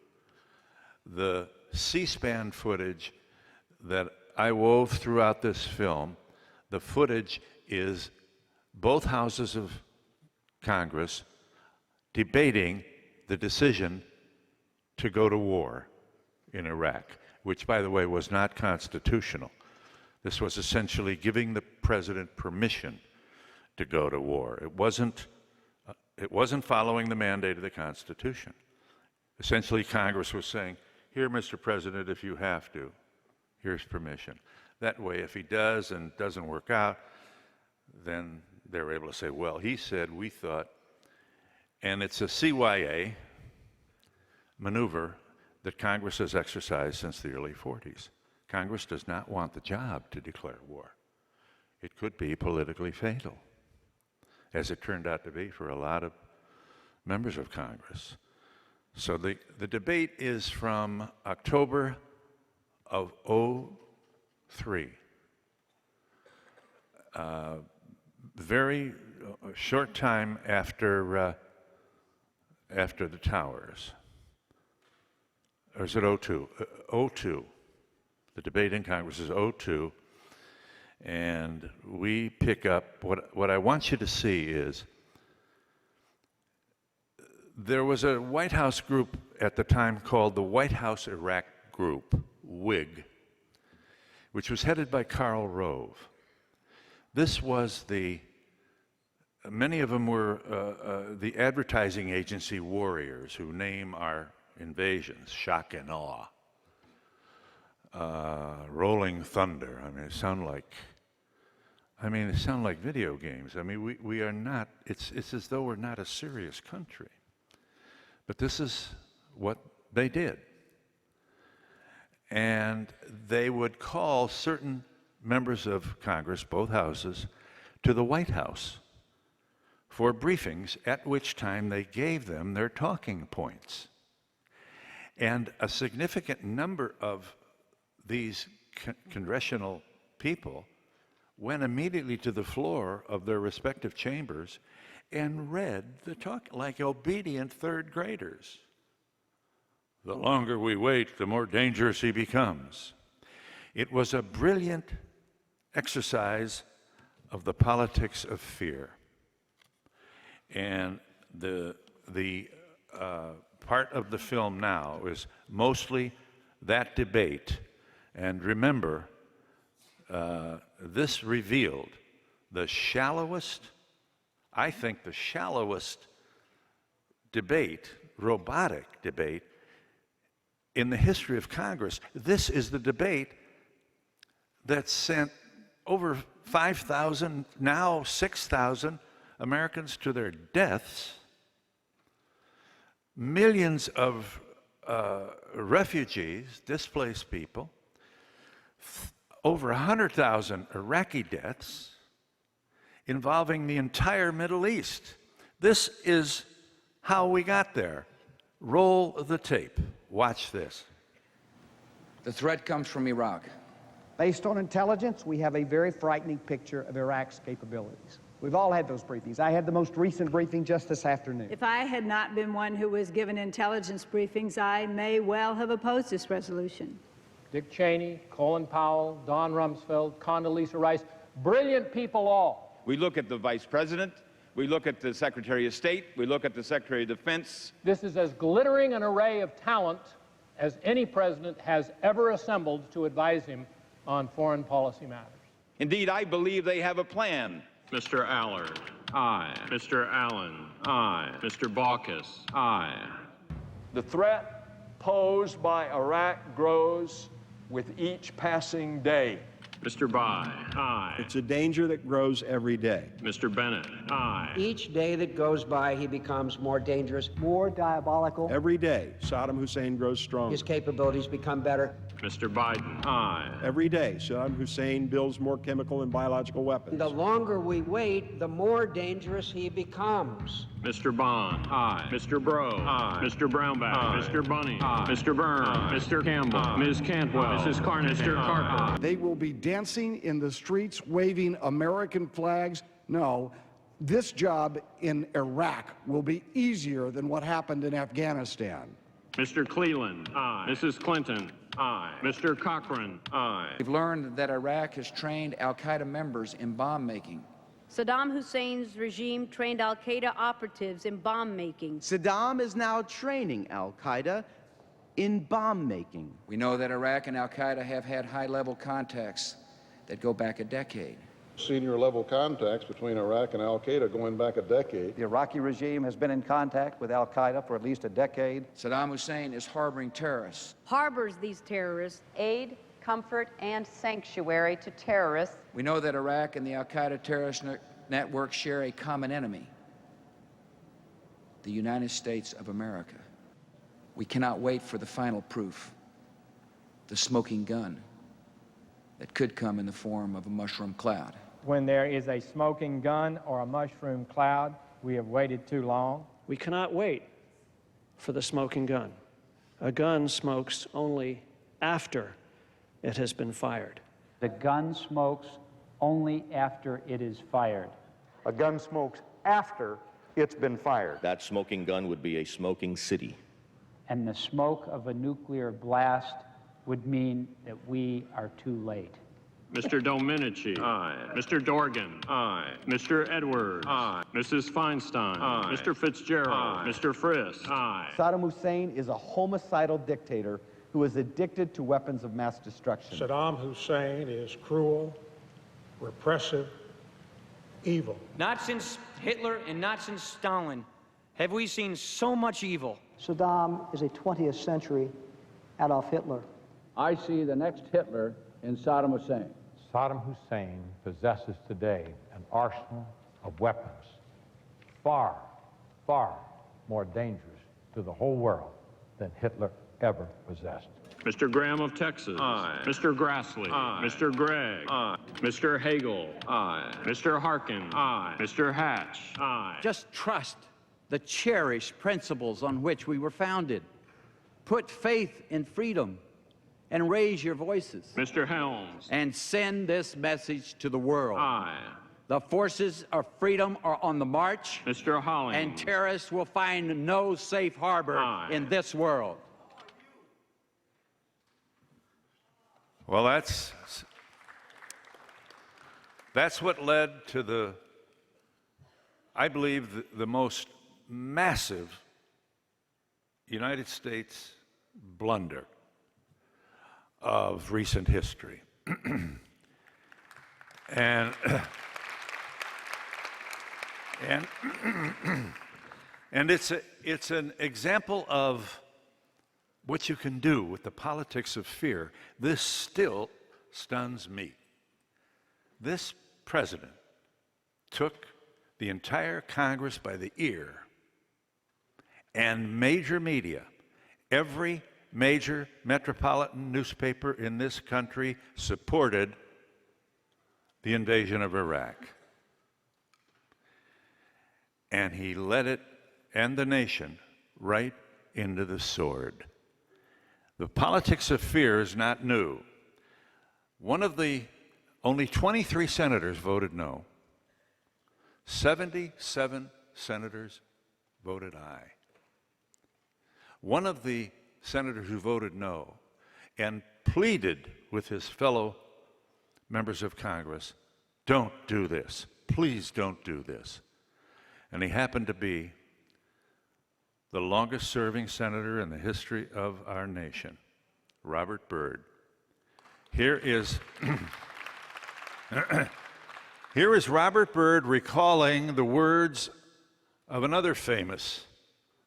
the C-SPAN footage that I wove throughout this film. The footage is both houses of Congress debating the decision to go to war in Iraq, which, by the way, was not constitutional. This was essentially giving the president permission to go to war. It wasn't following the mandate of the Constitution. Essentially, Congress was saying, "Here, Mr. President, if you have to, here's permission." That way, if he does and doesn't work out, then they're able to say, well, he said, we thought. And it's a CYA maneuver that Congress has exercised since the early 40s. Congress does not want the job to declare war. It could be politically fatal, as it turned out to be for a lot of members of Congress. So the debate is from October of 2003. Very short time after the towers. Or is it 2002? 2002. The debate in Congress is 2002. And we pick up, what I want you to see is, there was a White House group at the time called the White House Iraq Group, WIG, which was headed by Karl Rove. This was many of them were the advertising agency warriors who name our invasions, shock and awe. Rolling thunder. I mean, they sound like video games. I mean, we are not, it's as though we're not a serious country. But this is what they did. And they would call certain members of Congress, both houses, to the White House for briefings, at which time they gave them their talking points. And a significant number of these congressional people went immediately to the floor of their respective chambers and read the talk like obedient third graders. The longer we wait, the more dangerous he becomes. It was a brilliant exercise of the politics of fear. And the part of the film now is mostly that debate. And remember, this revealed the shallowest, I think the shallowest debate, robotic debate, in the history of Congress. This is the debate that sent over 5,000, now 6,000 Americans to their deaths, millions of refugees, displaced people, over 100,000 Iraqi deaths, involving the entire Middle East. This is how we got there. Roll the tape. Watch this. The threat comes from Iraq. Based on intelligence, we have a very frightening picture of Iraq's capabilities. We've all had those briefings. I had the most recent briefing just this afternoon. If I had not been one who was given intelligence briefings, I may well have opposed this resolution. Dick Cheney, Colin Powell, Don Rumsfeld, Condoleezza Rice, brilliant people all. We look at the Vice President, we look at the Secretary of State, we look at the Secretary of Defense. This is as glittering an array of talent as any president has ever assembled to advise him on foreign policy matters. Indeed, I believe they have a plan. Mr. Allard. Aye. Mr. Allen. Aye. Mr. Baucus. Aye. The threat posed by Iraq grows with each passing day. Mr. Bai. Aye. It's a danger that grows every day. Mr. Bennett. Aye. Each day that goes by, he becomes more dangerous, more diabolical. Every day, Saddam Hussein grows stronger. His capabilities become better. Mr. Biden. Aye. Every day, Saddam Hussein builds more chemical and biological weapons. The longer we wait, the more dangerous he becomes. Mr. Bond. Aye. Mr. Bro. Aye. Mr. Brownback. Aye. Mr. Bunny. Aye. Mr. Byrne. Aye. Mr. Campbell. Aye. Ms. Cantwell. Mrs. Carnage. Mr. Carper. They will be dancing in the streets, waving American flags. No, this job in Iraq will be easier than what happened in Afghanistan. Mr. Cleland. Aye. Mrs. Clinton. Aye. Mr. Cochran. Aye. We've learned that Iraq has trained al-Qaeda members in bomb making. Saddam Hussein's regime trained al-Qaeda operatives in bomb making. Saddam is now training al-Qaeda in bomb making. We know that Iraq and al-Qaeda have had high-level contacts that go back a decade. Senior level contacts between Iraq and al-Qaeda going back a decade. The Iraqi regime has been in contact with al-Qaeda for at least a decade. Saddam Hussein is harboring terrorists. Harbors these terrorists. Aid, comfort, and sanctuary to terrorists. We know that Iraq and the al-Qaeda terrorist network share a common enemy, the United States of America. We cannot wait for the final proof, the smoking gun that could come in the form of a mushroom cloud. When there is a smoking gun or a mushroom cloud, we have waited too long. We cannot wait for the smoking gun. A gun smokes only after it has been fired. The gun smokes only after it is fired. A gun smokes after it's been fired. That smoking gun would be a smoking city. And the smoke of a nuclear blast would mean that we are too late. Mr. Domenici. Aye. Mr. Dorgan. Aye. Mr. Edwards. Aye. Mrs. Feinstein. Aye. Mr. Fitzgerald. Aye. Mr. Frisk. Aye. Saddam Hussein is a homicidal dictator who is addicted to weapons of mass destruction. Saddam Hussein is cruel, repressive, evil. Not since Hitler and not since Stalin have we seen so much evil. Saddam is a 20th century Adolf Hitler. I see the next Hitler in Saddam Hussein. Saddam Hussein possesses today an arsenal of weapons far, far more dangerous to the whole world than Hitler ever possessed. Mr. Graham of Texas. Aye. Mr. Grassley. Aye. Mr. Gregg. Aye. Mr. Hagel. Aye. Mr. Harkin. Aye. Mr. Hatch. Aye. Just trust the cherished principles on which we were founded. Put faith in freedom and raise your voices. Mr. Helms. And send this message to the world. Aye. The forces of freedom are on the march. Mr. Hollings. And terrorists will find no safe harbor in this world. Well, that's what led to I believe, the most massive United States blunder of recent history. and it's an example of what you can do with the politics of fear. This still stuns me. This president took the entire Congress by the ear, and major media, every major metropolitan newspaper in this country supported the invasion of Iraq. And he led it and the nation right into the sword. The politics of fear is not new. Only 23 senators voted no. 77 senators voted aye. One of the senators who voted no and pleaded with his fellow members of Congress, don't do this. Please don't do this. And he happened to be the longest-serving senator in the history of our nation, Robert Byrd. Here is Robert Byrd recalling the words of another famous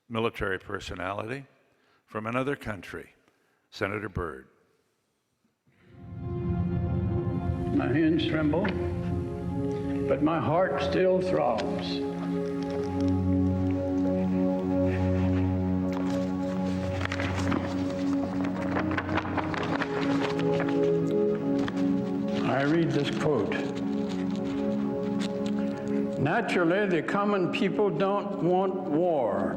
military personality from another country, Senator Byrd. My hands tremble, but my heart still throbs. I read this quote. Naturally, the common people don't want war.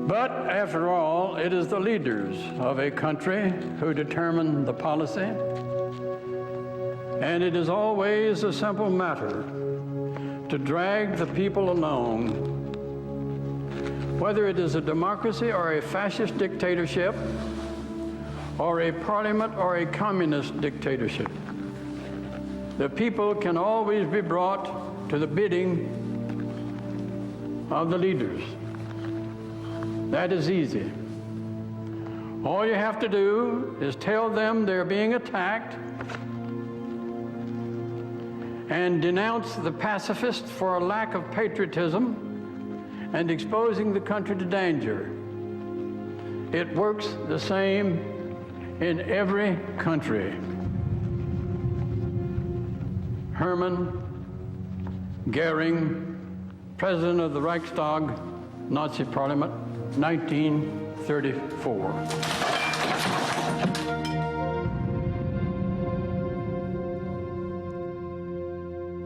But after all, it is the leaders of a country who determine the policy. And it is always a simple matter to drag the people along, whether it is a democracy or a fascist dictatorship, or a parliament or a communist dictatorship. The people can always be brought to the bidding of the leaders. That is easy. All you have to do is tell them they're being attacked and denounce the pacifists for a lack of patriotism and exposing the country to danger. It works the same in every country. Hermann Goering, President of the Reichstag, Nazi Parliament, 1934.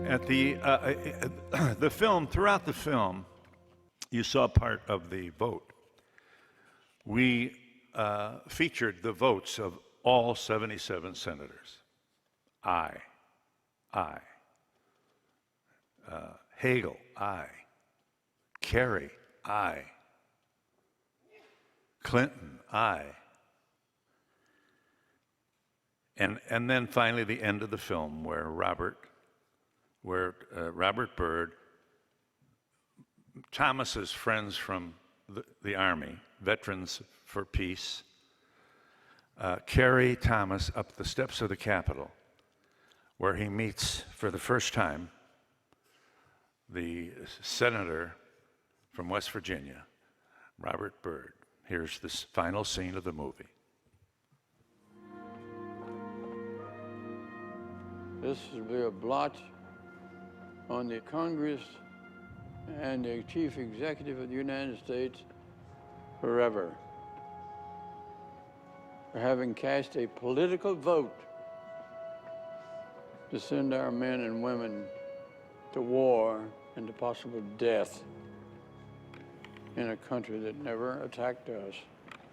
At the film, throughout the film, you saw part of the vote. We featured the votes of all 77 senators. Aye. Aye. Hagel, aye. Kerry, aye. Clinton, aye. And then finally the end of the film where Robert Byrd, Thomas's friends from the Army, Veterans for Peace, carry Thomas up the steps of the Capitol where he meets for the first time the senator from West Virginia, Robert Byrd. Here's this final scene of the movie. This will be a blot on the Congress and the Chief Executive of the United States forever for having cast a political vote to send our men and women to war and to possible death in a country that never attacked us,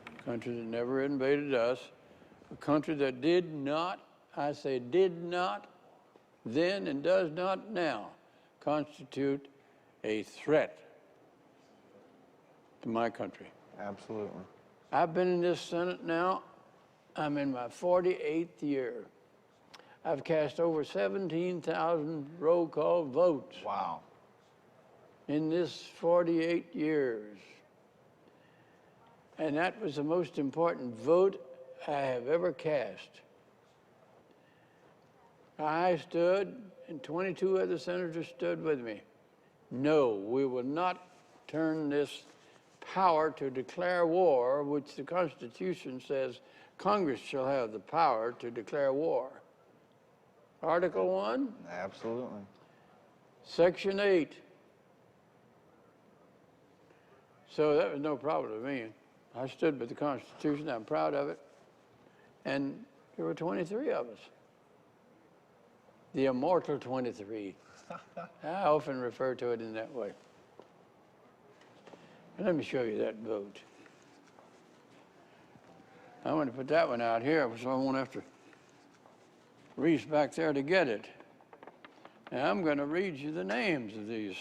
a country that never invaded us, a country that did not, I say did not, then and does not now constitute a threat to my country. Absolutely. I've been in this Senate now, I'm in my 48th year. I've cast over 17,000 roll call votes. Wow. In this 48 years. And that was the most important vote I have ever cast. I stood, and 22 other senators stood with me. No, we will not turn this power to declare war, which the Constitution says Congress shall have the power to declare war. Article 1? Absolutely. Section 8. So that was no problem to me. I stood by the Constitution, I'm proud of it. And there were 23 of us. The immortal 23. I often refer to it in that way. And let me show you that vote. I want to put that one out here so I won't have to reach back there to get it. And I'm going to read you the names of these.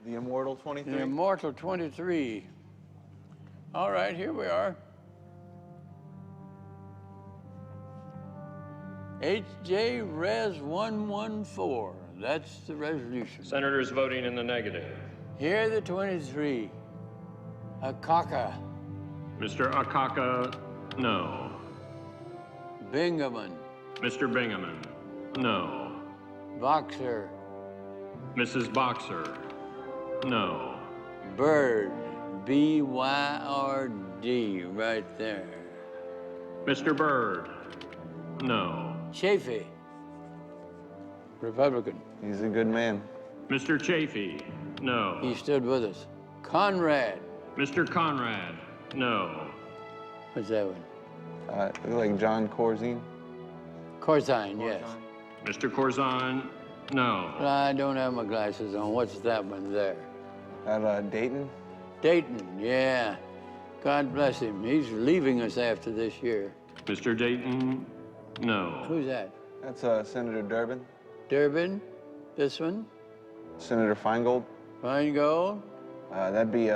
The immortal 23? The immortal 23. All right, here we are. HJ Res 114. That's the resolution. Senators voting in the negative. Here are the 23. Akaka. Mr. Akaka, no. Bingaman. Mr. Bingaman, no. Boxer. Mrs. Boxer, no. Byrd. B-Y-R-D, right there. Mr. Byrd, no. Chafee. Republican. He's a good man. Mr. Chafee, no. He stood with us. Conrad. Mr. Conrad, no. What's that one? Like John Corzine? Corzine, yes. Mr. Corzine, no. I don't have my glasses on. What's that one there? Dayton? Dayton, yeah. God bless him. He's leaving us after this year. Mr. Dayton, no. Who's that? That's Senator Durbin. Durbin? This one? Senator Feingold. Feingold? That'd be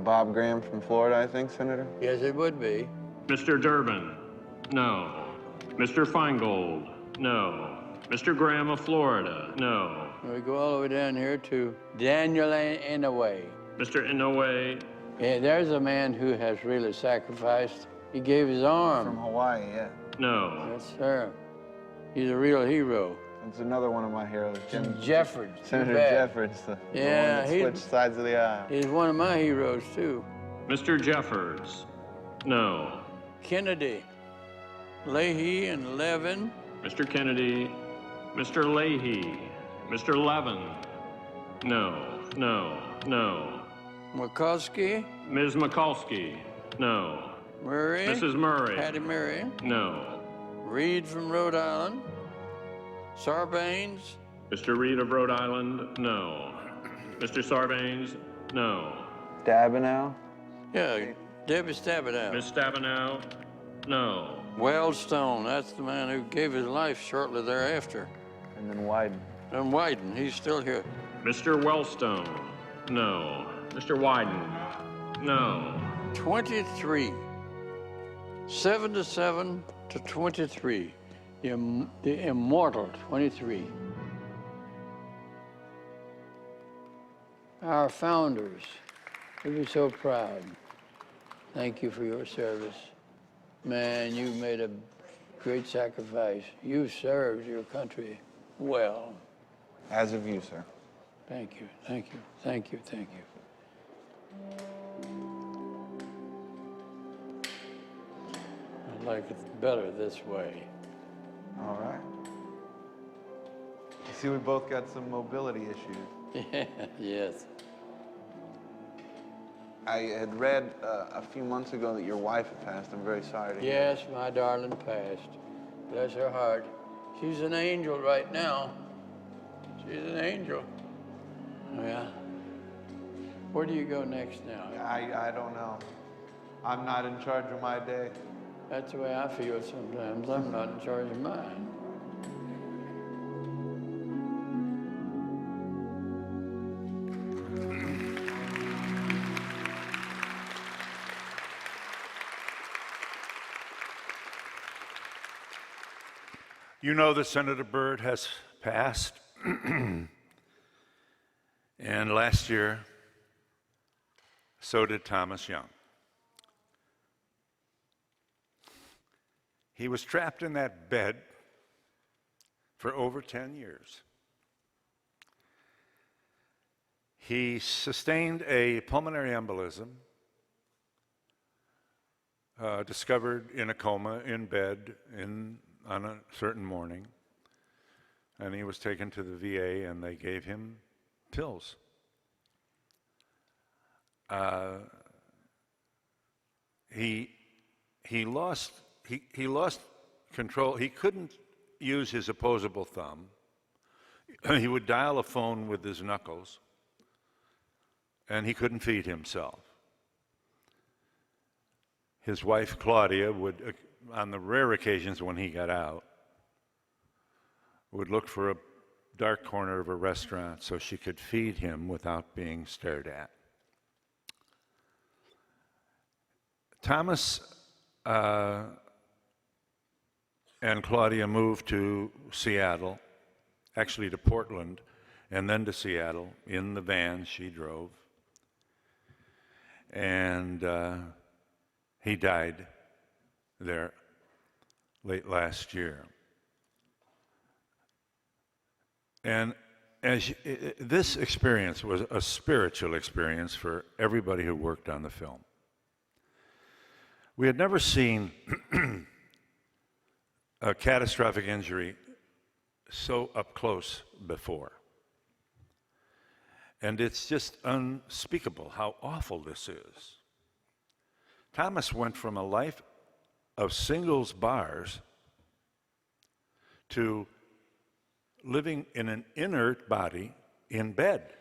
Bob Graham from Florida, I think, Senator. Yes, it would be. Mr. Durbin, no. Mr. Feingold, no. Mr. Graham of Florida, no. We go all the way down here to Daniel Inouye. Mr. Inouye. Yeah, there's a man who has really sacrificed. He gave his arm. From Hawaii, yeah. No. Yes, sir. He's a real hero. That's another one of my heroes, Jeffords. Senator Jeffords, the one that switched sides of the aisle. He's one of my heroes, too. Mr. Jeffords, no. Kennedy, Leahy, and Levin. Mr. Kennedy, Mr. Leahy, Mr. Levin, no, no, no. Mikulski. Ms. Mikulski, no. Murray. Mrs. Murray. Patty Murray. No. Reed from Rhode Island. Sarbanes. Mr. Reed of Rhode Island, no. Mr. Sarbanes, no. Stabenow. Yeah, Debbie Stabenow. Miss Stabenow, no. Wellstone, that's the man who gave his life shortly thereafter. And then Wyden. And Wyden, he's still here. Mr. Wellstone, no. Mr. Wyden, no. 23. 77 to 23. The immortal 23. Our founders, we'd be so proud. Thank you for your service. Man, you made a great sacrifice. You served your country well. As of you, sir. Thank you, thank you, thank you, thank you. I like it better this way. All right. You see, we both got some mobility issues. Yes. I had read a few months ago that your wife had passed. I'm very sorry to hear. Yes, my darling passed. Bless her heart. She's an angel right now. She's an angel. Yeah. Where do you go next now? I don't know. I'm not in charge of my day. That's the way I feel sometimes. I'm not in charge of mine. You know that Senator Byrd has passed. And last year, so did Thomas Young. He was trapped in that bed for over 10 years. He sustained a pulmonary embolism, discovered in a coma in bed on a certain morning, and he was taken to the VA and they gave him pills. He lost control. He couldn't use his opposable thumb. He would dial a phone with his knuckles, and he couldn't feed himself. His wife, Claudia, would, on the rare occasions when he got out, would look for a dark corner of a restaurant so she could feed him without being stared at. Thomas and Claudia moved to Seattle, actually to Portland, and then to Seattle in the van she drove. And he died there late last year. And this experience was a spiritual experience for everybody who worked on the film. We had never seen a catastrophic injury so up close before. And it's just unspeakable how awful this is. Thomas went from a life of singles bars to living in an inert body in bed.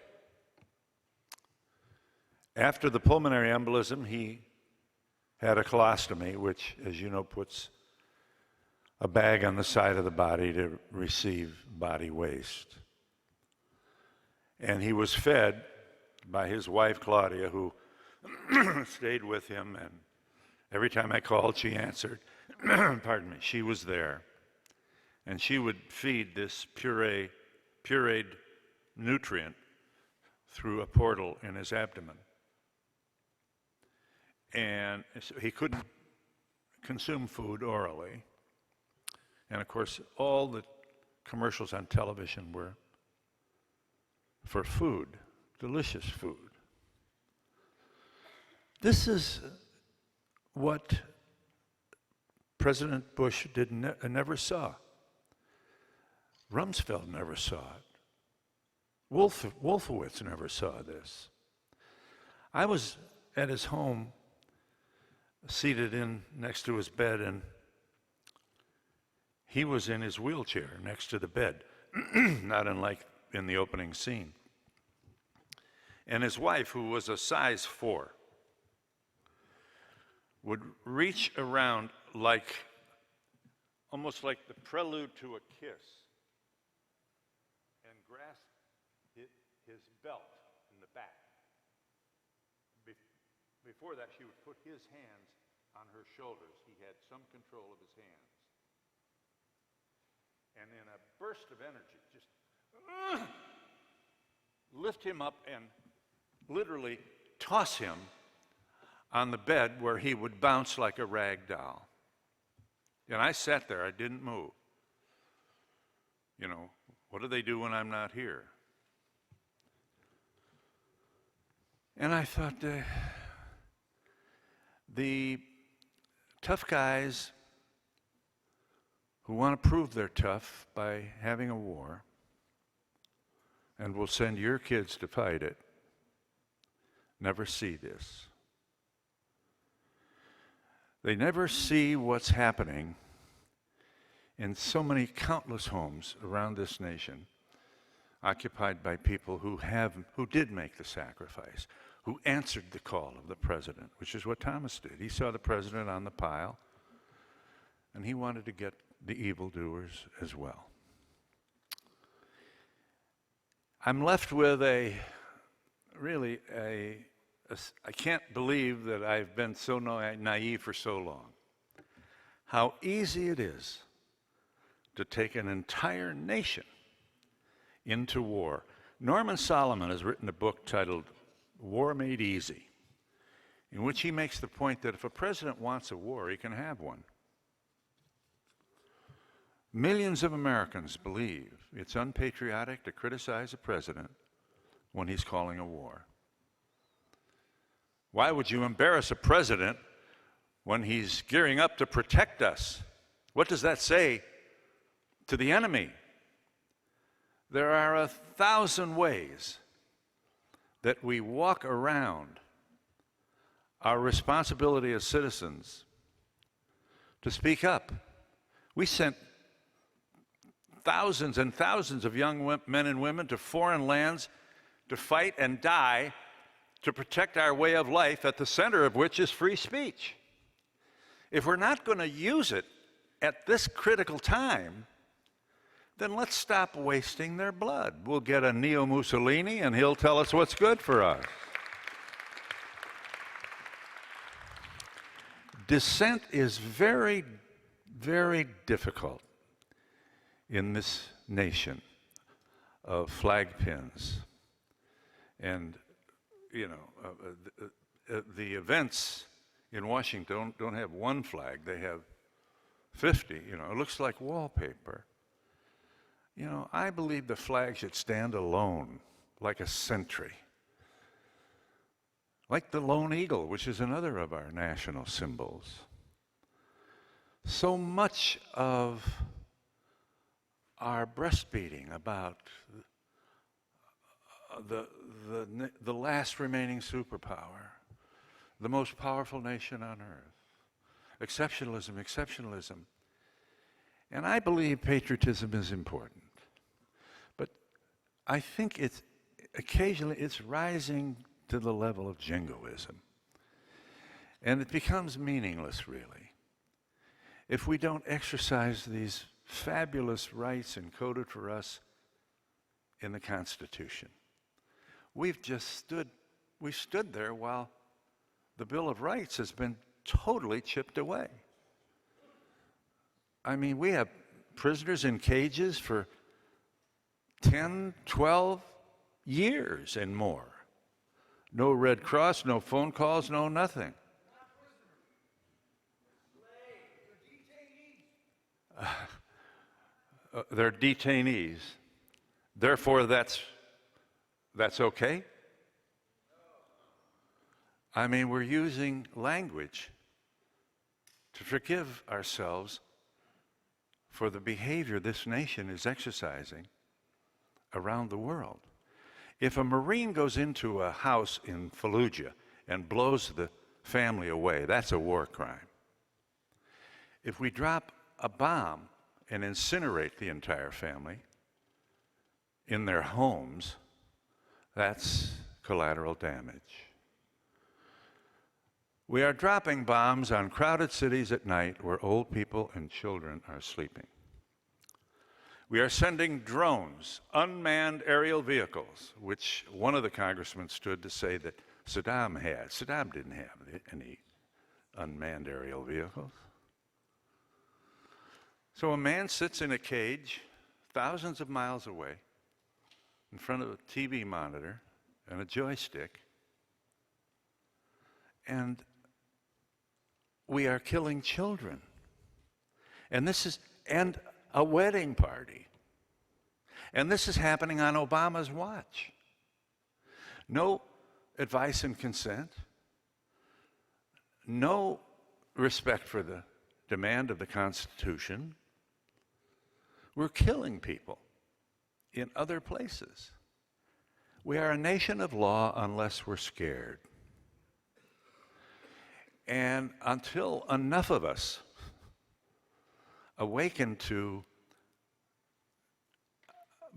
After the pulmonary embolism, he had a colostomy, which, as you know, puts a bag on the side of the body to receive body waste. And he was fed by his wife, Claudia, who stayed with him, and every time I called, she answered. Pardon me, she was there. And she would feed this pureed nutrient through a portal in his abdomen. And so he couldn't consume food orally. And of course, all the commercials on television were for food, delicious food. This is what President Bush never saw. Rumsfeld never saw it. Wolfowitz never saw this. I was at his home, seated next to his bed, and he was in his wheelchair next to the bed, not unlike in the opening scene. And his wife, who was a size 4, would reach around almost like the prelude to a kiss, and grasp his belt in the back. Before that, she would put his hands on her shoulders. He had some control of his hands. And in a burst of energy, just lift him up and literally toss him on the bed where he would bounce like a rag doll. And I sat there, I didn't move. You know, what do they do when I'm not here? And I thought, the tough guys who want to prove they're tough by having a war and will send your kids to fight it never see this. They never see what's happening in so many countless homes around this nation, occupied by people who did make the sacrifice, who answered the call of the president, which is what Thomas did. He saw the president on the pile, and he wanted to get the evildoers as well. I'm left with I can't believe that I've been so naive for so long. How easy it is to take an entire nation into war. Norman Solomon has written a book titled War Made Easy, in which he makes the point that if a president wants a war, he can have one. Millions of Americans believe it's unpatriotic to criticize a president when he's calling a war. Why would you embarrass a president when he's gearing up to protect us? What does that say to the enemy? There are 1,000 ways that we walk around our responsibility as citizens to speak up. We sent thousands and thousands of young men and women to foreign lands to fight and die to protect our way of life, at the center of which is free speech. If we're not going to use it at this critical time, then let's stop wasting their blood. We'll get a neo-Mussolini and he'll tell us what's good for us. Dissent is very, very difficult in this nation of flag pins. And, you know, the events in Washington don't have one flag, they have 50. You know, it looks like wallpaper. You know, I believe the flag should stand alone, like a sentry. Like the lone eagle, which is another of our national symbols. So much of our breastbeating about the last remaining superpower, the most powerful nation on earth. Exceptionalism, exceptionalism. And I believe patriotism is important. But I think occasionally it's rising to the level of jingoism. And it becomes meaningless, really, if we don't exercise these fabulous rights encoded for us in the Constitution. We've stood there while the Bill of Rights has been totally chipped away. I mean, we have prisoners in cages for 10, 12 years and more. No Red Cross, no phone calls, no nothing. They're detainees. Therefore, that's okay? I mean, we're using language to forgive ourselves for the behavior this nation is exercising around the world. If a Marine goes into a house in Fallujah and blows the family away, that's a war crime. If we drop a bomb and incinerate the entire family in their homes, that's collateral damage. We are dropping bombs on crowded cities at night where old people and children are sleeping. We are sending drones, unmanned aerial vehicles, which one of the congressmen stood to say that Saddam had. Saddam didn't have any unmanned aerial vehicles. So a man sits in a cage thousands of miles away in front of a TV monitor and a joystick, and we are killing children. And a wedding party. And this is happening on Obama's watch. No advice and consent. No respect for the demand of the Constitution. We're killing people in other places. We are a nation of law unless we're scared. And until enough of us awaken to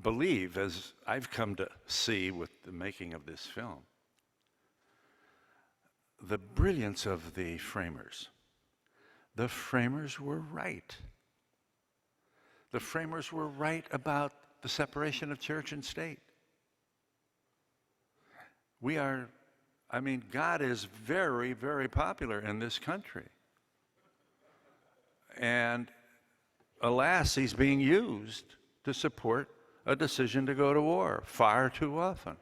believe, as I've come to see with the making of this film, the brilliance of the framers. The framers were right. The framers were right about the separation of church and state. God is very, very popular in this country. And alas, he's being used to support a decision to go to war far too often.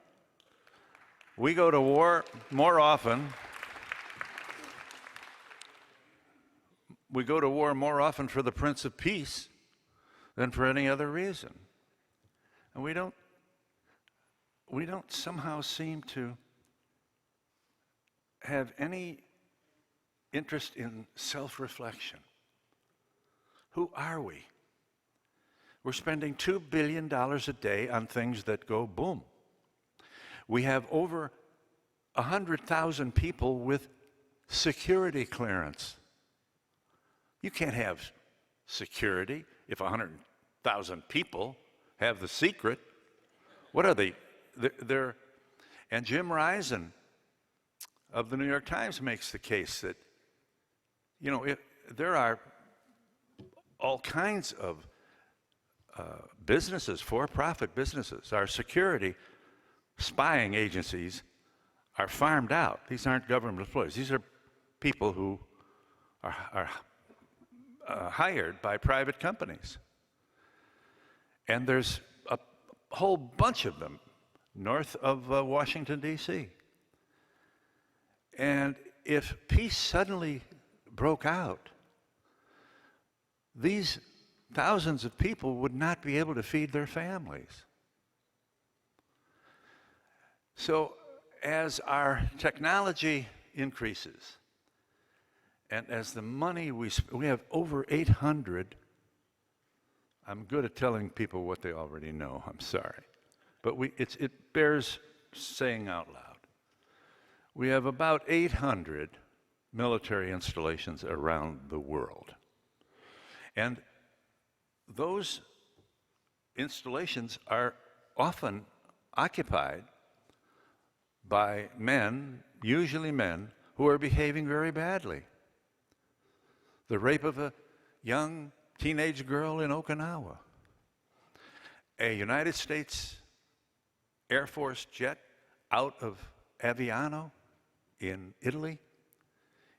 We go to war more often. We go to war more often for the Prince of Peace than for any other reason. And we don't somehow seem to have any interest in self-reflection. Who are we? We're spending $2 billion a day on things that go boom. We have over 100,000 people with security clearance. You can't have security if 100,000 people have the secret. What are they? And Jim Risen of the New York Times makes the case that, there are all kinds of businesses, for-profit businesses. Our security spying agencies are farmed out. These aren't government employees. These are people who are hired by private companies. And there's a whole bunch of them north of Washington, D.C. And if peace suddenly broke out, these thousands of people would not be able to feed their families. So as our technology increases, and as the money we have over 800, I'm good at telling people what they already know, I'm sorry. But it bears saying out loud. We have about 800 military installations around the world. And those installations are often occupied by men, usually men, who are behaving very badly. The rape of a young teenage girl in Okinawa. A United States Air Force jet out of Aviano in Italy,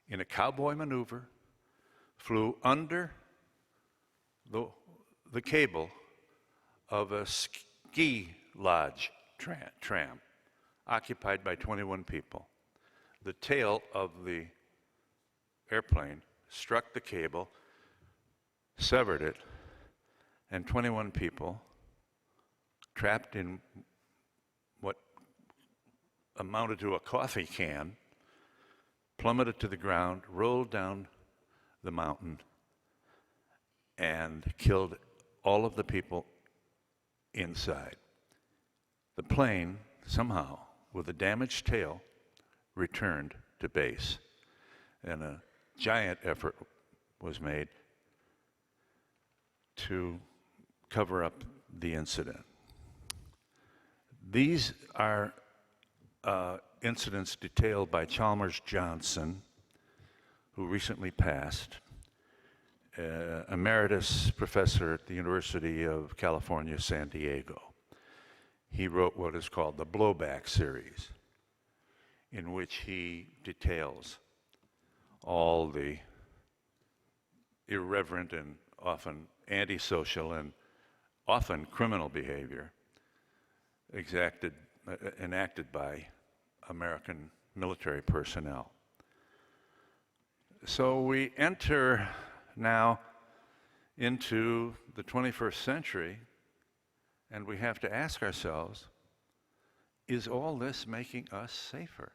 in a cowboy maneuver, flew under the cable of a ski lodge tram occupied by 21 people. The tail of the airplane struck the cable, severed it, and 21 people trapped in what amounted to a coffee can plummeted to the ground, rolled down the mountain, and killed all of the people inside. The plane, somehow, with a damaged tail, returned to base. And a giant effort was made to cover up the incident. These are incidents detailed by Chalmers Johnson, who recently passed, emeritus professor at the University of California, San Diego. He wrote what is called the Blowback series, in which he details all the irreverent and often antisocial and often criminal behavior enacted by American military personnel. So we enter now into the 21st century, and we have to ask ourselves, is all this making us safer?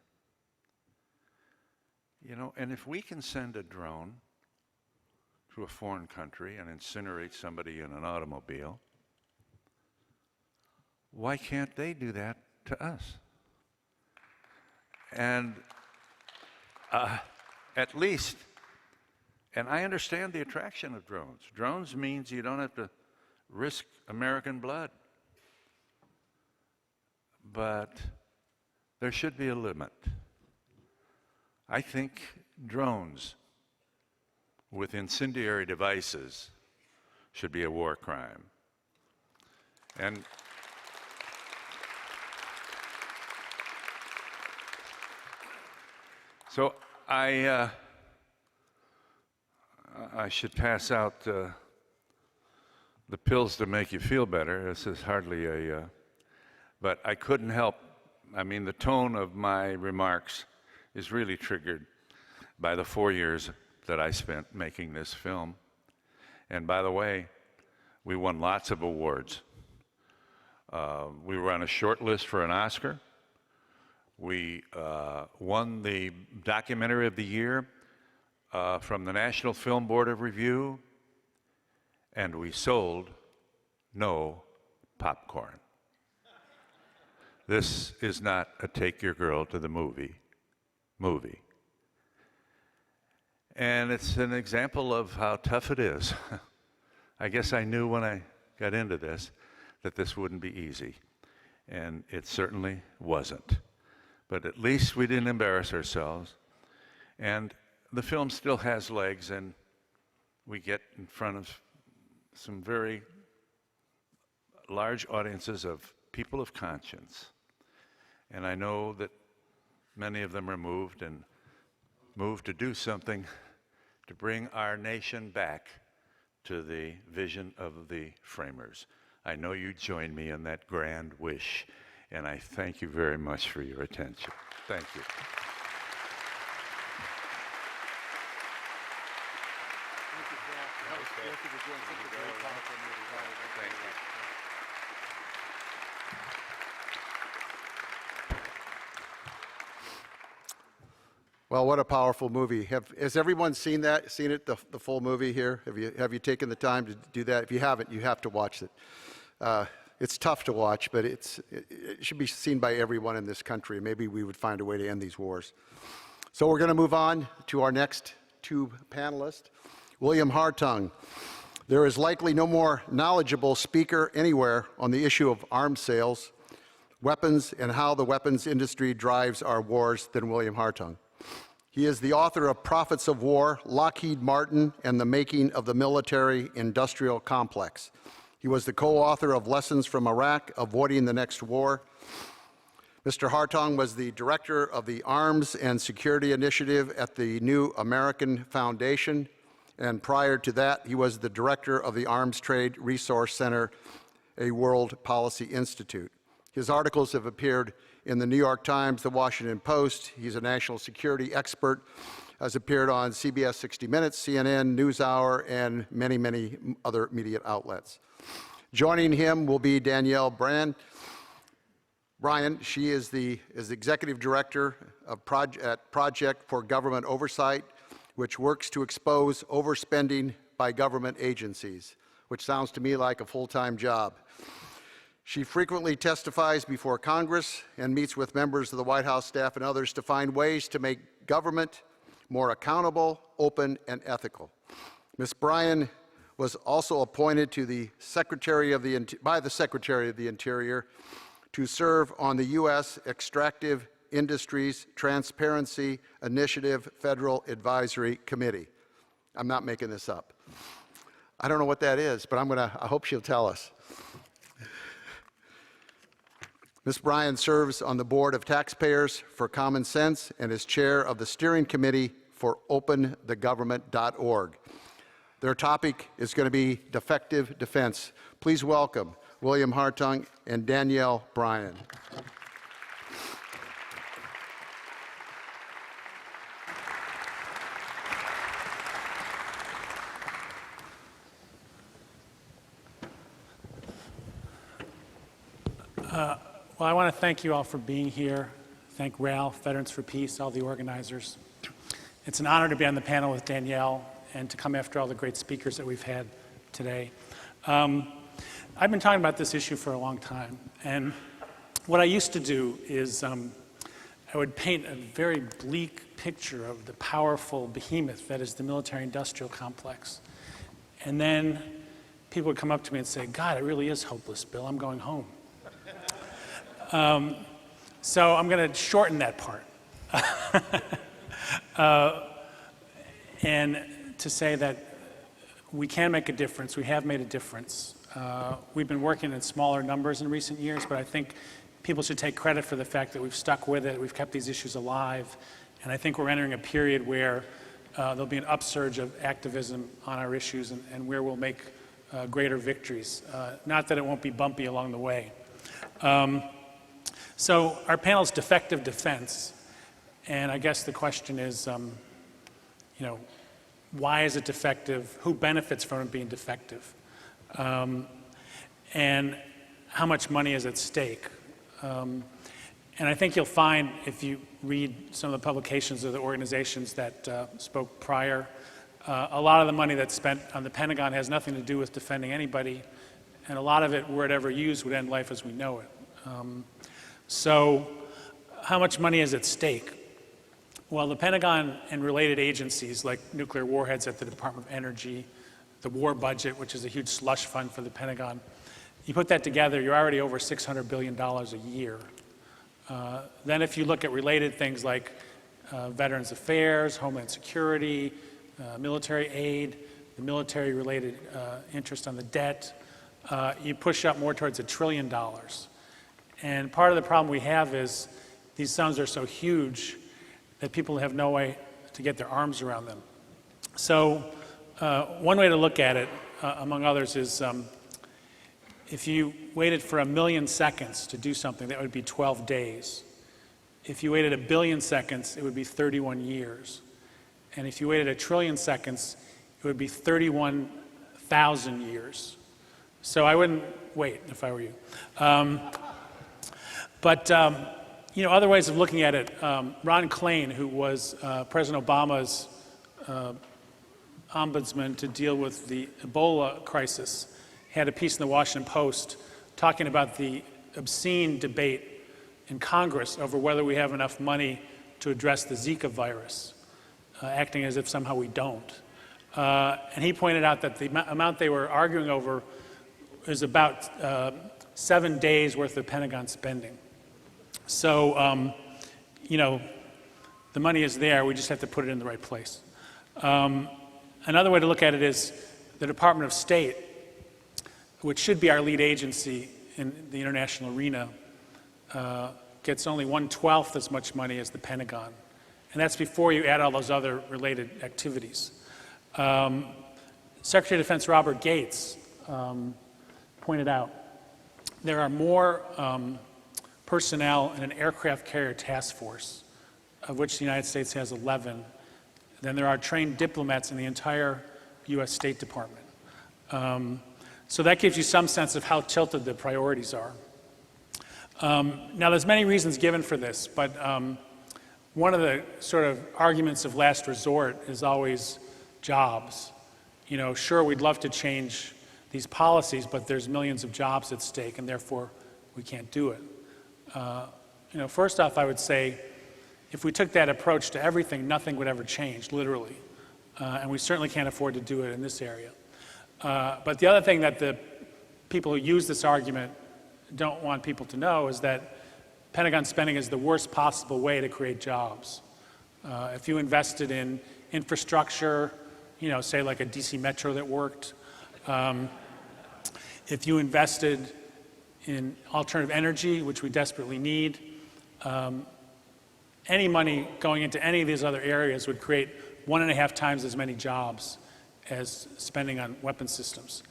You know, and if we can send a drone to a foreign country and incinerate somebody in an automobile, why can't they do that to us? And at least, and I understand the attraction of drones. Drones means you don't have to risk American blood. But there should be a limit. I think drones with incendiary devices should be a war crime. And so I should pass out the pills to make you feel better. This is hardly a, but I couldn't help. I mean, the tone of my remarks is really triggered by the 4 years that I spent making this film. And by the way, we won lots of awards. We were on a short list for an Oscar. We won the Documentary of the Year from the National Film Board of Review, and we sold no popcorn. This is not a take your girl to the movie. And it's an example of how tough it is. I guess I knew when I got into this that this wouldn't be easy, and it certainly wasn't. But at least we didn't embarrass ourselves, and the film still has legs, and we get in front of some very large audiences of people of conscience. And I know that many of them are moved to do something to bring our nation back to the vision of the framers. I know you join me in that grand wish, and I thank you very much for your attention. Thank you. Well, what a powerful movie. Has everyone seen it, the full movie here? Have you taken the time to do that? If you haven't, you have to watch it. It's tough to watch, but it should be seen by everyone in this country. Maybe we would find a way to end these wars. So we're going to move on to our next two panelists. William Hartung. There is likely no more knowledgeable speaker anywhere on the issue of arms sales, weapons, and how the weapons industry drives our wars than William Hartung. He is the author of Prophets of War, Lockheed Martin, and the Making of the Military-Industrial Complex. He was the co-author of Lessons from Iraq, Avoiding the Next War. Mr. Hartung was the director of the Arms and Security Initiative at the New American Foundation, and prior to that, he was the director of the Arms Trade Resource Center, a World Policy Institute. His articles have appeared in the New York Times, the Washington Post. He's a national security expert, has appeared on CBS 60 Minutes, CNN, NewsHour, and many, many other media outlets. Joining him will be Danielle Bryan. She is the executive director of Project for Government Oversight, which works to expose overspending by government agencies, which sounds to me like a full-time job. She frequently testifies before Congress and meets with members of the White House staff and others to find ways to make government more accountable, open, and ethical. Ms. Bryan was also appointed to the by the Secretary of the Interior to serve on the U.S. Extractive Industries Transparency Initiative Federal Advisory Committee. I'm not making this up. I don't know what that is, but I hope she'll tell us. Ms. Bryan serves on the board of Taxpayers for Common Sense and is chair of the steering committee for OpenTheGovernment.org. Their topic is going to be defective defense. Please welcome William Hartung and Danielle Bryan. Well, I want to thank you all for being here. Thank Ralph, Veterans for Peace, all the organizers. It's an honor to be on the panel with Danielle and to come after all the great speakers that we've had today. I've been talking about this issue for a long time, and what I used to do is I would paint a very bleak picture of the powerful behemoth that is the military-industrial complex. And then people would come up to me and say, God, it really is hopeless, Bill. I'm going home. So I'm going to shorten that part. And to say that we can make a difference. We have made a difference. We've been working in smaller numbers in recent years, but I think people should take credit for the fact that we've stuck with it. We've kept these issues alive. And I think we're entering a period where there'll be an upsurge of activism on our issues and where we'll make greater victories. Not that it won't be bumpy along the way. So our panel's defective defense. And I guess the question is, you know, why is it defective? Who benefits from it being defective? And how much money is at stake? And I think you'll find, if you read some of the publications of the organizations that spoke prior, a lot of the money that's spent on the Pentagon has nothing to do with defending anybody, and a lot of it, were it ever used, would end life as we know it. So how much money is at stake? Well, the Pentagon and related agencies like nuclear warheads at the Department of Energy, the war budget, which is a huge slush fund for the Pentagon, you put that together, you're already over $600 billion a year. Then if you look at related things like Veterans Affairs, Homeland Security, military aid, the military-related interest on the debt, you push up more towards $1 trillion. And part of the problem we have is these sums are so huge that people have no way to get their arms around them. So one way to look at it, among others, is if you waited for 1 million seconds to do something, that would be 12 days. If you waited 1 billion seconds, it would be 31 years. And if you waited 1 trillion seconds, it would be 31,000 years. So I wouldn't wait if I were you. You know, other ways of looking at it, Ron Klain, who was President Obama's ombudsman to deal with the Ebola crisis, had a piece in the Washington Post talking about the obscene debate in Congress over whether we have enough money to address the Zika virus, acting as if somehow we don't. And he pointed out that the amount they were arguing over is about 7 days worth of Pentagon spending. So, you know, the money is there, we just have to put it in the right place. Another way to look at it is the Department of State, which should be our lead agency in the international arena, gets only 1/12 as much money as the Pentagon. And that's before you add all those other related activities. Secretary of Defense Robert Gates pointed out there are more personnel in an aircraft carrier task force, of which the United States has 11, than there are trained diplomats in the entire U.S. State Department. So that gives you some sense of how tilted the priorities are. Now, there's many reasons given for this, but one of the sort of arguments of last resort is always jobs. You know, sure, we'd love to change these policies, but there's millions of jobs at stake, and therefore we can't do it. You know, first off, I would say, if we took that approach to everything, nothing would ever change, literally. And we certainly can't afford to do it in this area. But the other thing that the people who use this argument don't want people to know is that Pentagon spending is the worst possible way to create jobs. If you invested in infrastructure, you know, say like a DC Metro that worked, if you invested in alternative energy, which we desperately need, any money going into any of these other areas would create 1.5 times as many jobs as spending on weapon systems.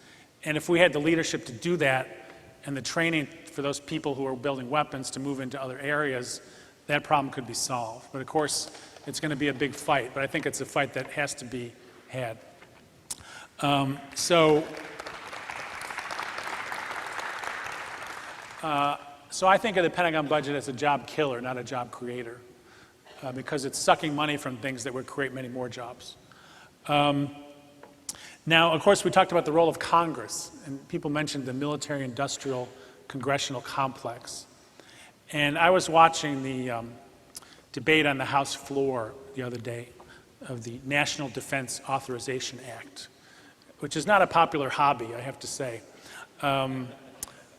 And if we had the leadership to do that and the training for those people who are building weapons to move into other areas, that problem could be solved. But of course, it's going to be a big fight, but I think it's a fight that has to be had. So I think of the Pentagon budget as a job killer, not a job creator, because it's sucking money from things that would create many more jobs. Now, of course, we talked about the role of Congress, and people mentioned the military-industrial congressional complex. And I was watching the debate on the House floor the other day of the National Defense Authorization Act, which is not a popular hobby, I have to say,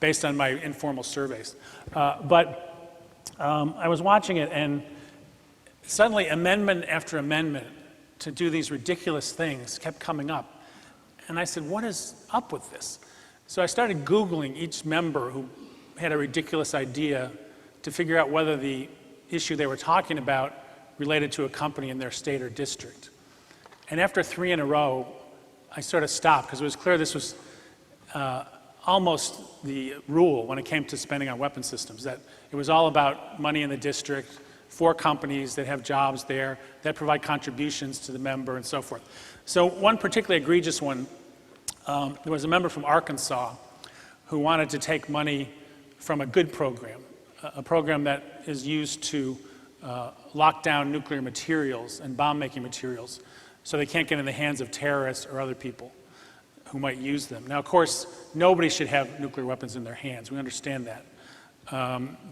based on my informal surveys. But I was watching it, and suddenly amendment after amendment to do these ridiculous things kept coming up. And I said, what is up with this? So I started Googling each member who had a ridiculous idea to figure out whether the issue they were talking about related to a company in their state or district. And after 3 in a row, I sort of stopped, because it was clear this was almost the rule when it came to spending on weapon systems, that it was all about money in the district for companies that have jobs there, that provide contributions to the member, and so forth. So one particularly egregious one, there was a member from Arkansas who wanted to take money from a good program, a program that is used to lock down nuclear materials and bomb-making materials so they can't get in the hands of terrorists or other people who might use them. Now, of course, nobody should have nuclear weapons in their hands. We understand that.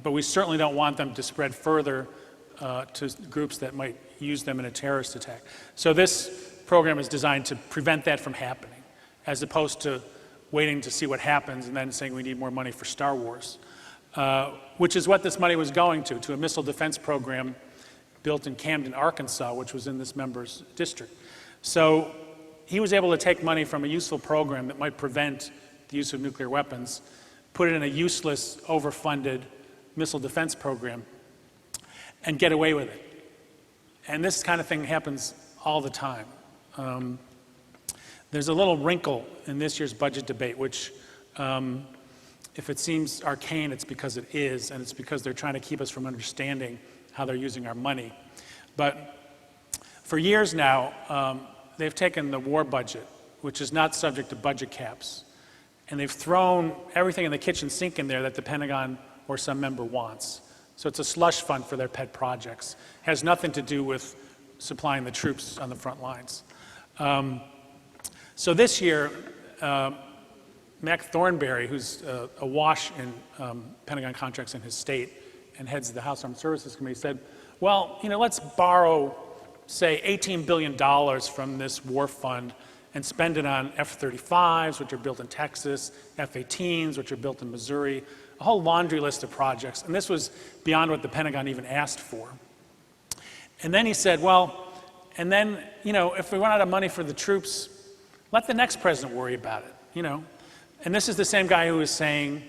But we certainly don't want them to spread further to groups that might use them in a terrorist attack. So this program is designed to prevent that from happening, as opposed to waiting to see what happens and then saying we need more money for Star Wars, which is what this money was going to a missile defense program built in Camden, Arkansas, which was in this member's district. So he was able to take money from a useful program that might prevent the use of nuclear weapons, put it in a useless, overfunded missile defense program, and get away with it. And this kind of thing happens all the time. There's a little wrinkle in this year's budget debate, which, if it seems arcane, it's because it is, and it's because they're trying to keep us from understanding how they're using our money. But for years now, they've taken the war budget, which is not subject to budget caps, and they've thrown everything in the kitchen sink in there that the Pentagon or some member wants. So it's a slush fund for their pet projects. It has nothing to do with supplying the troops on the front lines. So this year, Mac Thornberry, who's awash in Pentagon contracts in his state and heads the House Armed Services Committee, said, well, let's borrow, say, $18 billion from this war fund and spend it on F-35s, which are built in Texas, F-18s, which are built in Missouri, a whole laundry list of projects. And this was beyond what the Pentagon even asked for. And then he said, well, and then, if we run out of money for the troops, let the next president worry about it, And this is the same guy who is saying,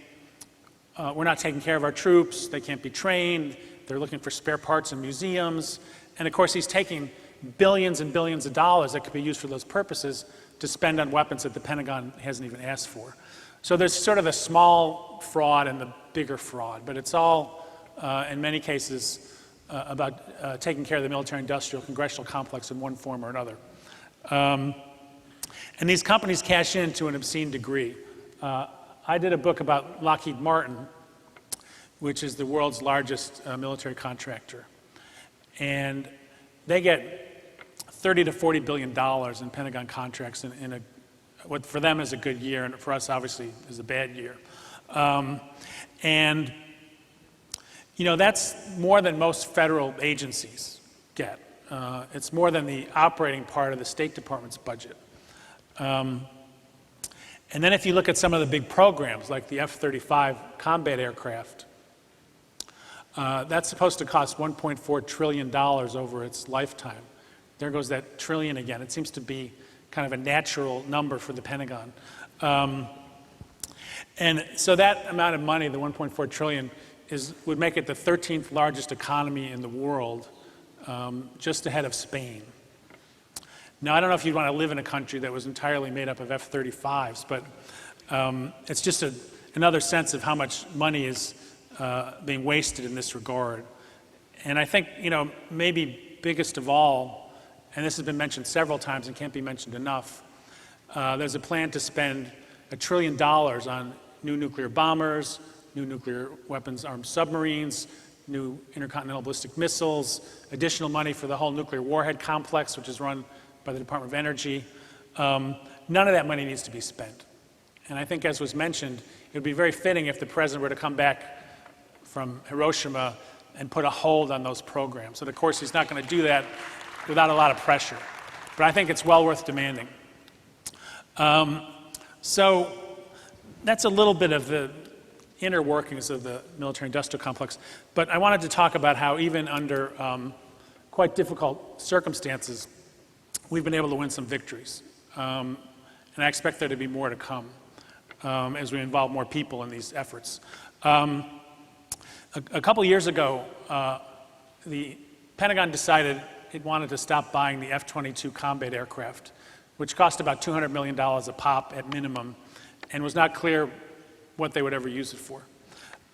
we're not taking care of our troops, they can't be trained, they're looking for spare parts in museums. And of course, he's taking billions and billions of dollars that could be used for those purposes to spend on weapons that the Pentagon hasn't even asked for. So there's sort of the small fraud and the bigger fraud, but it's all, in many cases, about taking care of the military-industrial congressional complex in one form or another. And these companies cash in to an obscene degree. I did a book about Lockheed Martin, which is the world's largest military contractor. And they get $30 to $40 billion in Pentagon contracts in what for them is a good year, and for us, obviously, is a bad year. And that's more than most federal agencies get. It's more than the operating part of the State Department's budget. And then if you look at some of the big programs, like the F-35 combat aircraft, that's supposed to cost $1.4 trillion over its lifetime. There goes that trillion again. It seems to be kind of a natural number for the Pentagon. And so that amount of money, the $1.4 trillion, would make it the 13th largest economy in the world, just ahead of Spain. Now, I don't know if you'd want to live in a country that was entirely made up of F-35s, but it's just another sense of how much money is being wasted in this regard. And I think, maybe biggest of all, and this has been mentioned several times and can't be mentioned enough, there's a plan to spend $1 trillion on new nuclear bombers, new nuclear weapons armed submarines, new intercontinental ballistic missiles, additional money for the whole nuclear warhead complex, which is run by the Department of Energy. None of that money needs to be spent. And I think, as was mentioned, it would be very fitting if the president were to come back from Hiroshima and put a hold on those programs. And of course, he's not going to do that without a lot of pressure. But I think it's well worth demanding. So that's a little bit of the inner workings of the military-industrial complex. But I wanted to talk about how even under quite difficult circumstances, we've been able to win some victories. And I expect there to be more to come as we involve more people in these efforts. A couple years ago, the Pentagon decided it wanted to stop buying the F-22 combat aircraft, which cost about $200 million a pop at minimum, and was not clear what they would ever use it for.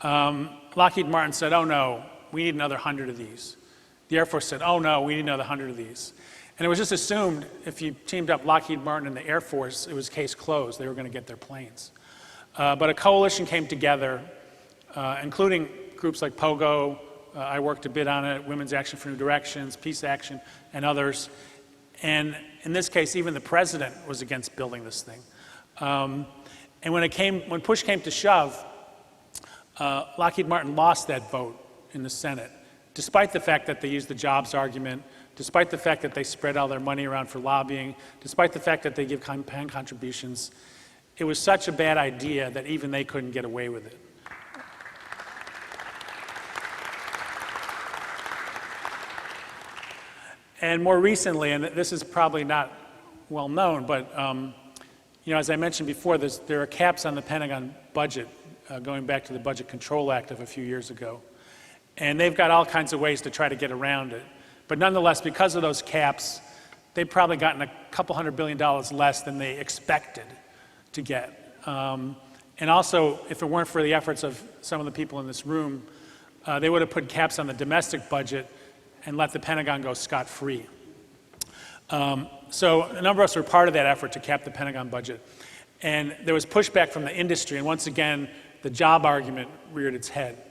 Lockheed Martin said, oh no, we need another 100 of these. The Air Force said, oh no, we need another 100 of these. And it was just assumed if you teamed up Lockheed Martin and the Air Force, it was case closed. They were going to get their planes. But a coalition came together, including groups like POGO, I worked a bit on it, Women's Action for New Directions, Peace Action, and others. And in this case, even the president was against building this thing. And when push came to shove, Lockheed Martin lost that vote in the Senate, despite the fact that they used the jobs argument, despite the fact that they spread all their money around for lobbying, despite the fact that they give campaign contributions. It was such a bad idea that even they couldn't get away with it. And more recently, and this is probably not well known, but as I mentioned before, there are caps on the Pentagon budget going back to the Budget Control Act of a few years ago. And they've got all kinds of ways to try to get around it. But nonetheless, because of those caps, they've probably gotten a couple $100 billion less than they expected to get. And also, if it weren't for the efforts of some of the people in this room, they would have put caps on the domestic budget and let the Pentagon go scot-free. So a number of us were part of that effort to cap the Pentagon budget. And there was pushback from the industry, and once again, the job argument reared its head.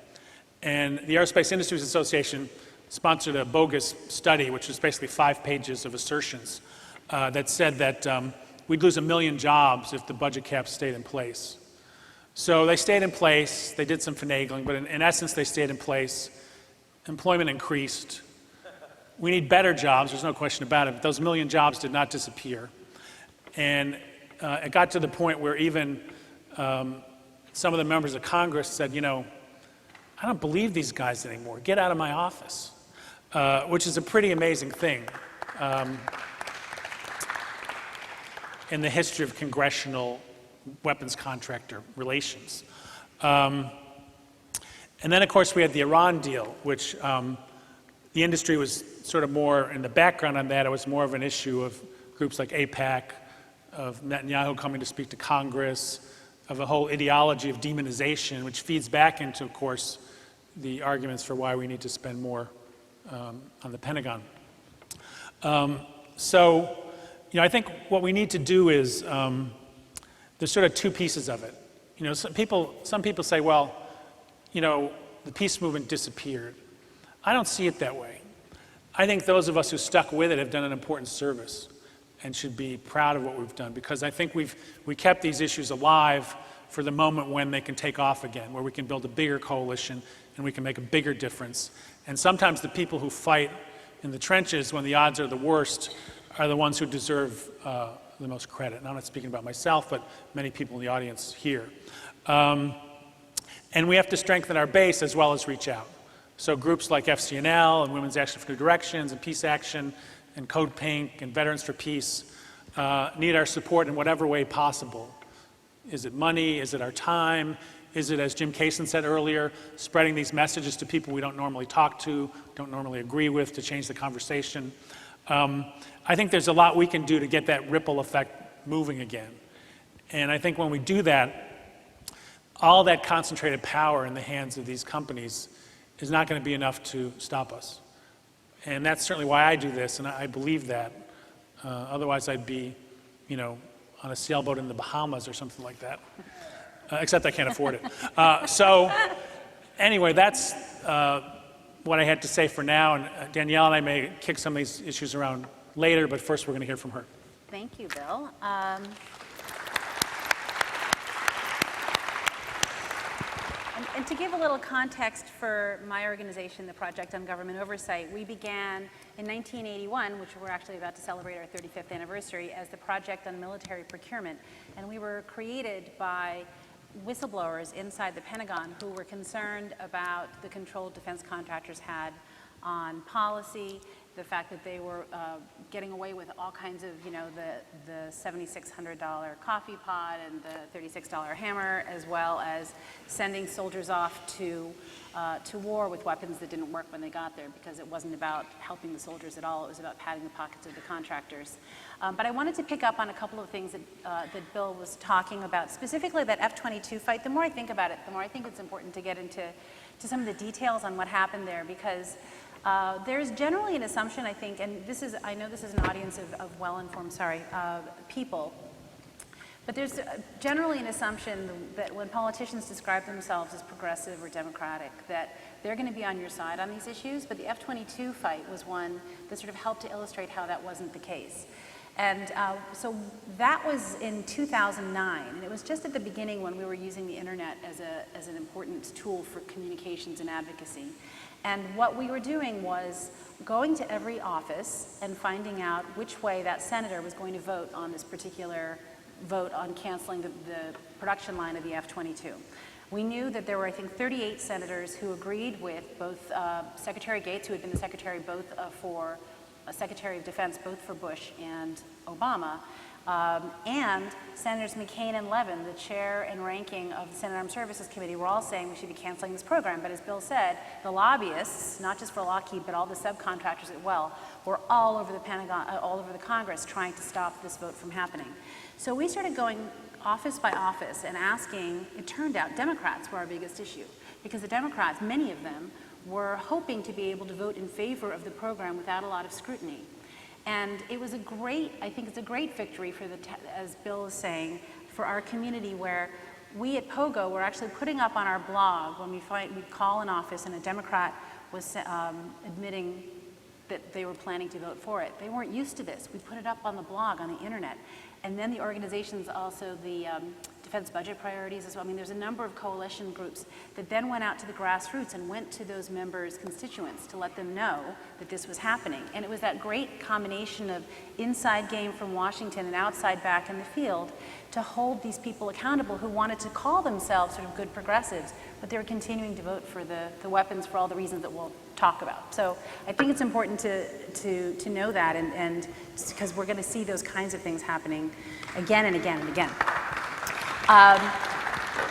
And the Aerospace Industries Association sponsored a bogus study, which was basically 5 pages of assertions, that said that we'd lose 1 million jobs if the budget caps stayed in place. So they stayed in place, they did some finagling, but in essence, they stayed in place. Employment increased. We need better jobs, there's no question about it, but those 1 million jobs did not disappear. And it got to the point where even some of the members of Congress said, I don't believe these guys anymore, get out of my office, which is a pretty amazing thing in the history of congressional weapons contractor relations. And then, of course, we had the Iran deal, which the industry was sort of more in the background on that. It was more of an issue of groups like AIPAC, of Netanyahu coming to speak to Congress, of a whole ideology of demonization, which feeds back into, of course, the arguments for why we need to spend more on the Pentagon. So, I think what we need to do is, there's sort of 2 pieces of it. Some people say, well, the peace movement disappeared. I don't see it that way. I think those of us who stuck with it have done an important service and should be proud of what we've done, because I think we kept these issues alive for the moment when they can take off again, where we can build a bigger coalition and we can make a bigger difference. And sometimes the people who fight in the trenches when the odds are the worst are the ones who deserve the most credit. And I'm not speaking about myself, but many people in the audience here. And we have to strengthen our base as well as reach out. So groups like FCNL and Women's Action for New Directions and Peace Action and Code Pink and Veterans for Peace need our support in whatever way possible. Is it money? Is it our time? Is it, as Jim Kaysen said earlier, spreading these messages to people we don't normally talk to, don't normally agree with, to change the conversation? I think there's a lot we can do to get that ripple effect moving again. And I think when we do that, all that concentrated power in the hands of these companies is not going to be enough to stop us. And that's certainly why I do this, and I believe that. Otherwise, I'd be, on a sailboat in the Bahamas or something like that. except I can't afford it. So anyway, that's what I had to say for now, and Danielle and I may kick some of these issues around later, but first we're going to hear from her. Thank you, Bill. And to give a little context for my organization, the Project on Government Oversight, we began in 1981, which we're actually about to celebrate our 35th anniversary, as the Project on Military Procurement. And we were created by whistleblowers inside the Pentagon who were concerned about the control defense contractors had on policy, the fact that they were getting away with all kinds of, the $7,600 coffee pot and the $36 hammer, as well as sending soldiers off to war with weapons that didn't work when they got there, because it wasn't about helping the soldiers at all. It was about padding the pockets of the contractors. But I wanted to pick up on a couple of things that Bill was talking about, specifically that F-22 fight. The more I think about it, the more I think it's important to get into some of the details on what happened there, because there's generally an assumption, I think, and I know this is an audience of well-informed, people, but there's generally an assumption that when politicians describe themselves as progressive or democratic, that they're going to be on your side on these issues, but the F-22 fight was one that sort of helped to illustrate how that wasn't the case. And so that was in 2009, and it was just at the beginning when we were using the internet as an important tool for communications and advocacy. And what we were doing was going to every office and finding out which way that senator was going to vote on this particular vote on canceling the production line of the F-22. We knew that there were, I think, 38 senators who agreed with both Secretary Gates, who had been the secretary both for Secretary of Defense both for Bush and Obama, and Senators McCain and Levin, the chair and ranking of the Senate Armed Services Committee, were all saying we should be canceling this program. But as Bill said, the lobbyists, not just for Lockheed, but all the subcontractors as well, were all over the Pentagon, all over the Congress, trying to stop this vote from happening. So we started going office by office and asking. It turned out Democrats were our biggest issue, because the Democrats, many of them, were hoping to be able to vote in favor of the program without a lot of scrutiny. And it was I think it's a great victory for as Bill is saying, for our community, where we at POGO were actually putting up on our blog when we'd call an office and a Democrat was admitting that they were planning to vote for it. They weren't used to this. We put it up on the blog, on the internet. And then the organizations, also the defense budget priorities as well. I mean, there's a number of coalition groups that then went out to the grassroots and went to those members' constituents to let them know that this was happening. And it was that great combination of inside game from Washington and outside back in the field to hold these people accountable who wanted to call themselves sort of good progressives, but they were continuing to vote for the weapons for all the reasons that we'll talk about. So I think it's important to know that, and because we're going to see those kinds of things happening again and again and again.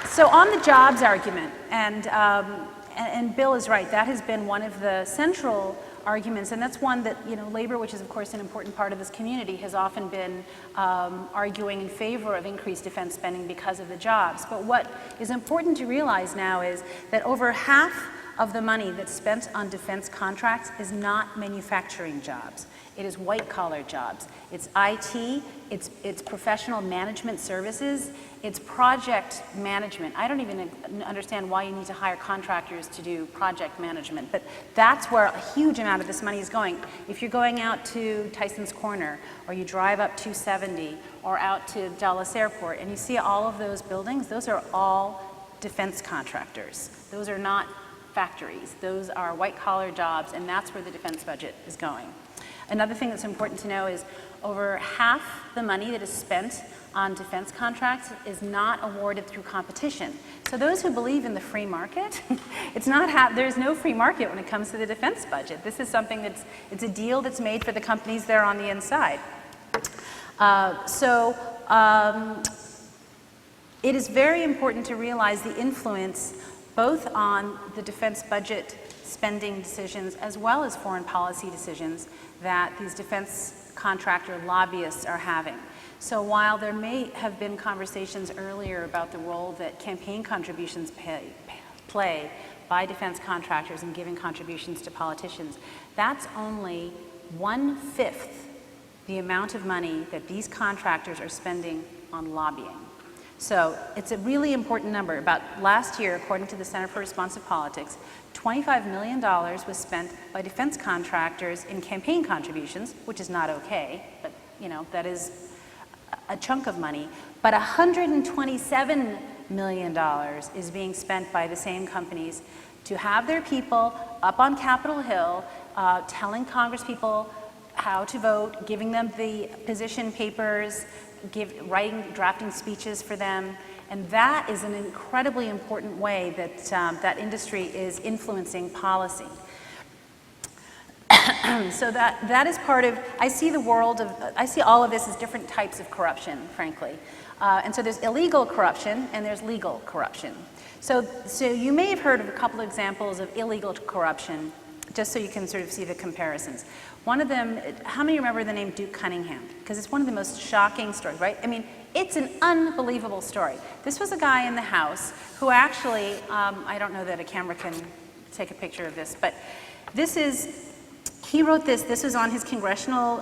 So on the jobs argument, and Bill is right, that has been one of the central arguments, and that's one that, labor, which is of course an important part of this community, has often been arguing in favor of increased defense spending because of the jobs. But what is important to realize now is that over half of the money that's spent on defense contracts is not manufacturing jobs. It is white-collar jobs. It's IT, it's professional management services, it's project management. I don't even understand why you need to hire contractors to do project management, but that's where a huge amount of this money is going. If you're going out to Tyson's Corner, or you drive up 270, or out to Dulles Airport, and you see all of those buildings, those are all defense contractors. Those are not factories. Those are white-collar jobs, and that's where the defense budget is going. Another thing that's important to know is over half the money that is spent on defense contracts is not awarded through competition. So those who believe in the free market, there's no free market when it comes to the defense budget. This is something it's a deal that's made for the companies there on the inside. It is very important to realize the influence both on the defense budget spending decisions as well as foreign policy decisions that these defense contractor lobbyists are having. So while there may have been conversations earlier about the role that campaign contributions play by defense contractors in giving contributions to politicians, that's only 1/5 the amount of money that these contractors are spending on lobbying. So it's a really important number. About last year, according to the Center for Responsive Politics, $25 million was spent by defense contractors in campaign contributions, which is not okay, but you know, that is a chunk of money. But $127 million is being spent by the same companies to have their people up on Capitol Hill telling Congresspeople how to vote, giving them the position papers, drafting speeches for them. And that is an incredibly important way that that industry is influencing policy. So that is part of, I see the world of, I see all of this as different types of corruption, frankly. And so there's illegal corruption and there's legal corruption. So you may have heard of a couple of examples of illegal corruption, just so you can sort of see the comparisons. One of them, how many remember the name Duke Cunningham? Because it's one of the most shocking stories, right? I mean, it's an unbelievable story. This was a guy in the House who actually, I don't know that a camera can take a picture of this, but this is, he wrote this was on his congressional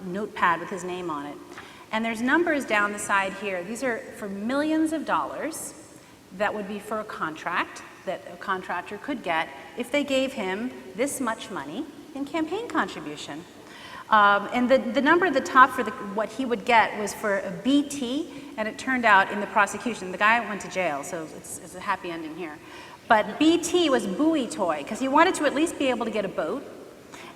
notepad with his name on it. And there's numbers down the side here. These are for millions of dollars that would be for a contract that a contractor could get if they gave him this much money in campaign contribution. And the number at the top for what he would get was for a BT, and it turned out in the prosecution, the guy went to jail, so it's a happy ending here. But BT was buoy toy, because he wanted to at least be able to get a boat,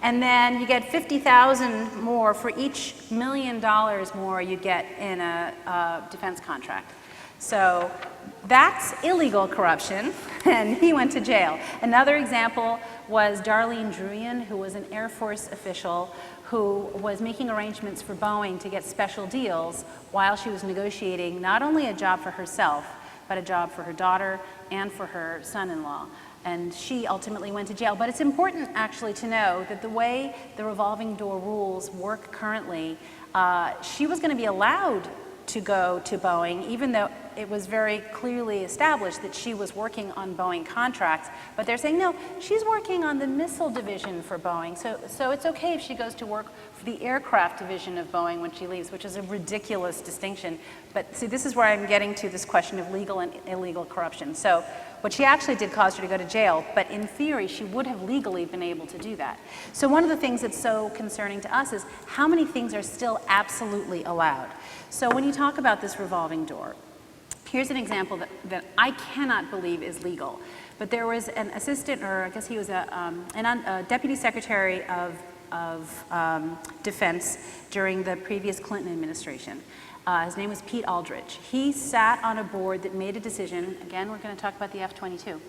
and then you get 50,000 more for each $1 million more you get in a defense contract. So that's illegal corruption, and he went to jail. Another example was Darlene Druyan, who was an Air Force official who was making arrangements for Boeing to get special deals while she was negotiating not only a job for herself, but a job for her daughter and for her son-in-law. And she ultimately went to jail. But it's important actually to know that the way the revolving door rules work currently, she was going to be allowed to go to Boeing, even though it was very clearly established that she was working on Boeing contracts. But they're saying, no, she's working on the missile division for Boeing, so it's okay if she goes to work for the aircraft division of Boeing when she leaves, which is a ridiculous distinction. But see, this is where I'm getting to this question of legal and illegal corruption. So what she actually did caused her to go to jail, but in theory, she would have legally been able to do that. So one of the things that's so concerning to us is how many things are still absolutely allowed. So when you talk about this revolving door, here's an example that I cannot believe is legal. But there was an assistant, or I guess he was a deputy secretary of defense during the previous Clinton administration. His name was Pete Aldrich. He sat on a board that made a decision. Again, we're going to talk about the F-22.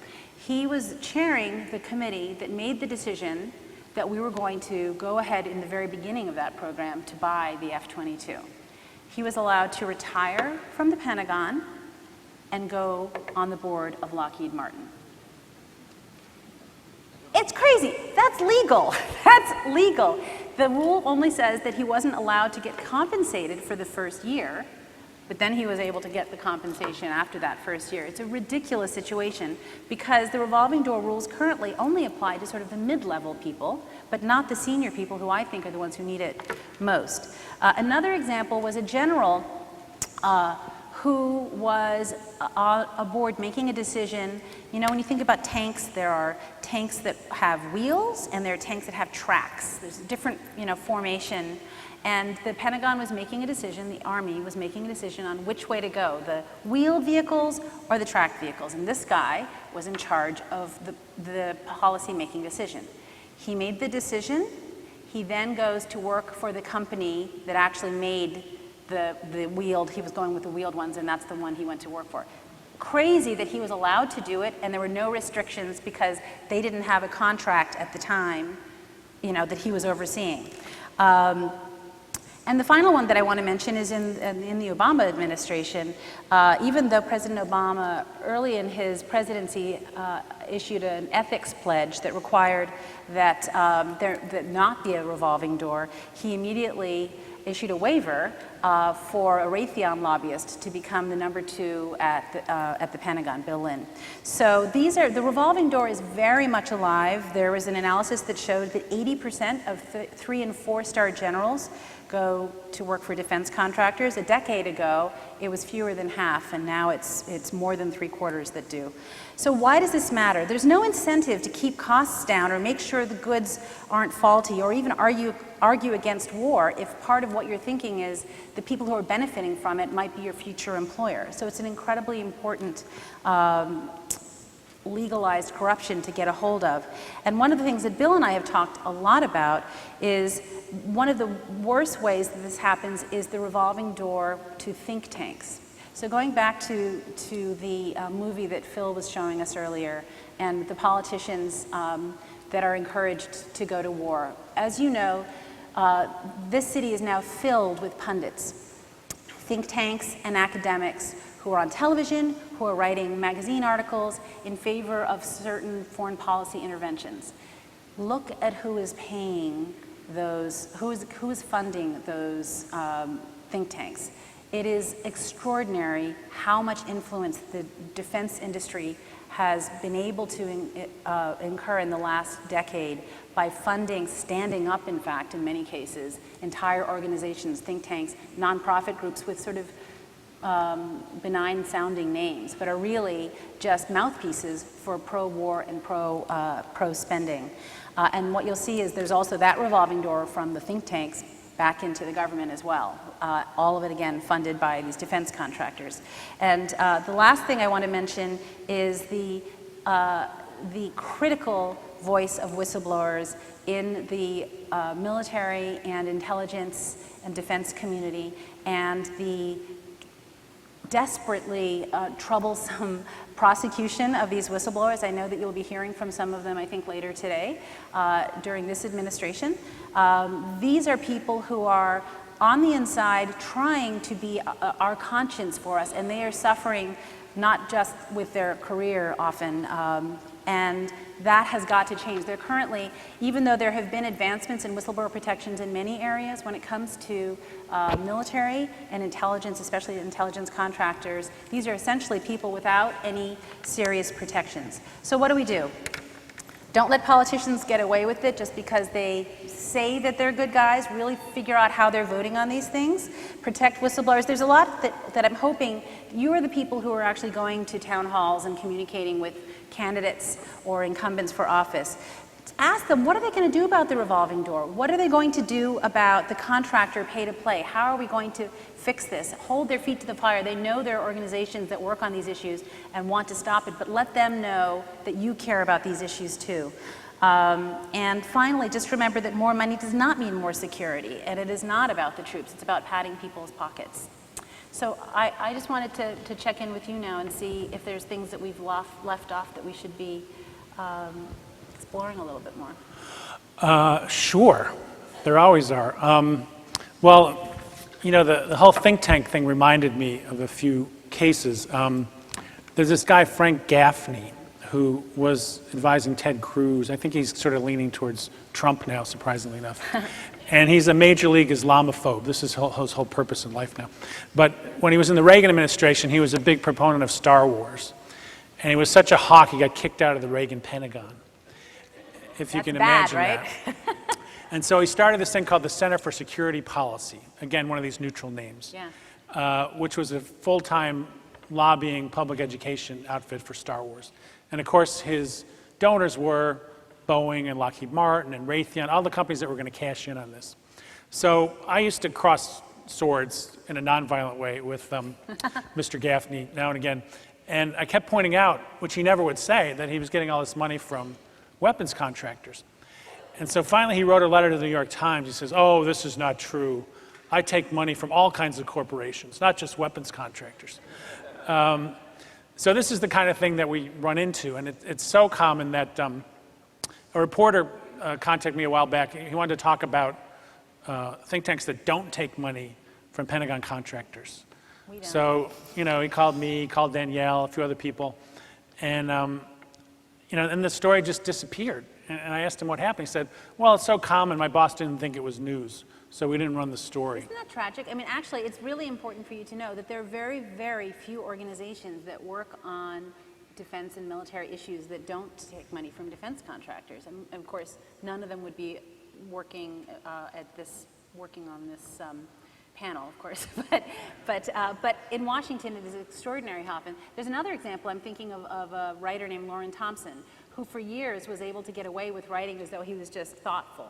He was chairing the committee that made the decision that we were going to go ahead in the very beginning of that program to buy the F-22. He was allowed to retire from the Pentagon and go on the board of Lockheed Martin. It's crazy. That's legal. That's legal. The rule only says that he wasn't allowed to get compensated for the first year, but then he was able to get the compensation after that first year. It's a ridiculous situation because the revolving door rules currently only apply to sort of the mid-level people, but not the senior people who I think are the ones who need it most. Another example was a general who was aboard making a decision. You know, when you think about tanks, there are tanks that have wheels and there are tanks that have tracks. There's a different, formation. And the Pentagon was making a decision, the Army was making a decision on which way to go, the wheeled vehicles or the tracked vehicles. And this guy was in charge of the policy-making decision. He made the decision. He then goes to work for the company that actually made the wheeled, he was going with the wheeled ones, and that's the one he went to work for. Crazy that he was allowed to do it, and there were no restrictions because they didn't have a contract at the time, that he was overseeing. And the final one that I want to mention is in the Obama administration. Even though President Obama, early in his presidency, issued an ethics pledge that required that there not be a revolving door, he immediately issued a waiver for a Raytheon lobbyist to become the #2 at the Pentagon, Bill Lynn. So the revolving door is very much alive. There was an analysis that showed that 80% of 3- and 4-star generals go to work for defense contractors. A decade ago, it was fewer than half, and now it's more than 3/4 that do. So why does this matter? There's no incentive to keep costs down or make sure the goods aren't faulty or even argue against war if part of what you're thinking is the people who are benefiting from it might be your future employer. So it's an incredibly important legalized corruption to get a hold of. And one of the things that Bill and I have talked a lot about is one of the worst ways that this happens is the revolving door to think tanks. So going back to the movie that Phil was showing us earlier and the politicians that are encouraged to go to war. As you know, this city is now filled with pundits, think tanks and academics who are on television, who are writing magazine articles in favor of certain foreign policy interventions. Look at who is paying those, who is funding those think tanks. It is extraordinary how much influence the defense industry has been able to incur in the last decade by funding, standing up, in fact, in many cases, entire organizations, think tanks, nonprofit groups with sort of benign sounding names, but are really just mouthpieces for pro-war and pro-spending. And what you'll see is there's also that revolving door from the think tanks back into the government as well. All of it, again, funded by these defense contractors. And the last thing I want to mention is the critical voice of whistleblowers in the military and intelligence and defense community, and the desperately troublesome prosecution of these whistleblowers. I know that you'll be hearing from some of them, I think, later today during this administration. These are people who are on the inside trying to be our conscience for us, and they are suffering not just with their career often, and that has got to change. They're currently, even though there have been advancements in whistleblower protections in many areas, when it comes to military and intelligence, especially intelligence contractors, these are essentially people without any serious protections. So what do? Don't let politicians get away with it just because they say that they're good guys. Really figure out how they're voting on these things. Protect whistleblowers. There's a lot that I'm hoping you are the people who are actually going to town halls and communicating with candidates or incumbents for office. Ask them, what are they going to do about the revolving door? What are they going to do about the contractor pay to play? How are we going to fix this? Hold their feet to the fire. They know there are organizations that work on these issues and want to stop it, but let them know that you care about these issues too. And finally, just remember that more money does not mean more security, and it is not about the troops. It's about padding people's pockets. So I just wanted to check in with you now and see if there's things that we've left off that we should be exploring a little bit more. Sure, there always are. Well, you know, the whole think tank thing reminded me of a few cases. There's this guy, Frank Gaffney, who was advising Ted Cruz. I think he's sort of leaning towards Trump now, surprisingly enough. And he's a major league Islamophobe. This is his whole purpose in life now. But when he was in the Reagan administration, he was a big proponent of Star Wars. And he was such a hawk, he got kicked out of the Reagan Pentagon. If you can imagine right? that. And so he started this thing called the Center for Security Policy. Again, one of these neutral names. Yeah. Which was a full-time lobbying public education outfit for Star Wars. And of course, his donors were Boeing and Lockheed Martin and Raytheon, all the companies that were going to cash in on this. So I used to cross swords in a nonviolent way with Mr. Gaffney now and again. And I kept pointing out, which he never would say, that he was getting all this money from weapons contractors. And so finally he wrote a letter to the New York Times. He says, oh, this is not true. I take money from all kinds of corporations, not just weapons contractors. So this is the kind of thing that we run into, and it's so common that a reporter contacted me a while back. He wanted to talk about think tanks that don't take money from Pentagon contractors. So, you know, he called me, he called Danielle, a few other people, and you know, and the story just disappeared. And I asked him what happened. He said, well, it's so common, my boss didn't think it was news, so we didn't run the story. Isn't that tragic? I mean, actually, it's really important for you to know that there are very, very few organizations that work on defense and military issues that don't take money from defense contractors. And of course, none of them would be working at this working on this panel, of course. but in Washington, it is extraordinary how often. There's another example. I'm thinking of a writer named Lauren Thompson, who for years was able to get away with writing as though he was just thoughtful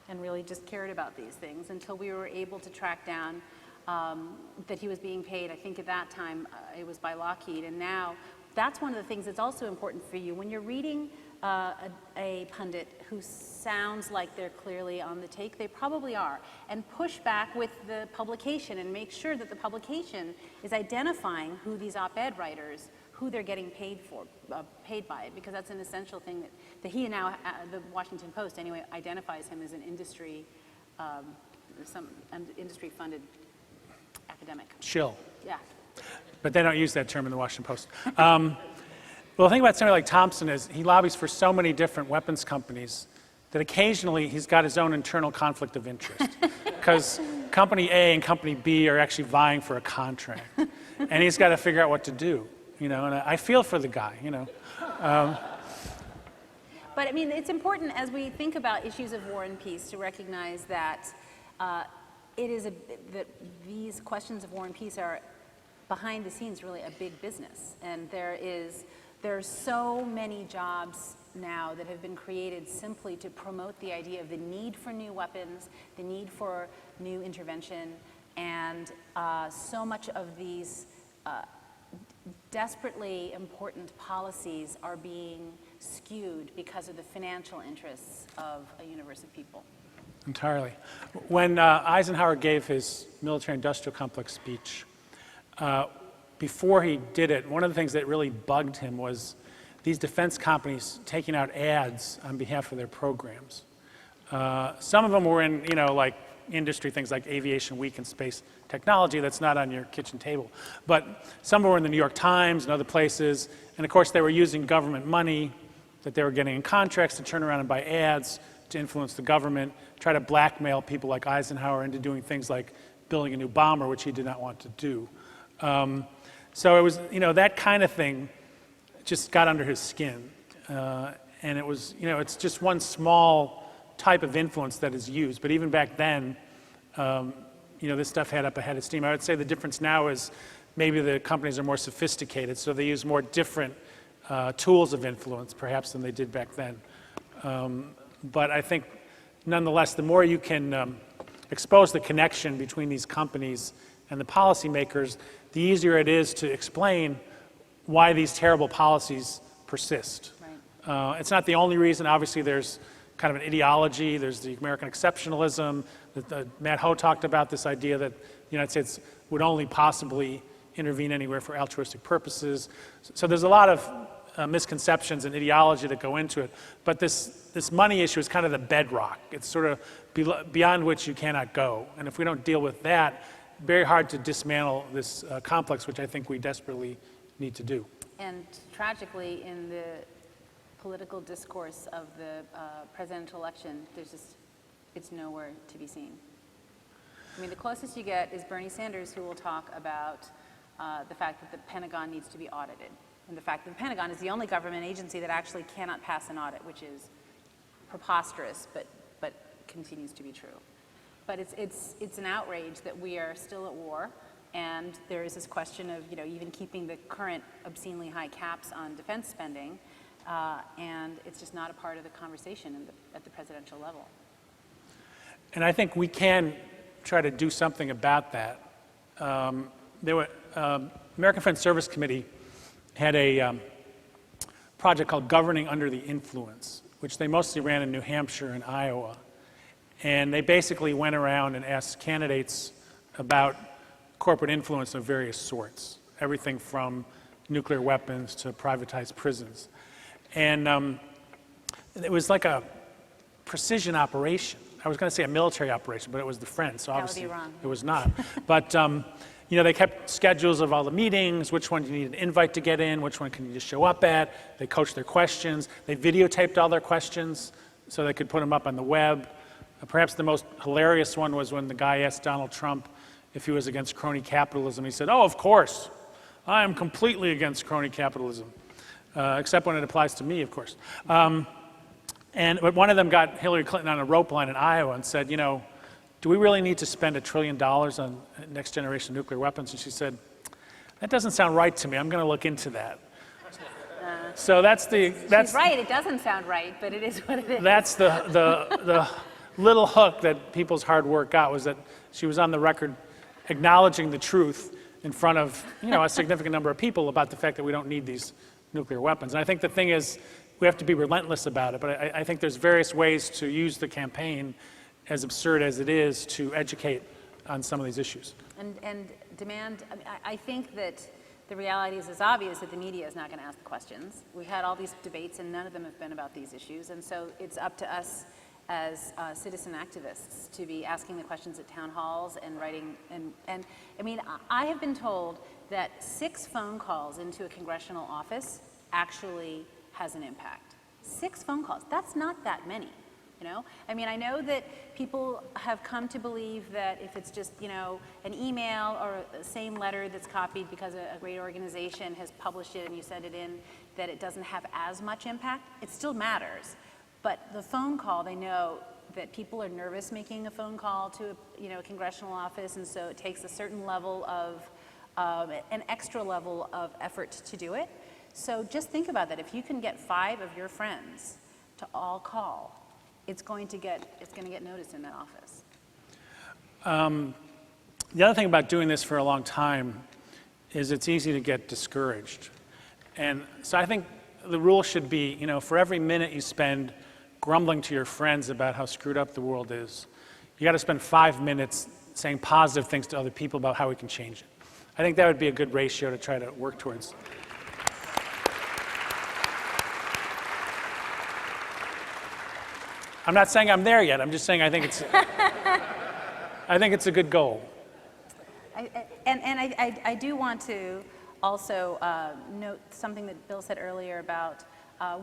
and really just cared about these things, until we were able to track down that he was being paid. I think at that time it was by Lockheed, and now that's one of the things that's also important for you when you're reading a pundit who sounds like they're clearly on the take. They probably are. And push back with the publication and make sure that the publication is identifying who these op-ed writers, who they're getting paid by, because that's an essential thing that he now, the Washington Post anyway, identifies him as an industry, industry-funded academic. Shill. Yeah. But they don't use that term in the Washington Post. Well, the thing about somebody like Thompson is he lobbies for so many different weapons companies that occasionally he's got his own internal conflict of interest. Because Company A and Company B are actually vying for a contract. And he's got to figure out what to do, you know, and I feel for the guy, you know. But I mean, it's important as we think about issues of war and peace to recognize that that these questions of war and peace are behind the scenes really a big business. And there's so many jobs now that have been created simply to promote the idea of the need for new weapons, the need for new intervention, and so much of these desperately important policies are being skewed because of the financial interests of a universe of people. Entirely. When Eisenhower gave his military-industrial complex speech, before he did it, one of the things that really bugged him was these defense companies taking out ads on behalf of their programs. Some of them were in, you know, like industry things like Aviation Week and space technology that's not on your kitchen table. But some were in the New York Times and other places, and of course they were using government money that they were getting in contracts to turn around and buy ads to influence the government, try to blackmail people like Eisenhower into doing things like building a new bomber, which he did not want to do. So it was, you know, that kind of thing just got under his skin. And it was, you know, it's just one small type of influence that is used. But even back then, you know, this stuff had up a head of steam. I would say the difference now is maybe the companies are more sophisticated, so they use more different tools of influence, perhaps, than they did back then. But I think, nonetheless, the more you can expose the connection between these companies and the policymakers, the easier it is to explain why these terrible policies persist. Right. It's not the only reason. Obviously, there's kind of an ideology. There's the American exceptionalism. Matt Ho talked about this idea that the United States would only possibly intervene anywhere for altruistic purposes. So there's a lot of misconceptions and ideology that go into it. But this money issue is kind of the bedrock. It's sort of beyond which you cannot go. And if we don't deal with that, very hard to dismantle this complex, which I think we desperately need to do. And tragically, in the political discourse of the presidential election, it's nowhere to be seen. I mean, the closest you get is Bernie Sanders, who will talk about the fact that the Pentagon needs to be audited, and the fact that the Pentagon is the only government agency that actually cannot pass an audit, which is preposterous, but continues to be true. But it's an outrage that we are still at war, and there is this question of, you know, even keeping the current obscenely high caps on defense spending, and it's just not a part of the conversation at the presidential level. And I think we can try to do something about that. American Friends Service Committee had a project called Governing Under the Influence, which they mostly ran in New Hampshire and Iowa. And they basically went around and asked candidates about corporate influence of various sorts, everything from nuclear weapons to privatized prisons. And it was like a precision operation. I was going to say a military operation, but it was the Friends, so obviously it was not. But you know, they kept schedules of all the meetings, which one you need an invite to get in, which one can you just show up at. They coached their questions. They videotaped all their questions so they could put them up on the web. Perhaps the most hilarious one was when the guy asked Donald Trump if he was against crony capitalism. He said, "Oh, of course. I am completely against crony capitalism, except when it applies to me, of course." But one of them got Hillary Clinton on a rope line in Iowa and said, "You know, do we really need to spend $1 trillion on next generation nuclear weapons? And she said, that doesn't sound right to me. I'm going to look into that. So she's right. It doesn't sound right, but it is what it is. That's the little hook that people's hard work got, was that she was on the record acknowledging the truth in front of a significant number of people about the fact that we don't need these nuclear weapons. And I think the thing is, we have to be relentless about it. But I think there's various ways to use the campaign, as absurd as it is, to educate on some of these issues. And demand. I think that the reality is as obvious that the media is not going to ask the questions. We've had all these debates and none of them have been about these issues. And so it's up to us as citizen activists to be asking the questions at town halls and writing. And I mean, I have been told that 6 phone calls into a congressional office actually has an impact. 6 phone calls. That's not that many. I mean, I know that people have come to believe that if it's just, an email or the same letter that's copied because a great organization has published it and you send it in, that it doesn't have as much impact. It still matters. But the phone call, they know that people are nervous making a phone call to a congressional office, and so it takes a certain level of, an extra level of effort to do it. So just think about that. If you can get 5 of your friends to all call, it's going to get noticed in that office. The other thing about doing this for a long time is it's easy to get discouraged. And so I think the rule should be, for every minute you spend grumbling to your friends about how screwed up the world is, you got to spend 5 minutes saying positive things to other people about how we can change it. I think that would be a good ratio to try to work towards. I'm not saying I'm there yet. I'm just saying I think it's a good goal. I do want to also note something that Bill said earlier about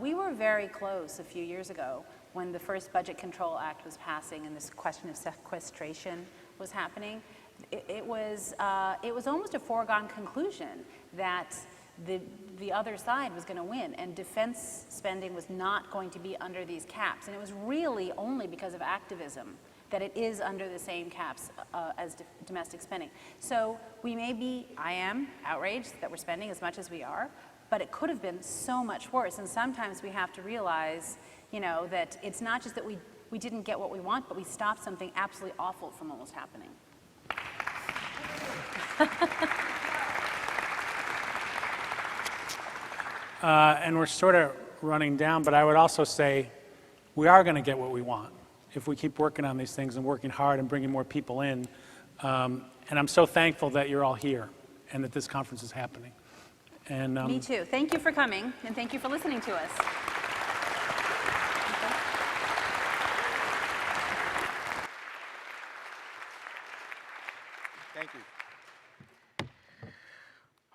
we were very close a few years ago when the first Budget Control Act was passing and this question of sequestration was happening. It was almost a foregone conclusion that the other side was going to win, and defense spending was not going to be under these caps. And it was really only because of activism that it is under the same caps as domestic spending. So I am outraged that we're spending as much as we are, but it could have been so much worse. And sometimes we have to realize, that it's not just that we didn't get what we want, but we stopped something absolutely awful from almost happening. And we're sort of running down, but I would also say we are going to get what we want if we keep working on these things and working hard and bringing more people in. And I'm so thankful that you're all here and that this conference is happening. And me too. Thank you for coming, and thank you for listening to us. Thank you.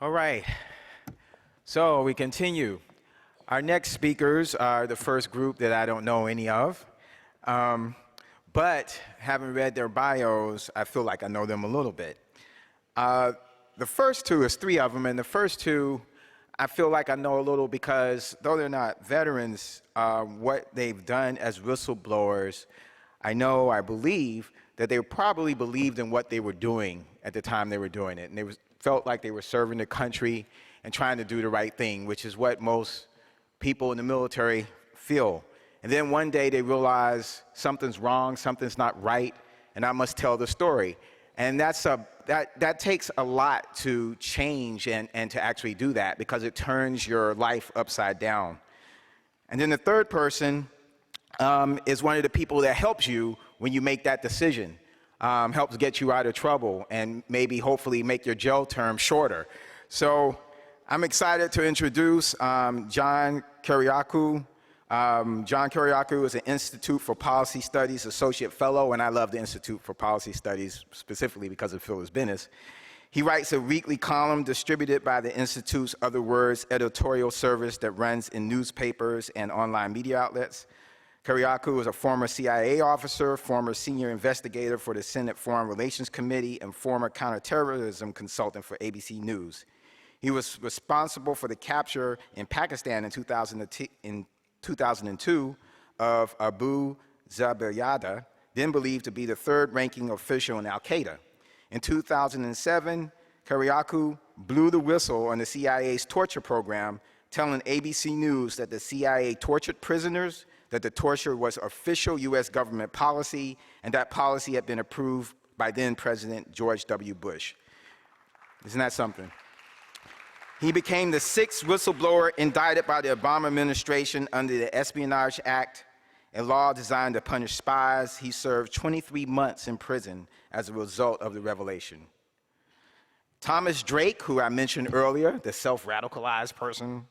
All right. So we continue. Our next speakers are the first group that I don't know any of. But having read their bios, I feel like I know them a little bit. The first 2, there's 3 of them, and the first 2, I feel like I know a little because though they're not veterans, what they've done as whistleblowers, I believe that they probably believed in what they were doing at the time they were doing it. And they felt like they were serving the country and trying to do the right thing, which is what most people in the military feel. And then one day they realize something's wrong, something's not right, and I must tell the story. And that takes a lot to change and to actually do that, because it turns your life upside down. And then the third person is one of the people that helps you when you make that decision, helps get you out of trouble and maybe hopefully make your jail term shorter. So I'm excited to introduce John Kiriakou. John Kiriakou is an Institute for Policy Studies Associate Fellow, and I love the Institute for Policy Studies specifically because of Phyllis Bennis. He writes a weekly column distributed by the Institute's Other Words editorial service that runs in newspapers and online media outlets. Kiriakou is a former CIA officer, former senior investigator for the Senate Foreign Relations Committee, and former counterterrorism consultant for ABC News. He was responsible for the capture in Pakistan in 2002 of Abu Zubaydah then believed to be the third-ranking official in al-Qaeda. In 2007, Kiriakou blew the whistle on the CIA's torture program, telling ABC News that the CIA tortured prisoners, that the torture was official U.S. government policy, and that policy had been approved by then-President George W. Bush. Isn't that something? He became the 6th whistleblower indicted by the Obama administration under the Espionage Act, a law designed to punish spies. He served 23 months in prison as a result of the revelation. Thomas Drake, who I mentioned earlier, the self-radicalized person,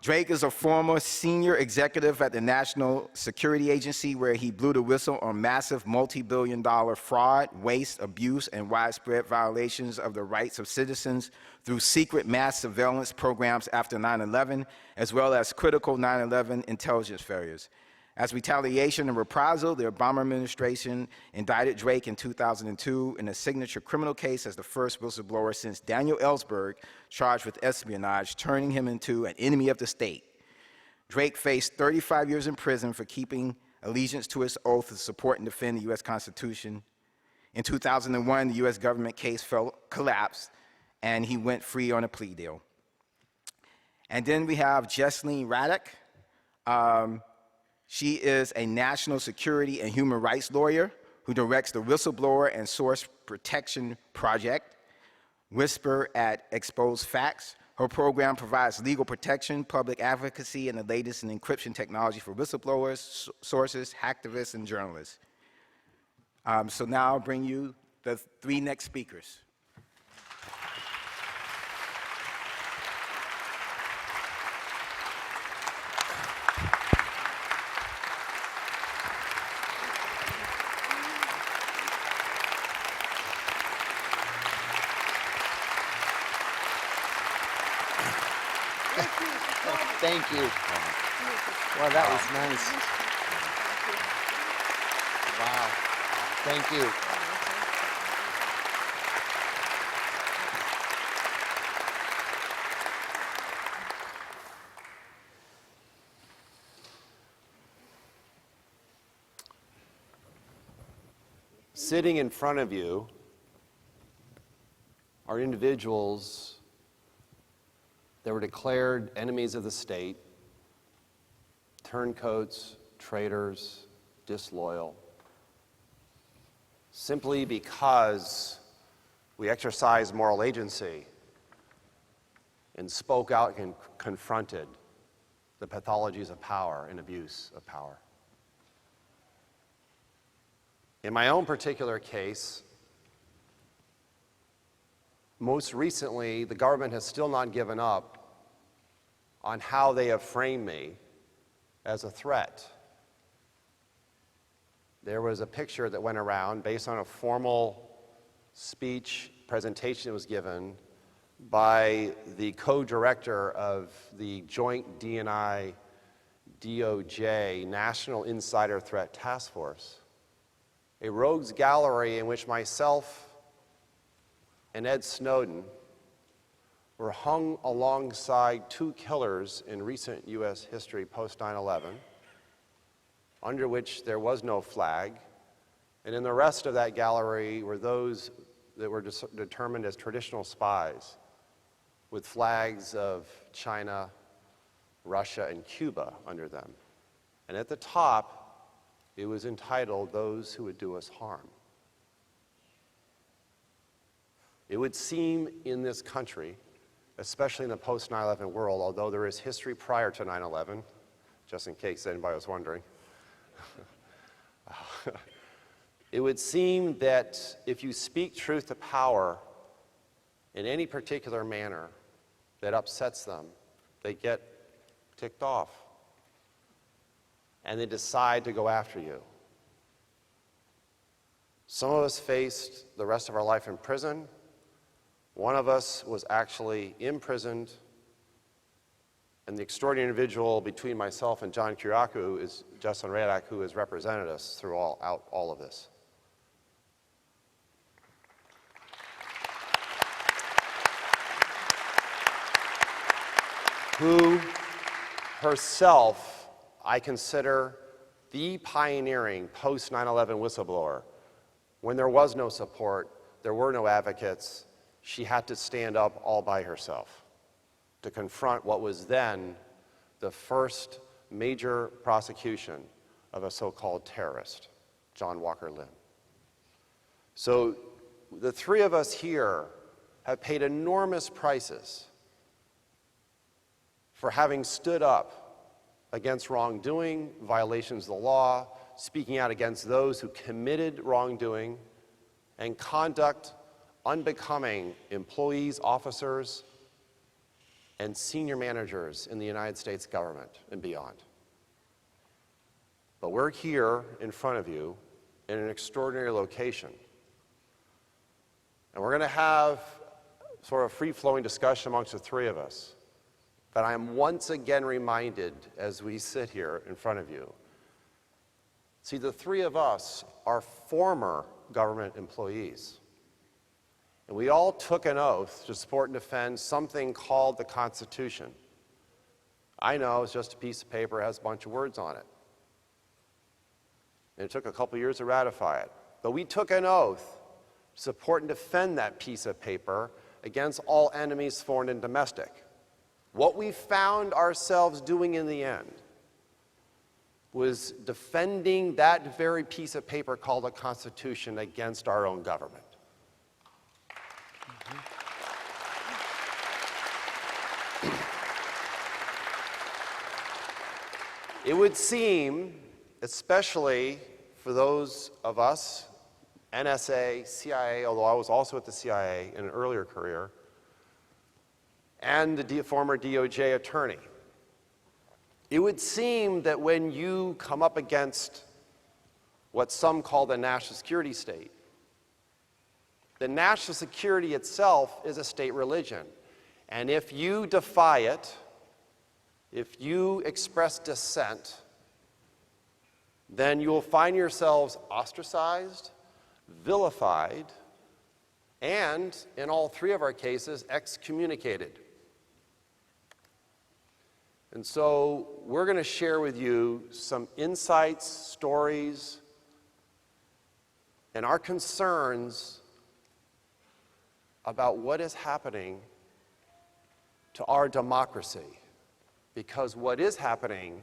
Drake is a former senior executive at the National Security Agency, where he blew the whistle on massive multi-billion-dollar fraud, waste, abuse, and widespread violations of the rights of citizens through secret mass surveillance programs after 9/11, as well as critical 9/11 intelligence failures. As retaliation and reprisal, the Obama administration indicted Drake in 2002 in a signature criminal case as the first whistleblower since Daniel Ellsberg, charged with espionage, turning him into an enemy of the state. Drake faced 35 years in prison for keeping allegiance to his oath to support and defend the U.S. Constitution. In 2001, the U.S. government case collapsed, and he went free on a plea deal. And then we have Jesselyn Radack. She is a national security and human rights lawyer who directs the Whistleblower and Source Protection Project, Whisper at Exposed Facts. Her program provides legal protection, public advocacy, and the latest in encryption technology for whistleblowers, sources, activists, and journalists. So now I'll bring you the 3 next speakers. Thank you. Well, that was nice. Wow. Thank you. Sitting in front of you are individuals that were declared enemies of the state, turncoats, traitors, disloyal, simply because we exercised moral agency and spoke out and confronted the pathologies of power and abuse of power. In my own particular case, most recently, the government has still not given up on how they have framed me as a threat. There was a picture that went around based on a formal speech presentation that was given by the co-director of the joint DNI DOJ National Insider Threat Task Force, a rogues gallery in which myself and Ed Snowden were hung alongside 2 killers in recent U.S. history post 9/11, under which there was no flag, and in the rest of that gallery were those that were determined as traditional spies, with flags of China, Russia, and Cuba under them. And at the top, it was entitled, "Those Who Would Do Us Harm." It would seem in this country, especially in the post 9/11 world, although there is history prior to 9/11, just in case anybody was wondering, it would seem that if you speak truth to power in any particular manner that upsets them, they get ticked off and they decide to go after you. Some of us faced the rest of our life in prison. One of us was actually imprisoned, and the extraordinary individual between myself and John Kiriakou is Jesselyn Radack, who has represented us through all of this. Who herself, I consider the pioneering post 9/11 whistleblower. When there was no support, there were no advocates, she had to stand up all by herself to confront what was then the first major prosecution of a so-called terrorist, John Walker Lynn. So the three of us here have paid enormous prices for having stood up against wrongdoing, violations of the law, speaking out against those who committed wrongdoing and conduct unbecoming employees, officers, and senior managers in the United States government and beyond. But we're here in front of you in an extraordinary location. And we're going to have sort of free-flowing discussion amongst the three of us. But I am once again reminded as we sit here in front of you. See, the three of us are former government employees. And we all took an oath to support and defend something called the Constitution. I know it's just a piece of paper, it has a bunch of words on it. And it took a couple years to ratify it. But we took an oath to support and defend that piece of paper against all enemies, foreign and domestic. What we found ourselves doing in the end was defending that very piece of paper called the Constitution against our own government. It would seem, especially for those of us, NSA, CIA, although I was also at the CIA in an earlier career, and the former DOJ attorney, it would seem that when you come up against what some call the national security state, the national security itself is a state religion. And if you defy it, if you express dissent, then you will find yourselves ostracized, vilified, and, in all three of our cases, excommunicated. And so we're going to share with you some insights, stories, and our concerns about what is happening to our democracy. Because what is happening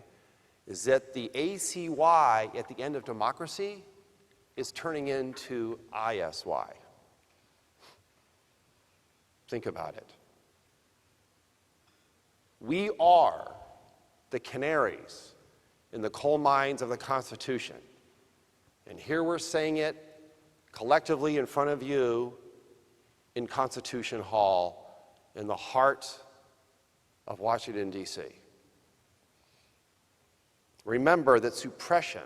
is that the ACY at the end of democracy is turning into ISY. Think about it. We are the canaries in the coal mines of the Constitution. And here we're saying it collectively in front of you in Constitution Hall in the heart of Washington, D.C. Remember that suppression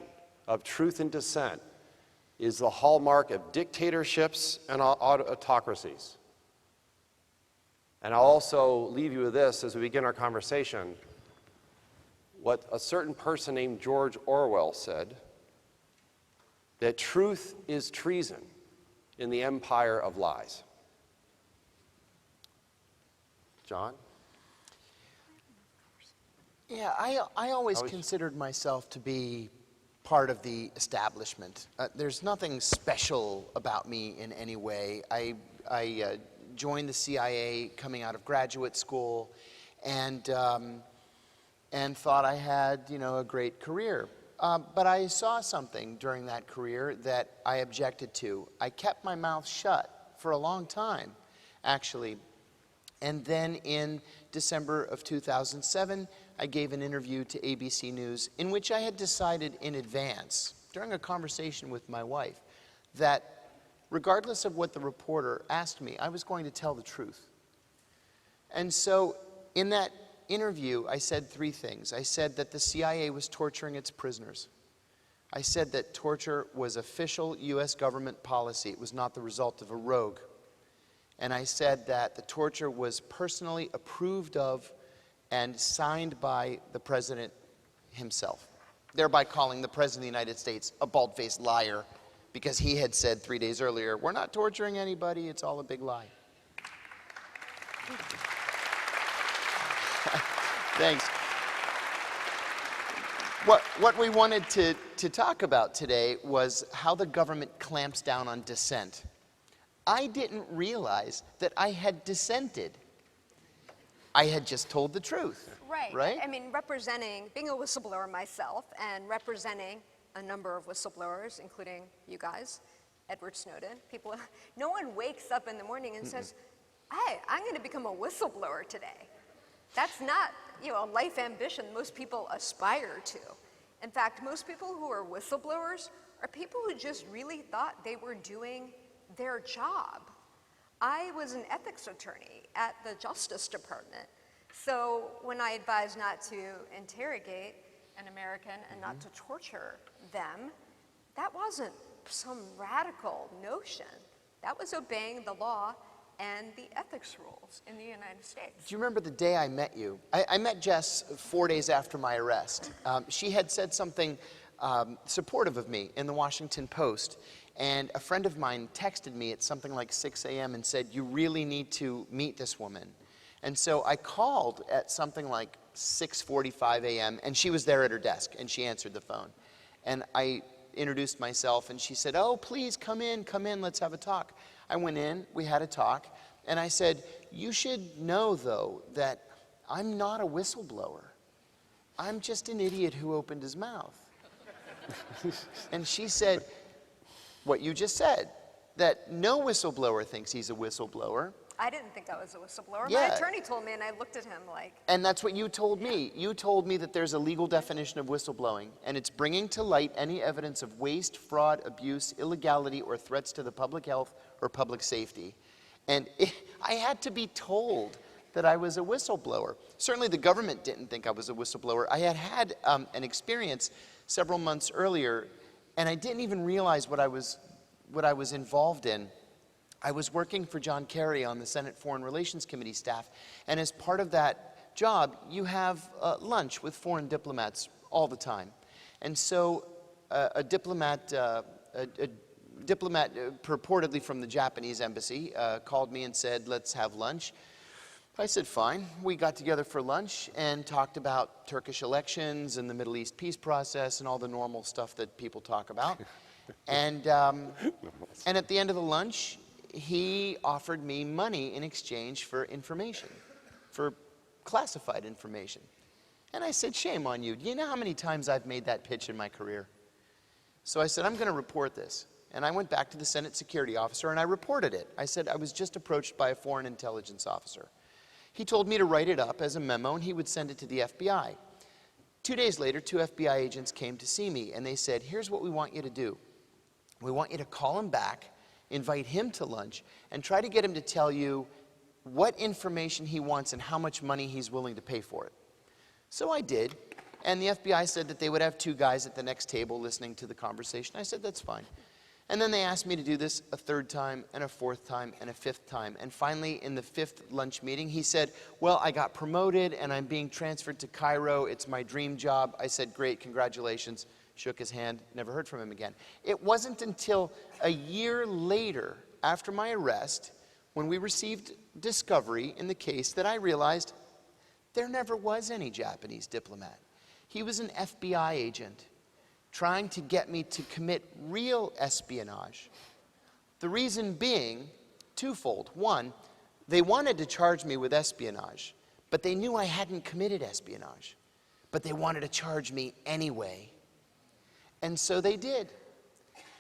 of truth and dissent is the hallmark of dictatorships and autocracies. And I'll also leave you with this as we begin our conversation. What a certain person named George Orwell said, that truth is treason in the empire of lies. John? Yeah, I always considered myself to be part of the establishment. There's nothing special about me in any way. I joined the CIA coming out of graduate school, and thought I had, a great career. But I saw something during that career that I objected to. I kept my mouth shut for a long time, actually. And then in December of 2007, I gave an interview to ABC News in which I had decided in advance, during a conversation with my wife, that regardless of what the reporter asked me, I was going to tell the truth. And so in that interview, I said three things. I said that the CIA was torturing its prisoners. I said that torture was official U.S. government policy. It was not the result of a rogue. And I said that the torture was personally approved of and signed by the president himself, thereby calling the president of the United States a bald-faced liar because he had said 3 days earlier, we're not torturing anybody, it's all a big lie. Thanks. What we wanted to talk about today was how the government clamps down on dissent. I didn't realize that I had dissented. I had just told the truth. Right. I mean, being a whistleblower myself and representing a number of whistleblowers, including you guys, Edward Snowden, no one wakes up in the morning and says, hey, I'm going to become a whistleblower today. That's not, a life ambition most people aspire to. In fact, most people who are whistleblowers are people who just really thought they were doing their job. I was an ethics attorney at the Justice Department. So when I advised not to interrogate an American and not to torture them, that wasn't some radical notion. That was obeying the law and the ethics rules in the United States. Do you remember the day I met you? I met Jess 4 days after my arrest. She had said something supportive of me in the Washington Post. And a friend of mine texted me at something like 6 a.m. and said, you really need to meet this woman. And so I called at something like 6:45 a.m. and she was there at her desk and she answered the phone. And I introduced myself and she said, oh, please come in, let's have a talk. I went in, we had a talk, and I said, you should know though that I'm not a whistleblower. I'm just an idiot who opened his mouth. And she said, what you just said, that no whistleblower thinks he's a whistleblower. I didn't think I was a whistleblower. Yeah. My attorney told me, and I looked at him like... And that's what you told me. You told me that there's a legal definition of whistleblowing, and it's bringing to light any evidence of waste, fraud, abuse, illegality, or threats to the public health or public safety. And I had to be told that I was a whistleblower. Certainly the government didn't think I was a whistleblower. I had an experience several months earlier, and I didn't even realize what I was involved in. I was working for John Kerry on the Senate Foreign Relations Committee staff, and as part of that job, you have lunch with foreign diplomats all the time. And so a diplomat purportedly from the Japanese embassy called me and said, let's have lunch. I said, fine. We got together for lunch and talked about Turkish elections and the Middle East peace process and all the normal stuff that people talk about. And at the end of the lunch, he offered me money in exchange for information, for classified information. And I said, shame on you. Do you know how many times I've made that pitch in my career? So I said, I'm going to report this. And I went back to the Senate security officer and I reported it. I said, I was just approached by a foreign intelligence officer. He told me to write it up as a memo and he would send it to the FBI. 2 days later, 2 FBI agents came to see me and they said, here's what we want you to do. We want you to call him back, invite him to lunch, and try to get him to tell you what information he wants and how much money he's willing to pay for it. So I did, and the FBI said that they would have 2 guys at the next table listening to the conversation. I said, that's fine. And then they asked me to do this a 3rd time, and a 4th time, and a 5th time. And finally, in the 5th lunch meeting, he said, well, I got promoted, and I'm being transferred to Cairo. It's my dream job. I said, great, congratulations. Shook his hand, never heard from him again. It wasn't until a year later, after my arrest, when we received discovery in the case, that I realized there never was any Japanese diplomat. He was an FBI agent trying to get me to commit real espionage. The reason being twofold. One, they wanted to charge me with espionage, but they knew I hadn't committed espionage. But they wanted to charge me anyway. And so they did.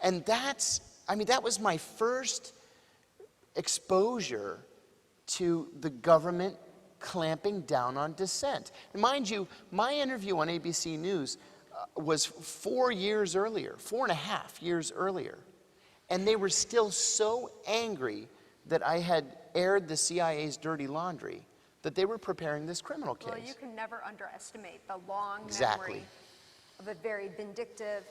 And that was my first exposure to the government clamping down on dissent. And mind you, my interview on ABC News was 4 years earlier, 4.5 years earlier. And they were still so angry that I had aired the CIA's dirty laundry that they were preparing this criminal case. Well, you can never underestimate the long Exactly. memory of a very vindictive,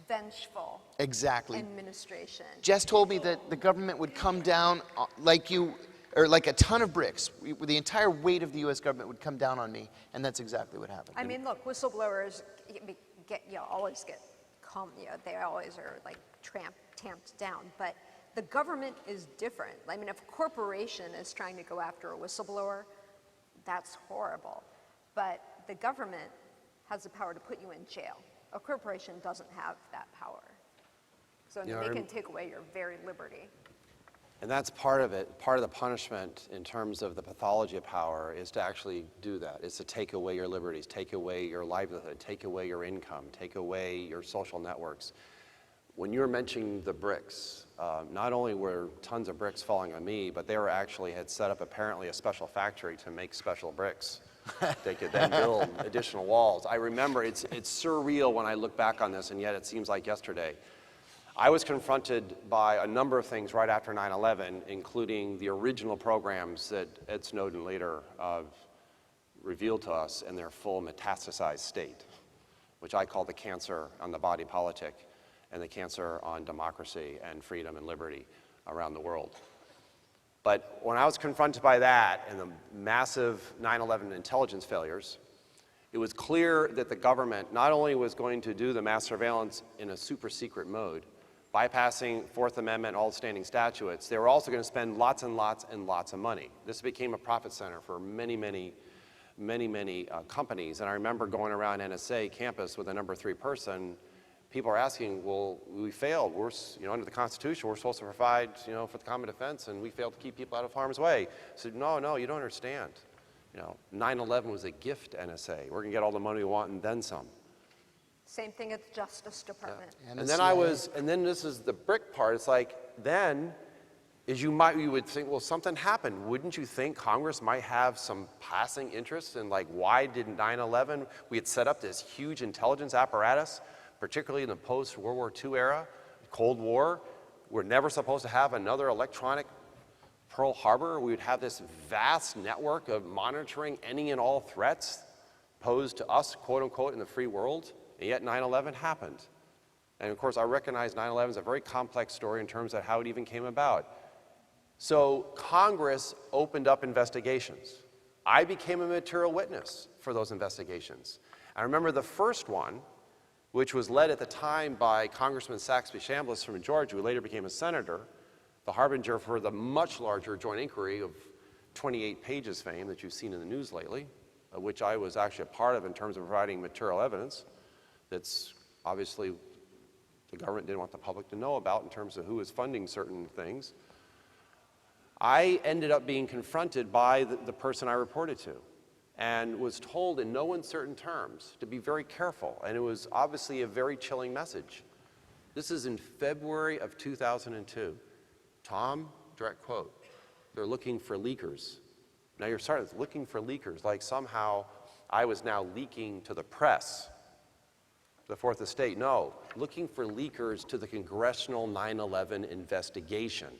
vengeful administration. Jess told me that the government would come down like a ton of bricks. The entire weight of the U.S. government would come down on me, and that's exactly what happened. I mean, look, whistleblowers always get they always are like tamped down, but the government is different. I mean, if a corporation is trying to go after a whistleblower, that's horrible. But the government has the power to put you in jail. A corporation doesn't have that power. So You know, they can take away your very liberty. And that's part of it. Part of the punishment in terms of the pathology of power is to actually do that. Is to take away your liberties, take away your livelihood, take away your income, take away your social networks. When you were mentioning the bricks, not only were tons of bricks falling on me, but they were actually had set up apparently a special factory to make special bricks. They could then build additional walls. I remember it's surreal when I look back on this, and yet it seems like yesterday. I was confronted by a number of things right after 9/11, including the original programs that Ed Snowden later revealed to us in their full metastasized state, which I call the cancer on the body politic and the cancer on democracy and freedom and liberty around the world. But when I was confronted by that and the massive 9/11 intelligence failures, it was clear that the government not only was going to do the mass surveillance in a super secret mode, bypassing Fourth Amendment, all standing statutes, they were also going to spend lots and lots and lots of money. This became a profit center for many companies. And I remember going around NSA campus with a number 3 person. People are asking, well, we failed. We're, under the Constitution, we're supposed to provide, for the common defense, and we failed to keep people out of harm's way. So no, you don't understand. 9/11 was a gift to NSA. We're going to get all the money we want and then some. Same thing at the Justice Department. Yeah. And then this is the brick part. It's like, then, you would think, well, something happened. Wouldn't you think Congress might have some passing interest in, like, why didn't 9/11, we had set up this huge intelligence apparatus, particularly in the post-World War II era, Cold War. We're never supposed to have another electronic Pearl Harbor. We would have this vast network of monitoring any and all threats posed to us, quote unquote, in the free world. And yet 9/11 happened. And of course, I recognize 9/11 is a very complex story in terms of how it even came about. So Congress opened up investigations. I became a material witness for those investigations. I remember the first one, which was led at the time by Congressman Saxby Chambliss from Georgia, who later became a senator, the harbinger for the much larger joint inquiry of 28 pages fame that you've seen in the news lately, which I was actually a part of in terms of providing material evidence that's obviously the government didn't want the public to know about in terms of who was funding certain things. I ended up being confronted by the person I reported to and was told in no uncertain terms to be very careful, and it was obviously a very chilling message. This is in February of 2002. Tom, direct quote, they're looking for leakers. Now you're starting looking for leakers, like somehow I was now leaking to the press, the Fourth Estate. No, looking for leakers to the congressional 9/11 investigation.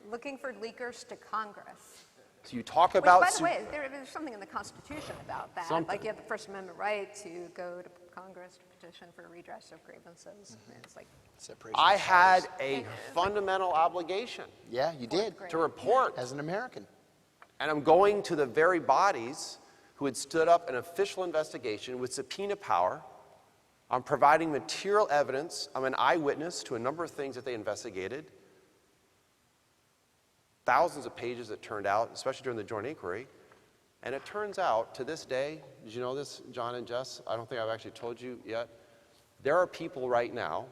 Looking for leakers to Congress. So you talk about... Which, by the way, there's something in the Constitution about that. Something. Like you have the First Amendment right to go to Congress to petition for redress of grievances. It's like separation. I had a fundamental obligation. Yeah, you did. To report. As an American. And I'm going to the very bodies who had stood up an official investigation with subpoena power. I'm providing material evidence. I'm an eyewitness to a number of things that they investigated. Thousands of pages it turned out, especially during the joint inquiry. And it turns out, to this day, did you know this, John and Jess? I don't think I've actually told you yet. There are people right now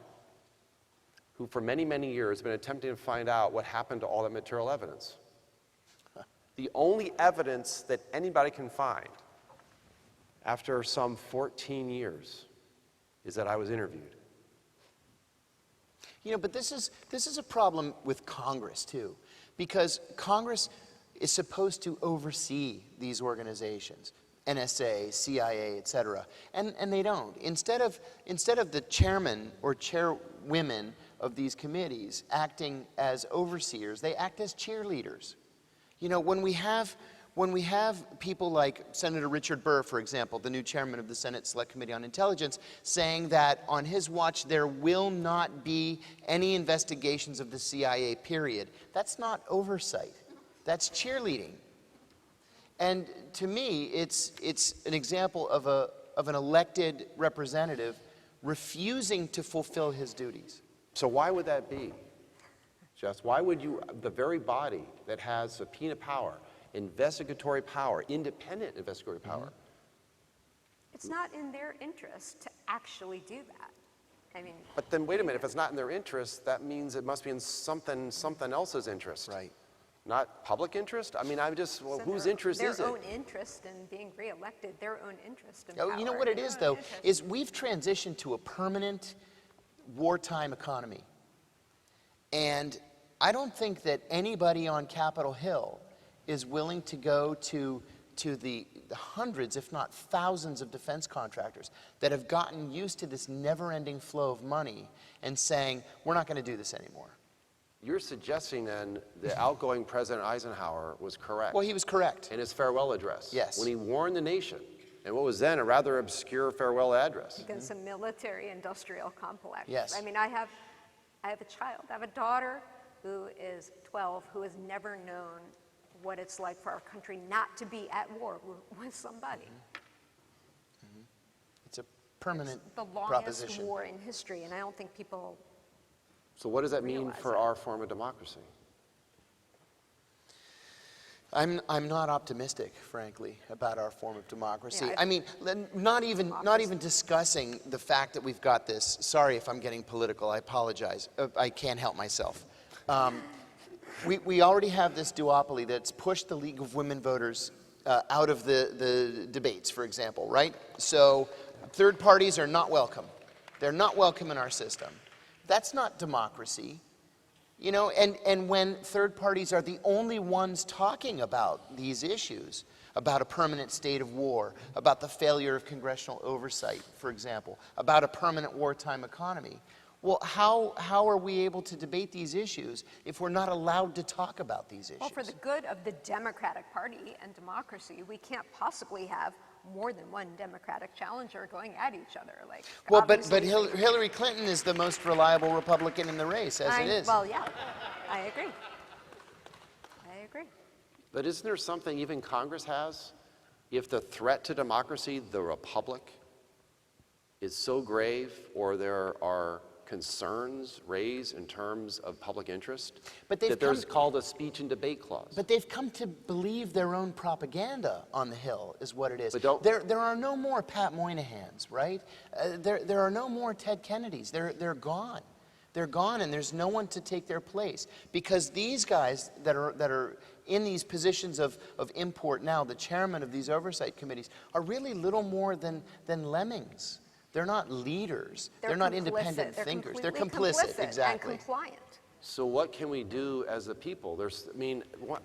who for many, many years have been attempting to find out what happened to all that material evidence. The only evidence that anybody can find after some 14 years is that I was interviewed. But this is a problem with Congress, too. Because Congress is supposed to oversee these organizations, NSA, CIA, et cetera, and they don't. Instead of the chairman or chairwomen of these committees acting as overseers, they act as cheerleaders. When we have people like Senator Richard Burr, for example, the new chairman of the Senate Select Committee on Intelligence, saying that on his watch there will not be any investigations of the CIA, period. That's not oversight. That's cheerleading. And to me, it's an example of an elected representative refusing to fulfill his duties. So why would that be, Jess? Why would you, the very body that has subpoena power, investigatory power, independent investigatory power, It's not in their interest to actually do that. I mean, But then, wait a minute, if it's not in their interest, that means it must be in something else's interest. Right. Not public interest? I mean, I'm just, well, so whose their- interest is it? Their own interest in being reelected, their own interest in Oh, power. you know what it their is, own though, interest. is we've transitioned to a permanent wartime economy. And I don't think that anybody on Capitol Hill is willing to go to the hundreds, if not thousands, of defense contractors that have gotten used to this never-ending flow of money and saying, we're not going to do this anymore. You're suggesting then the outgoing President Eisenhower was correct. Well, he was correct. In his farewell address. Yes. When he warned the nation, and what was then a rather obscure farewell address. Against a military-industrial complex. Yes. I mean, I have a child. I have a daughter who is 12 who has never known what it's like for our country not to be at war with somebody. It's a permanent It's the longest proposition. war in history, and I don't think people So what does that mean realize for it. our form of democracy? I'm not optimistic, frankly, about our form of democracy. Yeah, I mean, not even discussing the fact that we've got this. Sorry if I'm getting political. I apologize. I can't help myself. We already have this duopoly that's pushed the League of Women Voters out of the debates, for example, right? So third parties are not welcome. They're not welcome in our system. That's not democracy. You know, and when third parties are the only ones talking about these issues, about a permanent state of war, about the failure of congressional oversight, for example, about a permanent wartime economy, well, how are we able to debate these issues if we're not allowed to talk about these issues? Well, for the good of the Democratic Party and democracy, we can't possibly have more than one Democratic challenger going at each other. Like, Well, but obviously- Hillary Clinton is the most reliable Republican in the race, as it is. Well, yeah, I agree. I agree. But isn't there something even Congress has? If the threat to democracy, the republic, is so grave, or there are concerns raised in terms of public interest, But they've that there's come- called a speech and debate clause. But they've come to believe their own propaganda on the Hill, is what it is. But don't- There are no more Pat Moynahans, right? There are no more Ted Kennedys. They're gone. They're gone, and there's no one to take their place. Because these guys that are in these positions of import now, the chairman of these oversight committees, are really little more than lemmings. They're not leaders. They're not independent They're thinkers. They're completely complicit, exactly. and compliant. So what can we do as a people?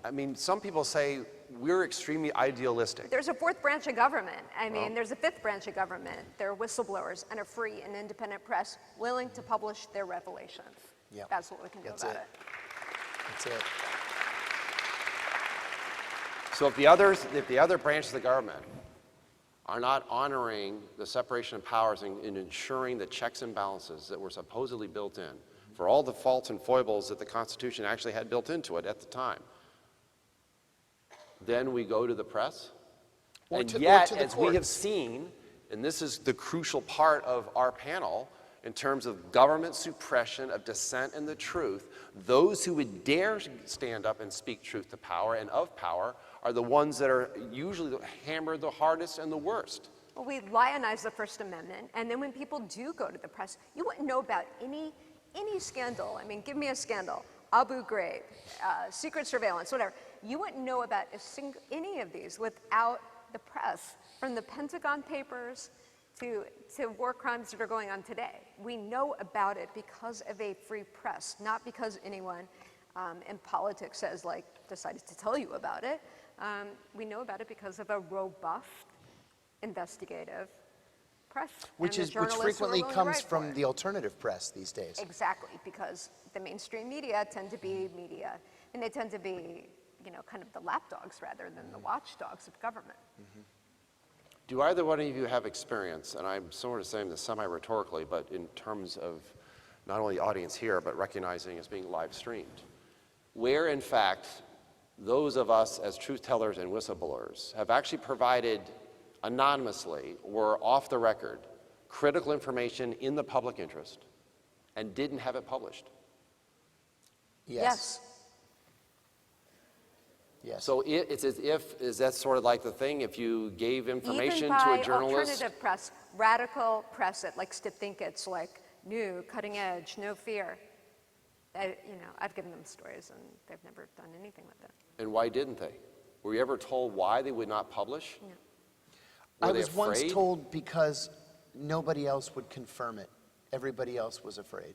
I mean, some people say we're extremely idealistic. There's a fourth branch of government. I mean, there's a fifth branch of government. There are whistleblowers and a free and independent press willing to publish their revelations. Yep. That's what we can do That's about it. it. That's it. So if the other branches of the government are not honoring the separation of powers and ensuring the checks and balances that were supposedly built in, for all the faults and foibles that the Constitution actually had built into it at the time, then we go to the press. Or And to yet, the as we have courts. seen, and this is the crucial part of our panel, in terms of government suppression of dissent and the truth, those who would dare stand up and speak truth to power and of power are the ones that are usually hammered the hardest and the worst. Well, we lionize the First Amendment, and then when people do go to the press, you wouldn't know about any scandal. I mean, give me a scandal. Abu Ghraib, secret surveillance, whatever. You wouldn't know about any of these without the press, from the Pentagon Papers to war crimes that are going on today. We know about it because of a free press, not because anyone in politics decided to tell you about it. We know about it because of a robust, investigative press. Which and the journalists who are frequently willing to comes write for from it. the alternative press these days. Exactly, because the mainstream media tend to be media, and they tend to be, kind of the lapdogs rather than the watchdogs of government. Do either one of you have experience, and I'm sort of saying this semi-rhetorically, but in terms of not only the audience here, but recognizing it's being live streamed, where in fact those of us as truth tellers and whistleblowers have actually provided anonymously or off the record critical information in the public interest and didn't have it published? Yes. Yes. So it's as if, is that sort of like the thing, if you gave information Even to by a journalist? alternative press, radical press that likes to think it's like new, cutting edge, no fear. I've given them stories and they've never done anything with it. And why didn't they? Were you ever told why they would not publish? No. Were I they was once afraid? told because nobody else would confirm it. Everybody else was afraid.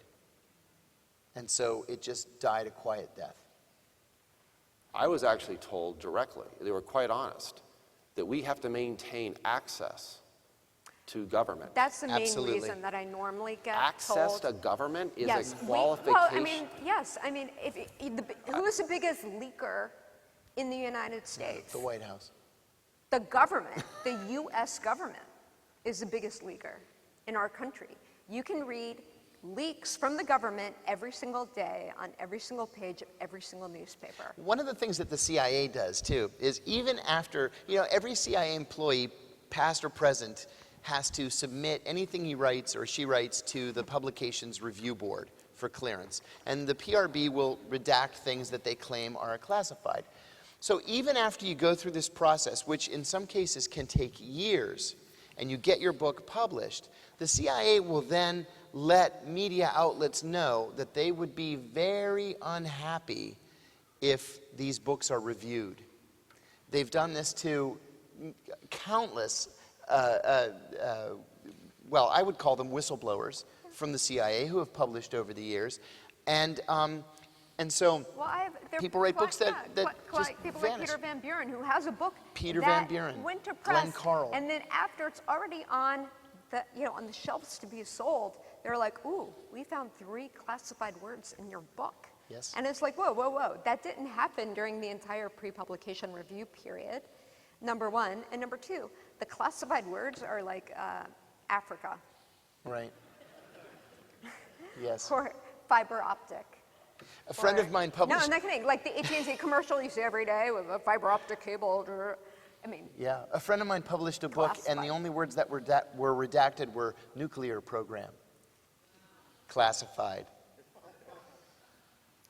And so it just died a quiet death. I was actually told directly, they were quite honest, that we have to maintain access to government. That's the main Absolutely. reason that I normally get Access told. to government is Yes, a qualification. well, I mean, yes. I mean, who's the biggest leaker in the United States? The White House. The government, the U.S. government, is the biggest leaker in our country. You can read leaks from the government every single day on every single page of every single newspaper. One of the things that the CIA does, too, is even after, every CIA employee, past or present, has to submit anything he writes or she writes to the publications review board for clearance. And the PRB will redact things that they claim are classified. So even after you go through this process, which in some cases can take years, and you get your book published, the CIA will then let media outlets know that they would be very unhappy if these books are reviewed. They've done this to countless, well, I would call them whistleblowers from the CIA who have published over the years. And so people write books that just people vanish. like Peter Van Buren, who has a book Peter that Van Buren, went to Glenn press, Carl. and then after it's already on the, on the shelves to be sold, they're like, ooh, we found 3 classified words in your book. Yes. And it's like, whoa, whoa, whoa. That didn't happen during the entire pre-publication review period, number one. And number two, the classified words are like Africa. Right. Yes. Or fiber optic. A friend of mine published... No, I'm not kidding. Like the AT&T commercial you see every day with a fiber optic cable. I mean... Yeah. A friend of mine published a book, and the only words that were redacted were nuclear program. Classified.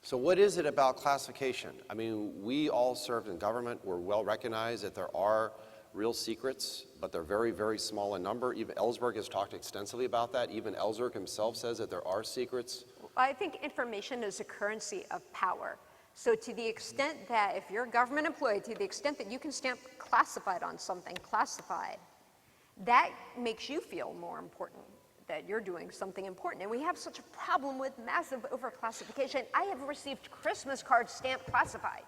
So what is it about classification? I mean, we all served in government. We're well recognized that there are real secrets, but they're very, very small in number. Even Ellsberg has talked extensively about that. Even Ellsberg himself says that there are secrets. I think information is a currency of power. So to the extent that if you're a government employee, to the extent that you can stamp classified on something, classified, that makes you feel more important, that you're doing something important. And we have such a problem with massive overclassification. I have received Christmas cards stamped classified.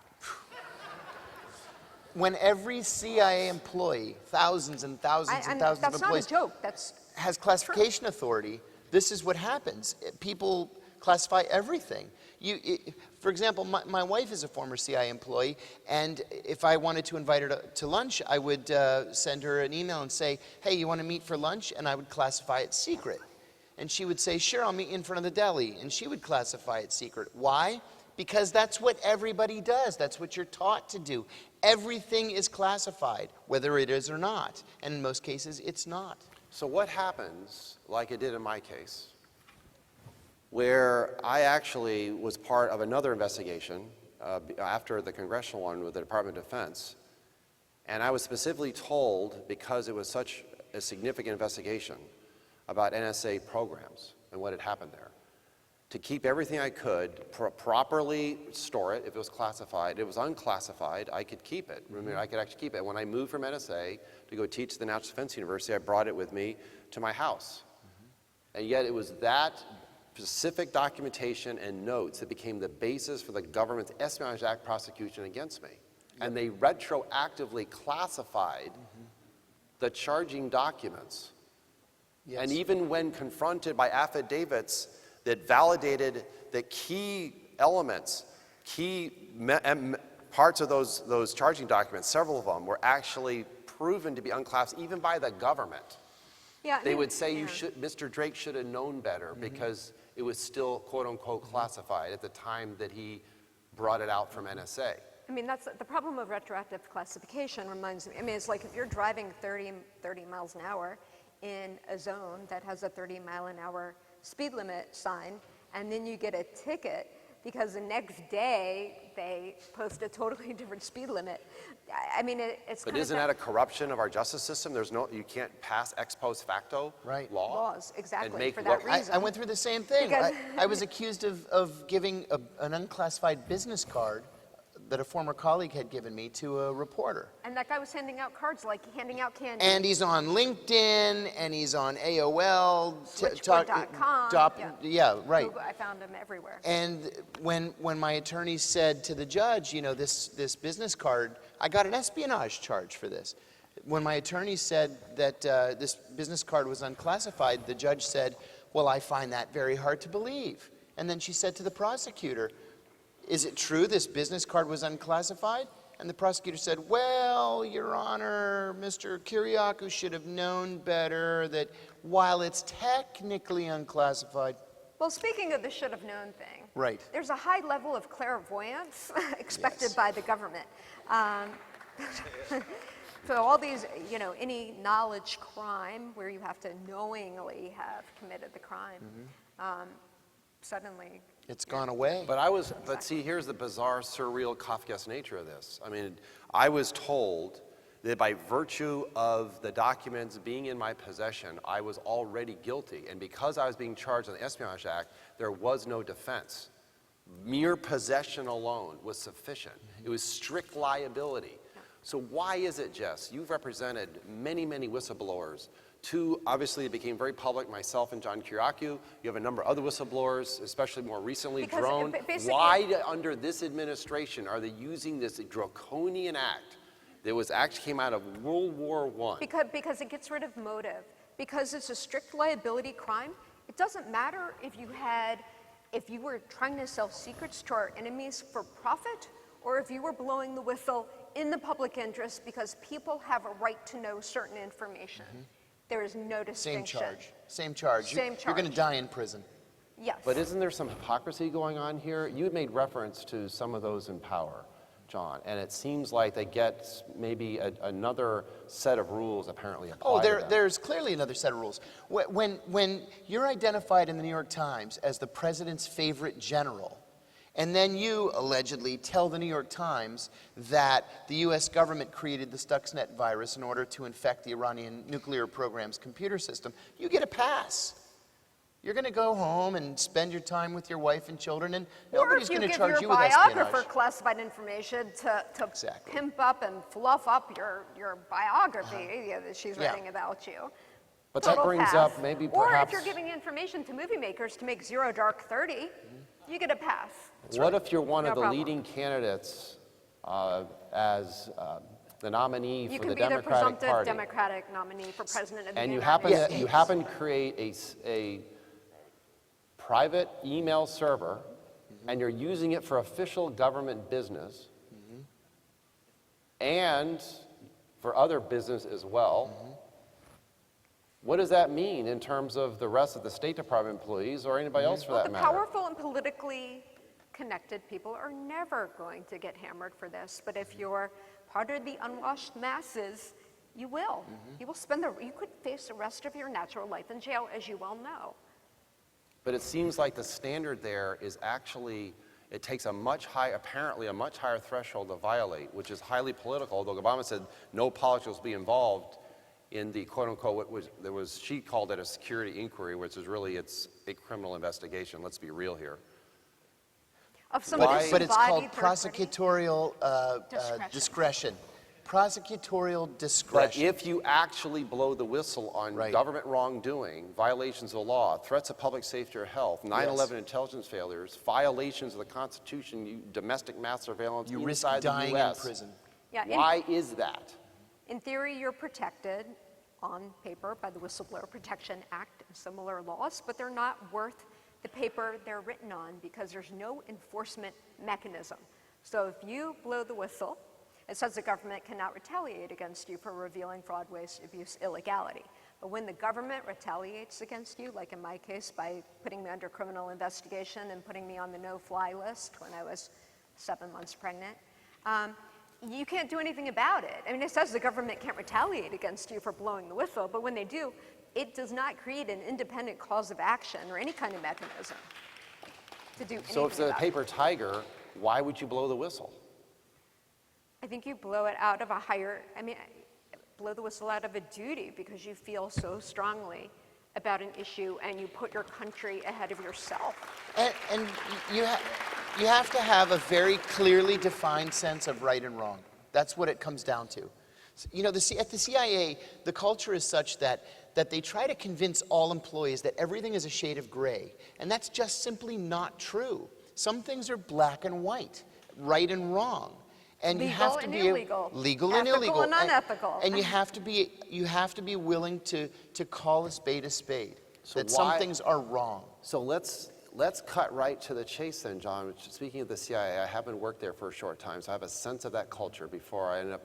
When every CIA employee, thousands and thousands and thousands of employees, that's not a joke. has classification authority, this is what happens. People classify everything. For example, my wife is a former CIA employee, and if I wanted to invite her to lunch, I would send her an email and say, hey, you want to meet for lunch? And I would classify it secret. And she would say, sure, I'll meet you in front of the deli. And she would classify it secret. Why? Because that's what everybody does. That's what you're taught to do. Everything is classified, whether it is or not. And in most cases, it's not. So what happens, like it did in my case, where I actually was part of another investigation after the congressional one with the Department of Defense, and I was specifically told, because it was such a significant investigation about NSA programs and what had happened there, to keep everything I could, properly store it if it was classified. If it was unclassified, I could keep it. Remember, I could actually keep it. When I moved from NSA to go teach at the National Defense University, I brought it with me to my house. And yet it was that specific documentation and notes that became the basis for the government's Espionage Act prosecution against me. And they retroactively classified the charging documents. Yes. And even when confronted by affidavits that validated that key elements, key parts of those charging documents, several of them, were actually proven to be unclassified, even by the government. Yeah, They would say, Mr. Drake should have known better because it was still, quote unquote, classified at the time that he brought it out from NSA. I mean, that's the problem of retroactive classification. Reminds me, I mean, it's like if you're driving 30 miles an hour in a zone that has a 30-mile-an-hour speed limit sign, and then you get a ticket because the next day they post a totally different speed limit. I mean, it's But kind isn't of that a corruption of our justice system? You can't pass ex post facto law. laws, and exactly, make for that reason. I went through the same thing. Because- I was accused of giving an unclassified business card that a former colleague had given me to a reporter. And that guy was handing out cards, like handing out candy. And he's on LinkedIn, and he's on AOL. Switchboard.com. Yeah, right. Google, I found him everywhere. And when my attorney said to the judge, you know, this business card, I got an espionage charge for this. When my attorney said that this business card was unclassified, the judge said, well, I find that very hard to believe. And then she said to the prosecutor, is it true this business card was unclassified? And the prosecutor said, well, Your Honor, Mr. Kiriakou should have known better that while it's technically unclassified. Well, speaking of the should have known thing, Right. there's a high level of clairvoyance expected by the government. So all these, you know, any knowledge crime where you have to knowingly have committed the crime, suddenly It's gone away. But see, here's the bizarre, surreal, Kafkaesque nature of this. I mean, I was told that by virtue of the documents being in my possession, I was already guilty. And because I was being charged on the Espionage Act, there was no defense. Mere possession alone was sufficient. It was strict liability. So why is it, Jess? You've represented many, many whistleblowers. Two, obviously, it became very public, myself and John Kiriakou. You have a number of other whistleblowers, especially more recently, Drone. Why, under this administration, are they using this draconian act that was actually came out of World War I? Because it gets rid of motive. Because it's a strict liability crime. It doesn't matter if you were trying to sell secrets to our enemies for profit, or if you were blowing the whistle in the public interest because people have a right to know certain information. There is no distinction. Same charge. You're going to die in prison. Yes. But isn't there some hypocrisy going on here? You had made reference to some of those in power, John, and it seems like they get maybe another set of rules apparently applied to them. There's clearly another set of rules. When you're identified in the New York Times as the president's favorite general, and then you allegedly tell the New York Times that the U.S. government created the Stuxnet virus in order to infect the Iranian nuclear program's computer system, you get a pass. You're going to go home and spend your time with your wife and children, and nobody's going to charge you with espionage. Or if you give your biographer classified information to pimp up and fluff up your biography that she's writing about you. But that brings up maybe perhaps... Or if you're giving information to movie makers to make Zero Dark 30, you get a pass. What if you're one of the leading candidates as the nominee for the Democratic Party? You can be the presumptive Democratic nominee for president of the United States. And you happen to create a private email server, and you're using it for official government business, and for other business as well. What does that mean in terms of the rest of the State Department employees or anybody else for that matter? The powerful and politically connected people are never going to get hammered for this. But if you're part of the unwashed masses, you will. You will you could face the rest of your natural life in jail, as you well know. But it seems like the standard there is actually, it takes apparently a much higher threshold to violate, which is highly political, although Obama said no politics will be involved in the quote-unquote, she called it a security inquiry, which is really, it's a criminal investigation. Let's be real here. But it's called prosecutorial discretion. Prosecutorial discretion. But if you actually blow the whistle on government wrongdoing, violations of the law, threats of public safety or health, 9/11 intelligence failures, violations of the Constitution, domestic mass surveillance inside the U.S., you risk dying in prison. Why is that? In theory, you're protected on paper by the Whistleblower Protection Act and similar laws, but they're not worth the paper they're written on because there's no enforcement mechanism. So if you blow the whistle, it says the government cannot retaliate against you for revealing fraud, waste, abuse, illegality. But when the government retaliates against you, like in my case by putting me under criminal investigation and putting me on the no-fly list when I was 7 months pregnant, you can't do anything about it. I mean, it says the government can't retaliate against you for blowing the whistle, but when they do, it does not create an independent cause of action or any kind of mechanism. to do anything So if it's a about it. paper tiger, why would you blow the whistle? I think you blow it out of a higher, blow the whistle out of a duty because you feel so strongly about an issue and you put your country ahead of yourself. And you have to have a very clearly defined sense of right and wrong. That's what it comes down to. You know, at the CIA, the culture is such that they try to convince all employees that everything is a shade of gray. And that's just simply not true. Some things are black and white, right and wrong. And Legal you have to and be illegal. legal and illegal. Ethical and unethical. And you have to be willing to call a spade a spade. So that some things are wrong. So let's cut right to the chase then, John. Speaking of the CIA, I haven't worked there for a short time, so I have a sense of that culture before I ended up,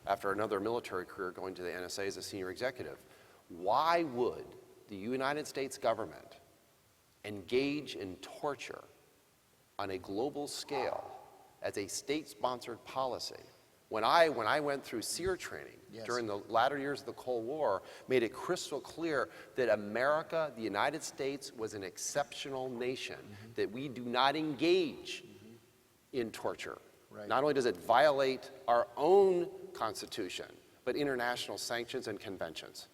after another military career, going to the NSA as a senior executive. Why would the United States government engage in torture on a global scale as a state-sponsored policy? When I went through SEER training during the latter years of the Cold War, made it crystal clear that America, the United States, was an exceptional nation, that we do not engage in torture. Not only does it violate our own Constitution, but international sanctions and conventions.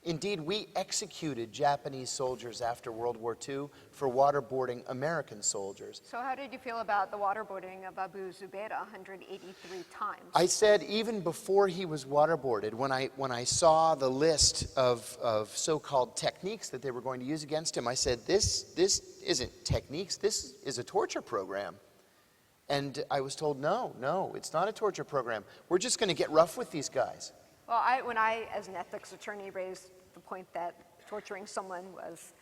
Indeed, we executed Japanese soldiers after World War II for waterboarding American soldiers. So how did you feel about the waterboarding of Abu Zubaydah 183 times? I said even before he was waterboarded, when I saw the list of so-called techniques that they were going to use against him, I said, this isn't techniques, this is a torture program. And I was told, no, it's not a torture program. We're just going to get rough with these guys. Well, when I, as an ethics attorney, raised the point that torturing someone was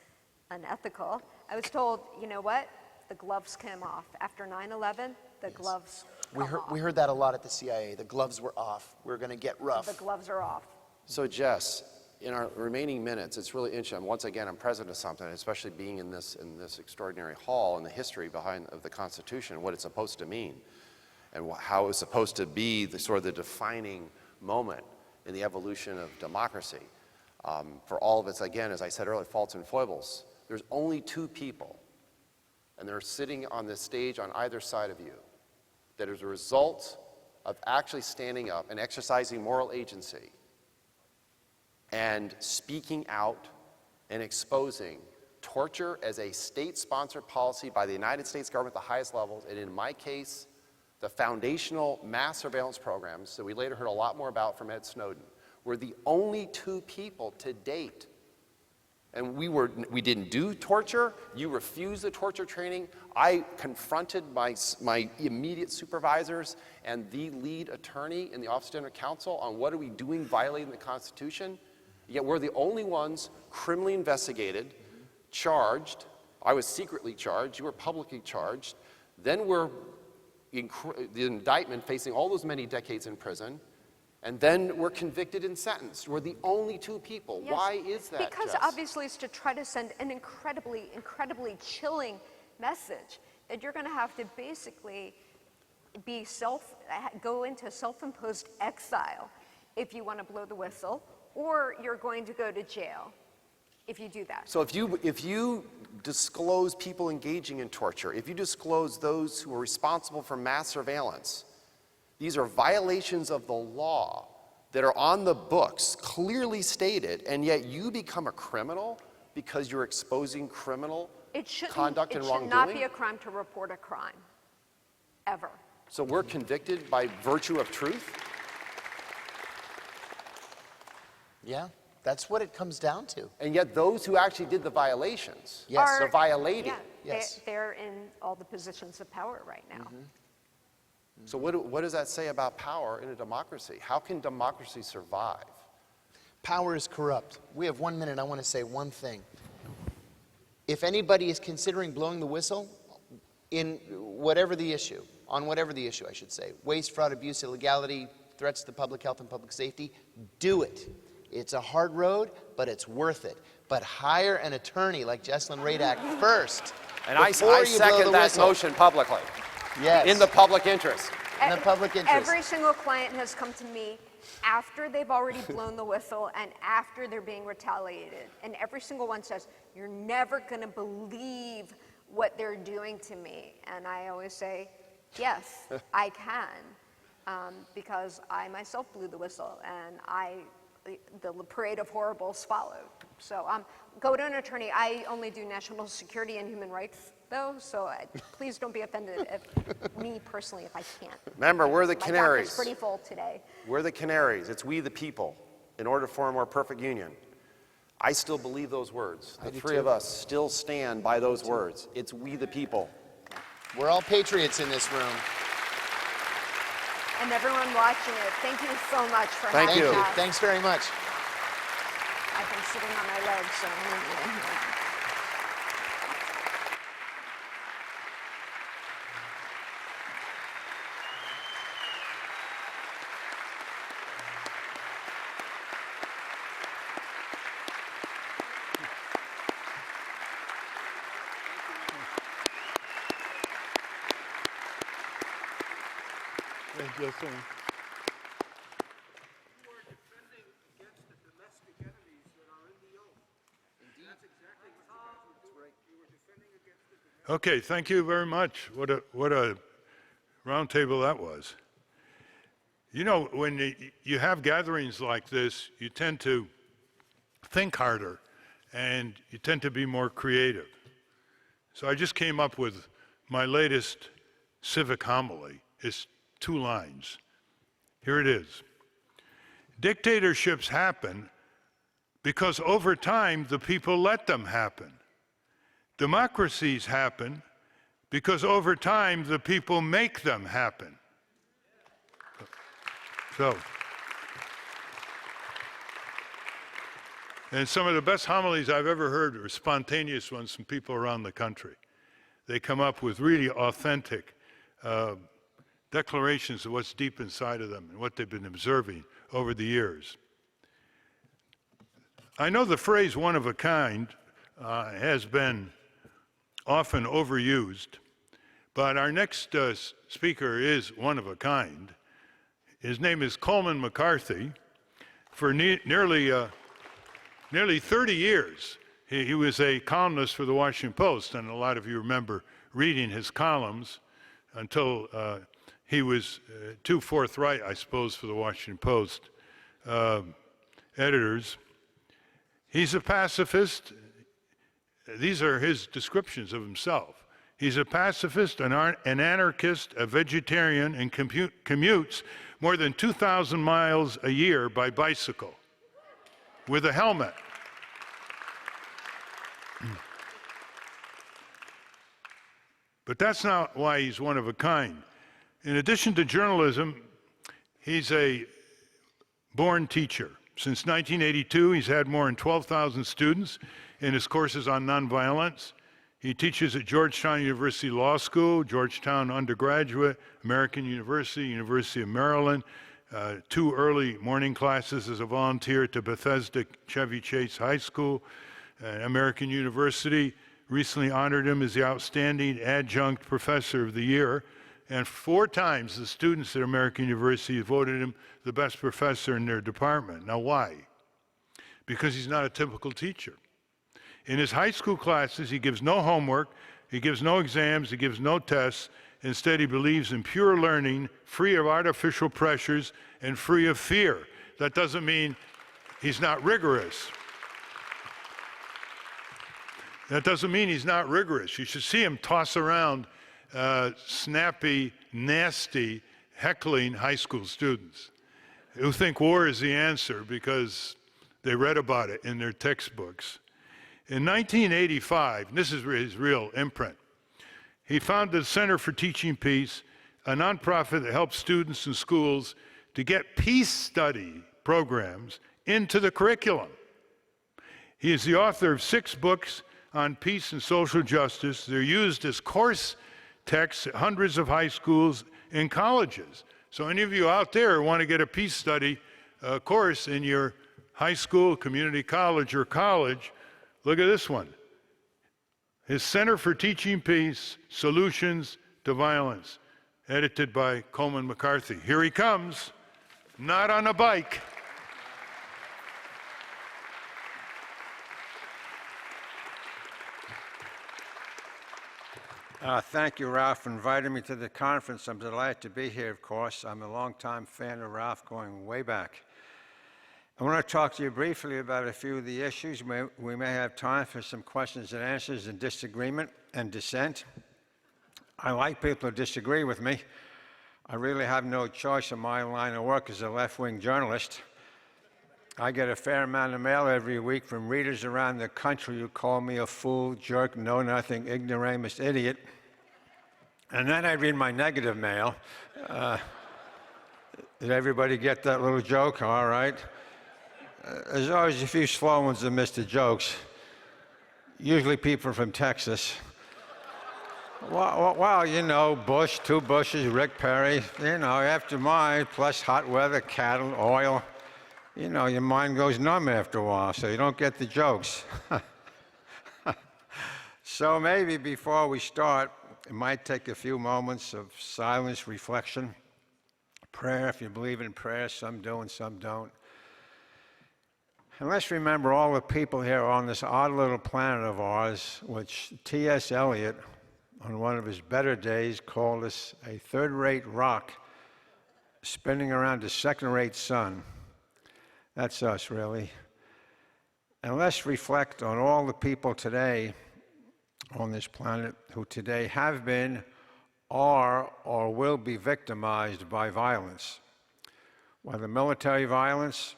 unethical, I was told, you know what? The gloves came off. After 9/11, the gloves We heard that a lot at the CIA. The gloves were off. We're going to get rough. The gloves are off. So Jess, in our remaining minutes, it's really interesting. Once again, I'm president of something, especially being in this extraordinary hall and the history of the Constitution, what it's supposed to mean, and how it's supposed to be the sort of the defining moment in the evolution of democracy. For all of its, again, as I said earlier, faults and foibles. There's only two people, and they're sitting on this stage on either side of you, that is a result of actually standing up and exercising moral agency and speaking out and exposing torture as a state-sponsored policy by the United States government at the highest levels, and in my case, the foundational mass surveillance programs that we later heard a lot more about from Ed Snowden. We're the only two people to date. And we didn't do torture. You refused the torture training. I confronted my immediate supervisors and the lead attorney in the Office of General Counsel on what are we doing violating the Constitution. Yet we're the only ones criminally investigated, charged. I was secretly charged. You were publicly charged. Then we're the indictment facing all those many decades in prison, and then we're convicted and sentenced. We're the only two people. Yes, Why is that, because Jess? obviously it's to try to send an incredibly, incredibly chilling message that you're going to have to basically go into self-imposed exile if you want to blow the whistle, or you're going to go to jail if you do that. So if you disclose people engaging in torture, if you disclose those who are responsible for mass surveillance, these are violations of the law that are on the books, clearly stated, and yet you become a criminal because you're exposing criminal conduct and wrongdoing? It should not be a crime to report a crime, ever. So we're convicted by virtue of truth? Yeah, that's what it comes down to. And yet those who actually did the violations, they're violating. Yeah, they're in all the positions of power right now. So what does that say about power in a democracy? How can democracy survive? Power is corrupt. We have 1 minute. I want to say one thing. If anybody is considering blowing the whistle in whatever the issue, on whatever the issue, I should say, waste, fraud, abuse, illegality, threats to public health and public safety, do it. It's a hard road, but it's worth it. But hire an attorney like Jesslyn Radak first. And I second that motion publicly. Yes. In the public interest. In the public interest. Every single client has come to me after they've already blown the whistle and after they're being retaliated. And every single one says, you're never going to believe what they're doing to me. And I always say, yes, I can, because I myself blew the whistle, and the parade of horribles followed. So go to an attorney. I only do national security and human rights, though, so please don't be offended me personally if I can't. Remember, we're the My canaries. docket's pretty full today. We're the canaries. It's we the people in order to form a more perfect union. I still believe those words. The three of us still stand by those words. It's we the people. We're all patriots in this room. And everyone watching it, thank you so much for Thank having you. us. Thanks very much. I've been sitting on my legs, so Thank you, sir. Okay, thank you very much. What a roundtable that was. You know, when you have gatherings like this, you tend to think harder and you tend to be more creative. So I just came up with my latest civic homily. It's 2 lines. Here it is. Dictatorships happen because over time the people let them happen. Democracies happen because over time the people make them happen. So, and some of the best homilies I've ever heard are spontaneous ones from people around the country. They come up with really authentic declarations of what's deep inside of them and what they've been observing over the years. I know the phrase one of a kind has been often overused, but our next speaker is one of a kind. His name is Coleman McCarthy. For nearly 30 years, he was a columnist for the Washington Post, and a lot of you remember reading his columns until he was too forthright, I suppose, for the Washington Post editors. He's a pacifist. These are his descriptions of himself. He's a pacifist, an anarchist, a vegetarian, and commutes more than 2,000 miles a year by bicycle with a helmet. But that's not why he's one of a kind. In addition to journalism, he's a born teacher. Since 1982, he's had more than 12,000 students in his courses on nonviolence. He teaches at Georgetown University Law School, Georgetown undergraduate, American University, University of Maryland, 2 early morning classes as a volunteer to Bethesda Chevy Chase High School. American University recently honored him as the Outstanding Adjunct Professor of the Year. And 4 times the students at American University voted him the best professor in their department. Now why? Because he's not a typical teacher. In his high school classes, he gives no homework, he gives no exams, he gives no tests. Instead, he believes in pure learning, free of artificial pressures and free of fear. That doesn't mean he's not rigorous. That doesn't mean he's not rigorous. You should see him toss around snappy, nasty, heckling high school students who think war is the answer because they read about it in their textbooks. In 1985, and this is his real imprint, he founded the Center for Teaching Peace, a nonprofit that helps students in schools to get peace study programs into the curriculum. He is the author of 6 books on peace and social justice. They're used as course texts at hundreds of high schools and colleges. So any of you out there who want to get a peace study course in your high school, community college, or college, look at this one. His Center for Teaching Peace, Solutions to Violence, edited by Coleman McCarthy. Here he comes, not on a bike. Thank you, Ralph, for inviting me to the conference. I'm delighted to be here, of course. I'm a longtime fan of Ralph, going way back. I want to talk to you briefly about a few of the issues. We may have time for some questions and answers and disagreement and dissent. I like people who disagree with me. I really have no choice in my line of work as a left-wing journalist. I get a fair amount of mail every week from readers around the country who call me a fool, jerk, know-nothing, ignoramus, idiot. And then I read my negative mail. Did everybody get that little joke? All right. There's always a few slow ones that miss the jokes. Usually people from Texas. Well, you know, Bush, 2 Bushes, Rick Perry, you know, after mine, plus hot weather, cattle, oil. You know, your mind goes numb after a while, so you don't get the jokes. So maybe before we start, it might take a few moments of silence, reflection, prayer, if you believe in prayer. Some do and some don't. And let's remember all the people here on this odd little planet of ours, which T.S. Eliot, on one of his better days, called us a third-rate rock spinning around a second-rate sun. That's us, really. And let's reflect on all the people today on this planet who today have been, are, or will be victimized by violence, whether military violence,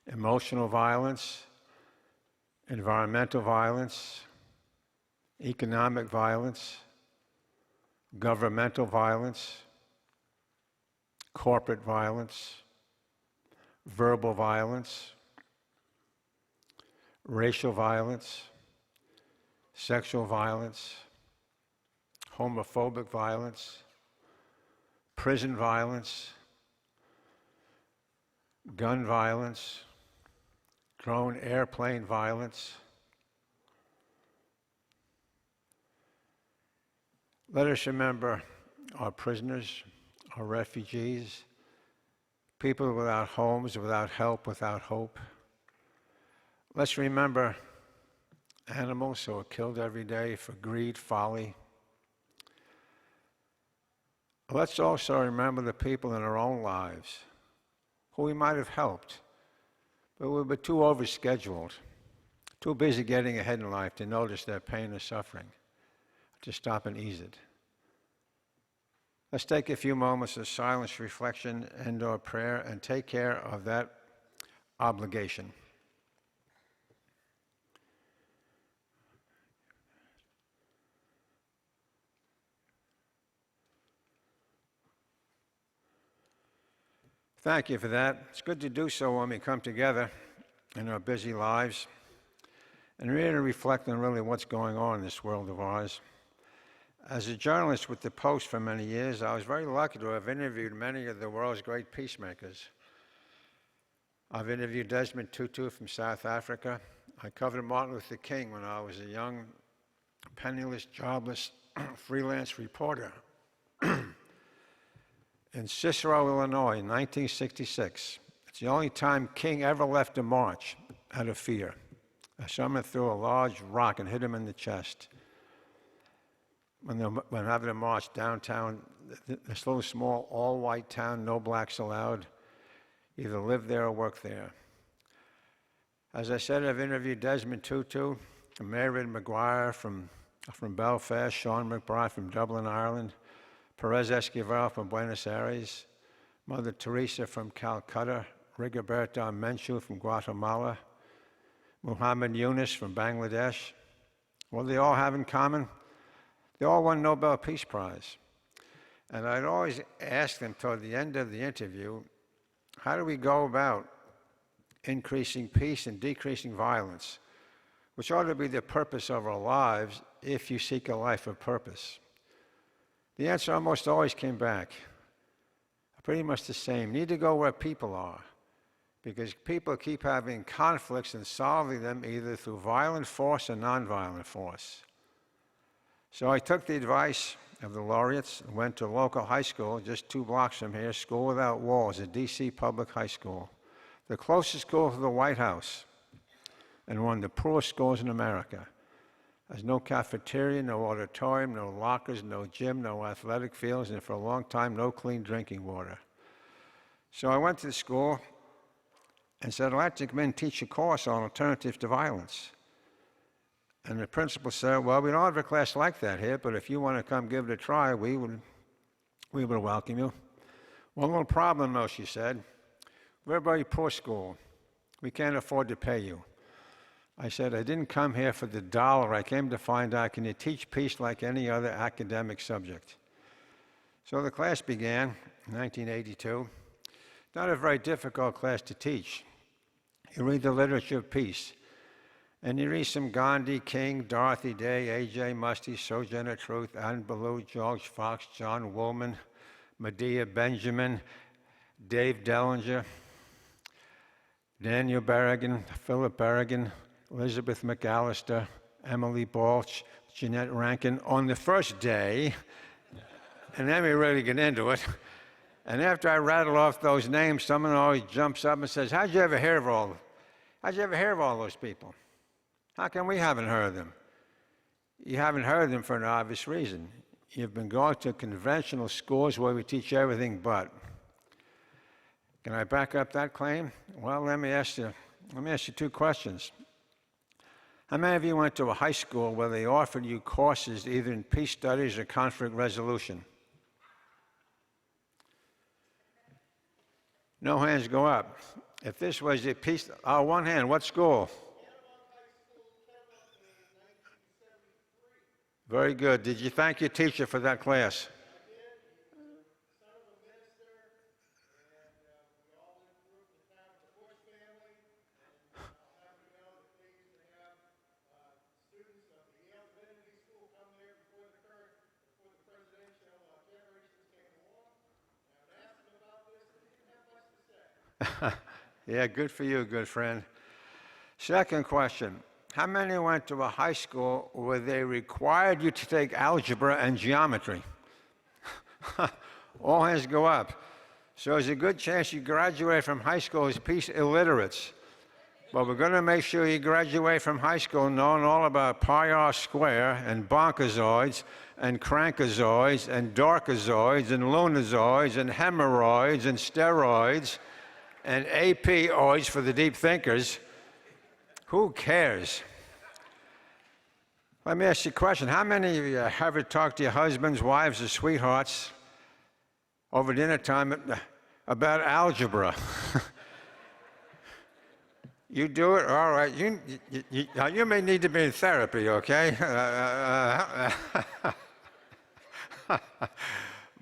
emotional violence, environmental violence, economic violence, governmental violence, corporate violence, verbal violence, racial violence, sexual violence, homophobic violence, prison violence, gun violence, drone airplane violence. Let us remember our prisoners, our refugees, people without homes, without help, without hope. Let's remember animals who are killed every day for greed, folly. Let's also remember the people in our own lives who we might have helped, but we were too overscheduled, too busy getting ahead in life to notice their pain or suffering, to stop and ease it. Let's take a few moments of silence, reflection, and/or prayer, and take care of that obligation. Thank you for that. It's good to do so when we come together in our busy lives and really reflect on really what's going on in this world of ours. As a journalist with the Post for many years, I was very lucky to have interviewed many of the world's great peacemakers. I've interviewed Desmond Tutu from South Africa. I covered Martin Luther King when I was a young, penniless, jobless, freelance reporter. In Cicero, Illinois, in 1966. It's the only time King ever left a march out of fear. Someone threw a large rock and hit him in the chest. When having a march downtown, this little small all-white town, no blacks allowed, either live there or work there. As I said, I've interviewed Desmond Tutu, Mairead Maguire from Belfast, Sean McBride from Dublin, Ireland, Perez Esquivel from Buenos Aires, Mother Teresa from Calcutta, Rigoberto Menchu from Guatemala, Muhammad Yunus from Bangladesh. What do they all have in common? They all won Nobel Peace Prize. And I'd always ask them toward the end of the interview, how do we go about increasing peace and decreasing violence, which ought to be the purpose of our lives if you seek a life of purpose? The answer almost always came back pretty much the same. You need to go where people are, because people keep having conflicts and solving them either through violent force or nonviolent force. So I took the advice of the laureates and went to a local high school just 2 blocks from here, School Without Walls, a D.C. public high school, the closest school to the White House, and one of the poorest schools in America. There's no cafeteria, no auditorium, no lockers, no gym, no athletic fields, and for a long time, no clean drinking water. So I went to the school and said, I'd like to come in and teach a course on alternatives to violence. And the principal said, well, we don't have a class like that here, but if you want to come give it a try, we would welcome you. One little problem, though, she said. We're a very poor school. We can't afford to pay you. I said, I didn't come here for the dollar. I came to find out, can you teach peace like any other academic subject? So the class began in 1982. Not a very difficult class to teach. You read the literature of peace, and you read some Gandhi, King, Dorothy Day, A.J. Muste, Sojourner Truth, Anne Ballou, George Fox, John Woolman, Medea Benjamin, Dave Dellinger, Daniel Berrigan, Philip Berrigan, Elizabeth McAllister, Emily Balch, Jeanette Rankin on the first day, and then we really get into it. And after I rattle off those names, someone always jumps up and says, how'd you ever hear of all those people? How come we haven't heard of them? You haven't heard of them for an obvious reason. You've been going to conventional schools where we teach everything but. Can I back up that claim? Well, let me ask you two questions. How many of you went to a high school where they offered you courses either in peace studies or conflict resolution? No hands go up. If this was a peace, one hand, what school? Very good. Did you thank your teacher for that class? Yeah, good for you, good friend. Second question. How many went to a high school where they required you to take algebra and geometry? All hands go up. So there's a good chance you graduate from high school as peace illiterates. But we're going to make sure you graduate from high school knowing all about pi r square and bonkazoids and crankazoids and dorkazoids and lunazoids and hemorrhoids and steroids and APoids for the deep thinkers. Who cares? Let me ask you a question. How many of you ever talked to your husbands, wives, or sweethearts over dinner time about algebra? You do it? All right. You may need to be in therapy, okay?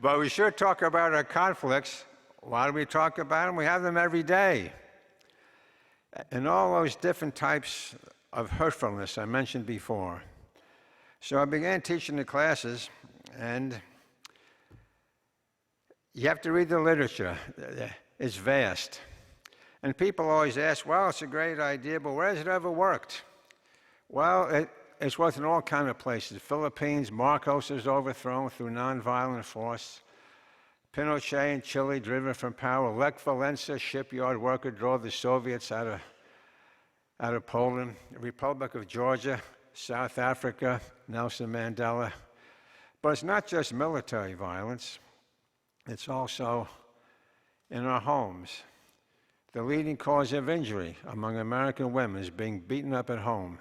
But we sure talk about our conflicts. Why do we talk about them? We have them every day. And all those different types of hurtfulness I mentioned before. So I began teaching the classes, and you have to read the literature. It's vast. And people always ask, well, it's a great idea, but where has it ever worked? Well, it's worked in all kinds of places. Philippines, Marcos was overthrown through nonviolent force. Pinochet in Chile, driven from power. Lech Walesa, shipyard worker, drove the Soviets out of Poland. The Republic of Georgia, South Africa, Nelson Mandela. But it's not just military violence. It's also in our homes. The leading cause of injury among American women is being beaten up at home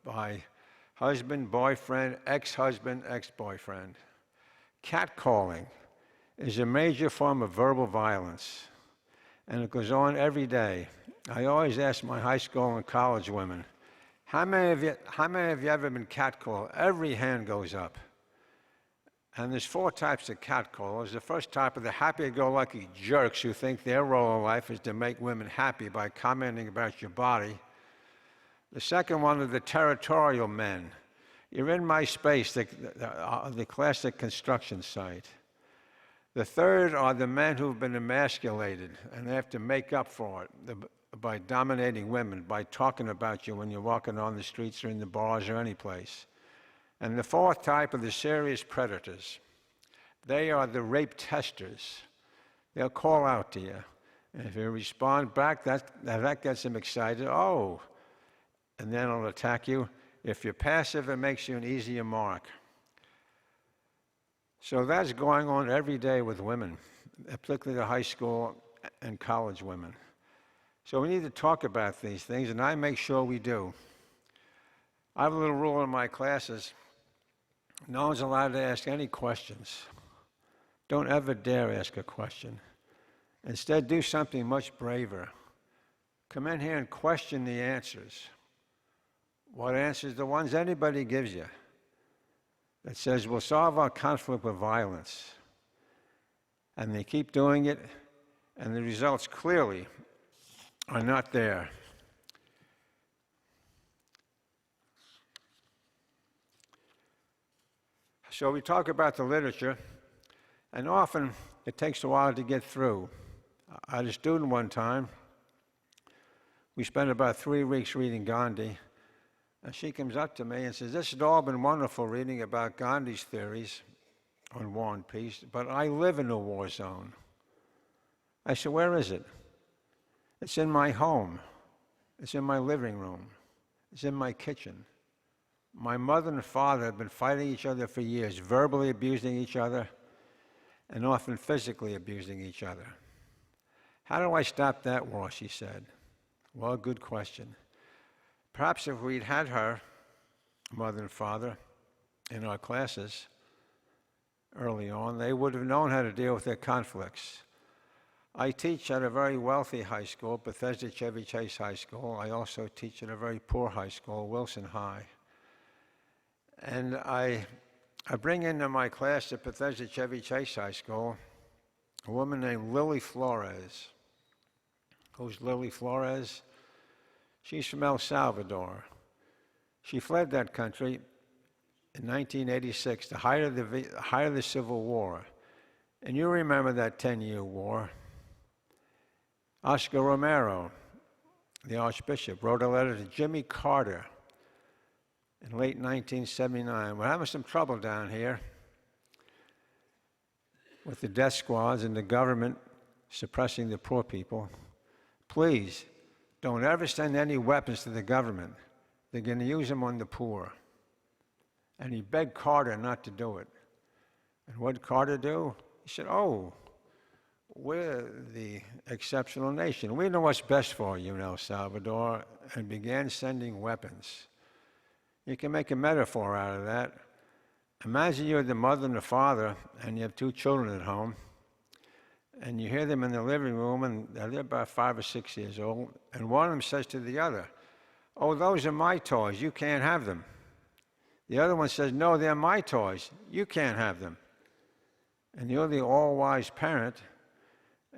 by husband, boyfriend, ex-husband, ex-boyfriend. Catcalling is a major form of verbal violence, and it goes on every day. I always ask my high school and college women, how many of you ever been catcalled? Every hand goes up. And there's 4 types of catcallers. The first type are the happy-go-lucky jerks who think their role in life is to make women happy by commenting about your body. The second one are the territorial men. You're in my space, the classic construction site. The third are the men who've been emasculated, and they have to make up for it by dominating women, by talking about you when you're walking on the streets or in the bars or any place. And the fourth type are the serious predators. They are the rape testers. They'll call out to you. And if you respond back, that gets them excited. Oh, and then they'll attack you. If you're passive, it makes you an easier mark. So that's going on every day with women, particularly the high school and college women. So we need to talk about these things, and I make sure we do. I have a little rule in my classes. No one's allowed to ask any questions. Don't ever dare ask a question. Instead, do something much braver. Come in here and question the answers. What answers? The ones anybody gives you. That says, we'll solve our conflict with violence. And they keep doing it, and the results clearly are not there. So we talk about the literature, and often it takes a while to get through. I had a student one time. We spent about 3 weeks reading Gandhi, and she comes up to me and says, this has all been wonderful reading about Gandhi's theories on war and peace, but I live in a war zone. I said, where is it? It's in my home. It's in my living room. It's in my kitchen. My mother and father have been fighting each other for years, verbally abusing each other, and often physically abusing each other. How do I stop that war, she said. Well, good question. Perhaps if we'd had her, mother and father, in our classes early on, they would have known how to deal with their conflicts. I teach at a very wealthy high school, Bethesda Chevy Chase High School. I also teach at a very poor high school, Wilson High. And I bring into my class at Bethesda Chevy Chase High School a woman named Lily Flores. Who's Lily Flores? She's from El Salvador. She fled that country in 1986, the height of the Civil War. And you remember that 10-year war. Oscar Romero, the Archbishop, wrote a letter to Jimmy Carter in late 1979. We're having some trouble down here with the death squads and the government suppressing the poor people. Please, don't ever send any weapons to the government. They're going to use them on the poor. And he begged Carter not to do it. And what did Carter do? He said, oh, we're the exceptional nation. We know what's best for you in El Salvador, and began sending weapons. You can make a metaphor out of that. Imagine you're the mother and the father, and you have 2 children at home, and you hear them in the living room, and they're about 5 or 6 years old, and one of them says to the other, oh, those are my toys, you can't have them. The other one says, no, they're my toys, you can't have them. And you're the all-wise parent,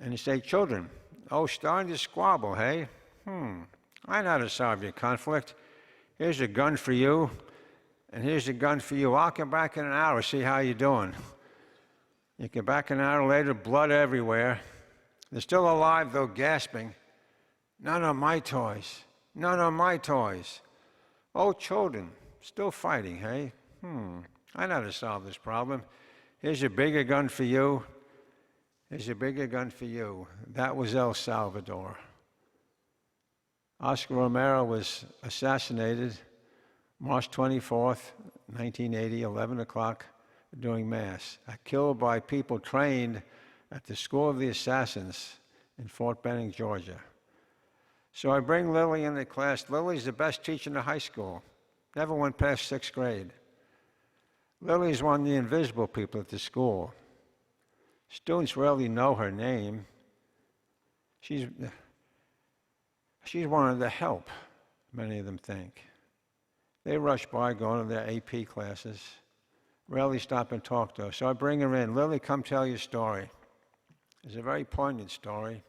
and you say, children, oh, starting to squabble, hey? I know how to solve your conflict. Here's a gun for you, and here's a gun for you. I'll come back in an hour, see how you're doing. You come back an hour later, blood everywhere. They're still alive, though, gasping. None of my toys. None of my toys. Oh, children, still fighting, hey? I know how to solve this problem. Here's a bigger gun for you. Here's a bigger gun for you. That was El Salvador. Oscar Romero was assassinated March 24th, 1980, 11 o'clock during Mass. Killed by people trained at the School of the Assassins in Fort Benning, Georgia. So I bring Lily in the class. Lily's the best teacher in the high school. Never went past 6th grade. Lily's one of the invisible people at the school. Students rarely know her name. She's one of the help, many of them think. They rush by going to their AP classes, rarely stop and talk to her. So I bring her in. Lily, come tell your story. It's a very poignant story.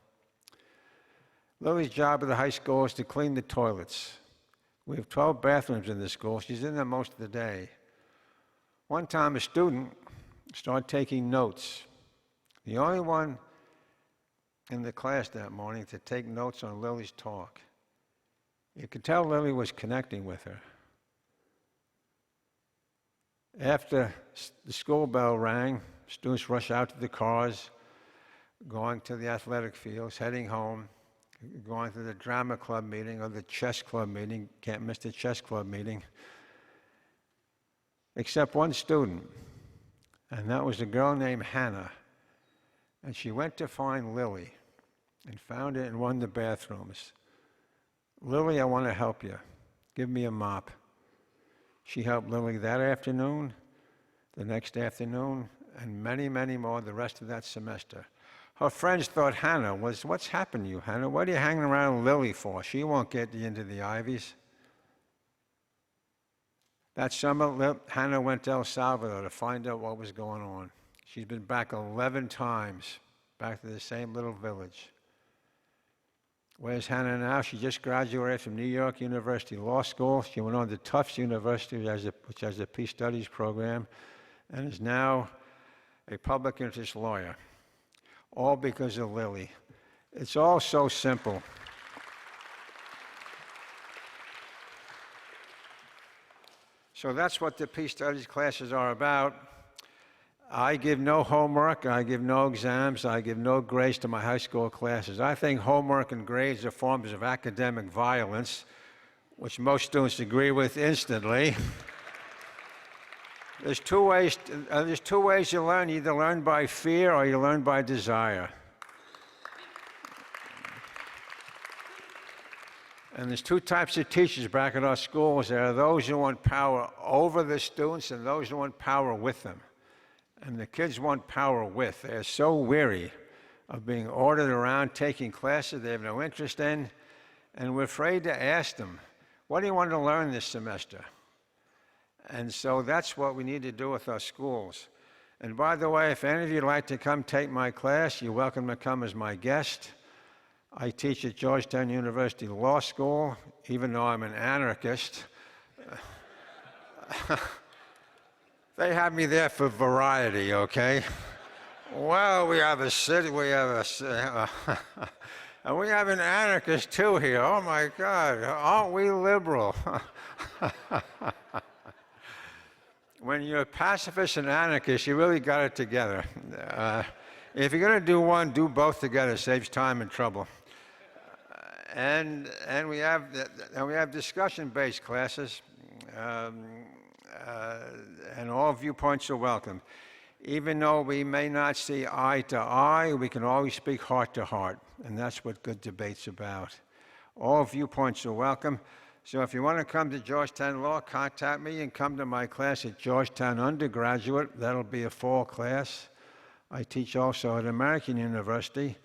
Lily's job at the high school is to clean the toilets. We have 12 bathrooms in the school. She's in there most of the day. One time, a student started taking notes. The only one in the class that morning to take notes on Lily's talk. You could tell Lily was connecting with her. After the school bell rang, students rushed out to the cars, going to the athletic fields, heading home, going to the drama club meeting or the chess club meeting. Can't miss the chess club meeting. except one student, and that was a girl named Hannah. And she went to find Lily and found her in one of the bathrooms. Lily, I want to help you. Give me a mop. She helped Lily that afternoon, the next afternoon, and many, many more the rest of that semester. Her friends thought Hannah was, what's happened to you, Hannah? What are you hanging around Lily for? She won't get you into the Ivies. That summer, Hannah went to El Salvador to find out what was going on. She's been back 11 times, back to the same little village. Where's Hannah now? She just graduated from New York University Law School. She went on to Tufts University, which has a peace studies program, and is now a public interest lawyer. All because of Lily. It's all so simple. So that's what the peace studies classes are about. I give no homework, I give no exams, I give no grades to my high school classes. I think homework and grades are forms of academic violence, which most students agree with instantly. There's two ways you learn. You either learn by fear or you learn by desire. And there's two types of teachers back at our schools. There are those who want power over the students and those who want power with them. And the kids want power with. They're so weary of being ordered around, taking classes they have no interest in, and we're afraid to ask them, what do you want to learn this semester? And so that's what we need to do with our schools. And by the way, if any of you would like to come take my class, you're welcome to come as my guest. I teach at Georgetown University Law School, even though I'm an anarchist. They have me there for variety, okay? Well, we have a city, and we have an anarchist too here. Oh my God, aren't we liberal? When you're a pacifist and anarchist, you really got it together. If you're going to do one, do both together. It saves time and trouble. And we have discussion-based classes, and all viewpoints are welcome. Even though we may not see eye to eye, we can always speak heart to heart, and that's what good debate's about. All viewpoints are welcome. So if you want to come to Georgetown Law, contact me and come to my class at Georgetown Undergraduate. That'll be a fall class. I teach also at American University.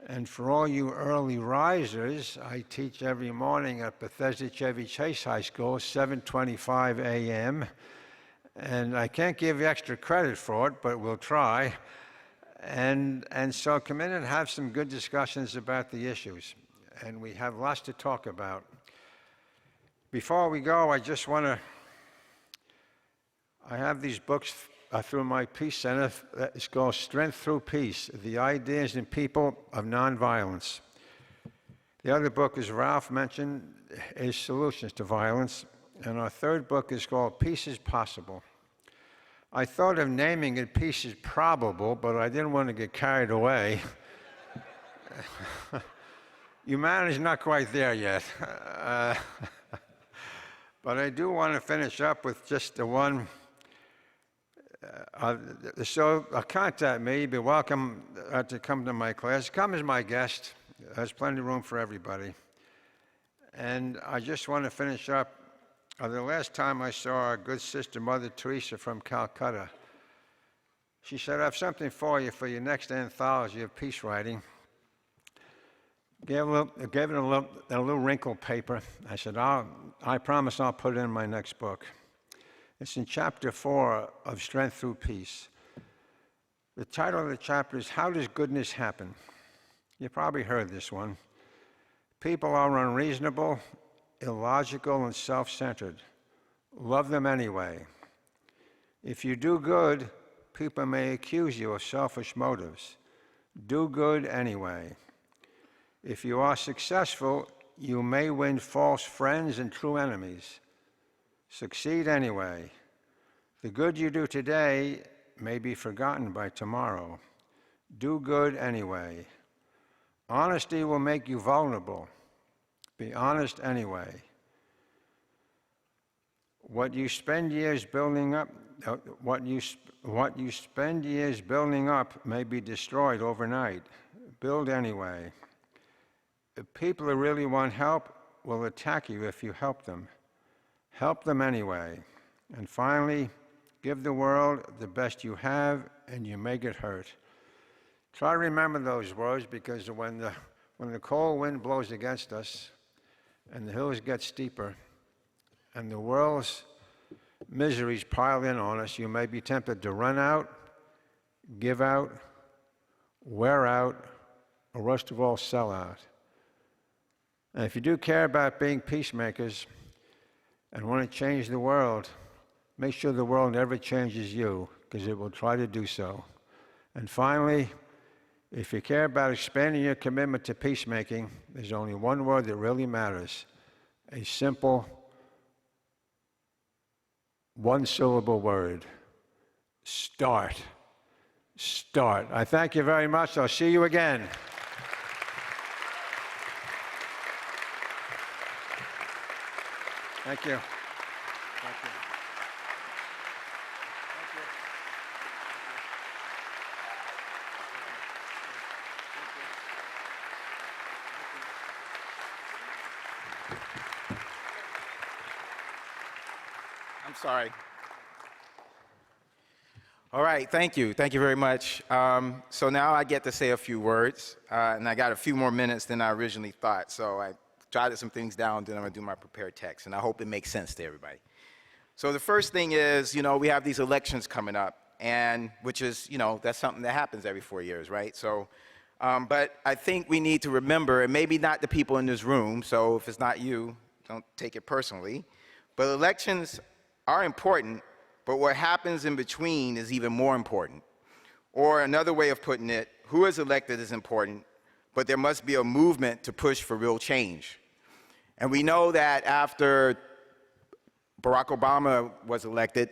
And for all you early risers, I teach every morning at Bethesda Chevy Chase High School, 7:25 a.m. And I can't give you extra credit for it, but we'll try. And so come in and have some good discussions about the issues. And we have lots to talk about. Before we go, I just want to, I have these books through my Peace Center. It's called Strength Through Peace, The Ideas and People of Nonviolence. The other book, as Ralph mentioned, is Solutions to Violence. And our third book is called Peace is Possible. I thought of naming it Peace is Probable, but I didn't want to get carried away. Humanity's not quite there yet. But I do want to finish up with just the one. So contact me. Be welcome to come to my class. Come as my guest. There's plenty of room for everybody. And I just want to finish up. The last time I saw our good sister, Mother Teresa from Calcutta, she said, I have something for you for your next anthology of peace writing. Gave it a little wrinkled paper. I said, I promise I'll put it in my next book. It's in chapter 4 of Strength Through Peace. The title of the chapter is How Does Goodness Happen? You probably heard this one. People are unreasonable, illogical, and self-centered. Love them anyway. If you do good, people may accuse you of selfish motives. Do good anyway. If you are successful, you may win false friends and true enemies. Succeed anyway. The good you do today may be forgotten by tomorrow. Do good anyway. Honesty will make you vulnerable. Be honest anyway. What you spend years building up, what you spend years building up may be destroyed overnight. Build anyway. If people who really want help will attack you if you help them. Help them anyway. And finally, give the world the best you have, and you make it hurt. Try to remember those words, because when the cold wind blows against us, and the hills get steeper, and the world's miseries pile in on us, you may be tempted to run out, give out, wear out, or worst of all, sell out. And if you do care about being peacemakers and want to change the world, make sure the world never changes you, because it will try to do so. And finally, if you care about expanding your commitment to peacemaking, there's only one word that really matters: a simple, one-syllable word: start. Start. I thank you very much. I'll see you again. Thank you. Thank you. I'm sorry. All right, thank you. Thank you very much. So now I get to say a few words, and I got a few more minutes than I originally thought. So I jotted some things down, then I'm going to do my prepared text, and I hope it makes sense to everybody. So the first thing is, we have these elections coming up, and which is, that's something that happens every 4 years, right? So, but I think we need to remember, and maybe not the people in this room, so if it's not you, don't take it personally, but elections are important, but what happens in between is even more important. Or another way of putting it, who is elected is important, but there must be a movement to push for real change. And we know that after Barack Obama was elected,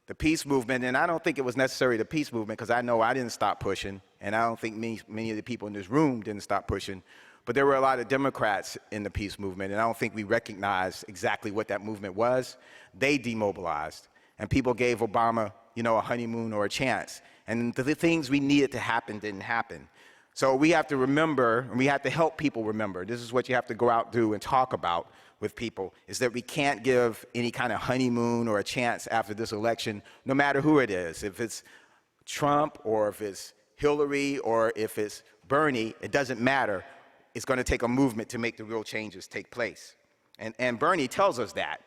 the peace movement, and I don't think it was necessarily the peace movement, because I know I didn't stop pushing, and I don't think many of the people in this room didn't stop pushing, but there were a lot of Democrats in the peace movement, and I don't think we recognized exactly what that movement was. They demobilized, and people gave Obama, a honeymoon or a chance. And the things we needed to happen didn't happen. So we have to remember, and we have to help people remember, this is what you have to go out, do, and talk about with people, is that we can't give any kind of honeymoon or a chance after this election, no matter who it is. If it's Trump, or if it's Hillary, or if it's Bernie, it doesn't matter. It's going to take a movement to make the real changes take place. And Bernie tells us that.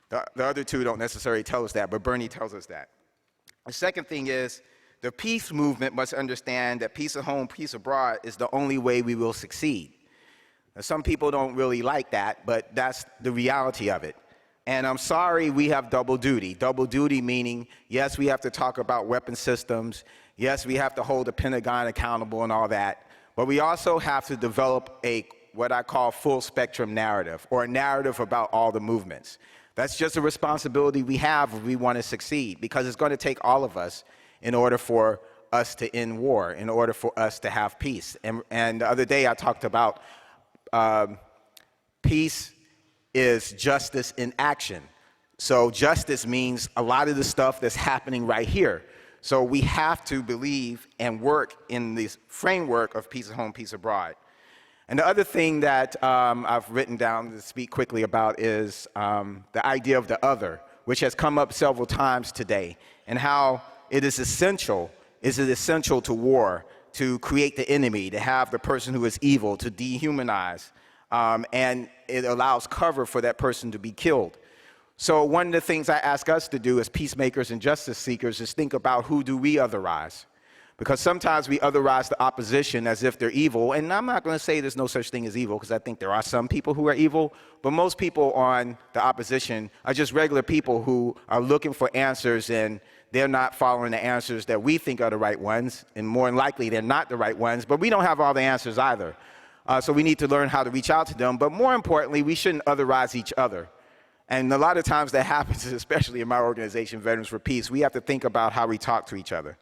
The other two don't necessarily tell us that, but Bernie tells us that. The second thing is, the peace movement must understand that peace at home, peace abroad is the only way we will succeed. Now, some people don't really like that, but that's the reality of it. And I'm sorry we have double duty. Double duty meaning, yes, we have to talk about weapon systems. Yes, we have to hold the Pentagon accountable and all that. But we also have to develop what I call full spectrum narrative, or a narrative about all the movements. That's just a responsibility we have if we want to succeed, because it's going to take all of us in order for us to end war, in order for us to have peace. And the other day I talked about peace is justice in action. So justice means a lot of the stuff that's happening right here. So we have to believe and work in this framework of peace at home, peace abroad. And the other thing that I've written down to speak quickly about is the idea of the other, which has come up several times today, and how it is essential to war, to create the enemy, to have the person who is evil, to dehumanize, and it allows cover for that person to be killed. So one of the things I ask us to do as peacemakers and justice seekers is think about, who do we otherize? Because sometimes we otherize the opposition as if they're evil, and I'm not going to say there's no such thing as evil, because I think there are some people who are evil, but most people on the opposition are just regular people who are looking for answers, and they're not following the answers that we think are the right ones, and more than likely they're not the right ones, but we don't have all the answers either. So we need to learn how to reach out to them, but more importantly, we shouldn't otherize each other. And a lot of times that happens, especially in my organization, Veterans for Peace. We have to think about how we talk to each other.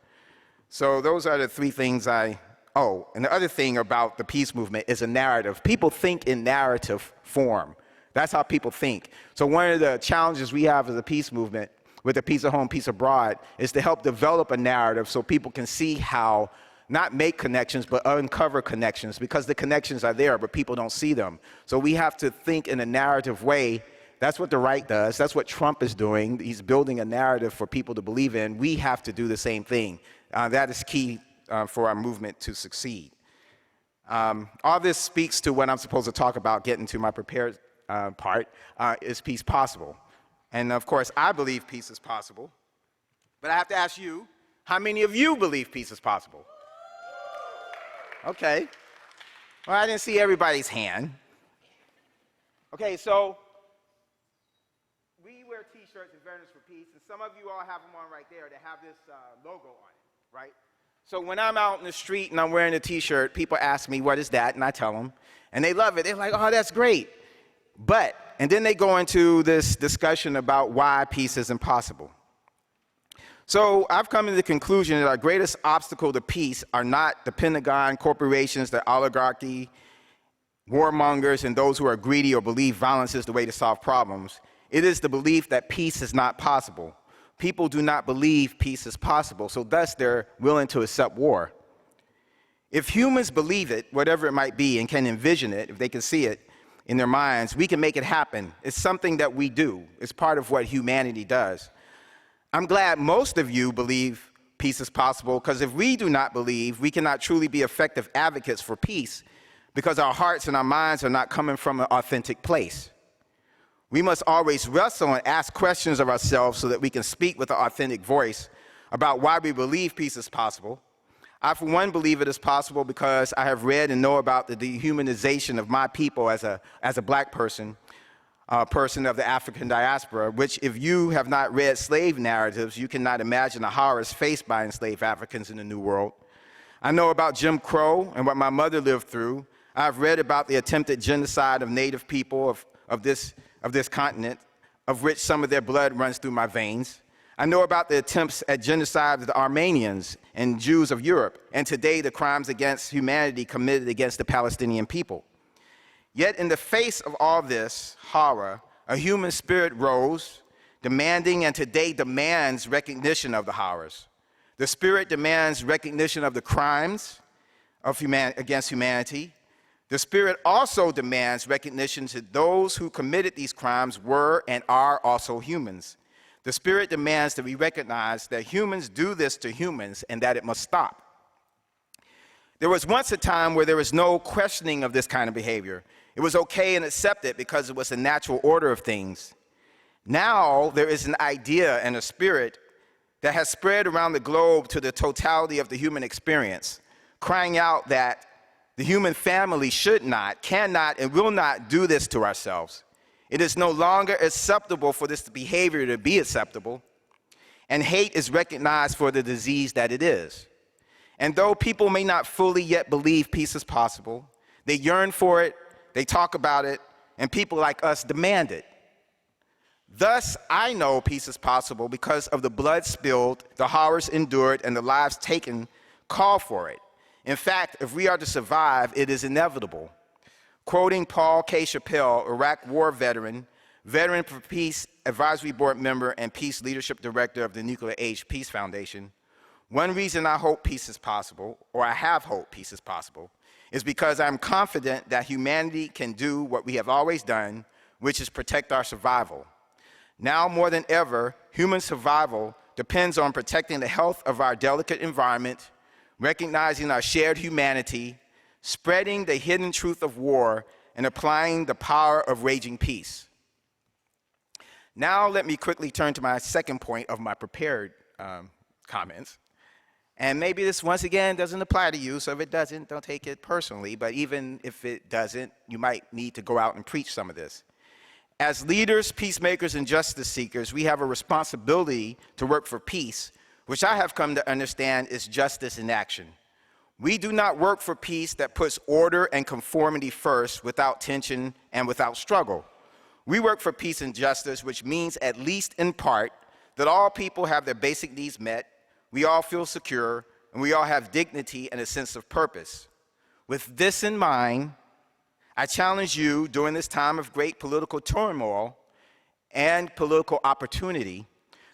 So those are the three things and the other thing about the peace movement is a narrative. People think in narrative form. That's how people think. So one of the challenges we have as a peace movement with the Peace at Home, Peace Abroad is to help develop a narrative so people can see how not make connections, but uncover connections, because the connections are there, but people don't see them. So we have to think in a narrative way. That's what the right does. That's what Trump is doing. He's building a narrative for people to believe in. We have to do the same thing. That is key for our movement to succeed. All this speaks to what I'm supposed to talk about, getting to my prepared part, is peace possible? And of course, I believe peace is possible. But I have to ask you, how many of you believe peace is possible? Okay. Well, I didn't see everybody's hand. Okay, so we wear T-shirts at Veterans for Peace, and some of you all have them on right there that have this logo on it, right? So when I'm out in the street and I'm wearing a T-shirt, people ask me, what is that? And I tell them, and they love it. They're like, oh, that's great. But, and then they go into this discussion about why peace is impossible. So I've come to the conclusion that our greatest obstacle to peace are not the Pentagon, corporations, the oligarchy, warmongers, and those who are greedy or believe violence is the way to solve problems. It is the belief that peace is not possible. People do not believe peace is possible, so thus they're willing to accept war. If humans believe it, whatever it might be, and can envision it, if they can see it in their minds, we can make it happen. It's something that we do. It's part of what humanity does. I'm glad most of you believe peace is possible, because if we do not believe, we cannot truly be effective advocates for peace, because our hearts and our minds are not coming from an authentic place. We must always wrestle and ask questions of ourselves so that we can speak with an authentic voice about why we believe peace is possible. I, for one, believe it is possible because I have read and know about the dehumanization of my people as a black person, person of the African diaspora, which if you have not read slave narratives, you cannot imagine the horrors faced by enslaved Africans in the New World. I know about Jim Crow and what my mother lived through. I've read about the attempted genocide of Native people of this continent, of which some of their blood runs through my veins. I know about the attempts at genocide of the Armenians and Jews of Europe, and today the crimes against humanity committed against the Palestinian people. Yet in the face of all this horror, a human spirit rose, demanding and today demands recognition of the horrors. The spirit demands recognition of the crimes against humanity. The spirit also demands recognition to those who committed these crimes were and are also humans. The spirit demands that we recognize that humans do this to humans and that it must stop. There was once a time where there was no questioning of this kind of behavior. It was okay and accepted because it was the natural order of things. Now there is an idea and a spirit that has spread around the globe to the totality of the human experience, crying out that the human family should not, cannot, and will not do this to ourselves. It is no longer acceptable for this behavior to be acceptable, and hate is recognized for the disease that it is. And though people may not fully yet believe peace is possible, they yearn for it, they talk about it, and people like us demand it. Thus, I know peace is possible because of the blood spilled, the horrors endured, and the lives taken call for it. In fact, if we are to survive, it is inevitable. Quoting Paul K. Chappelle, Iraq War veteran, Veteran for Peace Advisory Board member, and Peace Leadership Director of the Nuclear Age Peace Foundation, one reason I hope peace is possible, or I have hope peace is possible, is because I'm confident that humanity can do what we have always done, which is protect our survival. Now more than ever, human survival depends on protecting the health of our delicate environment, recognizing our shared humanity, spreading the hidden truth of war, and applying the power of raging peace. Now let me quickly turn to my second point of my prepared comments. And maybe this, once again, doesn't apply to you, so if it doesn't, don't take it personally. But even if it doesn't, you might need to go out and preach some of this. As leaders, peacemakers, and justice seekers, we have a responsibility to work for peace, which I have come to understand is justice in action. We do not work for peace that puts order and conformity first without tension and without struggle. We work for peace and justice, which means, at least in part, that all people have their basic needs met, we all feel secure, and we all have dignity and a sense of purpose. With this in mind, I challenge you during this time of great political turmoil and political opportunity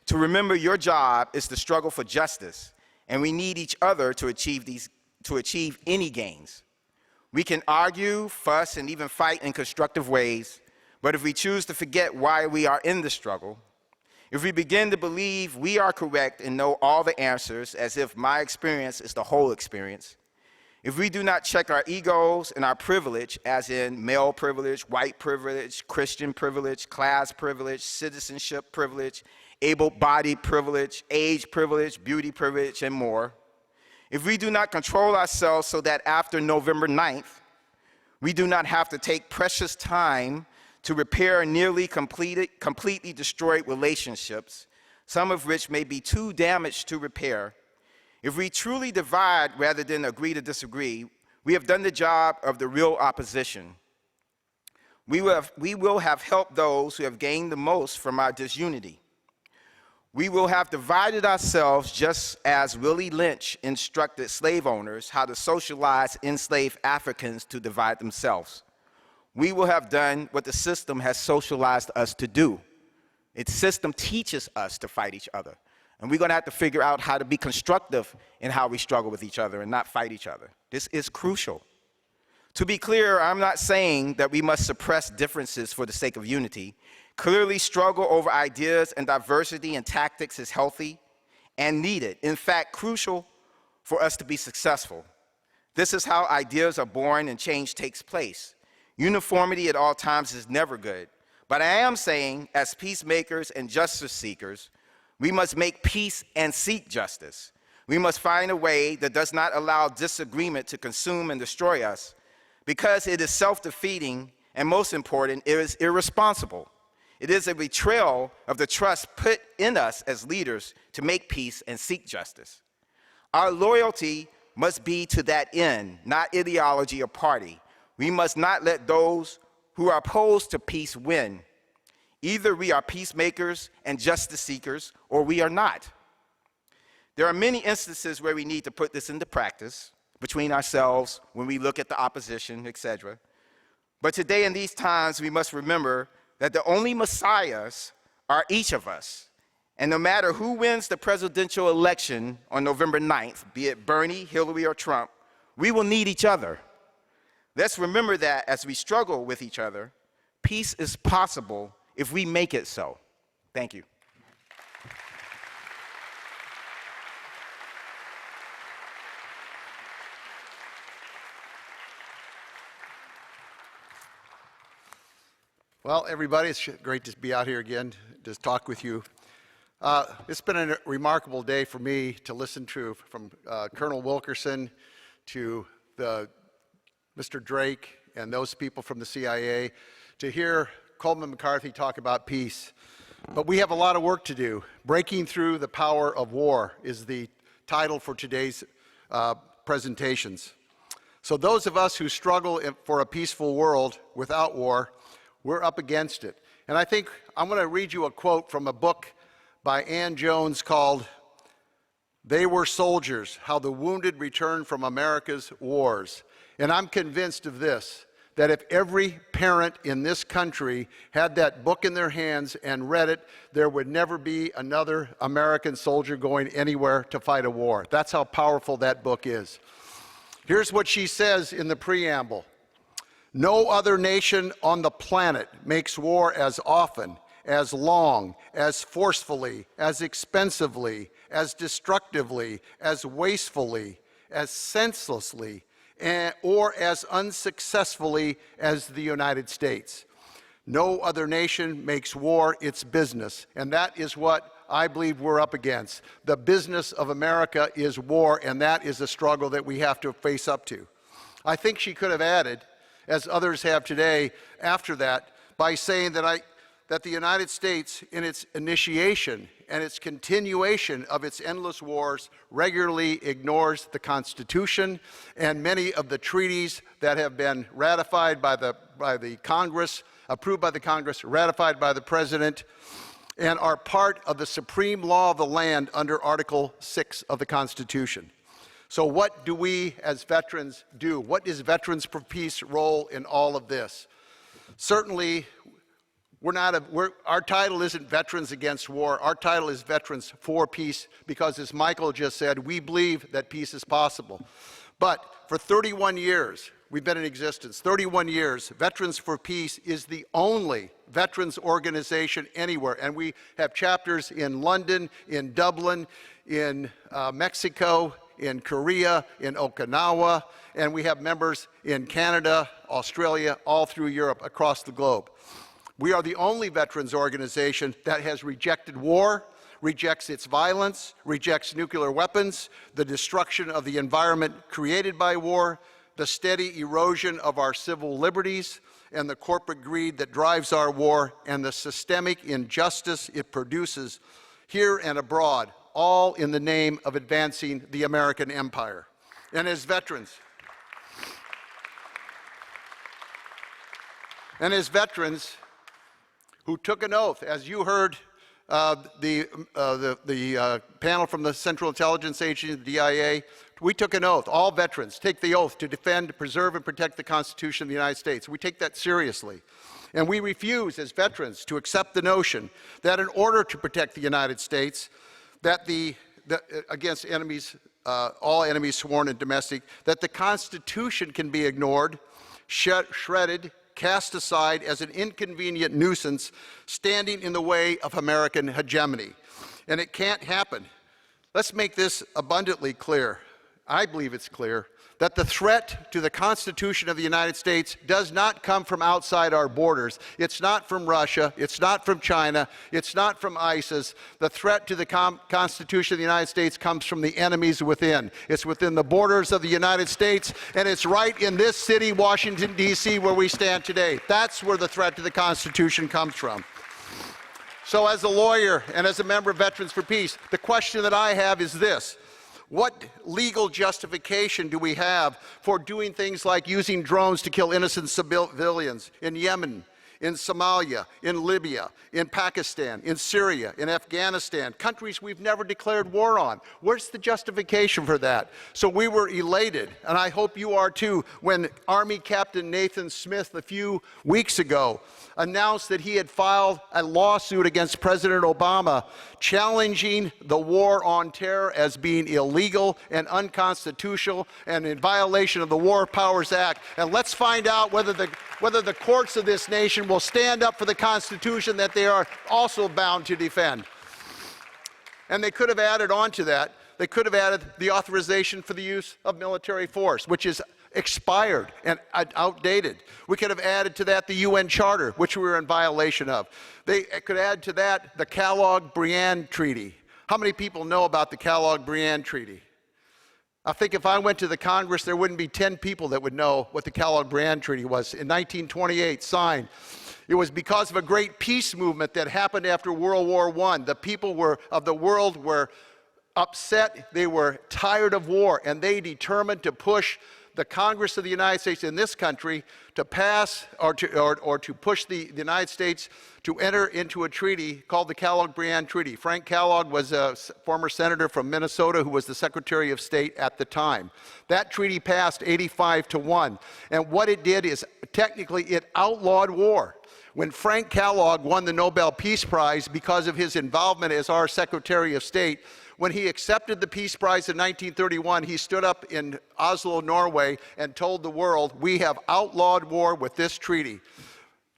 to remember your job is to struggle for justice, and we need each other to achieve any gains. We can argue, fuss, and even fight in constructive ways, but if we choose to forget why we are in the struggle, if we begin to believe we are correct and know all the answers as if my experience is the whole experience, if we do not check our egos and our privilege, as in male privilege, white privilege, Christian privilege, class privilege, citizenship privilege, able-bodied privilege, age privilege, beauty privilege, and more, if we do not control ourselves so that after November 9th, we do not have to take precious time to repair nearly completely destroyed relationships, some of which may be too damaged to repair, if we truly divide rather than agree to disagree, we have done the job of the real opposition. We will have helped those who have gained the most from our disunity. We will have divided ourselves just as Willie Lynch instructed slave owners how to socialize enslaved Africans to divide themselves. We will have done what the system has socialized us to do. Its system teaches us to fight each other. And we're going to have to figure out how to be constructive in how we struggle with each other and not fight each other. This is crucial. To be clear, I'm not saying that we must suppress differences for the sake of unity. Clearly, struggle over ideas and diversity and tactics is healthy and needed. In fact, crucial for us to be successful. This is how ideas are born and change takes place. Uniformity at all times is never good. But I am saying, as peacemakers and justice seekers, we must make peace and seek justice. We must find a way that does not allow disagreement to consume and destroy us, because it is self-defeating and, most important, it is irresponsible. It is a betrayal of the trust put in us as leaders to make peace and seek justice. Our loyalty must be to that end, not ideology or party. We must not let those who are opposed to peace win. Either we are peacemakers and justice seekers, or we are not. There are many instances where we need to put this into practice between ourselves, when we look at the opposition, etc. But today in these times, we must remember that the only messiahs are each of us. And no matter who wins the presidential election on November 9th, be it Bernie, Hillary, or Trump, we will need each other. Let's remember that as we struggle with each other, peace is possible if we make it so. Thank you. Well, everybody, it's great to be out here again, to talk with you. It's been a remarkable day for me to listen to, from Colonel Wilkerson to Mr. Drake and those people from the CIA, to hear Coleman McCarthy talk about peace. But we have a lot of work to do. Breaking Through the Power of War is the title for today's presentations. So those of us who struggle for a peaceful world without war, we're up against it. And I think I'm going to read you a quote from a book by Ann Jones called "They Were Soldiers, How the Wounded Return from America's Wars." And I'm convinced of this, that if every parent in this country had that book in their hands and read it, there would never be another American soldier going anywhere to fight a war. That's how powerful that book is. Here's what she says in the preamble. No other nation on the planet makes war as often, as long, as forcefully, as expensively, as destructively, as wastefully, as senselessly, or as unsuccessfully as the United States. No other nation makes war its business, and that is what I believe we're up against. The business of America is war, and that is a struggle that we have to face up to. I think she could have added, as others have today, after that, by saying that the United States, in its initiation and its continuation of its endless wars, regularly ignores the Constitution and many of the treaties that have been ratified by the Congress, approved by the Congress, ratified by the President, and are part of the supreme law of the land under Article 6 of the Constitution. So what do we as veterans do? What is Veterans for Peace role in all of this? Certainly, our title isn't Veterans Against War. Our title is Veterans for Peace because, as Michael just said, we believe that peace is possible. But for 31 years, we've been in existence, 31 years, Veterans for Peace is the only veterans organization anywhere. And we have chapters in London, in Dublin, in Mexico, in Korea, in Okinawa, and we have members in Canada, Australia, all through Europe, across the globe. We are the only veterans organization that has rejected war, rejects its violence, rejects nuclear weapons, the destruction of the environment created by war, the steady erosion of our civil liberties, and the corporate greed that drives our war, and the systemic injustice it produces here and abroad, all in the name of advancing the American empire. And as veterans, who took an oath, as you heard the panel from the Central Intelligence Agency, the DIA, we took an oath. All veterans take the oath to defend, preserve, and protect the Constitution of the United States. We take that seriously. And we refuse, as veterans, to accept the notion that in order to protect the United States, that against enemies, all enemies sworn and domestic, that the Constitution can be ignored, shredded, cast aside as an inconvenient nuisance standing in the way of American hegemony. And it can't happen. Let's make this abundantly clear. I believe it's clear that the threat to the Constitution of the United States does not come from outside our borders. It's not from Russia. It's not from China. It's not from ISIS. The threat to the Constitution of the United States comes from the enemies within. It's within the borders of the United States, and it's right in this city, Washington, D.C., where we stand today. That's where the threat to the Constitution comes from. So as a lawyer and as a member of Veterans for Peace, the question that I have is this. What legal justification do we have for doing things like using drones to kill innocent civilians in Yemen, in Somalia, in Libya, in Pakistan, in Syria, in Afghanistan, countries we've never declared war on? Where's the justification for that? So we were elated, and I hope you are too, when Army Captain Nathan Smith a few weeks ago announced that he had filed a lawsuit against President Obama challenging the war on terror as being illegal and unconstitutional and in violation of the War Powers Act. And let's find out whether the courts of this nation will stand up for the Constitution that they are also bound to defend. And they could have added on to that, they could have added the authorization for the use of military force, which is expired and outdated. We could have added to that the UN Charter, which we were in violation of. They could add to that the Kellogg-Briand Treaty. How many people know about the Kellogg-Briand Treaty? I think if I went to the Congress, there wouldn't be 10 people that would know what the Kellogg-Briand Treaty was. In 1928, signed. It was because of a great peace movement that happened after World War I. The people of the world were upset. They were tired of war, and they determined to push the Congress of the United States in this country to pass or to push the United States to enter into a treaty called the Kellogg-Briand Treaty. Frank Kellogg was a former senator from Minnesota who was the Secretary of State at the time. That treaty passed 85-1, and what it did is technically it outlawed war. When Frank Kellogg won the Nobel Peace Prize because of his involvement as our Secretary of State, when he accepted the Peace Prize in 1931, he stood up in Oslo, Norway, and told the world, we have outlawed war with this treaty.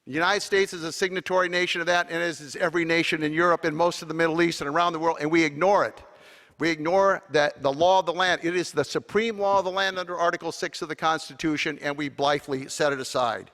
The United States is a signatory nation of that, and as is every nation in Europe and most of the Middle East and around the world, and we ignore it. We ignore that the law of the land. It is the supreme law of the land under Article 6 of the Constitution, and we blithely set it aside.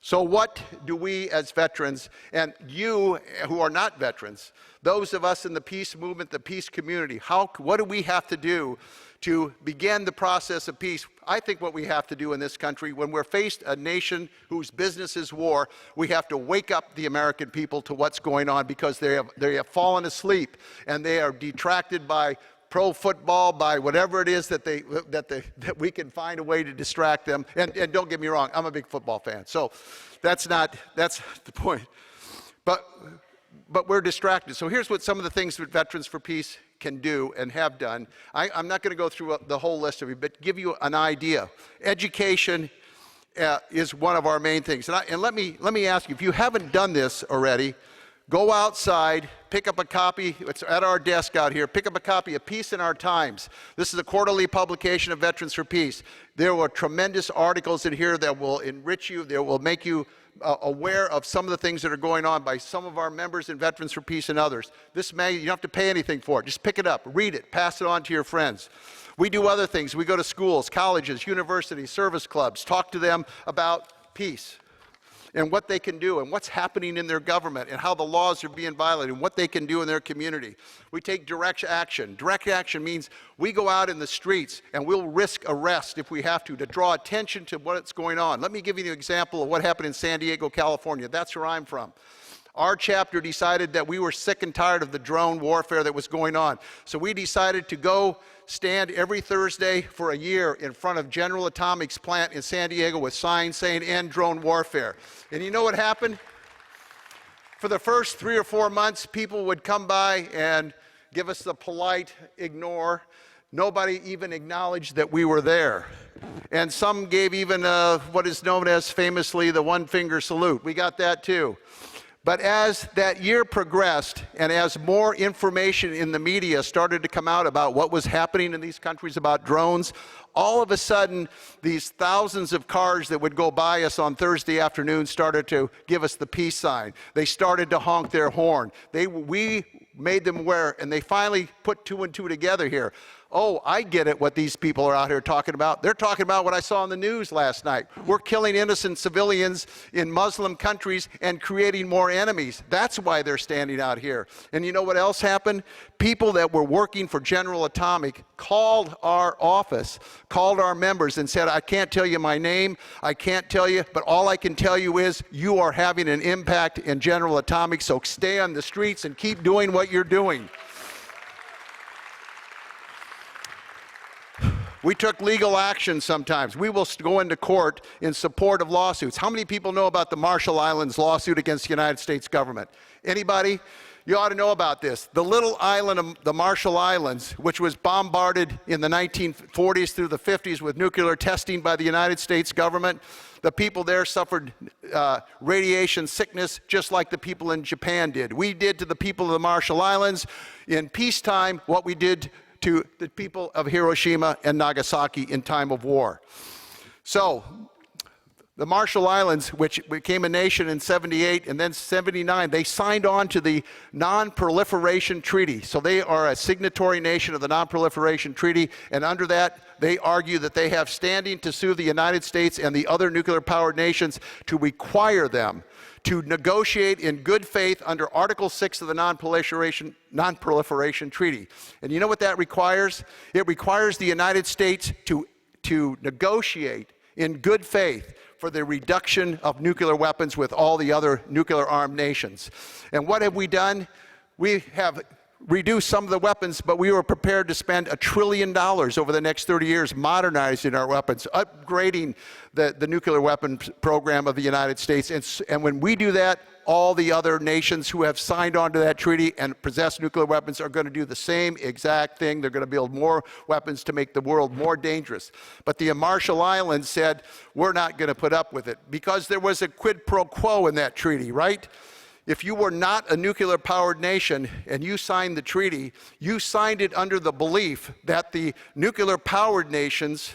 So what do we as veterans, and you who are not veterans, those of us in the peace movement, the peace community, what do we have to do to begin the process of peace? I think what we have to do in this country, when we're faced a nation whose business is war, we have to wake up the American people to what's going on, because they have fallen asleep and they are detracted by pro football, by whatever it is that we can find a way to distract them. And don't get me wrong, I'm a big football fan, so that's the point. But but we're distracted. So here's what some of the things that Veterans for Peace can do and have done. I'm not going to go through the whole list of you, but give you an idea. Education is one of our main things. And let me ask you, if you haven't done this already, go outside, pick up a copy. It's at our desk out here. Pick up a copy of Peace in Our Times. This is a quarterly publication of Veterans for Peace. There are tremendous articles in here that will enrich you, that will make you aware of some of the things that are going on by some of our members in Veterans for Peace and others. This magazine, you don't have to pay anything for it. Just pick it up, read it, pass it on to your friends. We do other things. We go to schools, colleges, universities, service clubs, talk to them about peace and what they can do and what's happening in their government and how the laws are being violated and what they can do in their community. We take direct action. Direct action means we go out in the streets and we'll risk arrest if we have to draw attention to what's going on. Let me give you an example of what happened in San Diego, California. That's where I'm from. Our chapter decided that we were sick and tired of the drone warfare that was going on. So we decided to go stand every Thursday for a year in front of General Atomics plant in San Diego with signs saying end drone warfare. And you know what happened? For the first 3 or 4 months, people would come by and give us the polite ignore. Nobody even acknowledged that we were there. And some gave even what is known as famously the one-finger salute. We got that too. But as that year progressed and as more information in the media started to come out about what was happening in these countries about drones, all of a sudden these thousands of cars that would go by us on Thursday afternoon started to give us the peace sign. They started to honk their horn. We made them aware, and they finally put 2 and 2 together here. Oh, I get it, what these people are out here talking about. They're talking about what I saw on the news last night. We're killing innocent civilians in Muslim countries and creating more enemies. That's why they're standing out here. And you know what else happened? People that were working for General Atomic called our office, called our members and said, I can't tell you my name, I can't tell you, but all I can tell you is you are having an impact in General Atomic, so stay on the streets and keep doing what you're doing. We took legal action sometimes. We will go into court in support of lawsuits. How many people know about the Marshall Islands lawsuit against the United States government? Anybody? You ought to know about this. The little island of the Marshall Islands, which was bombarded in the 1940s through the 50s with nuclear testing by the United States government, the people there suffered radiation sickness just like the people in Japan did. We did to the people of the Marshall Islands in peacetime what we did to the people of Hiroshima and Nagasaki in time of war. So, the Marshall Islands, which became a nation in 78 and then 79, they signed on to the Non-Proliferation Treaty. So they are a signatory nation of the Non-Proliferation Treaty, and under that, they argue that they have standing to sue the United States and the other nuclear-powered nations to require them to negotiate in good faith under Article 6 of the Non-Proliferation Treaty. And you know what that requires? It requires the United States to negotiate in good faith for the reduction of nuclear weapons with all the other nuclear-armed nations. And what have we done? We have reduced some of the weapons, but we were prepared to spend $1 trillion over the next 30 years modernizing our weapons, upgrading the nuclear weapons program of the United States. And when we do that, all the other nations who have signed on to that treaty and possess nuclear weapons are going to do the same exact thing. They're going to build more weapons to make the world more dangerous. But the Marshall Islands said, we're not going to put up with it because there was a quid pro quo in that treaty, right? If you were not a nuclear-powered nation and you signed the treaty, you signed it under the belief that the nuclear-powered nations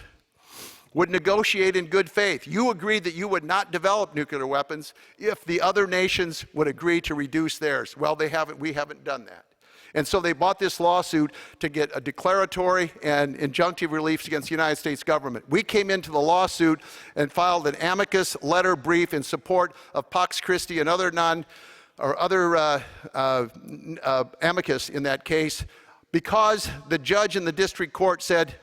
would negotiate in good faith. You agreed that you would not develop nuclear weapons if the other nations would agree to reduce theirs. Well, we haven't done that. And so they bought this lawsuit to get a declaratory and injunctive relief against the United States government. We came into the lawsuit and filed an amicus letter brief in support of Pax Christi and other amicus in that case because the judge in the district court said,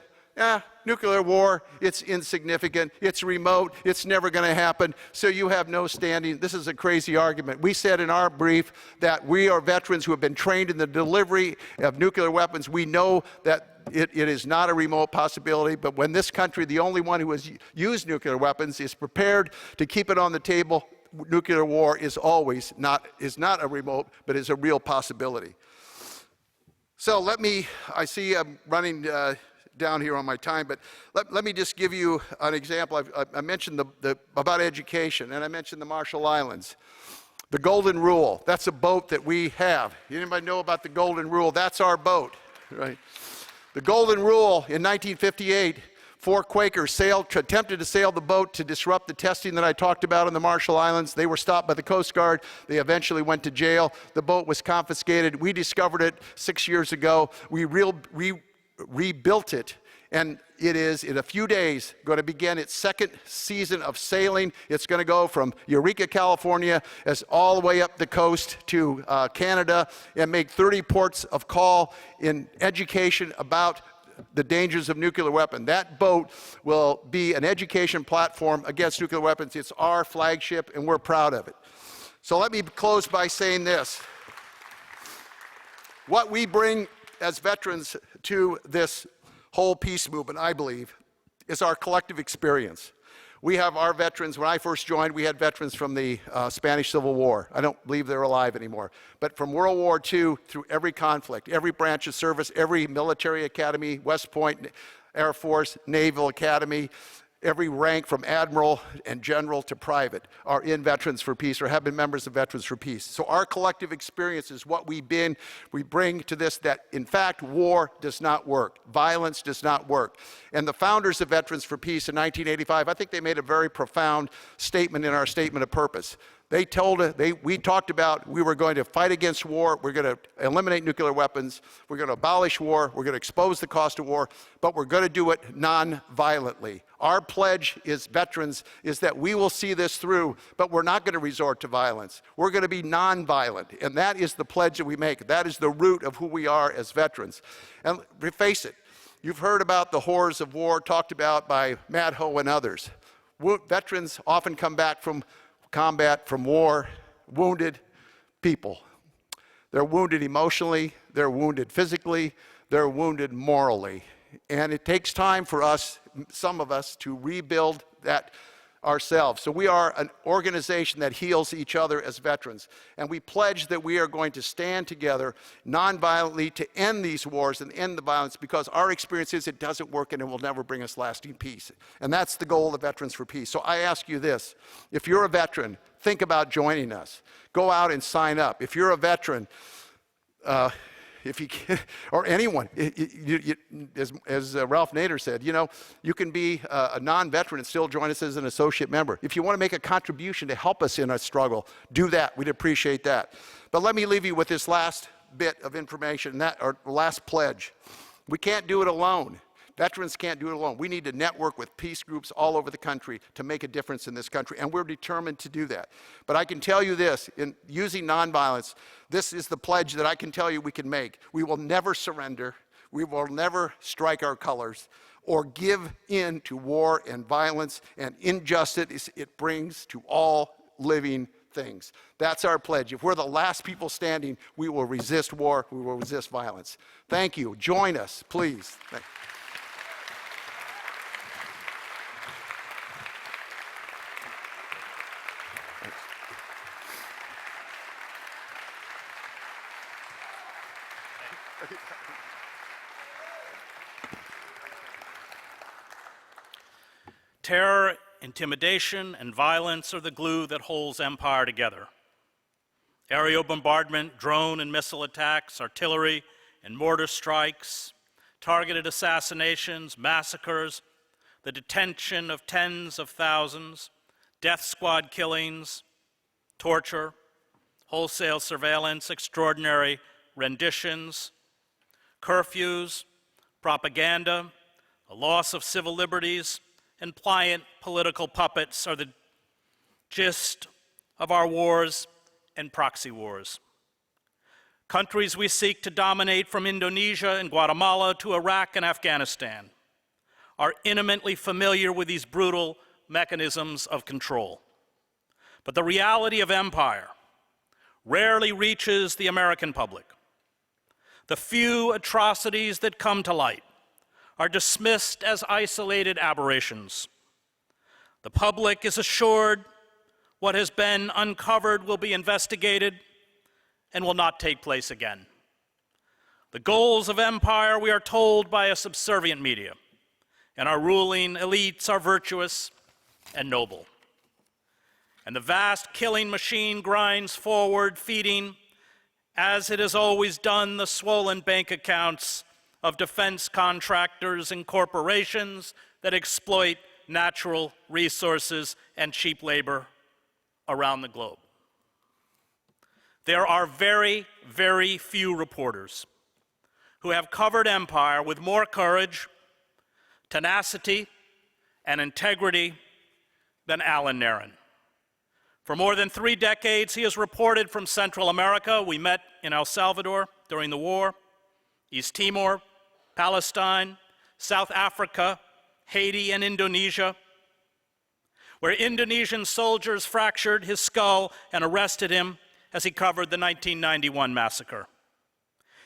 nuclear war, it's insignificant, it's remote, it's never going to happen, so you have no standing. This is a crazy argument. We said in our brief that we are veterans who have been trained in the delivery of nuclear weapons. We know that it is not a remote possibility, but when this country, the only one who has used nuclear weapons, is prepared to keep it on the table, nuclear war is not a remote, but is a real possibility. So I see I'm running down here on my time, but let me just give you an example. I mentioned about education, and I mentioned the Marshall Islands. The Golden Rule, that's a boat that we have. Anybody know about the Golden Rule? That's our boat, right? The Golden Rule in 1958, 4 Quakers attempted to sail the boat to disrupt the testing that I talked about in the Marshall Islands. They were stopped by the Coast Guard. They eventually went to jail. The boat was confiscated. We discovered it 6 years ago. We rebuilt it, and it is, in a few days, going to begin its 2nd season of sailing. It's going to go from Eureka, California, all the way up the coast to Canada, and make 30 ports of call in education about the dangers of nuclear weapon. That boat will be an education platform against nuclear weapons. It's our flagship, and we're proud of it. So let me close by saying this. What we bring as veterans to this whole peace movement, I believe, is our collective experience. We have our veterans. When I first joined, we had veterans from the Spanish Civil War. I don't believe they're alive anymore. But from World War II through every conflict, every branch of service, every military academy, West Point, Air Force, Naval Academy, every rank from admiral and general to private are in Veterans for Peace or have been members of Veterans for Peace. So our collective experience is what we bring to this, that in fact war does not work. Violence does not work. And the founders of Veterans for Peace in 1985, I think they made a very profound statement in our statement of purpose. We talked about we were going to fight against war, we're going to eliminate nuclear weapons, we're going to abolish war, we're going to expose the cost of war, but we're going to do it non-violently. Our pledge as veterans is that we will see this through, but we're not going to resort to violence. We're going to be non-violent, and that is the pledge that we make. That is the root of who we are as veterans. And face it, you've heard about the horrors of war talked about by Matt Ho and others. Veterans often come back from combat, from war, wounded people. They're wounded emotionally, they're wounded physically, they're wounded morally. And it takes time for us, some of us, to rebuild that ourselves. So we are an organization that heals each other as veterans. And we pledge that we are going to stand together nonviolently to end these wars and end the violence, because our experience is it doesn't work and it will never bring us lasting peace. And that's the goal of Veterans for Peace. So I ask you this, if you're a veteran, think about joining us. Go out and sign up. If you're a veteran, if you can, or anyone, as Ralph Nader said, you can be a non-veteran and still join us as an associate member. If you want to make a contribution to help us in our struggle, do that. We'd appreciate that. But let me leave you with this last bit of information, or last pledge. We can't do it alone. Veterans can't do it alone. We need to network with peace groups all over the country to make a difference in this country, and we're determined to do that. But I can tell you this, in using nonviolence, this is the pledge that I can tell you we can make. We will never surrender. We will never strike our colors or give in to war and violence and injustice it brings to all living things. That's our pledge. If we're the last people standing, we will resist war, we will resist violence. Thank you. Join us, please. Terror, intimidation, and violence are the glue that holds empire together. Aerial bombardment, drone and missile attacks, artillery and mortar strikes, targeted assassinations, massacres, the detention of tens of thousands, death squad killings, torture, wholesale surveillance, extraordinary renditions, curfews, propaganda, a loss of civil liberties, and pliant political puppets are the gist of our wars and proxy wars. Countries we seek to dominate, from Indonesia and Guatemala to Iraq and Afghanistan, are intimately familiar with these brutal mechanisms of control. But the reality of empire rarely reaches the American public. The few atrocities that come to light are dismissed as isolated aberrations. The public is assured What has been uncovered will be investigated and will not take place again. The goals of empire, we are told by a subservient media, and our ruling elites are virtuous and noble. And the vast killing machine grinds forward, feeding, as it has always done, the swollen bank accounts of defense contractors and corporations that exploit natural resources and cheap labor around the globe. There are very, very few reporters who have covered empire with more courage, tenacity, and integrity than Alan Nairn. For more than 3 decades, he has reported from Central America. We met in El Salvador during the war, East Timor, Palestine, South Africa, Haiti, and Indonesia, where Indonesian soldiers fractured his skull and arrested him as he covered the 1991 massacre.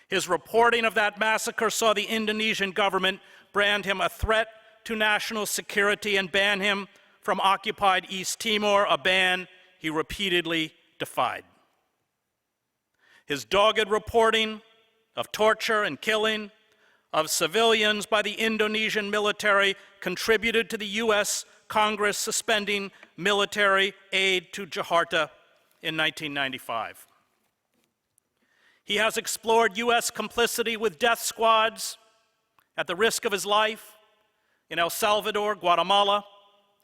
His reporting of that massacre saw the Indonesian government brand him a threat to national security and ban him from occupied East Timor, a ban he repeatedly defied. His dogged reporting of torture and killing of civilians by the Indonesian military contributed to the U.S. Congress suspending military aid to Jakarta in 1995. He has explored U.S. complicity with death squads at the risk of his life in El Salvador, Guatemala,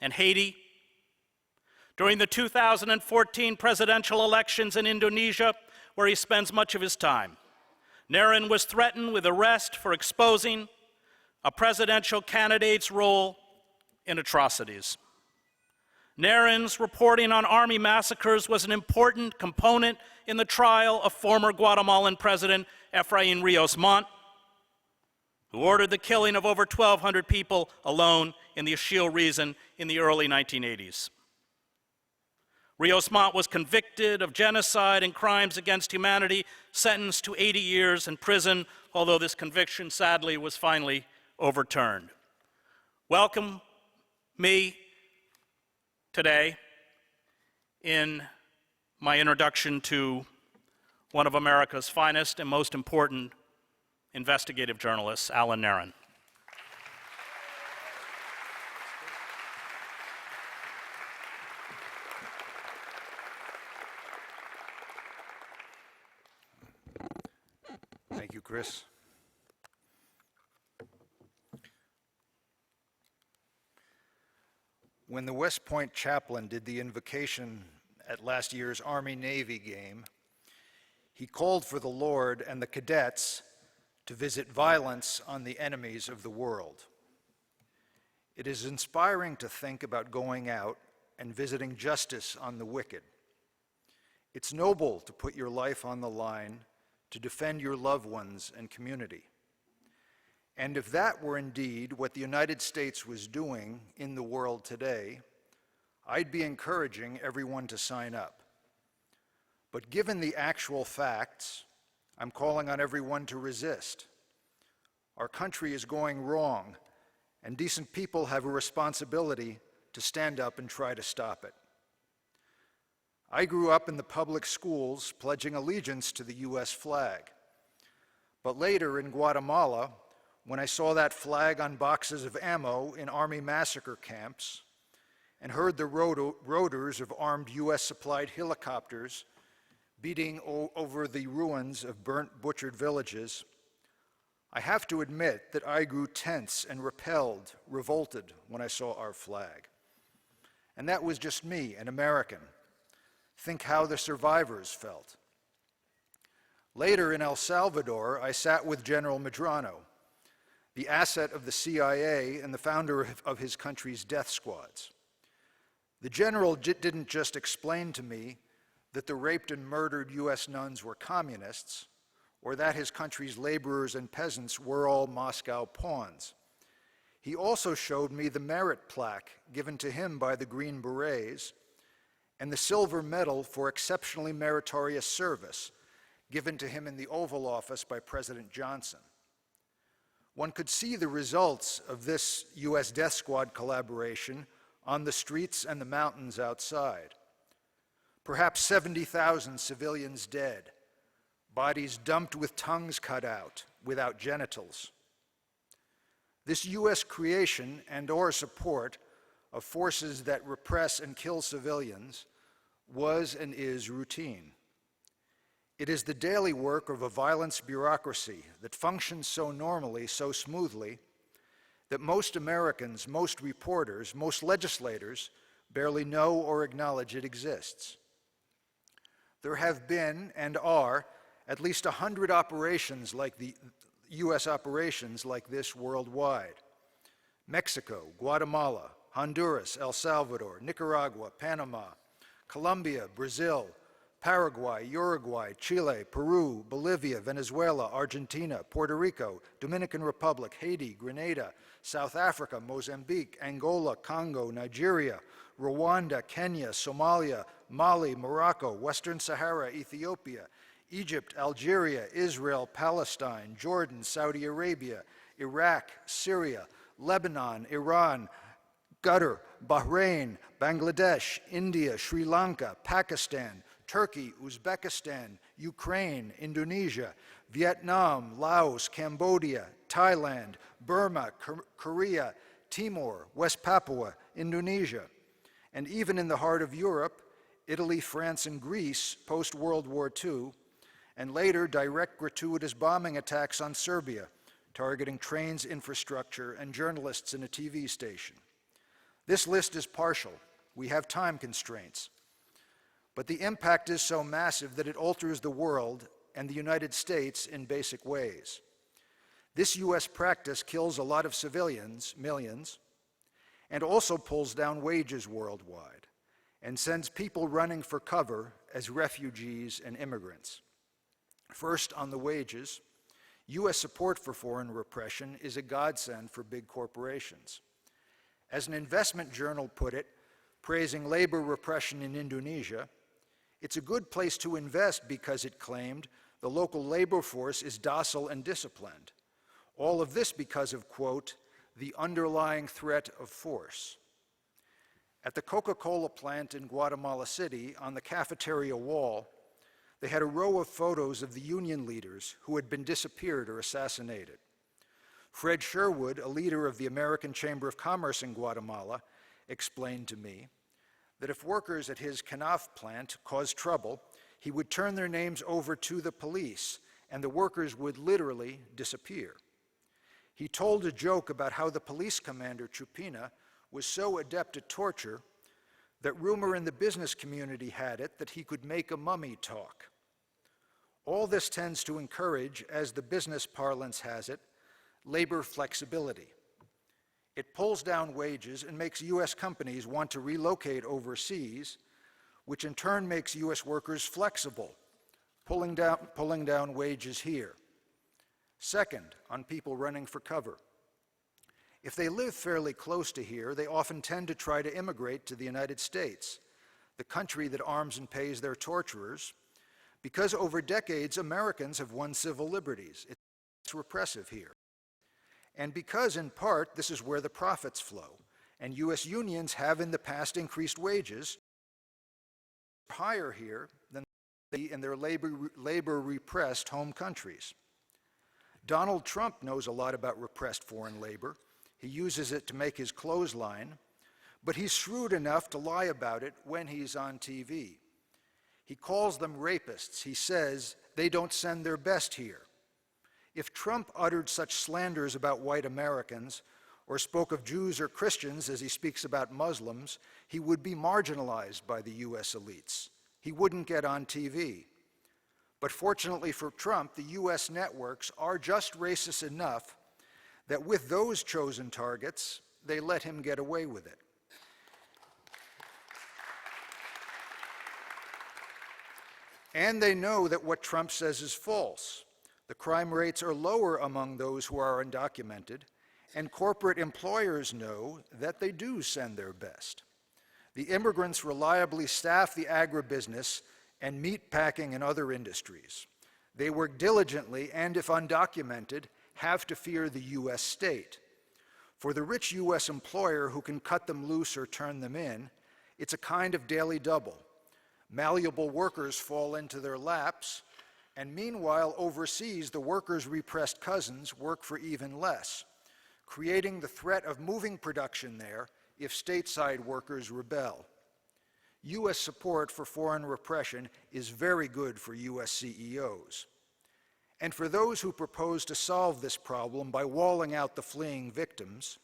and Haiti. During the 2014 presidential elections in Indonesia, where he spends much of his time, Nairn was threatened with arrest for exposing a presidential candidate's role in atrocities. Nairn's reporting on army massacres was an important component in the trial of former Guatemalan President Efraín Ríos Montt, who ordered the killing of over 1,200 people alone in the Achille region in the early 1980s. Ríos Montt was convicted of genocide and crimes against humanity, sentenced to 80 years in prison, although this conviction sadly was finally overturned. Welcome me today in my introduction to one of America's finest and most important investigative journalists, Alan Nairn. Thank you, Chris. When the West Point chaplain did the invocation at last year's Army-Navy game, he called for the Lord and the cadets to visit violence on the enemies of the world. It is inspiring to think about going out and visiting justice on the wicked. It's noble to put your life on the line to defend your loved ones and community. And if that were indeed what the United States was doing in the world today, I'd be encouraging everyone to sign up. But given the actual facts, I'm calling on everyone to resist. Our country is going wrong, and decent people have a responsibility to stand up and try to stop it. I grew up in the public schools pledging allegiance to the U.S. flag. But later in Guatemala, when I saw that flag on boxes of ammo in Army massacre camps and heard the rotors of armed U.S.-supplied helicopters beating over the ruins of burnt, butchered villages, I have to admit that I grew tense and repelled, revolted when I saw our flag. And that was just me, an American. Think how the survivors felt. Later in El Salvador, I sat with General Medrano, the asset of the CIA and the founder of his country's death squads. The general didn't just explain to me that the raped and murdered U.S. nuns were communists, or that his country's laborers and peasants were all Moscow pawns. He also showed me the merit plaque given to him by the Green Berets and the silver medal for exceptionally meritorious service given to him in the Oval Office by President Johnson. One could see the results of this U.S. death squad collaboration on the streets and the mountains outside. Perhaps 70,000 civilians dead, bodies dumped with tongues cut out, without genitals. This U.S. creation and/or support of forces that repress and kill civilians was and is routine. It is the daily work of a violence bureaucracy that functions so normally, so smoothly, that most Americans, most reporters, most legislators barely know or acknowledge it exists. There have been and are at least 100 operations like the U.S. operations like this worldwide. Mexico, Guatemala, Honduras, El Salvador, Nicaragua, Panama, Colombia, Brazil, Paraguay, Uruguay, Chile, Peru, Bolivia, Venezuela, Argentina, Puerto Rico, Dominican Republic, Haiti, Grenada, South Africa, Mozambique, Angola, Congo, Nigeria, Rwanda, Kenya, Somalia, Mali, Morocco, Western Sahara, Ethiopia, Egypt, Algeria, Israel, Palestine, Jordan, Saudi Arabia, Iraq, Syria, Lebanon, Iran, Qatar, Bahrain, Bangladesh, India, Sri Lanka, Pakistan, Turkey, Uzbekistan, Ukraine, Indonesia, Vietnam, Laos, Cambodia, Thailand, Burma, Korea, Timor, West Papua, Indonesia, and even in the heart of Europe, Italy, France, and Greece post-World War II, and later direct gratuitous bombing attacks on Serbia, targeting trains, infrastructure, and journalists in a TV station. This list is partial. We have time constraints. But the impact is so massive that it alters the world and the United States in basic ways. This U.S. practice kills a lot of civilians, millions, and also pulls down wages worldwide and sends people running for cover as refugees and immigrants. First, on the wages, U.S. support for foreign repression is a godsend for big corporations. As an investment journal put it, praising labor repression in Indonesia, it's a good place to invest because, it claimed, the local labor force is docile and disciplined. All of this because of, quote, the underlying threat of force. At the Coca-Cola plant in Guatemala City, on the cafeteria wall, they had a row of photos of the union leaders who had been disappeared or assassinated. Fred Sherwood, a leader of the American Chamber of Commerce in Guatemala, explained to me that if workers at his Canaf plant caused trouble, he would turn their names over to the police, and the workers would literally disappear. He told a joke about how the police commander, Chupina, was so adept at torture that rumor in the business community had it that he could make a mummy talk. All this tends to encourage, as the business parlance has it, labor flexibility. It pulls down wages and makes U.S. companies want to relocate overseas, which in turn makes U.S. workers flexible, pulling down wages here. Second, on people running for cover. If they live fairly close to here, they often tend to try to immigrate to the United States, the country that arms and pays their torturers, because over decades Americans have won civil liberties. It's repressive here. And because, in part, this is where the profits flow, and U.S. unions have in the past increased wages higher here than in their labor-repressed home countries. Donald Trump knows a lot about repressed foreign labor. He uses it to make his clothesline, but he's shrewd enough to lie about it when he's on TV. He calls them rapists. He says they don't send their best here. If Trump uttered such slanders about white Americans, or spoke of Jews or Christians as he speaks about Muslims, he would be marginalized by the U.S. elites. He wouldn't get on TV. But fortunately for Trump, the U.S. networks are just racist enough that with those chosen targets, they let him get away with it. And they know that what Trump says is false. The crime rates are lower among those who are undocumented, and corporate employers know that they do send their best. The immigrants reliably staff the agribusiness and meat packing and other industries. They work diligently and, if undocumented, have to fear the U.S. state. For the rich U.S. employer who can cut them loose or turn them in, it's a kind of daily double. Malleable workers fall into their laps, and meanwhile, overseas, the workers' repressed cousins work for even less, creating the threat of moving production there if stateside workers rebel. U.S. support for foreign repression is very good for U.S. CEOs. And for those who propose to solve this problem by walling out the fleeing victims,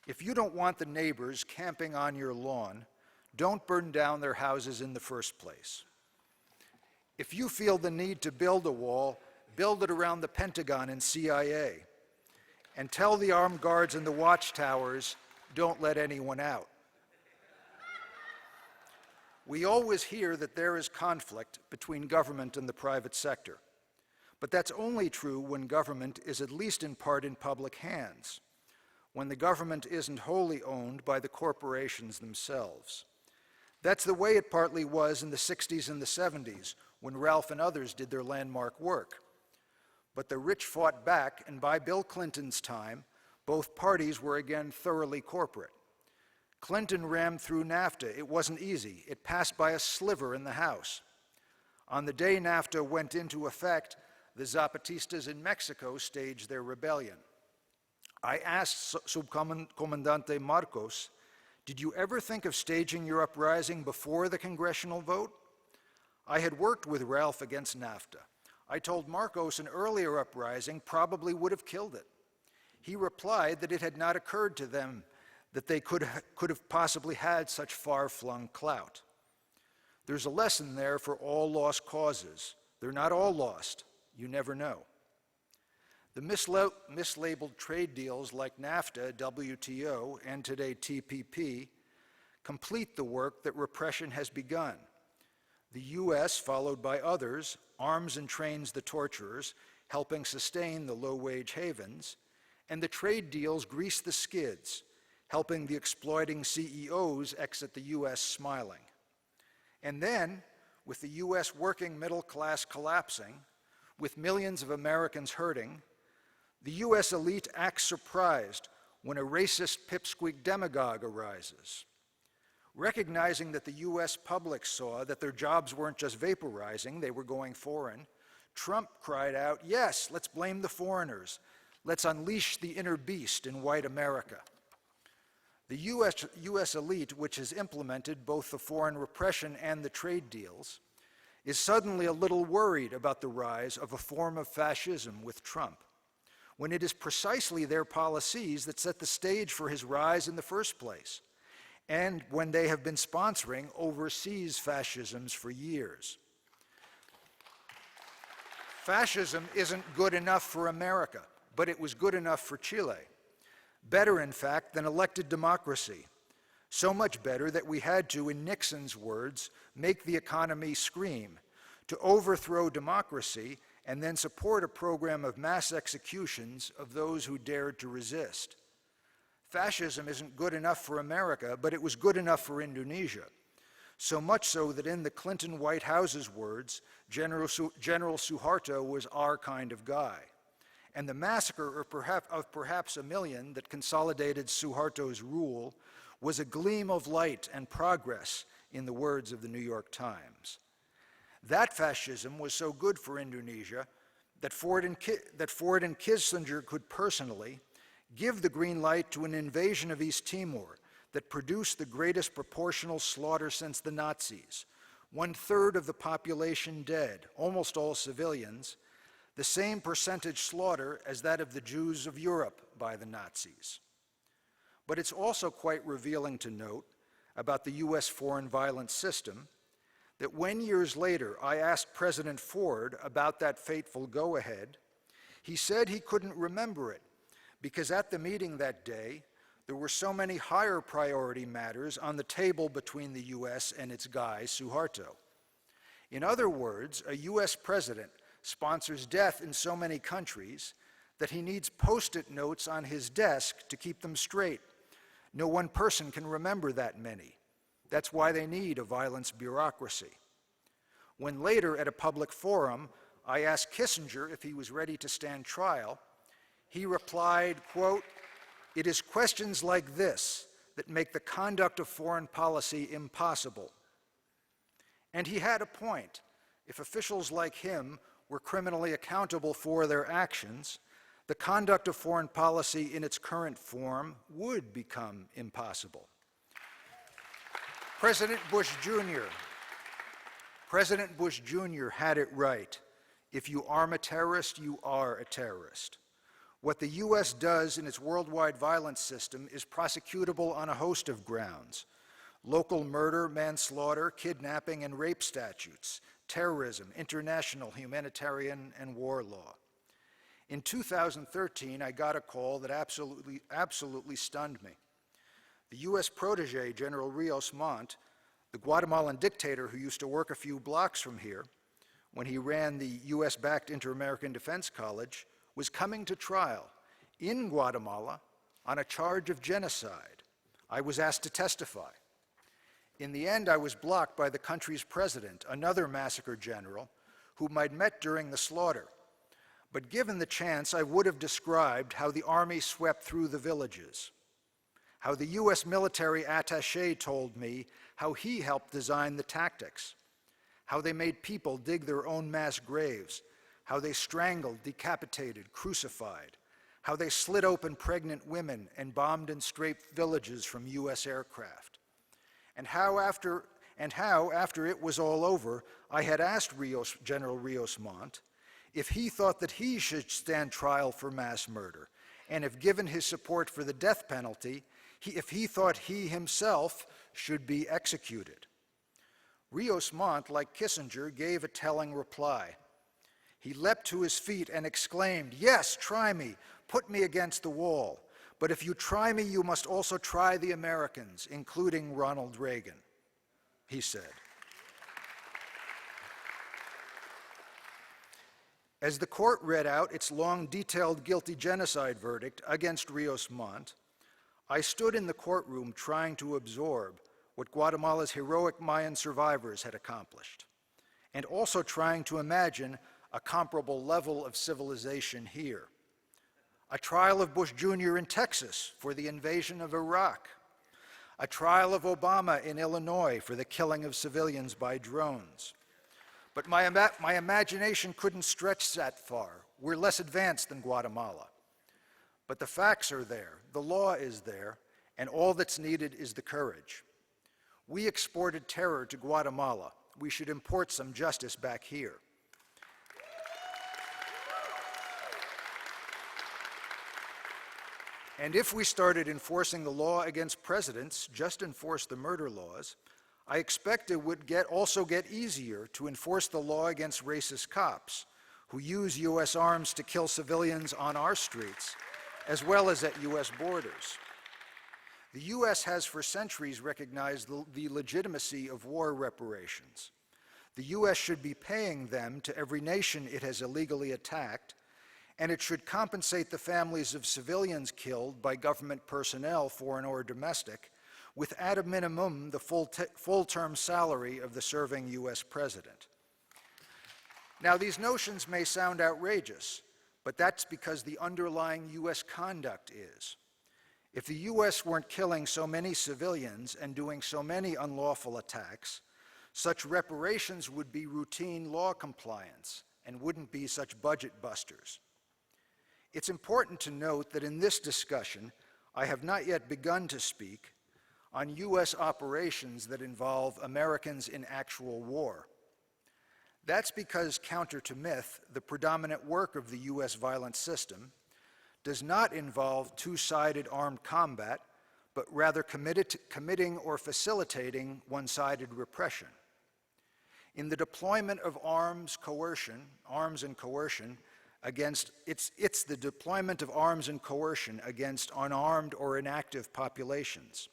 if you don't want the neighbors camping on your lawn, don't burn down their houses in the first place. If you feel the need to build a wall, build it around the Pentagon and CIA. And tell the armed guards in the watchtowers, don't let anyone out. We always hear that there is conflict between government and the private sector. But that's only true when government is at least in part in public hands, when the government isn't wholly owned by the corporations themselves. That's the way it partly was in the 60s and the 70s, when Ralph and others did their landmark work. But the rich fought back, and by Bill Clinton's time, both parties were again thoroughly corporate. Clinton rammed through NAFTA. It wasn't easy. It passed by a sliver in the House. On the day NAFTA went into effect, the Zapatistas in Mexico staged their rebellion. I asked Subcomandante Marcos, did you ever think of staging your uprising before the congressional vote? I had worked with Ralph against NAFTA. I told Marcos an earlier uprising probably would have killed it. He replied that it had not occurred to them that they could have possibly had such far-flung clout. There's a lesson there for all lost causes. They're not all lost. You never know. The mislabeled trade deals like NAFTA, WTO, and today TPP complete the work that repression has begun. The U.S., followed by others, arms and trains the torturers, helping sustain the low-wage havens, and the trade deals grease the skids, helping the exploiting CEOs exit the U.S. smiling. And then, with the U.S. working middle class collapsing, with millions of Americans hurting, the U.S. elite acts surprised when a racist pipsqueak demagogue arises. Recognizing that the U.S. public saw that their jobs weren't just vaporizing, they were going foreign, Trump cried out, yes, let's blame the foreigners. Let's unleash the inner beast in white America. The U.S. elite, which has implemented both the foreign repression and the trade deals, is suddenly a little worried about the rise of a form of fascism with Trump, when it is precisely their policies that set the stage for his rise in the first place, and when they have been sponsoring overseas fascisms for years. Fascism isn't good enough for America, but it was good enough for Chile. Better, in fact, than elected democracy. So much better that we had to, in Nixon's words, make the economy scream, to overthrow democracy and then support a program of mass executions of those who dared to resist. Fascism isn't good enough for America, but it was good enough for Indonesia. So much so that in the Clinton White House's words, General Suharto was our kind of guy. And the massacre of perhaps a million that consolidated Suharto's rule was a gleam of light and progress, in the words of the New York Times. That fascism was so good for Indonesia that Ford and Kissinger could personally give the green light to an invasion of East Timor that produced the greatest proportional slaughter since the Nazis, 1/3 of the population dead, almost all civilians, the same percentage slaughter as that of the Jews of Europe by the Nazis. But it's also quite revealing to note about the U.S. foreign violence system that when years later I asked President Ford about that fateful go-ahead, he said he couldn't remember it because at the meeting that day, there were so many higher priority matters on the table between the U.S. and its guy, Suharto. In other words, a U.S. president sponsors death in so many countries that he needs post-it notes on his desk to keep them straight. No one person can remember that many. That's why they need a violence bureaucracy. When later at a public forum, I asked Kissinger if he was ready to stand trial, he replied, quote, "It is questions like this that make the conduct of foreign policy impossible." And he had a point. If officials like him were criminally accountable for their actions, the conduct of foreign policy in its current form would become impossible. President Bush Jr. had it right. If you arm a terrorist, you are a terrorist. What the U.S. does in its worldwide violence system is prosecutable on a host of grounds: local murder, manslaughter, kidnapping, and rape statutes, terrorism, international humanitarian and war law. In 2013, I got a call that absolutely stunned me. The U.S. protege, General Rios Montt, the Guatemalan dictator who used to work a few blocks from here when he ran the U.S.-backed Inter-American Defense College, was coming to trial in Guatemala on a charge of genocide. I was asked to testify. In the end, I was blocked by the country's president, another massacre general, whom I'd met during the slaughter. But given the chance, I would have described how the army swept through the villages, how the U.S. military attaché told me how he helped design the tactics, how they made people dig their own mass graves, how they strangled, decapitated, crucified, how they slit open pregnant women and bombed and strafed villages from U.S. aircraft, and how after it was all over, I had asked General Rios Montt if he thought that he should stand trial for mass murder, and if given his support for the death penalty, if he thought he himself should be executed. Rios Montt, like Kissinger, gave a telling reply. He leapt to his feet and exclaimed, "Yes, try me, put me against the wall. But if you try me, you must also try the Americans, including Ronald Reagan," he said. As the court read out its long, detailed guilty genocide verdict against Rios Montt, I stood in the courtroom trying to absorb what Guatemala's heroic Mayan survivors had accomplished, and also trying to imagine a comparable level of civilization here. A trial of Bush Jr. in Texas for the invasion of Iraq. A trial of Obama in Illinois for the killing of civilians by drones. But my imagination couldn't stretch that far. We're less advanced than Guatemala. But the facts are there, the law is there, and all that's needed is the courage. We exported terror to Guatemala. We should import some justice back here. And if we started enforcing the law against presidents, just enforce the murder laws, I expect it would also get easier to enforce the law against racist cops who use U.S. arms to kill civilians on our streets, as well as at U.S. borders. The U.S. has for centuries recognized the legitimacy of war reparations. The U.S. should be paying them to every nation it has illegally attacked, and it should compensate the families of civilians killed by government personnel, foreign or domestic, with at a minimum the full-term salary of the serving U.S. president. Now, these notions may sound outrageous, but that's because the underlying U.S. conduct is. If the U.S. weren't killing so many civilians and doing so many unlawful attacks, such reparations would be routine law compliance and wouldn't be such budget busters. It's important to note that in this discussion, I have not yet begun to speak on U.S. operations that involve Americans in actual war. That's because, counter to myth, the predominant work of the U.S. violence system does not involve two-sided armed combat, but rather committing or facilitating one-sided repression. In the deployment of arms and coercion against, it's the deployment of arms and coercion against unarmed or inactive populations.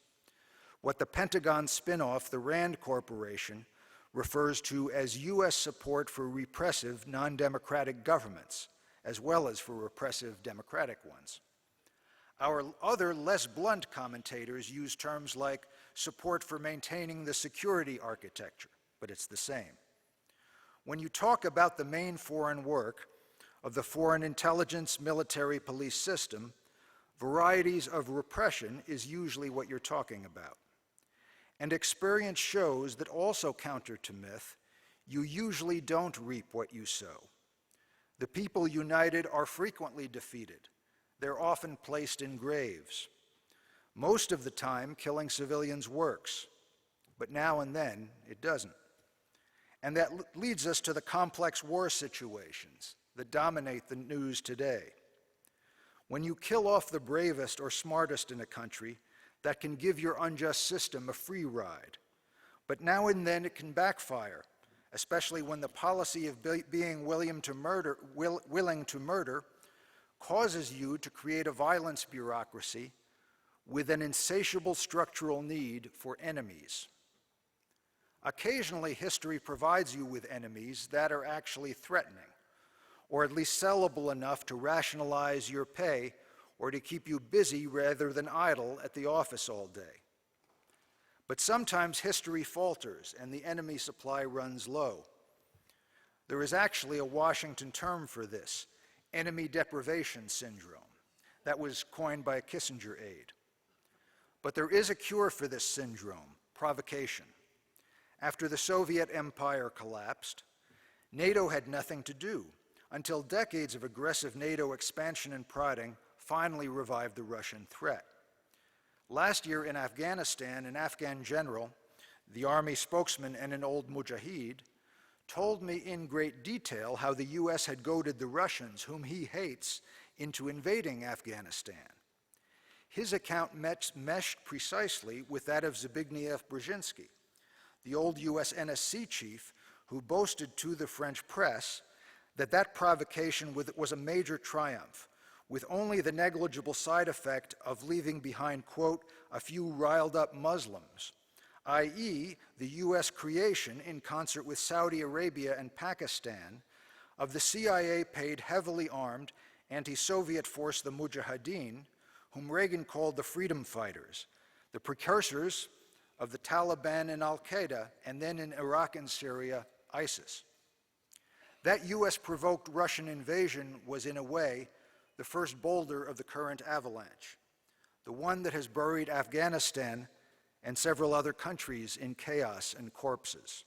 What the Pentagon spin-off, the RAND Corporation, refers to as U.S. support for repressive, non-democratic governments, as well as for repressive democratic ones. Our other, less blunt commentators use terms like support for maintaining the security architecture, but it's the same. When you talk about the main foreign work of the foreign intelligence military police system, varieties of repression is usually what you're talking about. And experience shows that also counter to myth, you usually don't reap what you sow. The people united are frequently defeated. They're often placed in graves. Most of the time, killing civilians works, but now and then it doesn't. And that leads us to the complex war situations that dominate the news today. When you kill off the bravest or smartest in a country, that can give your unjust system a free ride. But now and then it can backfire, especially when the policy of being willing to murder causes you to create a violence bureaucracy with an insatiable structural need for enemies. Occasionally, history provides you with enemies that are actually threatening, or at least sellable enough to rationalize your pay or to keep you busy rather than idle at the office all day. But sometimes history falters and the enemy supply runs low. There is actually a Washington term for this, enemy deprivation syndrome, that was coined by a Kissinger aide. But there is a cure for this syndrome, provocation. After the Soviet Empire collapsed, NATO had nothing to do until decades of aggressive NATO expansion and prodding finally revived the Russian threat. Last year in Afghanistan, an Afghan general, the army spokesman and an old mujahid, told me in great detail how the US had goaded the Russians, whom he hates, into invading Afghanistan. His account meshed precisely with that of Zbigniew Brzezinski, the old US NSC chief who boasted to the French press that provocation was a major triumph, with only the negligible side effect of leaving behind, quote, a few riled up Muslims, i.e., the US creation, in concert with Saudi Arabia and Pakistan, of the CIA-paid, heavily armed anti-Soviet force, the Mujahideen, whom Reagan called the freedom fighters, the precursors of the Taliban and Al-Qaeda, and then in Iraq and Syria, ISIS. That US-provoked Russian invasion was, in a way, the first boulder of the current avalanche, the one that has buried Afghanistan and several other countries in chaos and corpses.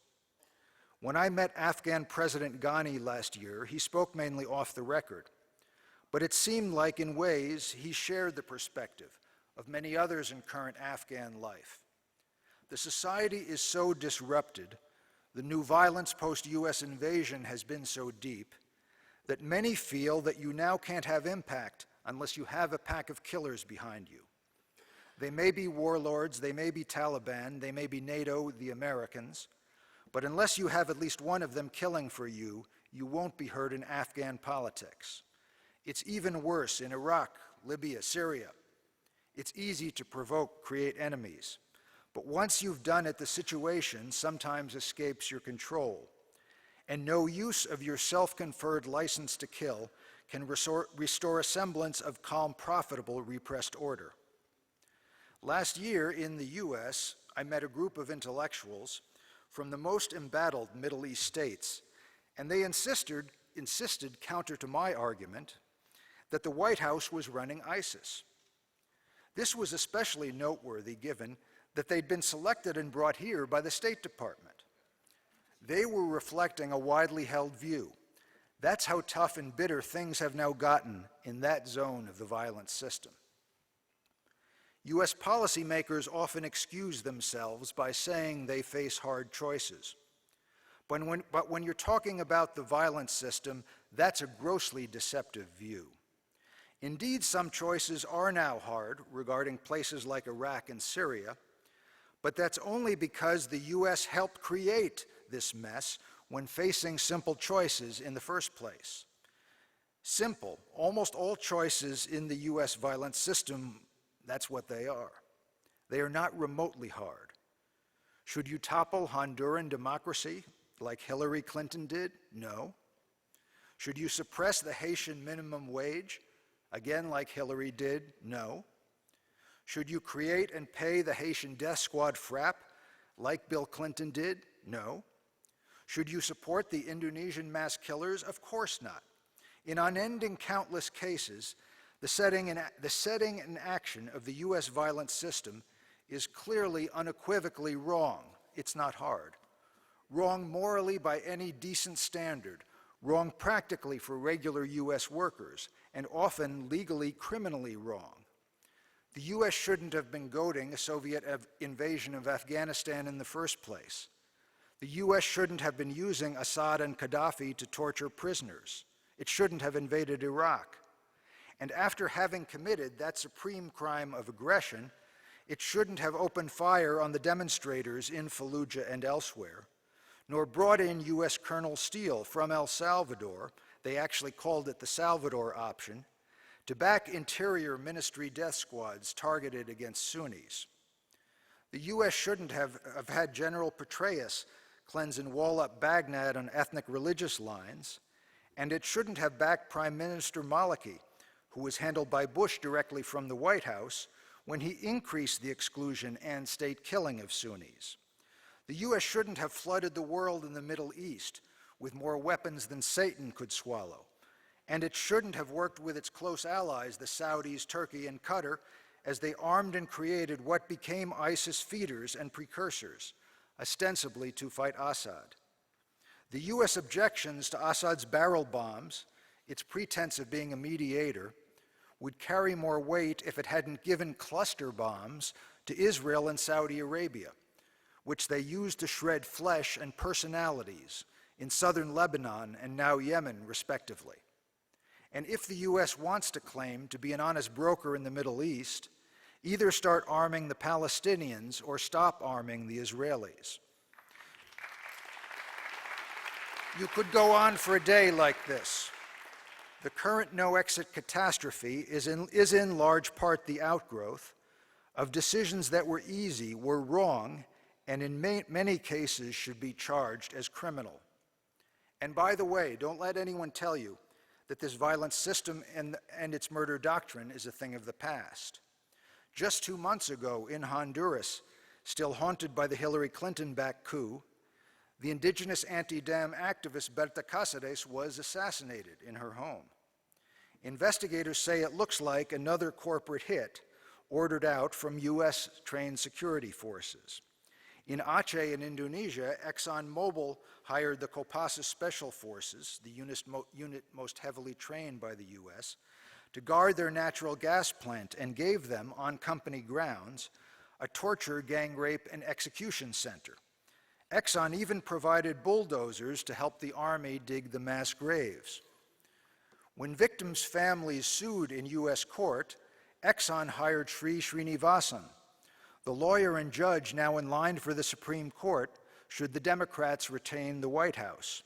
When I met Afghan President Ghani last year, he spoke mainly off the record, but it seemed like, in ways, he shared the perspective of many others in current Afghan life. The society is so disrupted, the new violence post-US invasion has been so deep, that many feel that you now can't have impact unless you have a pack of killers behind you. They may be warlords, they may be Taliban, they may be NATO, the Americans, but unless you have at least one of them killing for you, you won't be heard in Afghan politics. It's even worse in Iraq, Libya, Syria. It's easy to create enemies. But once you've done it, the situation sometimes escapes your control. And no use of your self-conferred license to kill can restore a semblance of calm, profitable, repressed order. Last year in the US, I met a group of intellectuals from the most embattled Middle East states, and they insisted, counter to my argument, that the White House was running ISIS. This was especially noteworthy given that they'd been selected and brought here by the State Department. They were reflecting a widely held view. That's how tough and bitter things have now gotten in that zone of the violent system. US policymakers often excuse themselves by saying they face hard choices. But when you're talking about the violent system, that's a grossly deceptive view. Indeed, some choices are now hard regarding places like Iraq and Syria, but that's only because the US helped create this mess when facing simple choices in the first place. Simple, almost all choices in the US violent system, that's what they are. They are not remotely hard. Should you topple Honduran democracy like Hillary Clinton did? No. Should you suppress the Haitian minimum wage, again like Hillary did? No. Should you create and pay the Haitian death squad FRAP like Bill Clinton did? No. Should you support the Indonesian mass killers? Of course not. In unending countless cases, the setting and action of the US violent system is clearly unequivocally wrong. It's not hard. Wrong morally by any decent standard, wrong practically for regular U.S. workers, and often legally, criminally wrong. The U.S. shouldn't have been goading a Soviet invasion of Afghanistan in the first place. The U.S. shouldn't have been using Assad and Gaddafi to torture prisoners. It shouldn't have invaded Iraq. And after having committed that supreme crime of aggression, it shouldn't have opened fire on the demonstrators in Fallujah and elsewhere, nor brought in U.S. Colonel Steele from El Salvador, they actually called it the Salvador option, to back Interior Ministry death squads targeted against Sunnis. The U.S. shouldn't have had General Petraeus cleanse and wall up Baghdad on ethnic religious lines, and it shouldn't have backed Prime Minister Maliki, who was handled by Bush directly from the White House, when he increased the exclusion and state killing of Sunnis. The U.S. shouldn't have flooded the world in the Middle East with more weapons than Satan could swallow. And it shouldn't have worked with its close allies, the Saudis, Turkey, and Qatar, as they armed and created what became ISIS feeders and precursors, ostensibly to fight Assad. The U.S. objections to Assad's barrel bombs, its pretense of being a mediator, would carry more weight if it hadn't given cluster bombs to Israel and Saudi Arabia, which they used to shred flesh and personalities in southern Lebanon and now Yemen, respectively. And if the U.S. wants to claim to be an honest broker in the Middle East, either start arming the Palestinians or stop arming the Israelis. You could go on for a day like this. The current no-exit catastrophe is in large part the outgrowth of decisions that were easy, were wrong, and in many cases should be charged as criminal. And by the way, don't let anyone tell you that this violent system and its murder doctrine is a thing of the past. Just 2 months ago in Honduras, still haunted by the Hillary Clinton-backed coup, the indigenous anti-dam activist Berta Cáceres was assassinated in her home. Investigators say it looks like another corporate hit ordered out from U.S.-trained security forces. In Aceh in Indonesia, ExxonMobil hired the Kopassus Special Forces, the unit most heavily trained by the U.S., to guard their natural gas plant and gave them, on company grounds, a torture, gang rape, and execution center. Exxon even provided bulldozers to help the army dig the mass graves. When victims' families sued in U.S. court, Exxon hired Sri Srinivasan, the lawyer and judge now in line for the Supreme Court should the Democrats retain the White House.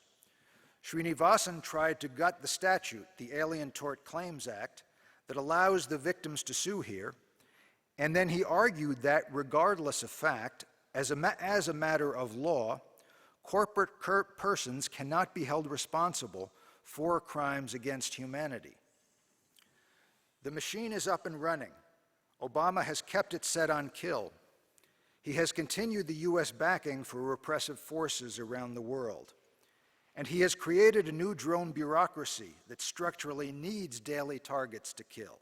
Srinivasan tried to gut the statute, the Alien Tort Claims Act, that allows the victims to sue here, and then he argued that regardless of fact, as a matter of law, corporate persons cannot be held responsible for crimes against humanity. The machine is up and running. Obama has kept it set on kill. He has continued the U.S. backing for repressive forces around the world. And he has created a new drone bureaucracy that structurally needs daily targets to kill.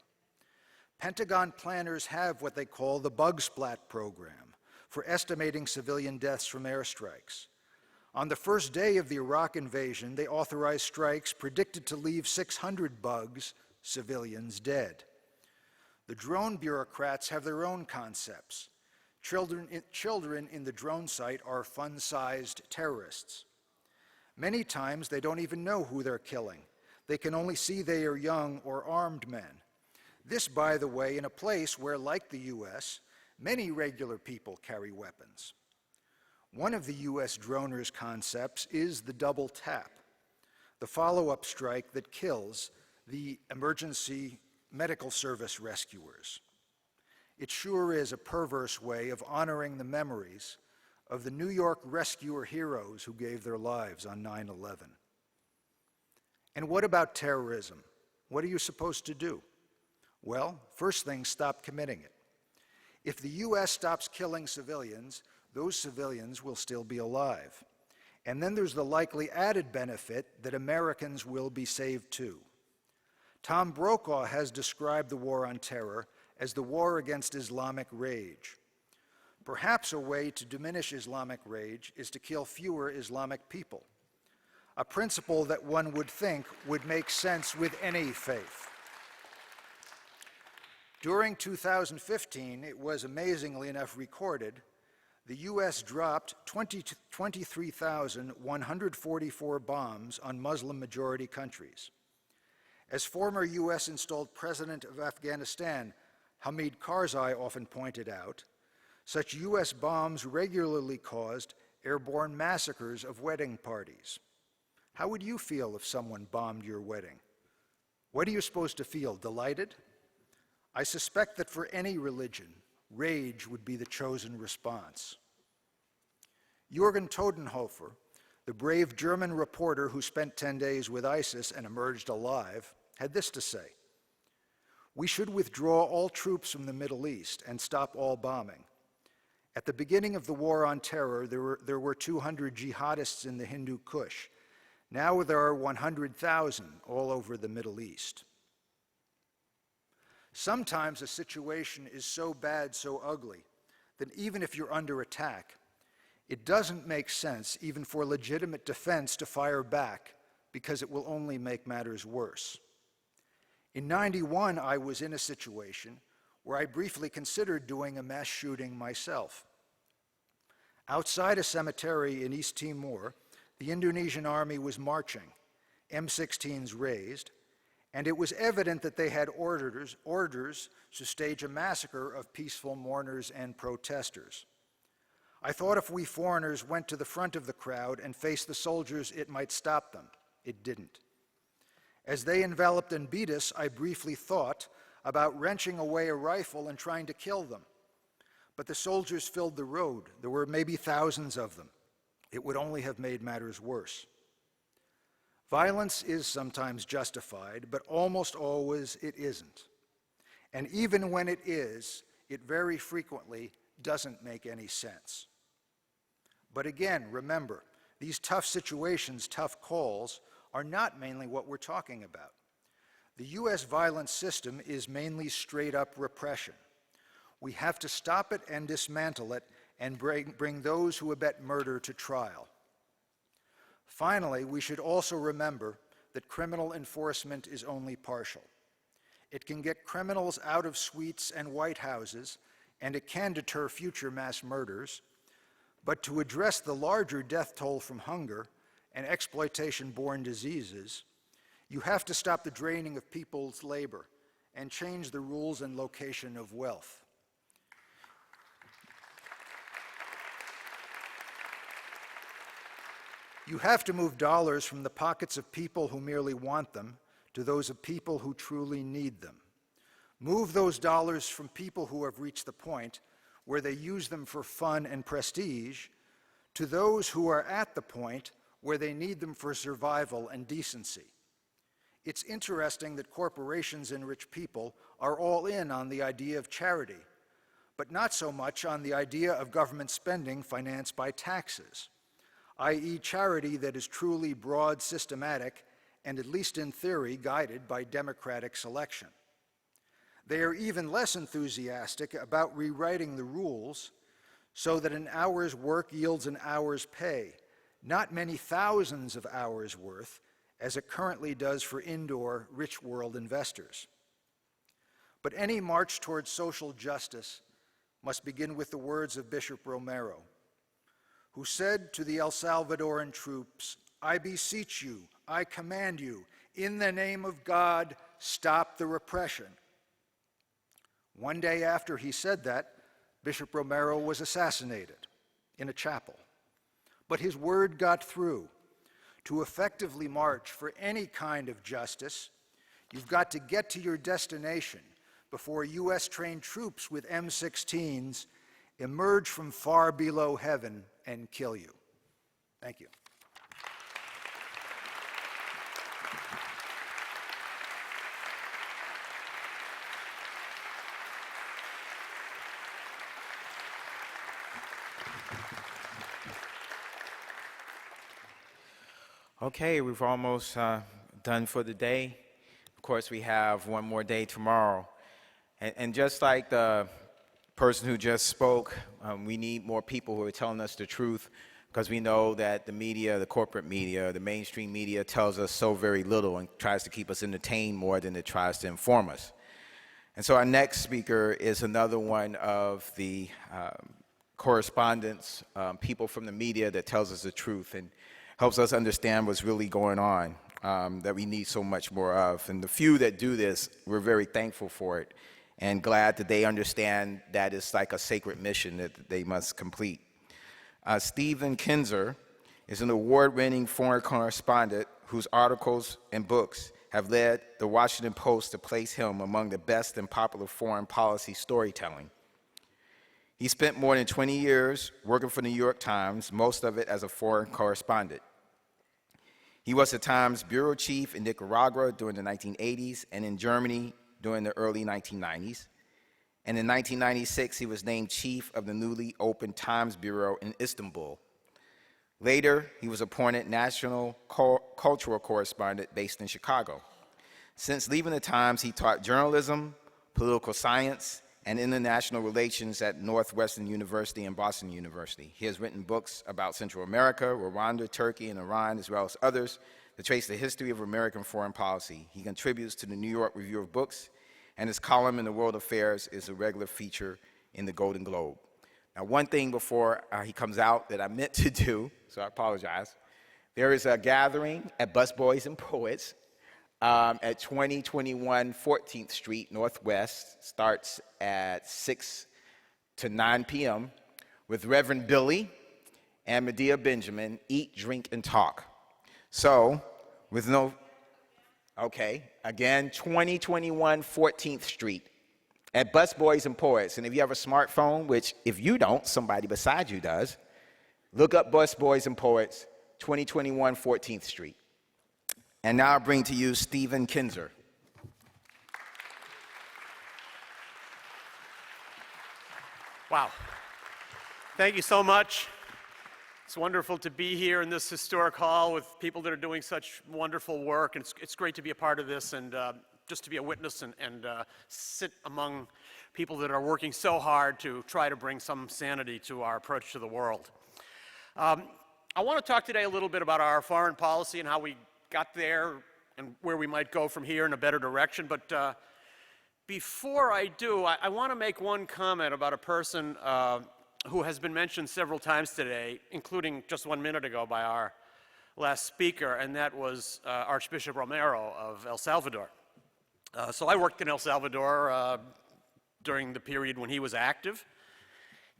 Pentagon planners have what they call the bug splat program for estimating civilian deaths from airstrikes. On the first day of the Iraq invasion, they authorized strikes predicted to leave 600 bugs, civilians, dead. The drone bureaucrats have their own concepts. Children in the drone site are fun-sized terrorists. Many times they don't even know who they're killing. They can only see they are young or armed men. This, by the way, in a place where, like the U.S., many regular people carry weapons. One of the U.S. droners' concepts is the double tap, the follow-up strike that kills the emergency medical service rescuers. It sure is a perverse way of honoring the memories of the New York rescuer heroes who gave their lives on 9/11. And what about terrorism? What are you supposed to do? Well, first thing, stop committing it. If the U.S. stops killing civilians, those civilians will still be alive. And then there's the likely added benefit that Americans will be saved too. Tom Brokaw has described the war on terror as the war against Islamic rage. Perhaps a way to diminish Islamic rage is to kill fewer Islamic people, a principle that one would think would make sense with any faith. During 2015, it was amazingly enough recorded, the U.S. dropped 23,144 bombs on Muslim-majority countries. As former U.S. installed President of Afghanistan, Hamid Karzai, often pointed out, such U.S. bombs regularly caused airborne massacres of wedding parties. How would you feel if someone bombed your wedding? What are you supposed to feel, delighted? I suspect that for any religion, rage would be the chosen response. Jürgen Todenhofer, the brave German reporter who spent 10 days with ISIS and emerged alive, had this to say: "We should withdraw all troops from the Middle East and stop all bombing. At the beginning of the war on terror, there were 200 jihadists in the Hindu Kush. Now there are 100,000 all over the Middle East." Sometimes a situation is so bad, so ugly, that even if you're under attack, it doesn't make sense, even for legitimate defense, to fire back, because it will only make matters worse. In '91, I was in a situation where I briefly considered doing a mass shooting myself. Outside a cemetery in East Timor, the Indonesian army was marching, M16s raised, and it was evident that they had orders to stage a massacre of peaceful mourners and protesters. I thought if we foreigners went to the front of the crowd and faced the soldiers, it might stop them. It didn't. As they enveloped and beat us, I briefly thought about wrenching away a rifle and trying to kill them. But the soldiers filled the road. There were maybe thousands of them. It would only have made matters worse. Violence is sometimes justified, but almost always it isn't. And even when it is, it very frequently doesn't make any sense. But again, remember, these tough situations, tough calls, are not mainly what we're talking about. The U.S. violence system is mainly straight-up repression. We have to stop it and dismantle it and bring those who abet murder to trial. Finally, we should also remember that criminal enforcement is only partial. It can get criminals out of suites and White Houses, and it can deter future mass murders, but to address the larger death toll from hunger and exploitation-borne diseases, you have to stop the draining of people's labor and change the rules and location of wealth. You have to move dollars from the pockets of people who merely want them to those of people who truly need them. Move those dollars from people who have reached the point where they use them for fun and prestige to those who are at the point where they need them for survival and decency. It's interesting that corporations and rich people are all in on the idea of charity, but not so much on the idea of government spending financed by taxes, i.e. charity that is truly broad, systematic, and at least in theory, guided by democratic selection. They are even less enthusiastic about rewriting the rules so that an hour's work yields an hour's pay, not many thousands of hours worth, as it currently does for indoor, rich world investors. But any march towards social justice must begin with the words of Bishop Romero, who said to the El Salvadoran troops, "I beseech you, I command you, in the name of God, stop the repression." One day after he said that, Bishop Romero was assassinated in a chapel. But his word got through. To effectively march for any kind of justice, you've got to get to your destination before US-trained troops with M16s emerge from far below heaven and kill you. Thank you. Okay, we've almost done for the day. Of course, we have one more day tomorrow. And just like the person who just spoke, we need more people who are telling us the truth, because we know that the media, the corporate media, the mainstream media tells us so very little and tries to keep us entertained more than it tries to inform us. And so our next speaker is another one of the correspondents, people from the media that tells us the truth and helps us understand what's really going on, that we need so much more of. And the few that do this, we're very thankful for it and glad that they understand that it's like a sacred mission that they must complete. Stephen Kinzer is an award-winning foreign correspondent whose articles and books have led the Washington Post to place him among the best in popular foreign policy storytelling. He spent more than 20 years working for the New York Times, most of it as a foreign correspondent. He was the Times bureau chief in Nicaragua during the 1980s and in Germany during the early 1990s. And in 1996, he was named chief of the newly opened Times Bureau in Istanbul. Later, he was appointed national cultural correspondent based in Chicago. Since leaving the Times, he taught journalism, political science, and international relations at Northwestern University and Boston University. He has written books about Central America, Rwanda, Turkey, and Iran, as well as others that trace the history of American foreign policy. He contributes to the New York Review of Books, and his column in the World Affairs is a regular feature in the Golden Globe. Now, one thing before he comes out that I meant to do, so I apologize. There is a gathering at Busboys and Poets at 2021 14th Street Northwest, starts at 6 to 9 p.m. with Reverend Billy and Medea Benjamin, eat, drink, and talk. So, with no, okay, again, 2021 14th Street at Busboys and Poets. And if you have a smartphone, which if you don't, somebody beside you does, look up Busboys and Poets, 2021 14th Street. And now I bring to you Stephen Kinzer. Wow. Thank you so much. It's wonderful to be here in this historic hall with people that are doing such wonderful work. And it's great to be a part of this and just to be a witness and sit among people that are working so hard to try to bring some sanity to our approach to the world. I want to talk today a little bit about our foreign policy and how we got there and where we might go from here in a better direction. But before I do, I want to make one comment about a person who has been mentioned several times today, including just 1 minute ago by our last speaker, and that was Archbishop Romero of El Salvador. So I worked in El Salvador during the period when he was active,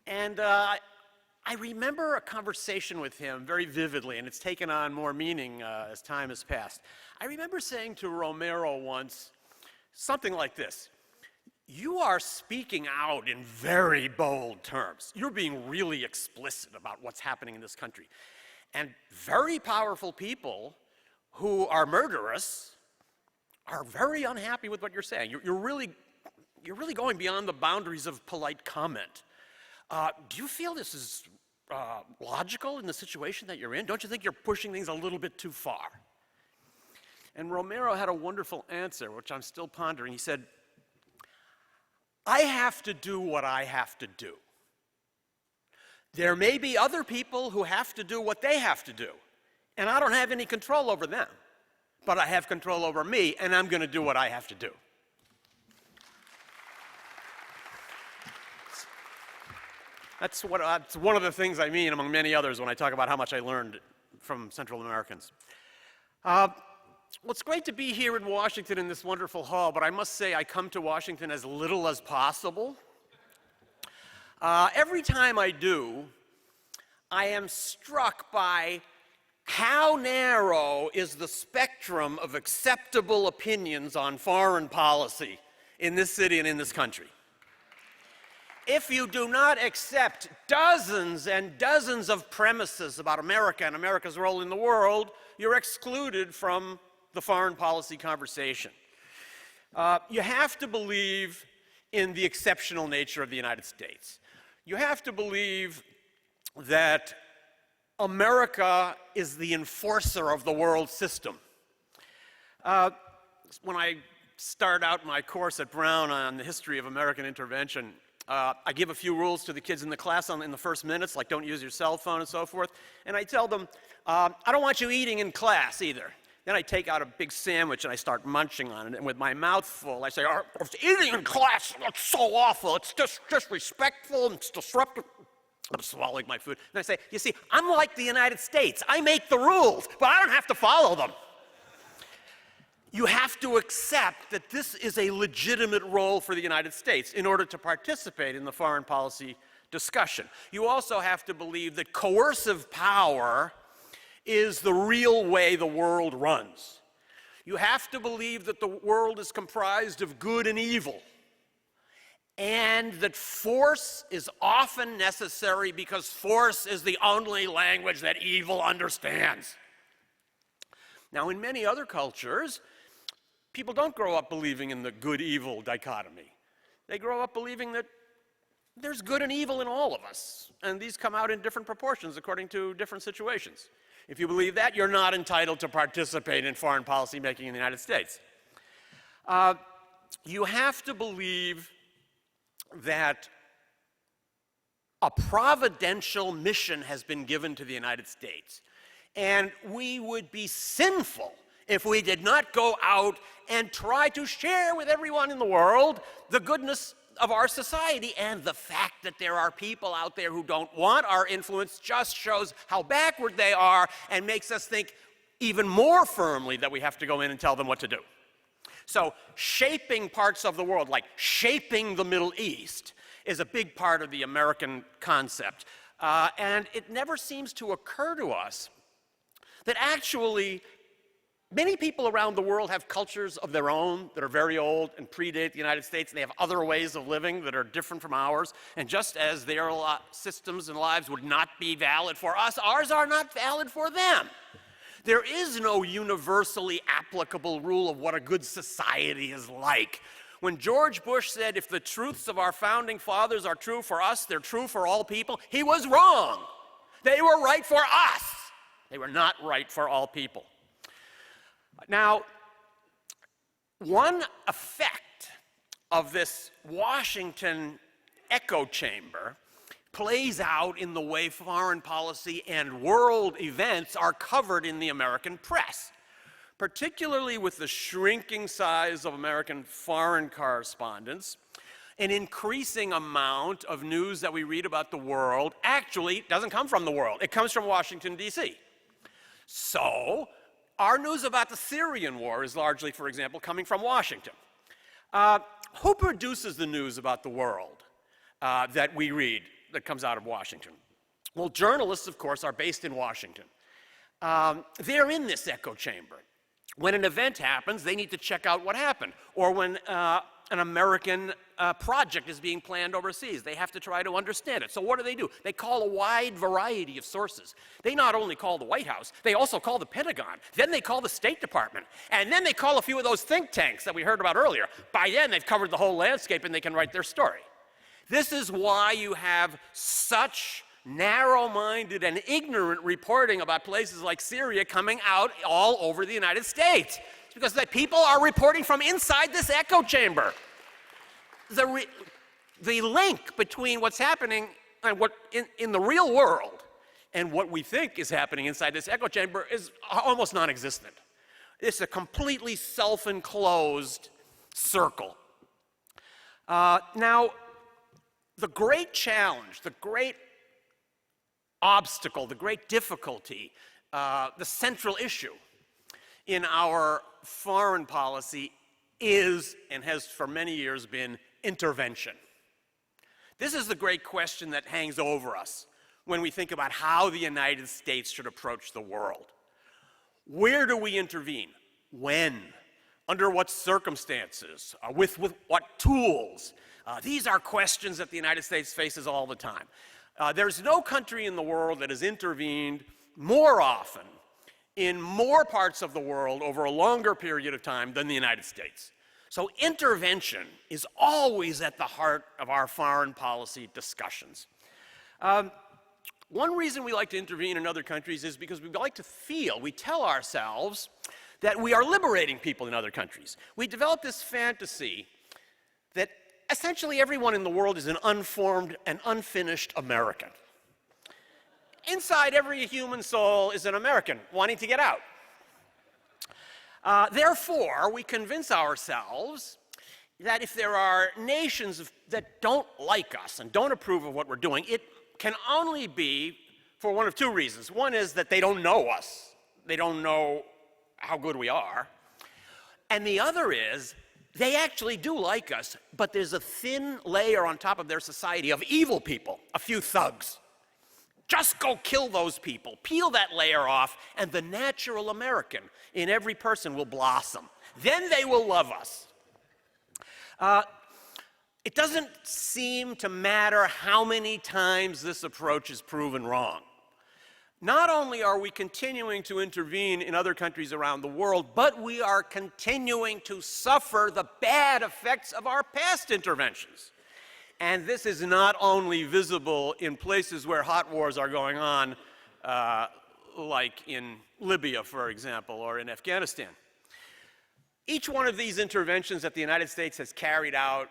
and I remember a conversation with him very vividly, and it's taken on more meaning as time has passed. I remember saying to Romero once something like this: "You are speaking out in very bold terms. You're being really explicit about what's happening in this country. And very powerful people who are murderous are very unhappy with what you're saying. You're really going beyond the boundaries of polite comment. Do you feel this is logical in the situation that you're in? Don't you think you're pushing things a little bit too far?" And Romero had a wonderful answer, which I'm still pondering. He said, "I have to do what I have to do. There may be other people who have to do what they have to do, and I don't have any control over them, but I have control over me, and I'm going to do what I have to do." That's one of the things I mean, among many others, when I talk about how much I learned from Central Americans. Well, it's great to be here in Washington in this wonderful hall, but I must say I come to Washington as little as possible. Every time I do, I am struck by how narrow is the spectrum of acceptable opinions on foreign policy in this city and in this country. If you do not accept dozens and dozens of premises about America and America's role in the world, you're excluded from the foreign policy conversation. You have to believe in the exceptional nature of the United States. You have to believe that America is the enforcer of the world system. When I started out my course at Brown on the history of American intervention, I give a few rules to the kids in the class in the first minutes, like don't use your cell phone and so forth. And I tell them, I don't want you eating in class either. Then I take out a big sandwich and I start munching on it. And with my mouth full, I say, "It's eating in class, that's so awful. It's disrespectful, it's disruptive." I'm swallowing my food. And I say, you see, I'm like the United States. I make the rules, but I don't have to follow them. You have to accept that this is a legitimate role for the United States in order to participate in the foreign policy discussion. You also have to believe that coercive power is the real way the world runs. You have to believe that the world is comprised of good and evil, and that force is often necessary because force is the only language that evil understands. Now, in many other cultures, people don't grow up believing in the good-evil dichotomy. They grow up believing that there's good and evil in all of us, and these come out in different proportions according to different situations. If you believe that, you're not entitled to participate in foreign policy making in the United States. You have to believe that a providential mission has been given to the United States, and we would be sinful if we did not go out and try to share with everyone in the world the goodness of our society. And the fact that there are people out there who don't want our influence just shows how backward they are and makes us think even more firmly that we have to go in and tell them what to do. So shaping parts of the world, like shaping the Middle East, is a big part of the American concept. And it never seems to occur to us that actually many people around the world have cultures of their own that are very old and predate the United States, and they have other ways of living that are different from ours. And just as their systems and lives would not be valid for us, ours are not valid for them. There is no universally applicable rule of what a good society is like. When George Bush said, if the truths of our founding fathers are true for us, they're true for all people, he was wrong. They were right for us. They were not right for all people. Now, one effect of this Washington echo chamber plays out in the way foreign policy and world events are covered in the American press, particularly with the shrinking size of American foreign correspondence. An increasing amount of news that we read about the world actually doesn't come from the world. It comes from Washington, D.C. So our news about the Syrian war is largely, for example, coming from Washington. Who produces the news about the world that we read that comes out of Washington? Well, journalists, of course, are based in Washington. They're in this echo chamber. When an event happens, they need to check out what happened. Or when an American project is being planned overseas, they have to try to understand it. So what do? They call a wide variety of sources. They not only call the White House, they also call the Pentagon. Then they call the State Department. And then they call a few of those think tanks that we heard about earlier. By then, they've covered the whole landscape and they can write their story. This is why you have such narrow-minded and ignorant reporting about places like Syria coming out all over the United States. It's because the people are reporting from inside this echo chamber. The link between what's happening and what in the real world and what we think is happening inside this echo chamber is almost non-existent. It's a completely self-enclosed circle. Now, the great challenge, the great obstacle, the great difficulty, the central issue in our foreign policy is, and has for many years been, intervention. This is the great question that hangs over us when we think about how the United States should approach the world. Where do we intervene? When? Under what circumstances? With what tools? These are questions that the United States faces all the time. There's no country in the world that has intervened more often in more parts of the world over a longer period of time than the United States. So intervention is always at the heart of our foreign policy discussions. One reason we like to intervene in other countries is because we like to feel, we tell ourselves that we are liberating people in other countries. We develop this fantasy that essentially everyone in the world is an unformed and unfinished American. Inside every human soul is an American wanting to get out. Therefore, we convince ourselves that if there are nations that don't like us and don't approve of what we're doing, it can only be for one of two reasons. One is that they don't know us. They don't know how good we are. And the other is they actually do like us, but there's a thin layer on top of their society of evil people, a few thugs. Just go kill those people, peel that layer off, and the natural American in every person will blossom. Then they will love us. It doesn't seem to matter how many times this approach is proven wrong. Not only are we continuing to intervene in other countries around the world, but we are continuing to suffer the bad effects of our past interventions. And this is not only visible in places where hot wars are going on, like in Libya, for example, or in Afghanistan. Each one of these interventions that the United States has carried out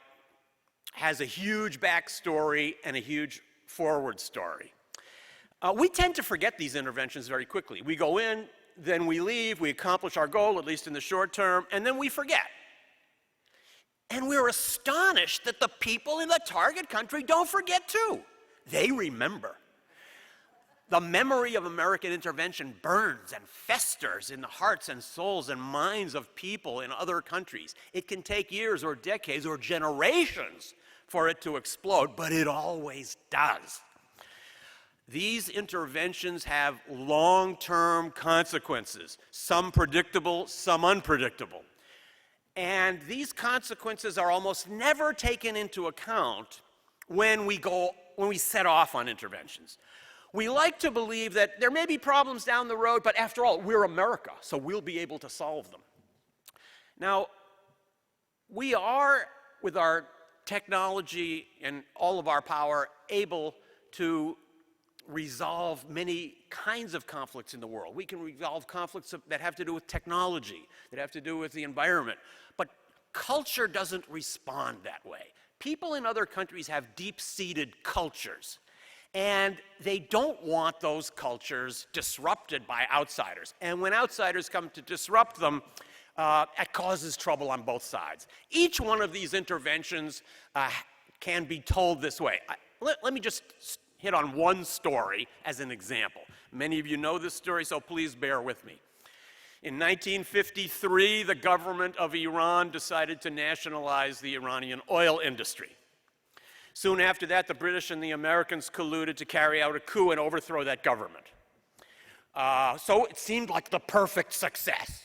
has a huge backstory and a huge forward story. We tend to forget these interventions very quickly. We go in, then we leave, we accomplish our goal, at least in the short term, and then we forget. And we're astonished that the people in the target country don't forget too. They remember. The memory of American intervention burns and festers in the hearts and souls and minds of people in other countries. It can take years or decades or generations for it to explode, but it always does. These interventions have long-term consequences, some predictable, some unpredictable. And these consequences are almost never taken into account when we set off on interventions. We like to believe that there may be problems down the road, but after all, we're America, so we'll be able to solve them. Now, we are, with our technology and all of our power, able to resolve many kinds of conflicts in the world. We can resolve conflicts that have to do with technology, that have to do with the environment. But culture doesn't respond that way. People in other countries have deep-seated cultures, and they don't want those cultures disrupted by outsiders. And when outsiders come to disrupt them, it causes trouble on both sides. Each one of these interventions can be told this way. Let me just hit on one story as an example. Many of you know this story, so please bear with me. In 1953, the government of Iran decided to nationalize the Iranian oil industry. Soon after that, the British and the Americans colluded to carry out a coup and overthrow that government. So it seemed like the perfect success.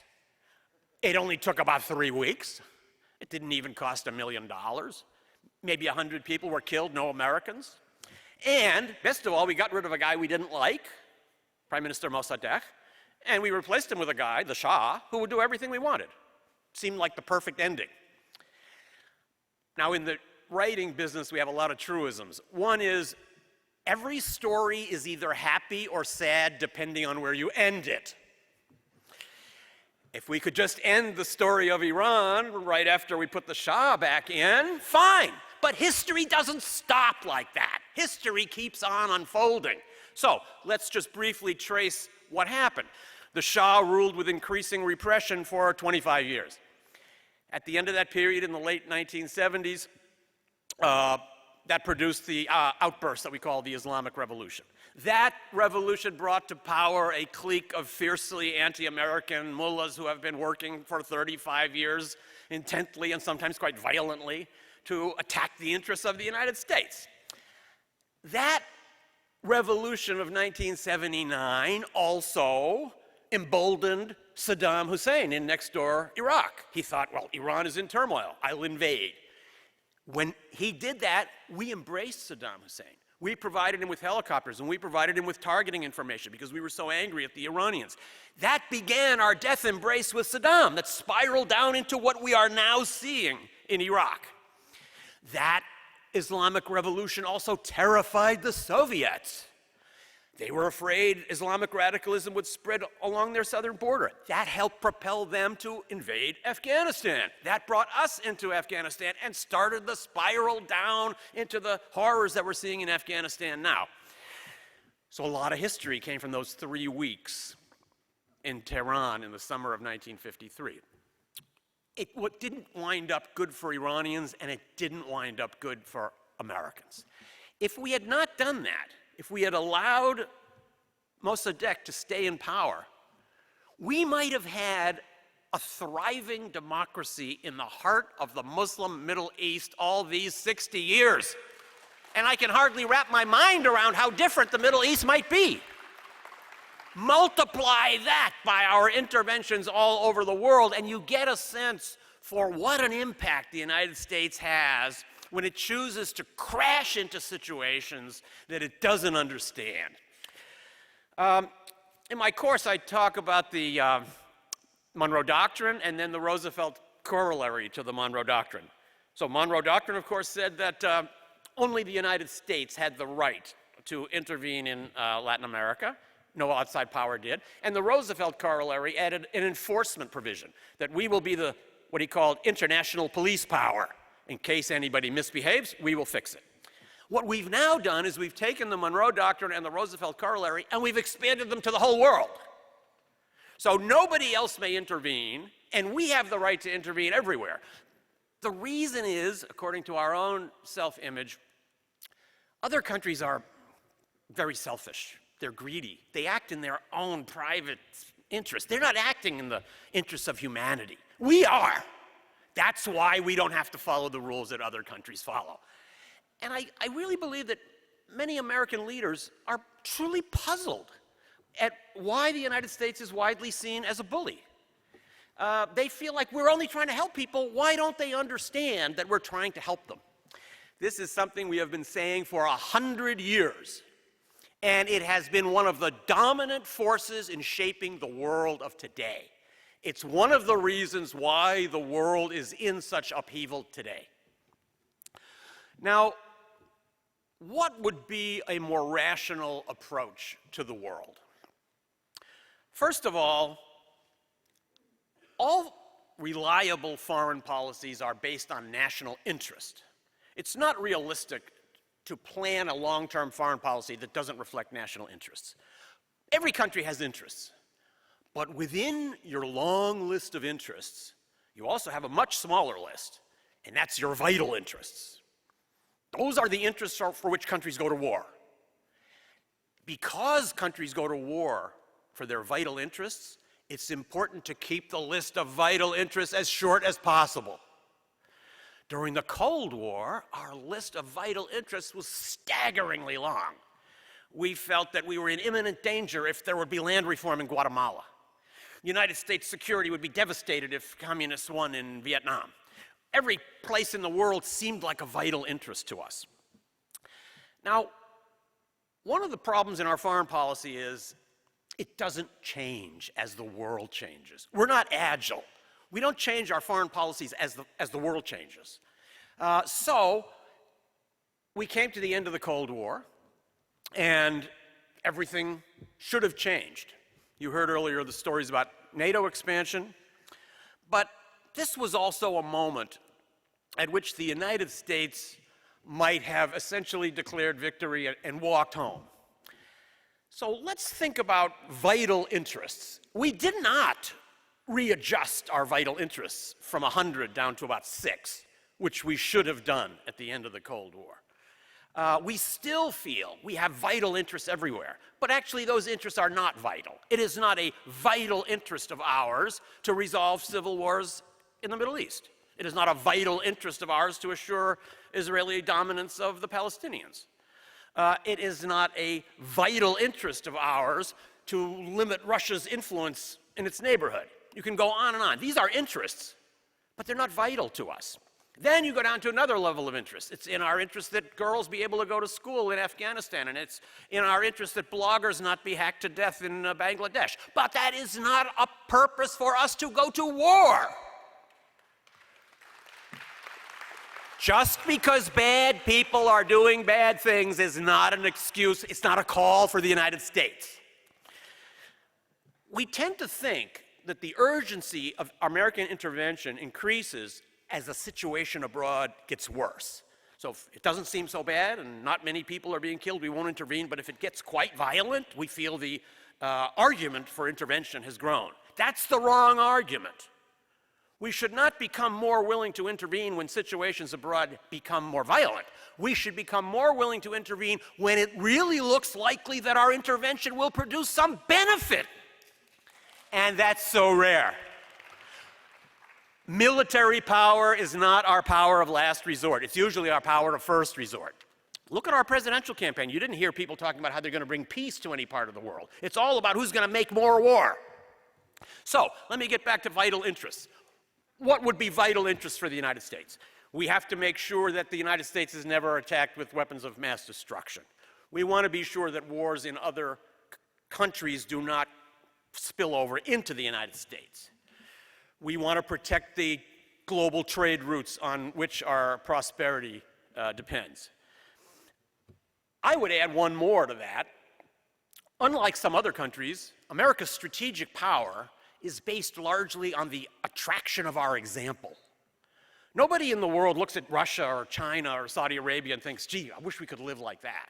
It only took about 3 weeks. It didn't even cost $1 million. Maybe 100 people were killed, no Americans. And, best of all, we got rid of a guy we didn't like, Prime Minister Mossadegh, and we replaced him with a guy, the Shah, who would do everything we wanted. Seemed like the perfect ending. Now, in the writing business, we have a lot of truisms. One is, every story is either happy or sad depending on where you end it. If we could just end the story of Iran right after we put the Shah back in, fine. But history doesn't stop like that. History keeps on unfolding. So let's just briefly trace what happened. The Shah ruled with increasing repression for 25 years. At the end of that period, in the late 1970s, that produced the outburst that we call the Islamic Revolution. That revolution brought to power a clique of fiercely anti-American mullahs who have been working for 35 years intently and sometimes quite violently to attack the interests of the United States. That revolution of 1979 also emboldened Saddam Hussein in next-door Iraq. He thought, well, Iran is in turmoil, I'll invade. When he did that, we embraced Saddam Hussein. We provided him with helicopters, and we provided him with targeting information because we were so angry at the Iranians. That began our death embrace with Saddam that spiraled down into what we are now seeing in Iraq. That Islamic Revolution also terrified the Soviets. They were afraid Islamic radicalism would spread along their southern border. That helped propel them to invade Afghanistan. That brought us into Afghanistan and started the spiral down into the horrors that we're seeing in Afghanistan now. So a lot of history came from those 3 weeks in Tehran in the summer of 1953. It didn't wind up good for Iranians, and it didn't wind up good for Americans. If we had not done that, if we had allowed Mossadegh to stay in power, we might have had a thriving democracy in the heart of the Muslim Middle East all these 60 years. And I can hardly wrap my mind around how different the Middle East might be. Multiply that by our interventions all over the world, and you get a sense for what an impact the United States has when it chooses to crash into situations that it doesn't understand. In my course, I talk about the Monroe Doctrine and then the Roosevelt corollary to the Monroe Doctrine. So Monroe Doctrine, of course, said that only the United States had the right to intervene in Latin America. No outside power did. And the Roosevelt corollary added an enforcement provision that we will be the, what he called, international police power. In case anybody misbehaves, we will fix it. What we've now done is we've taken the Monroe Doctrine and the Roosevelt corollary and we've expanded them to the whole world. So nobody else may intervene, and we have the right to intervene everywhere. The reason is, according to our own self-image, other countries are very selfish. They're greedy. They act in their own private interests. They're not acting in the interests of humanity. We are. That's why we don't have to follow the rules that other countries follow. And I really believe that many American leaders are truly puzzled at why the United States is widely seen as a bully. They feel like we're only trying to help people. Why don't they understand that we're trying to help them? This is something we have been saying for 100 years. And it has been one of the dominant forces in shaping the world of today. It's one of the reasons why the world is in such upheaval today. Now, what would be a more rational approach to the world? First of all reliable foreign policies are based on national interest. It's not realistic to plan a long-term foreign policy that doesn't reflect national interests. Every country has interests. But within your long list of interests, you also have a much smaller list, and that's your vital interests. Those are the interests for which countries go to war. Because countries go to war for their vital interests, it's important to keep the list of vital interests as short as possible. During the Cold War, our list of vital interests was staggeringly long. We felt that we were in imminent danger if there would be land reform in Guatemala. United States security would be devastated if communists won in Vietnam. Every place in the world seemed like a vital interest to us. Now, one of the problems in our foreign policy is it doesn't change as the world changes. We're not agile. We don't change our foreign policies as the world changes. So we came to the end of the Cold War, and everything should have changed. You heard earlier the stories about NATO expansion, but this was also a moment at which the United States might have essentially declared victory and walked home. So let's think about vital interests. We did not readjust our vital interests from 100 down to about 6, which we should have done at the end of the Cold War. We still feel we have vital interests everywhere, but actually those interests are not vital. It is not a vital interest of ours to resolve civil wars in the Middle East. It is not a vital interest of ours to assure Israeli dominance of the Palestinians. It is not a vital interest of ours to limit Russia's influence in its neighborhood. You can go on and on. These are interests, but they're not vital to us. Then you go down to another level of interest. It's in our interest that girls be able to go to school in Afghanistan, and it's in our interest that bloggers not be hacked to death in Bangladesh. But that is not a purpose for us to go to war. Just because bad people are doing bad things is not an excuse. It's not a call for the United States. We tend to think that the urgency of American intervention increases as the situation abroad gets worse. So if it doesn't seem so bad and not many people are being killed, we won't intervene. But if it gets quite violent, we feel the argument for intervention has grown. That's the wrong argument. We should not become more willing to intervene when situations abroad become more violent. We should become more willing to intervene when it really looks likely that our intervention will produce some benefit. And that's so rare. Military power is not our power of last resort. It's usually our power of first resort. Look at our presidential campaign. You didn't hear people talking about how they're going to bring peace to any part of the world. It's all about who's going to make more war. So let me get back to vital interests. What would be vital interests for the United States? We have to make sure that the United States is never attacked with weapons of mass destruction. We want to be sure that wars in other countries do not spill over into the United States. We want to protect the global trade routes on which our prosperity depends. I would add one more to that. Unlike some other countries, America's strategic power is based largely on the attraction of our example. Nobody in the world looks at Russia or China or Saudi Arabia and thinks, gee, I wish we could live like that.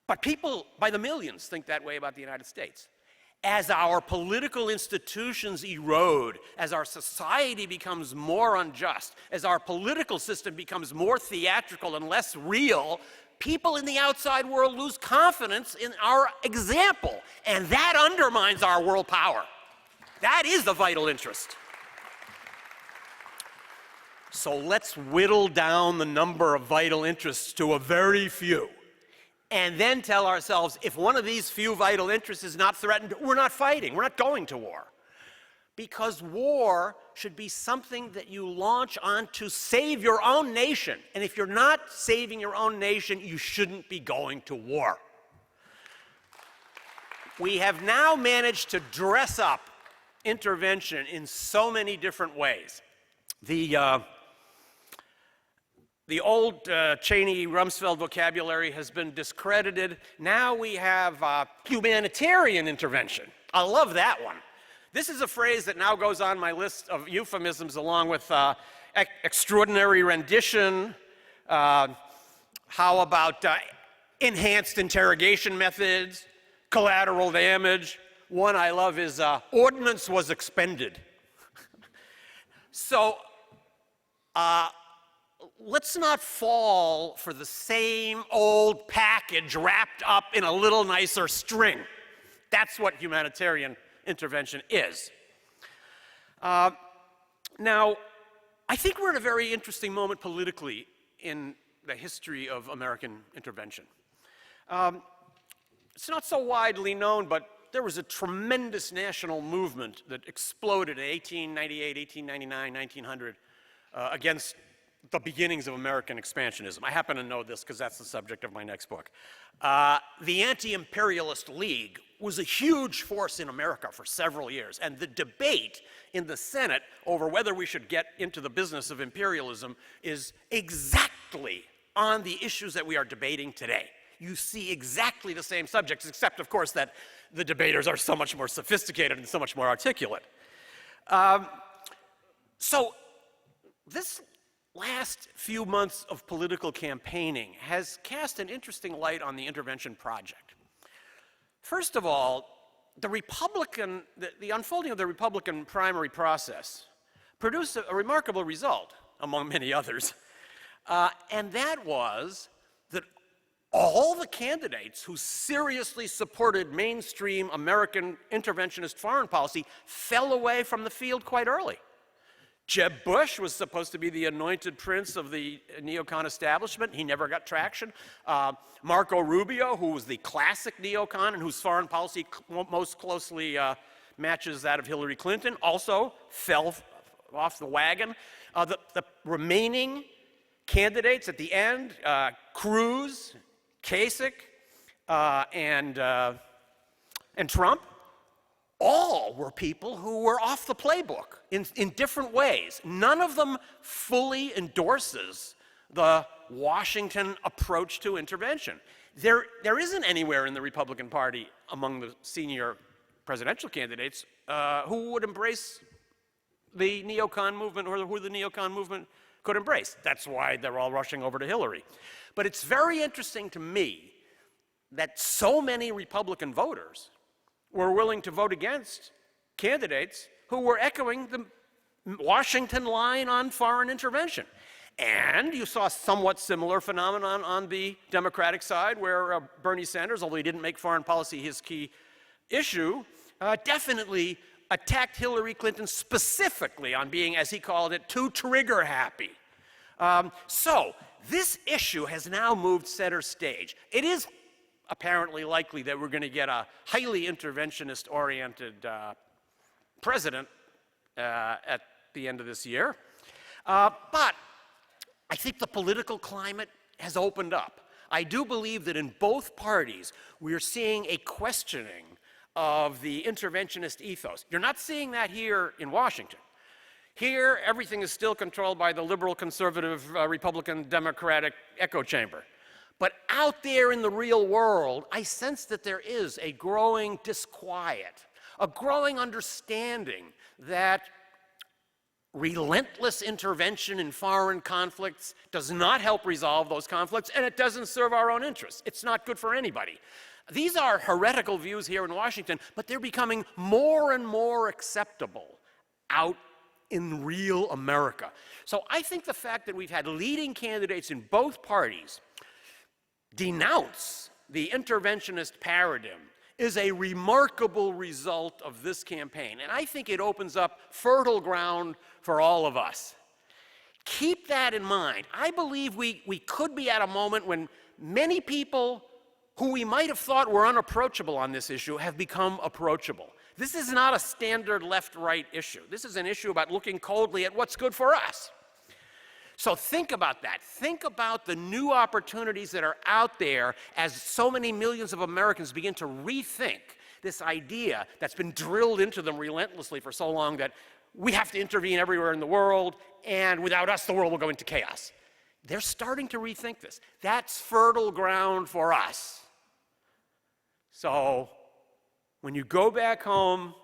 But people by the millions think that way about the United States. As our political institutions erode, as our society becomes more unjust, as our political system becomes more theatrical and less real, people in the outside world lose confidence in our example, and that undermines our world power. That is the vital interest. So let's whittle down the number of vital interests to a very few, and then tell ourselves, if one of these few vital interests is not threatened, we're not fighting, we're not going to war. Because war should be something that you launch on to save your own nation. And if you're not saving your own nation, you shouldn't be going to war. We have now managed to dress up intervention in so many different ways. The old Cheney-Rumsfeld vocabulary has been discredited. Now we have humanitarian intervention. I love that one. This is a phrase that now goes on my list of euphemisms along with extraordinary rendition. How about enhanced interrogation methods, collateral damage? One I love is ordnance was expended. So let's not fall for the same old package wrapped up in a little nicer string. That's what humanitarian intervention is. Now, I think we're at a very interesting moment politically in the history of American intervention. It's not so widely known, but there was a tremendous national movement that exploded in 1898, 1899, 1900 against the beginnings of American expansionism. I happen to know this because that's the subject of my next book. The Anti-Imperialist League was a huge force in America for several years, and the debate in the Senate over whether we should get into the business of imperialism is exactly on the issues that we are debating today. You see exactly the same subjects, except, of course, that the debaters are so much more sophisticated and so much more articulate. So this last few months of political campaigning has cast an interesting light on the intervention project. First of all, the unfolding of the Republican primary process produced a remarkable result, among many others, and that was that all the candidates who seriously supported mainstream American interventionist foreign policy fell away from the field quite early. Jeb Bush was supposed to be the anointed prince of the neocon establishment. He never got traction. Marco Rubio, who was the classic neocon and whose foreign policy most closely matches that of Hillary Clinton, also fell off the wagon. The remaining candidates at the end, Cruz, Kasich, and Trump, all were people who were off the playbook in different ways. None of them fully endorses the Washington approach to intervention. There isn't anywhere in the Republican Party among the senior presidential candidates who would embrace the neocon movement or who the neocon movement could embrace. That's why they're all rushing over to Hillary. But it's very interesting to me that so many Republican voters were willing to vote against candidates who were echoing the Washington line on foreign intervention. And you saw a somewhat similar phenomenon on the Democratic side, where Bernie Sanders, although he didn't make foreign policy his key issue, definitely attacked Hillary Clinton specifically on being, as he called it, too trigger happy. So this issue has now moved center stage. It is apparently likely that we're going to get a highly interventionist-oriented president at the end of this year. But I think the political climate has opened up. I do believe that in both parties, we're seeing a questioning of the interventionist ethos. You're not seeing that here in Washington. Here, everything is still controlled by the liberal, conservative, Republican, Democratic echo chamber. But out there in the real world, I sense that there is a growing disquiet, a growing understanding that relentless intervention in foreign conflicts does not help resolve those conflicts, and it doesn't serve our own interests. It's not good for anybody. These are heretical views here in Washington, but they're becoming more and more acceptable out in real America. So I think the fact that we've had leading candidates in both parties denounce the interventionist paradigm is a remarkable result of this campaign. And I think it opens up fertile ground for all of us. Keep that in mind. I believe we could be at a moment when many people who we might have thought were unapproachable on this issue have become approachable. This is not a standard left-right issue. This is an issue about looking coldly at what's good for us. So think about that. Think about the new opportunities that are out there as so many millions of Americans begin to rethink this idea that's been drilled into them relentlessly for so long that we have to intervene everywhere in the world, and without us, the world will go into chaos. They're starting to rethink this. That's fertile ground for us. So when you go back home,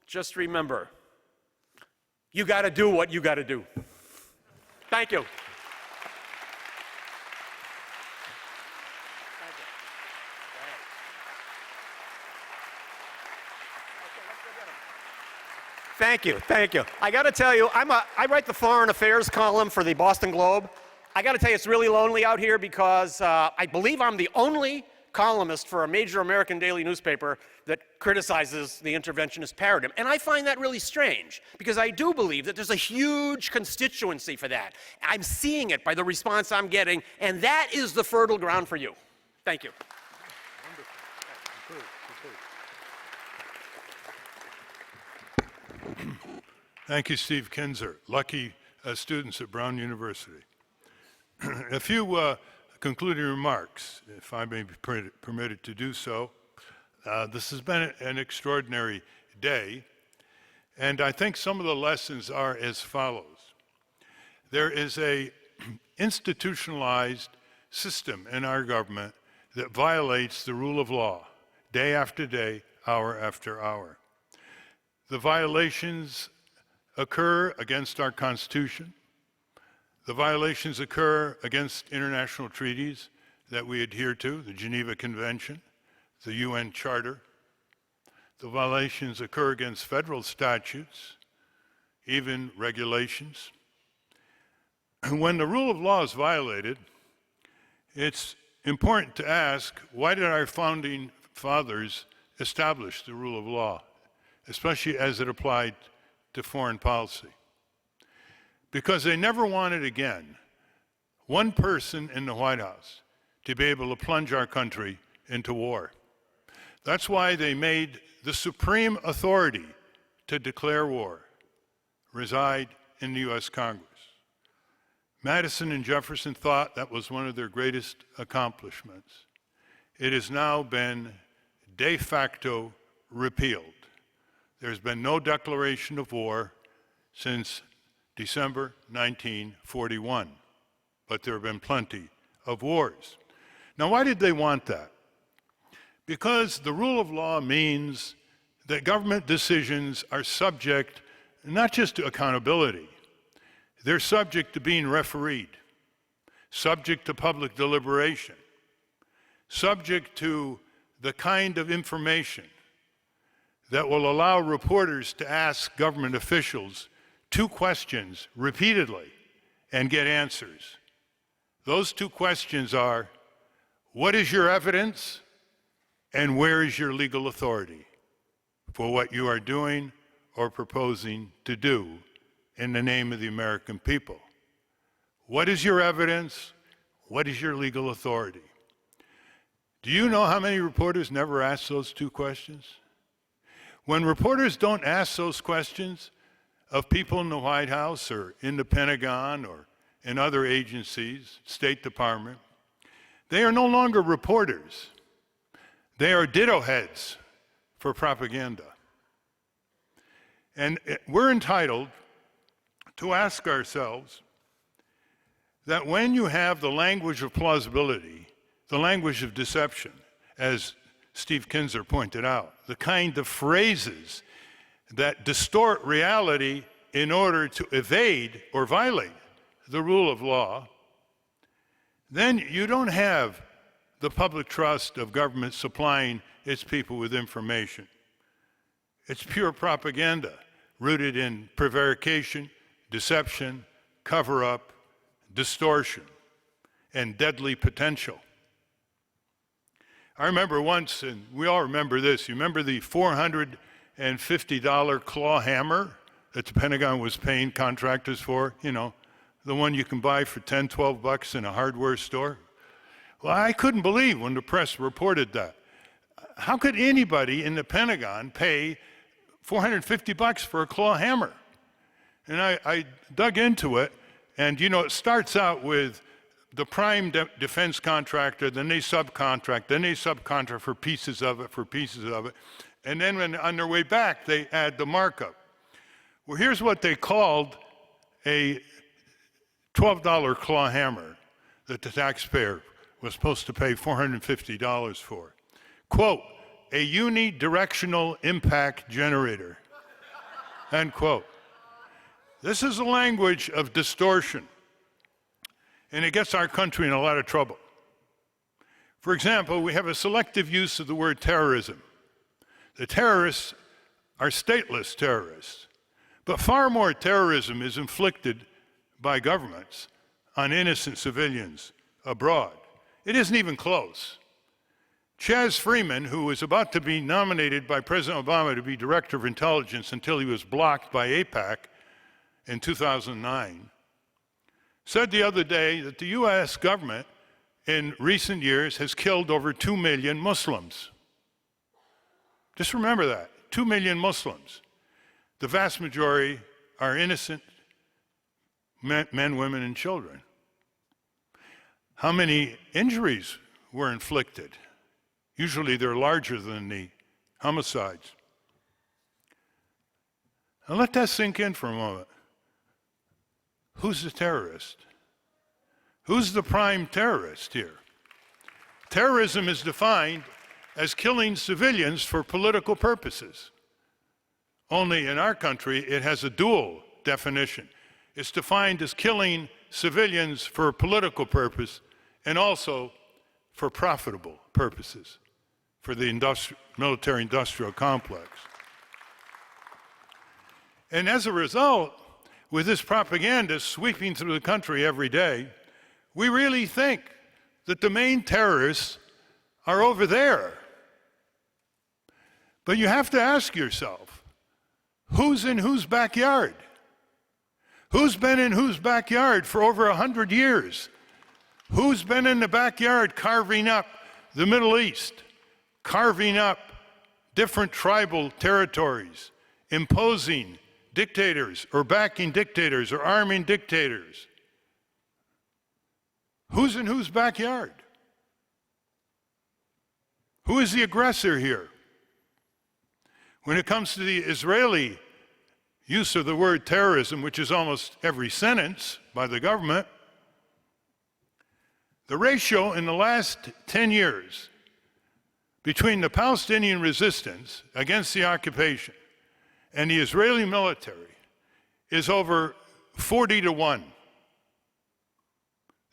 just remember, you got to do what you got to do. Thank you. Thank you, thank you. I got to tell you, I write the foreign affairs column for the Boston Globe. I got to tell you, it's really lonely out here because I believe I'm the only columnist for a major American daily newspaper that criticizes the interventionist paradigm. And I find that really strange because I do believe that there's a huge constituency for that. I'm seeing it by the response I'm getting, and that is the fertile ground for you. Thank you. Thank you, Steve Kinzer. Lucky students at Brown University. A few concluding remarks, if I may be permitted to do so. This has been an extraordinary day, and I think some of the lessons are as follows. There is a institutionalized system in our government that violates the rule of law day after day, hour after hour. The violations occur against our Constitution. The violations occur against international treaties that we adhere to, the Geneva Convention, the UN Charter. The violations occur against federal statutes, even regulations. And when the rule of law is violated, it's important to ask, why did our founding fathers establish the rule of law, especially as it applied to foreign policy? Because they never wanted again one person in the White House to be able to plunge our country into war. That's why they made the supreme authority to declare war reside in the U.S. Congress. Madison and Jefferson thought that was one of their greatest accomplishments. It has now been de facto repealed. There's been no declaration of war since December 1941. but there have been plenty of wars. Now, why did they want that? Because the rule of law means that government decisions are subject not just to accountability, they're subject to being refereed, subject to public deliberation, subject to the kind of information that will allow reporters to ask government officials 2 questions repeatedly and get answers. Those 2 questions are, what is your evidence and where is your legal authority for what you are doing or proposing to do in the name of the American people? What is your evidence? What is your legal authority? Do you know how many reporters never ask those 2 questions? When reporters don't ask those questions of people in the White House or in the Pentagon or in other agencies, State Department, they are no longer reporters. They are ditto heads for propaganda. And we're entitled to ask ourselves that when you have the language of plausibility, the language of deception, as Steve Kinzer pointed out, the kind of phrases that distort reality in order to evade or violate the rule of law, then you don't have the public trust of government supplying its people with information. It's pure propaganda, rooted in prevarication, deception, cover-up, distortion, and deadly potential. I remember once, and we all remember this, you remember the $450 claw hammer that the Pentagon was paying contractors for? You know, the one you can buy for $10, $12 in a hardware store? Well, I couldn't believe when the press reported that. How could anybody in the Pentagon pay $450 for a claw hammer? And I dug into it, and you know, it starts out with the prime defense contractor, then they subcontract for pieces of it, and then when on their way back, they add the markup. Well, here's what they called a $12 claw hammer that the taxpayer was supposed to pay $450 for. Quote, a unidirectional impact generator, end quote. This is a language of distortion, and it gets our country in a lot of trouble. For example, we have a selective use of the word terrorism. The terrorists are stateless terrorists, but far more terrorism is inflicted by governments on innocent civilians abroad. It isn't even close. Chaz Freeman, who was about to be nominated by President Obama to be Director of Intelligence until he was blocked by AIPAC in 2009, said the other day that the US government in recent years has killed over 2 million Muslims. Just remember that, 2 million Muslims. The vast majority are innocent men, women, and children. How many injuries were inflicted? Usually they're larger than the homicides. Now let that sink in for a moment. Who's the terrorist? Who's the prime terrorist here? Terrorism is defined as killing civilians for political purposes. Only in our country, it has a dual definition. It's defined as killing civilians for a political purpose and also for profitable purposes, for the military-industrial complex. And as a result, with this propaganda sweeping through the country every day, we really think that the main terrorists are over there. But you have to ask yourself, who's in whose backyard? Who's been in whose backyard for over 100 years? Who's been in the backyard carving up the Middle East, carving up different tribal territories, imposing dictators or backing dictators or arming dictators? Who's in whose backyard? Who is the aggressor here? When it comes to the Israeli use of the word terrorism, which is almost every sentence by the government, The ratio in the last 10 years between the Palestinian resistance against the occupation and the Israeli military is over 40-1.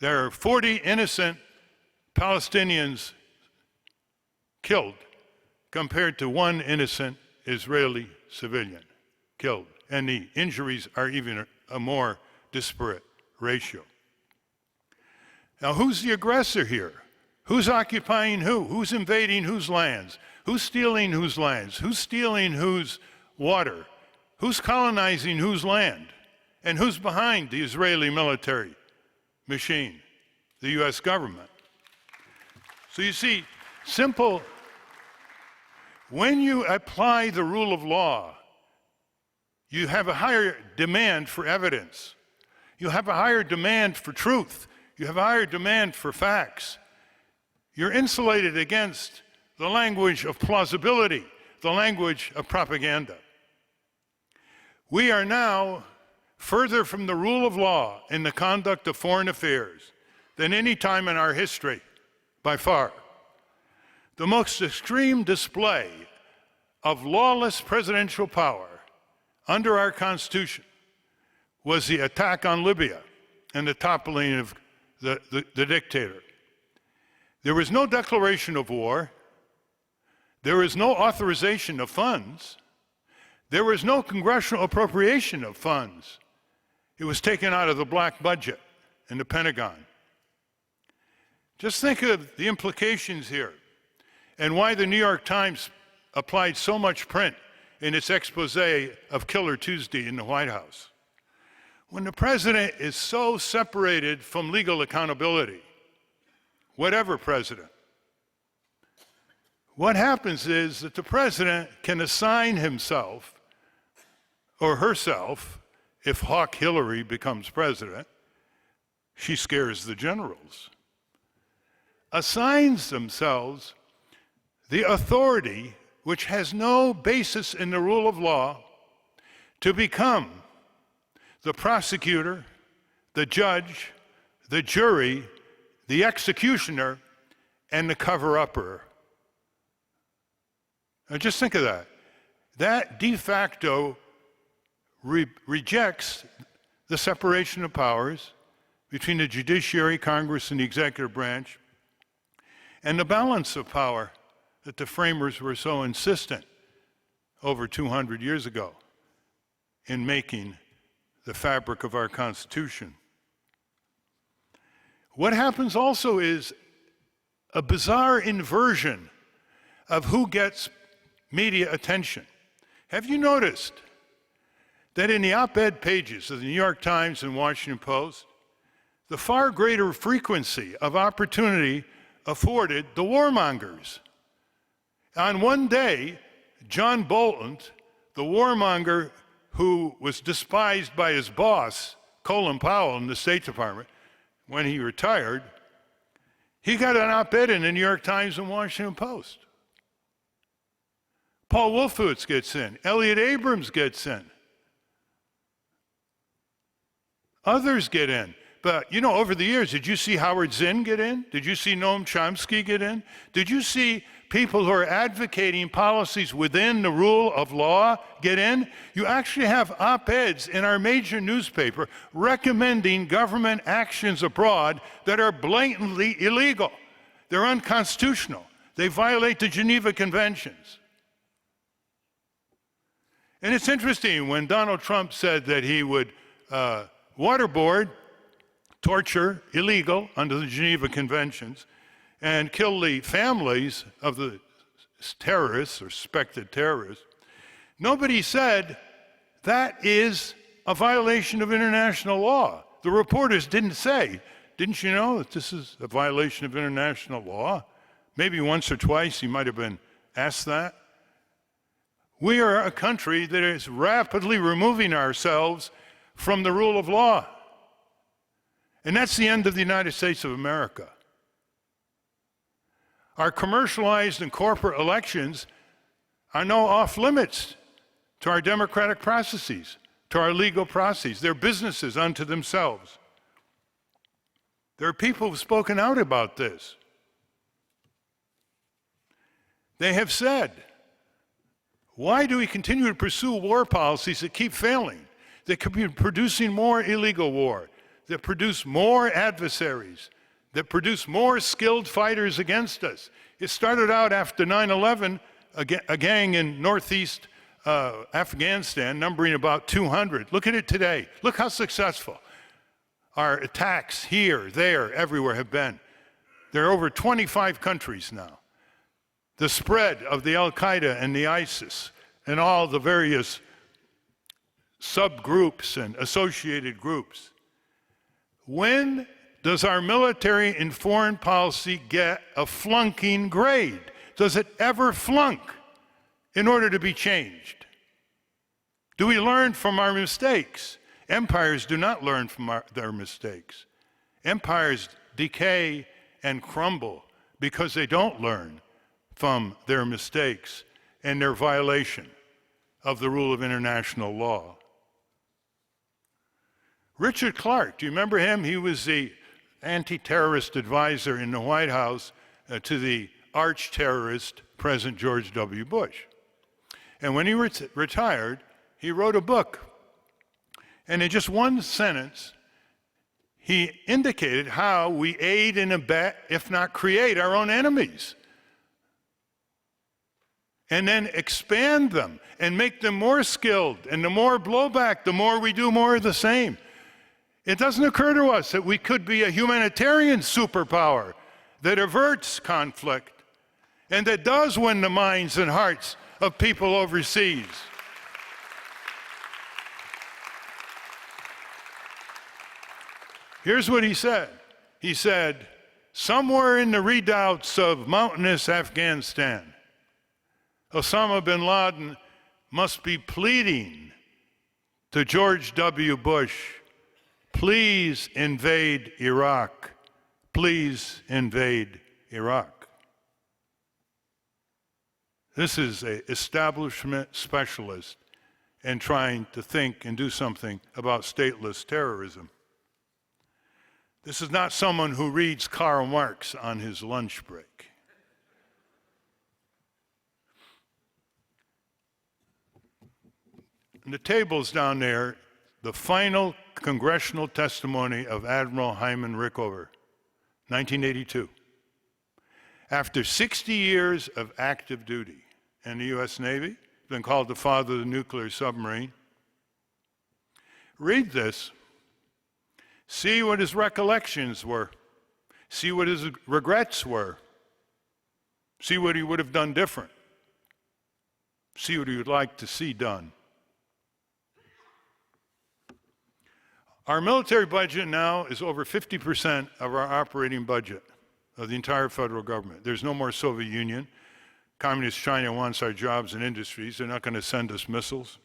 There are 40 innocent Palestinians killed compared to one innocent Israeli civilian killed. And the injuries are even a more disparate ratio. Now, who's the aggressor here? Who's occupying who? Who's invading whose lands? Who's stealing whose lands? Who's stealing whose water? Who's colonizing whose land? And who's behind the Israeli military machine? The US government. So you see, simple, when you apply the rule of law, you have a higher demand for evidence. You have a higher demand for truth. You have a higher demand for facts. You're insulated against the language of plausibility, the language of propaganda. We are now further from the rule of law in the conduct of foreign affairs than any time in our history, by far. The most extreme display of lawless presidential power under our Constitution was the attack on Libya and the toppling of the dictator. There was no declaration of war. There was no authorization of funds. There was no congressional appropriation of funds. It was taken out of the black budget in the Pentagon. Just think of the implications here and why the New York Times applied so much print in its expose of Killer Tuesday in the White House. When the president is so separated from legal accountability, whatever president, what happens is that the president can assign himself or herself, if Hawk Hillary becomes president, she scares the generals, assigns themselves the authority which has no basis in the rule of law to become the prosecutor, the judge, the jury, the executioner, and the cover-upper. Now just think of that. That de facto rejects the separation of powers between the judiciary, Congress, and the executive branch, and the balance of power that the framers were so insistent over 200 years ago in making the fabric of our Constitution. What happens also is a bizarre inversion of who gets media attention. Have you noticed that in the op-ed pages of the New York Times and Washington Post, the far greater frequency of opportunity afforded the warmongers? On one day, John Bolton, the warmonger who was despised by his boss, Colin Powell, in the State Department, when he retired, he got an op-ed in the New York Times and Washington Post. Paul Wolfowitz gets in. Elliot Abrams gets in. Others get in. But, you know, over the years, did you see Howard Zinn get in? Did you see Noam Chomsky get in? Did you see people who are advocating policies within the rule of law get in? You actually have op-eds in our major newspaper recommending government actions abroad that are blatantly illegal. They're unconstitutional. They violate the Geneva Conventions. And it's interesting, when Donald Trump said that he would waterboard torture, illegal under the Geneva Conventions, and kill the families of the terrorists or suspected terrorists, nobody said that is a violation of international law. The reporters didn't say, didn't you know that this is a violation of international law? Maybe once or twice he might have been asked that. We are a country that is rapidly removing ourselves from the rule of law. And that's the end of the United States of America. Our commercialized and corporate elections are now off limits to our democratic processes, to our legal processes. They're businesses unto themselves. There are people who've spoken out about this. They have said, why do we continue to pursue war policies that keep failing, that could be producing more illegal war, that produce more adversaries, that produce more skilled fighters against us? It started out after 9/11, a gang in northeast Afghanistan numbering about 200. Look at it today. Look how successful our attacks here, there, everywhere have been. There are over 25 countries now. The spread of the Al-Qaeda and the ISIS and all the various subgroups and associated groups. When does our military and foreign policy get a flunking grade? Does it ever flunk in order to be changed? Do we learn from our mistakes? Empires do not learn from their mistakes. Empires decay and crumble because they don't learn from their mistakes and their violation of the rule of international law. Richard Clark, do you remember him? He was the anti-terrorist advisor in the White House to the arch-terrorist President George W. Bush. And when he retired, he wrote a book. And in just one sentence, he indicated how we aid and abet, if not create, our own enemies. And then expand them and make them more skilled. And the more blowback, the more we do more of the same. It doesn't occur to us that we could be a humanitarian superpower that averts conflict and that does win the minds and hearts of people overseas. Here's what he said. He said, somewhere in the redoubts of mountainous Afghanistan, Osama bin Laden must be pleading to George W. Bush, please invade Iraq. Please invade Iraq. This is an establishment specialist in trying to think and do something about stateless terrorism. This is not someone who reads Karl Marx on his lunch break. And the table's down there, the final congressional testimony of Admiral Hyman Rickover, 1982. After 60 years of active duty in the U.S. Navy, been called the father of the nuclear submarine. Read this. See what his recollections were. See what his regrets were. See what he would have done different. See what he would like to see done. Our military budget now is over 50% of our operating budget of the entire federal government. There's no more Soviet Union. Communist China wants our jobs and industries. They're not going to send us missiles.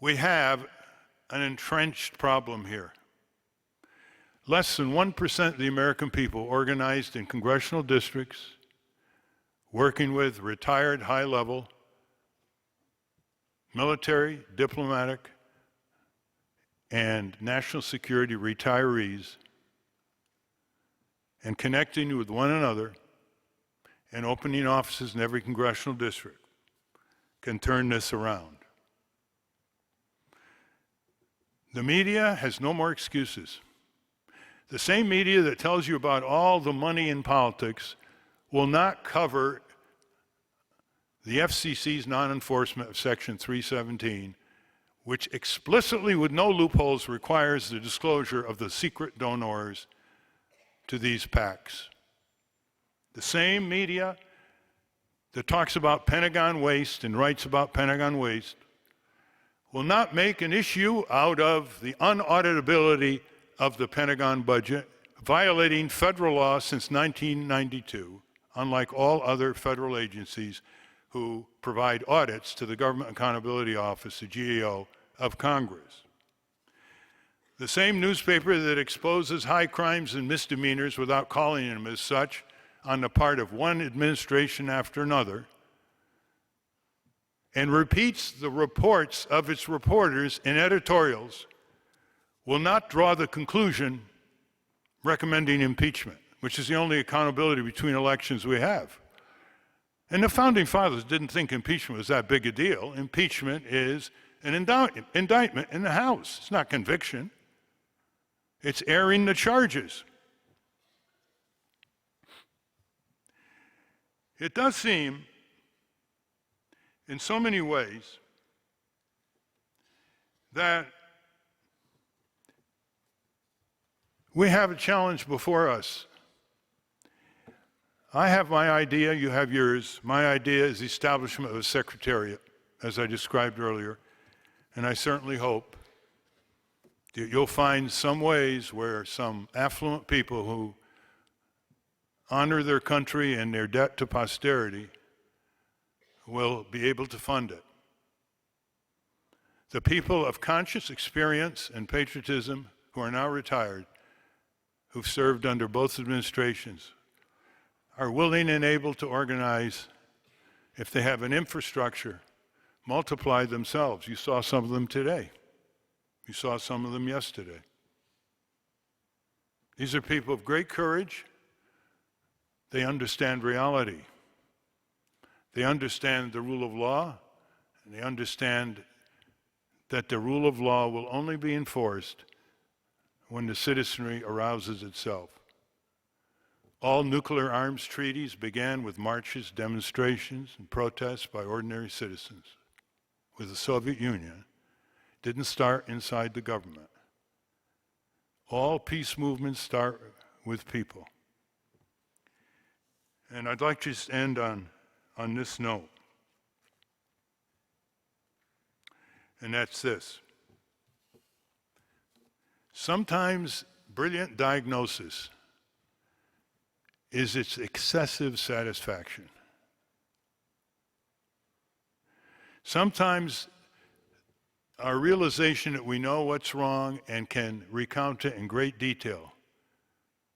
We have an entrenched problem here. Less than 1% of the American people organized in congressional districts, working with retired high-level military, diplomatic, and national security retirees, and connecting with one another and opening offices in every congressional district can turn this around. The media has no more excuses. The same media that tells you about all the money in politics will not cover the FCC's non-enforcement of Section 317, which explicitly, with no loopholes, requires the disclosure of the secret donors to these PACs. The same media that talks about Pentagon waste and writes about Pentagon waste will not make an issue out of the unauditability of the Pentagon budget, violating federal law since 1992, unlike all other federal agencies who provide audits to the Government Accountability Office, the GAO, of Congress. The same newspaper that exposes high crimes and misdemeanors without calling them as such on the part of one administration after another, and repeats the reports of its reporters in editorials, will not draw the conclusion recommending impeachment, which is the only accountability between elections we have. And the Founding Fathers didn't think impeachment was that big a deal. Impeachment is an indictment in the House. It's not conviction. It's airing the charges. It does seem, in so many ways, that we have a challenge before us. I have my idea, you have yours. My idea is the establishment of a secretariat, as I described earlier, and I certainly hope that you'll find some ways where some affluent people who honor their country and their debt to posterity will be able to fund it. The people of conscious experience and patriotism who are now retired, who've served under both administrations, are willing and able to organize. If they have an infrastructure, multiply themselves. You saw some of them today. You saw some of them yesterday. These are people of great courage. They understand reality. They understand the rule of law, and they understand that the rule of law will only be enforced when the citizenry arouses itself. All nuclear arms treaties began with marches, demonstrations, and protests by ordinary citizens. With the Soviet Union, it didn't start inside the government. All peace movements start with people. And I'd like to just end on this note. And that's this. Sometimes brilliant diagnosis is its excessive satisfaction. Sometimes our realization that we know what's wrong and can recount it in great detail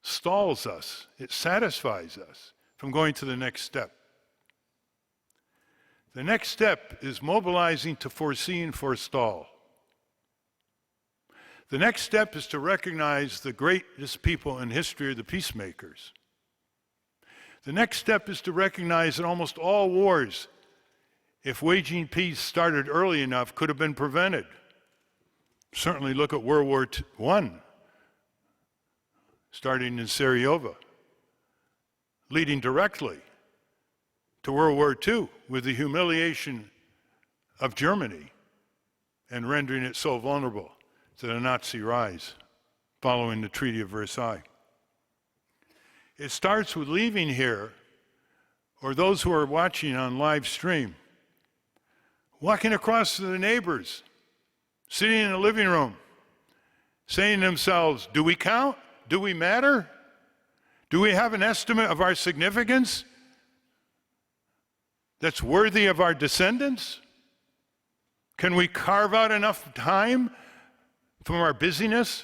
stalls us. It satisfies us from going to the next step. The next step is mobilizing to foresee and forestall. The next step is to recognize the greatest people in history are the peacemakers. The next step is to recognize that almost all wars, if waging peace started early enough, could have been prevented. Certainly look at World War I, starting in Sarajevo, leading directly to World War II with the humiliation of Germany and rendering it so vulnerable to the Nazi rise following the Treaty of Versailles. It starts with leaving here, or those who are watching on live stream, walking across to the neighbors, sitting in a living room, saying to themselves, do we count? Do we matter? Do we have an estimate of our significance that's worthy of our descendants? Can we carve out enough time from our busyness?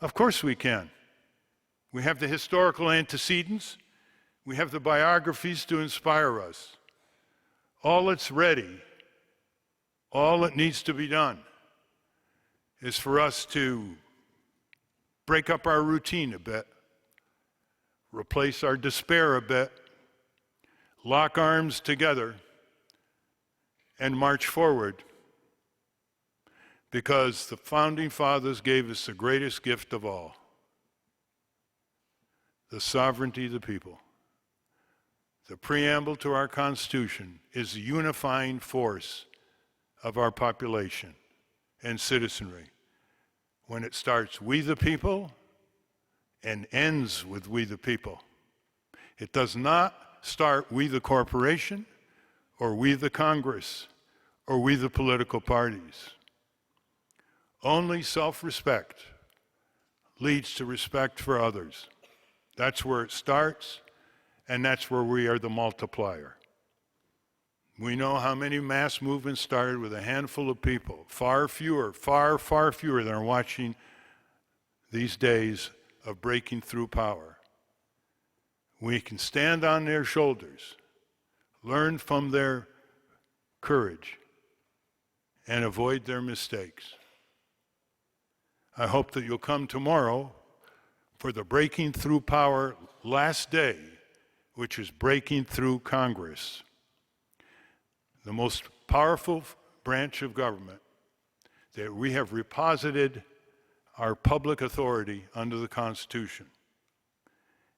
Of course we can. We have the historical antecedents. We have the biographies to inspire us. All that's ready, all that needs to be done is for us to break up our routine a bit, replace our despair a bit, lock arms together, and march forward, because the Founding Fathers gave us the greatest gift of all, the sovereignty of the people. The preamble to our Constitution is the unifying force of our population and citizenry. When it starts, we the people, and ends with we the people. It does not start we the corporation, or we the Congress, or we the political parties. Only self-respect leads to respect for others. That's where it starts, and that's where we are the multiplier. We know how many mass movements started with a handful of people. Far fewer than are watching these days of breaking through power. We can stand on their shoulders, learn from their courage, and avoid their mistakes. I hope that you'll come tomorrow for the breaking through power last day, which is breaking through Congress, the most powerful branch of government, that we have reposited our public authority under the Constitution,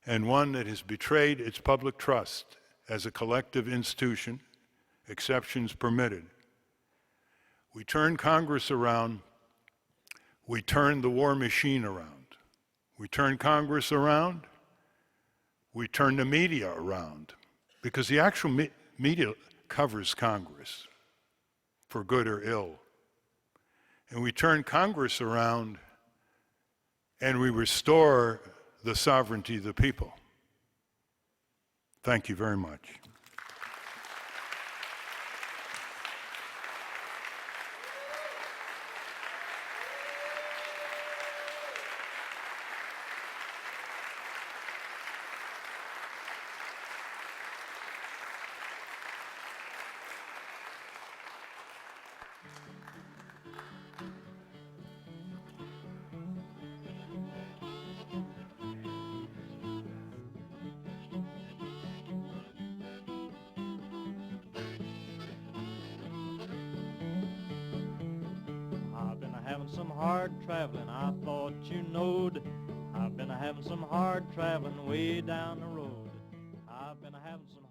and one that has betrayed its public trust as a collective institution, exceptions permitted. We turn Congress around, we turn the war machine around. We turn Congress around, we turn the media around, because the actual media covers Congress, for good or ill. And we turn Congress around, and we restore the sovereignty of the people. Thank you very much. Having some hard traveling, I thought you knowed. I've been having some hard traveling way down the road. I've been having some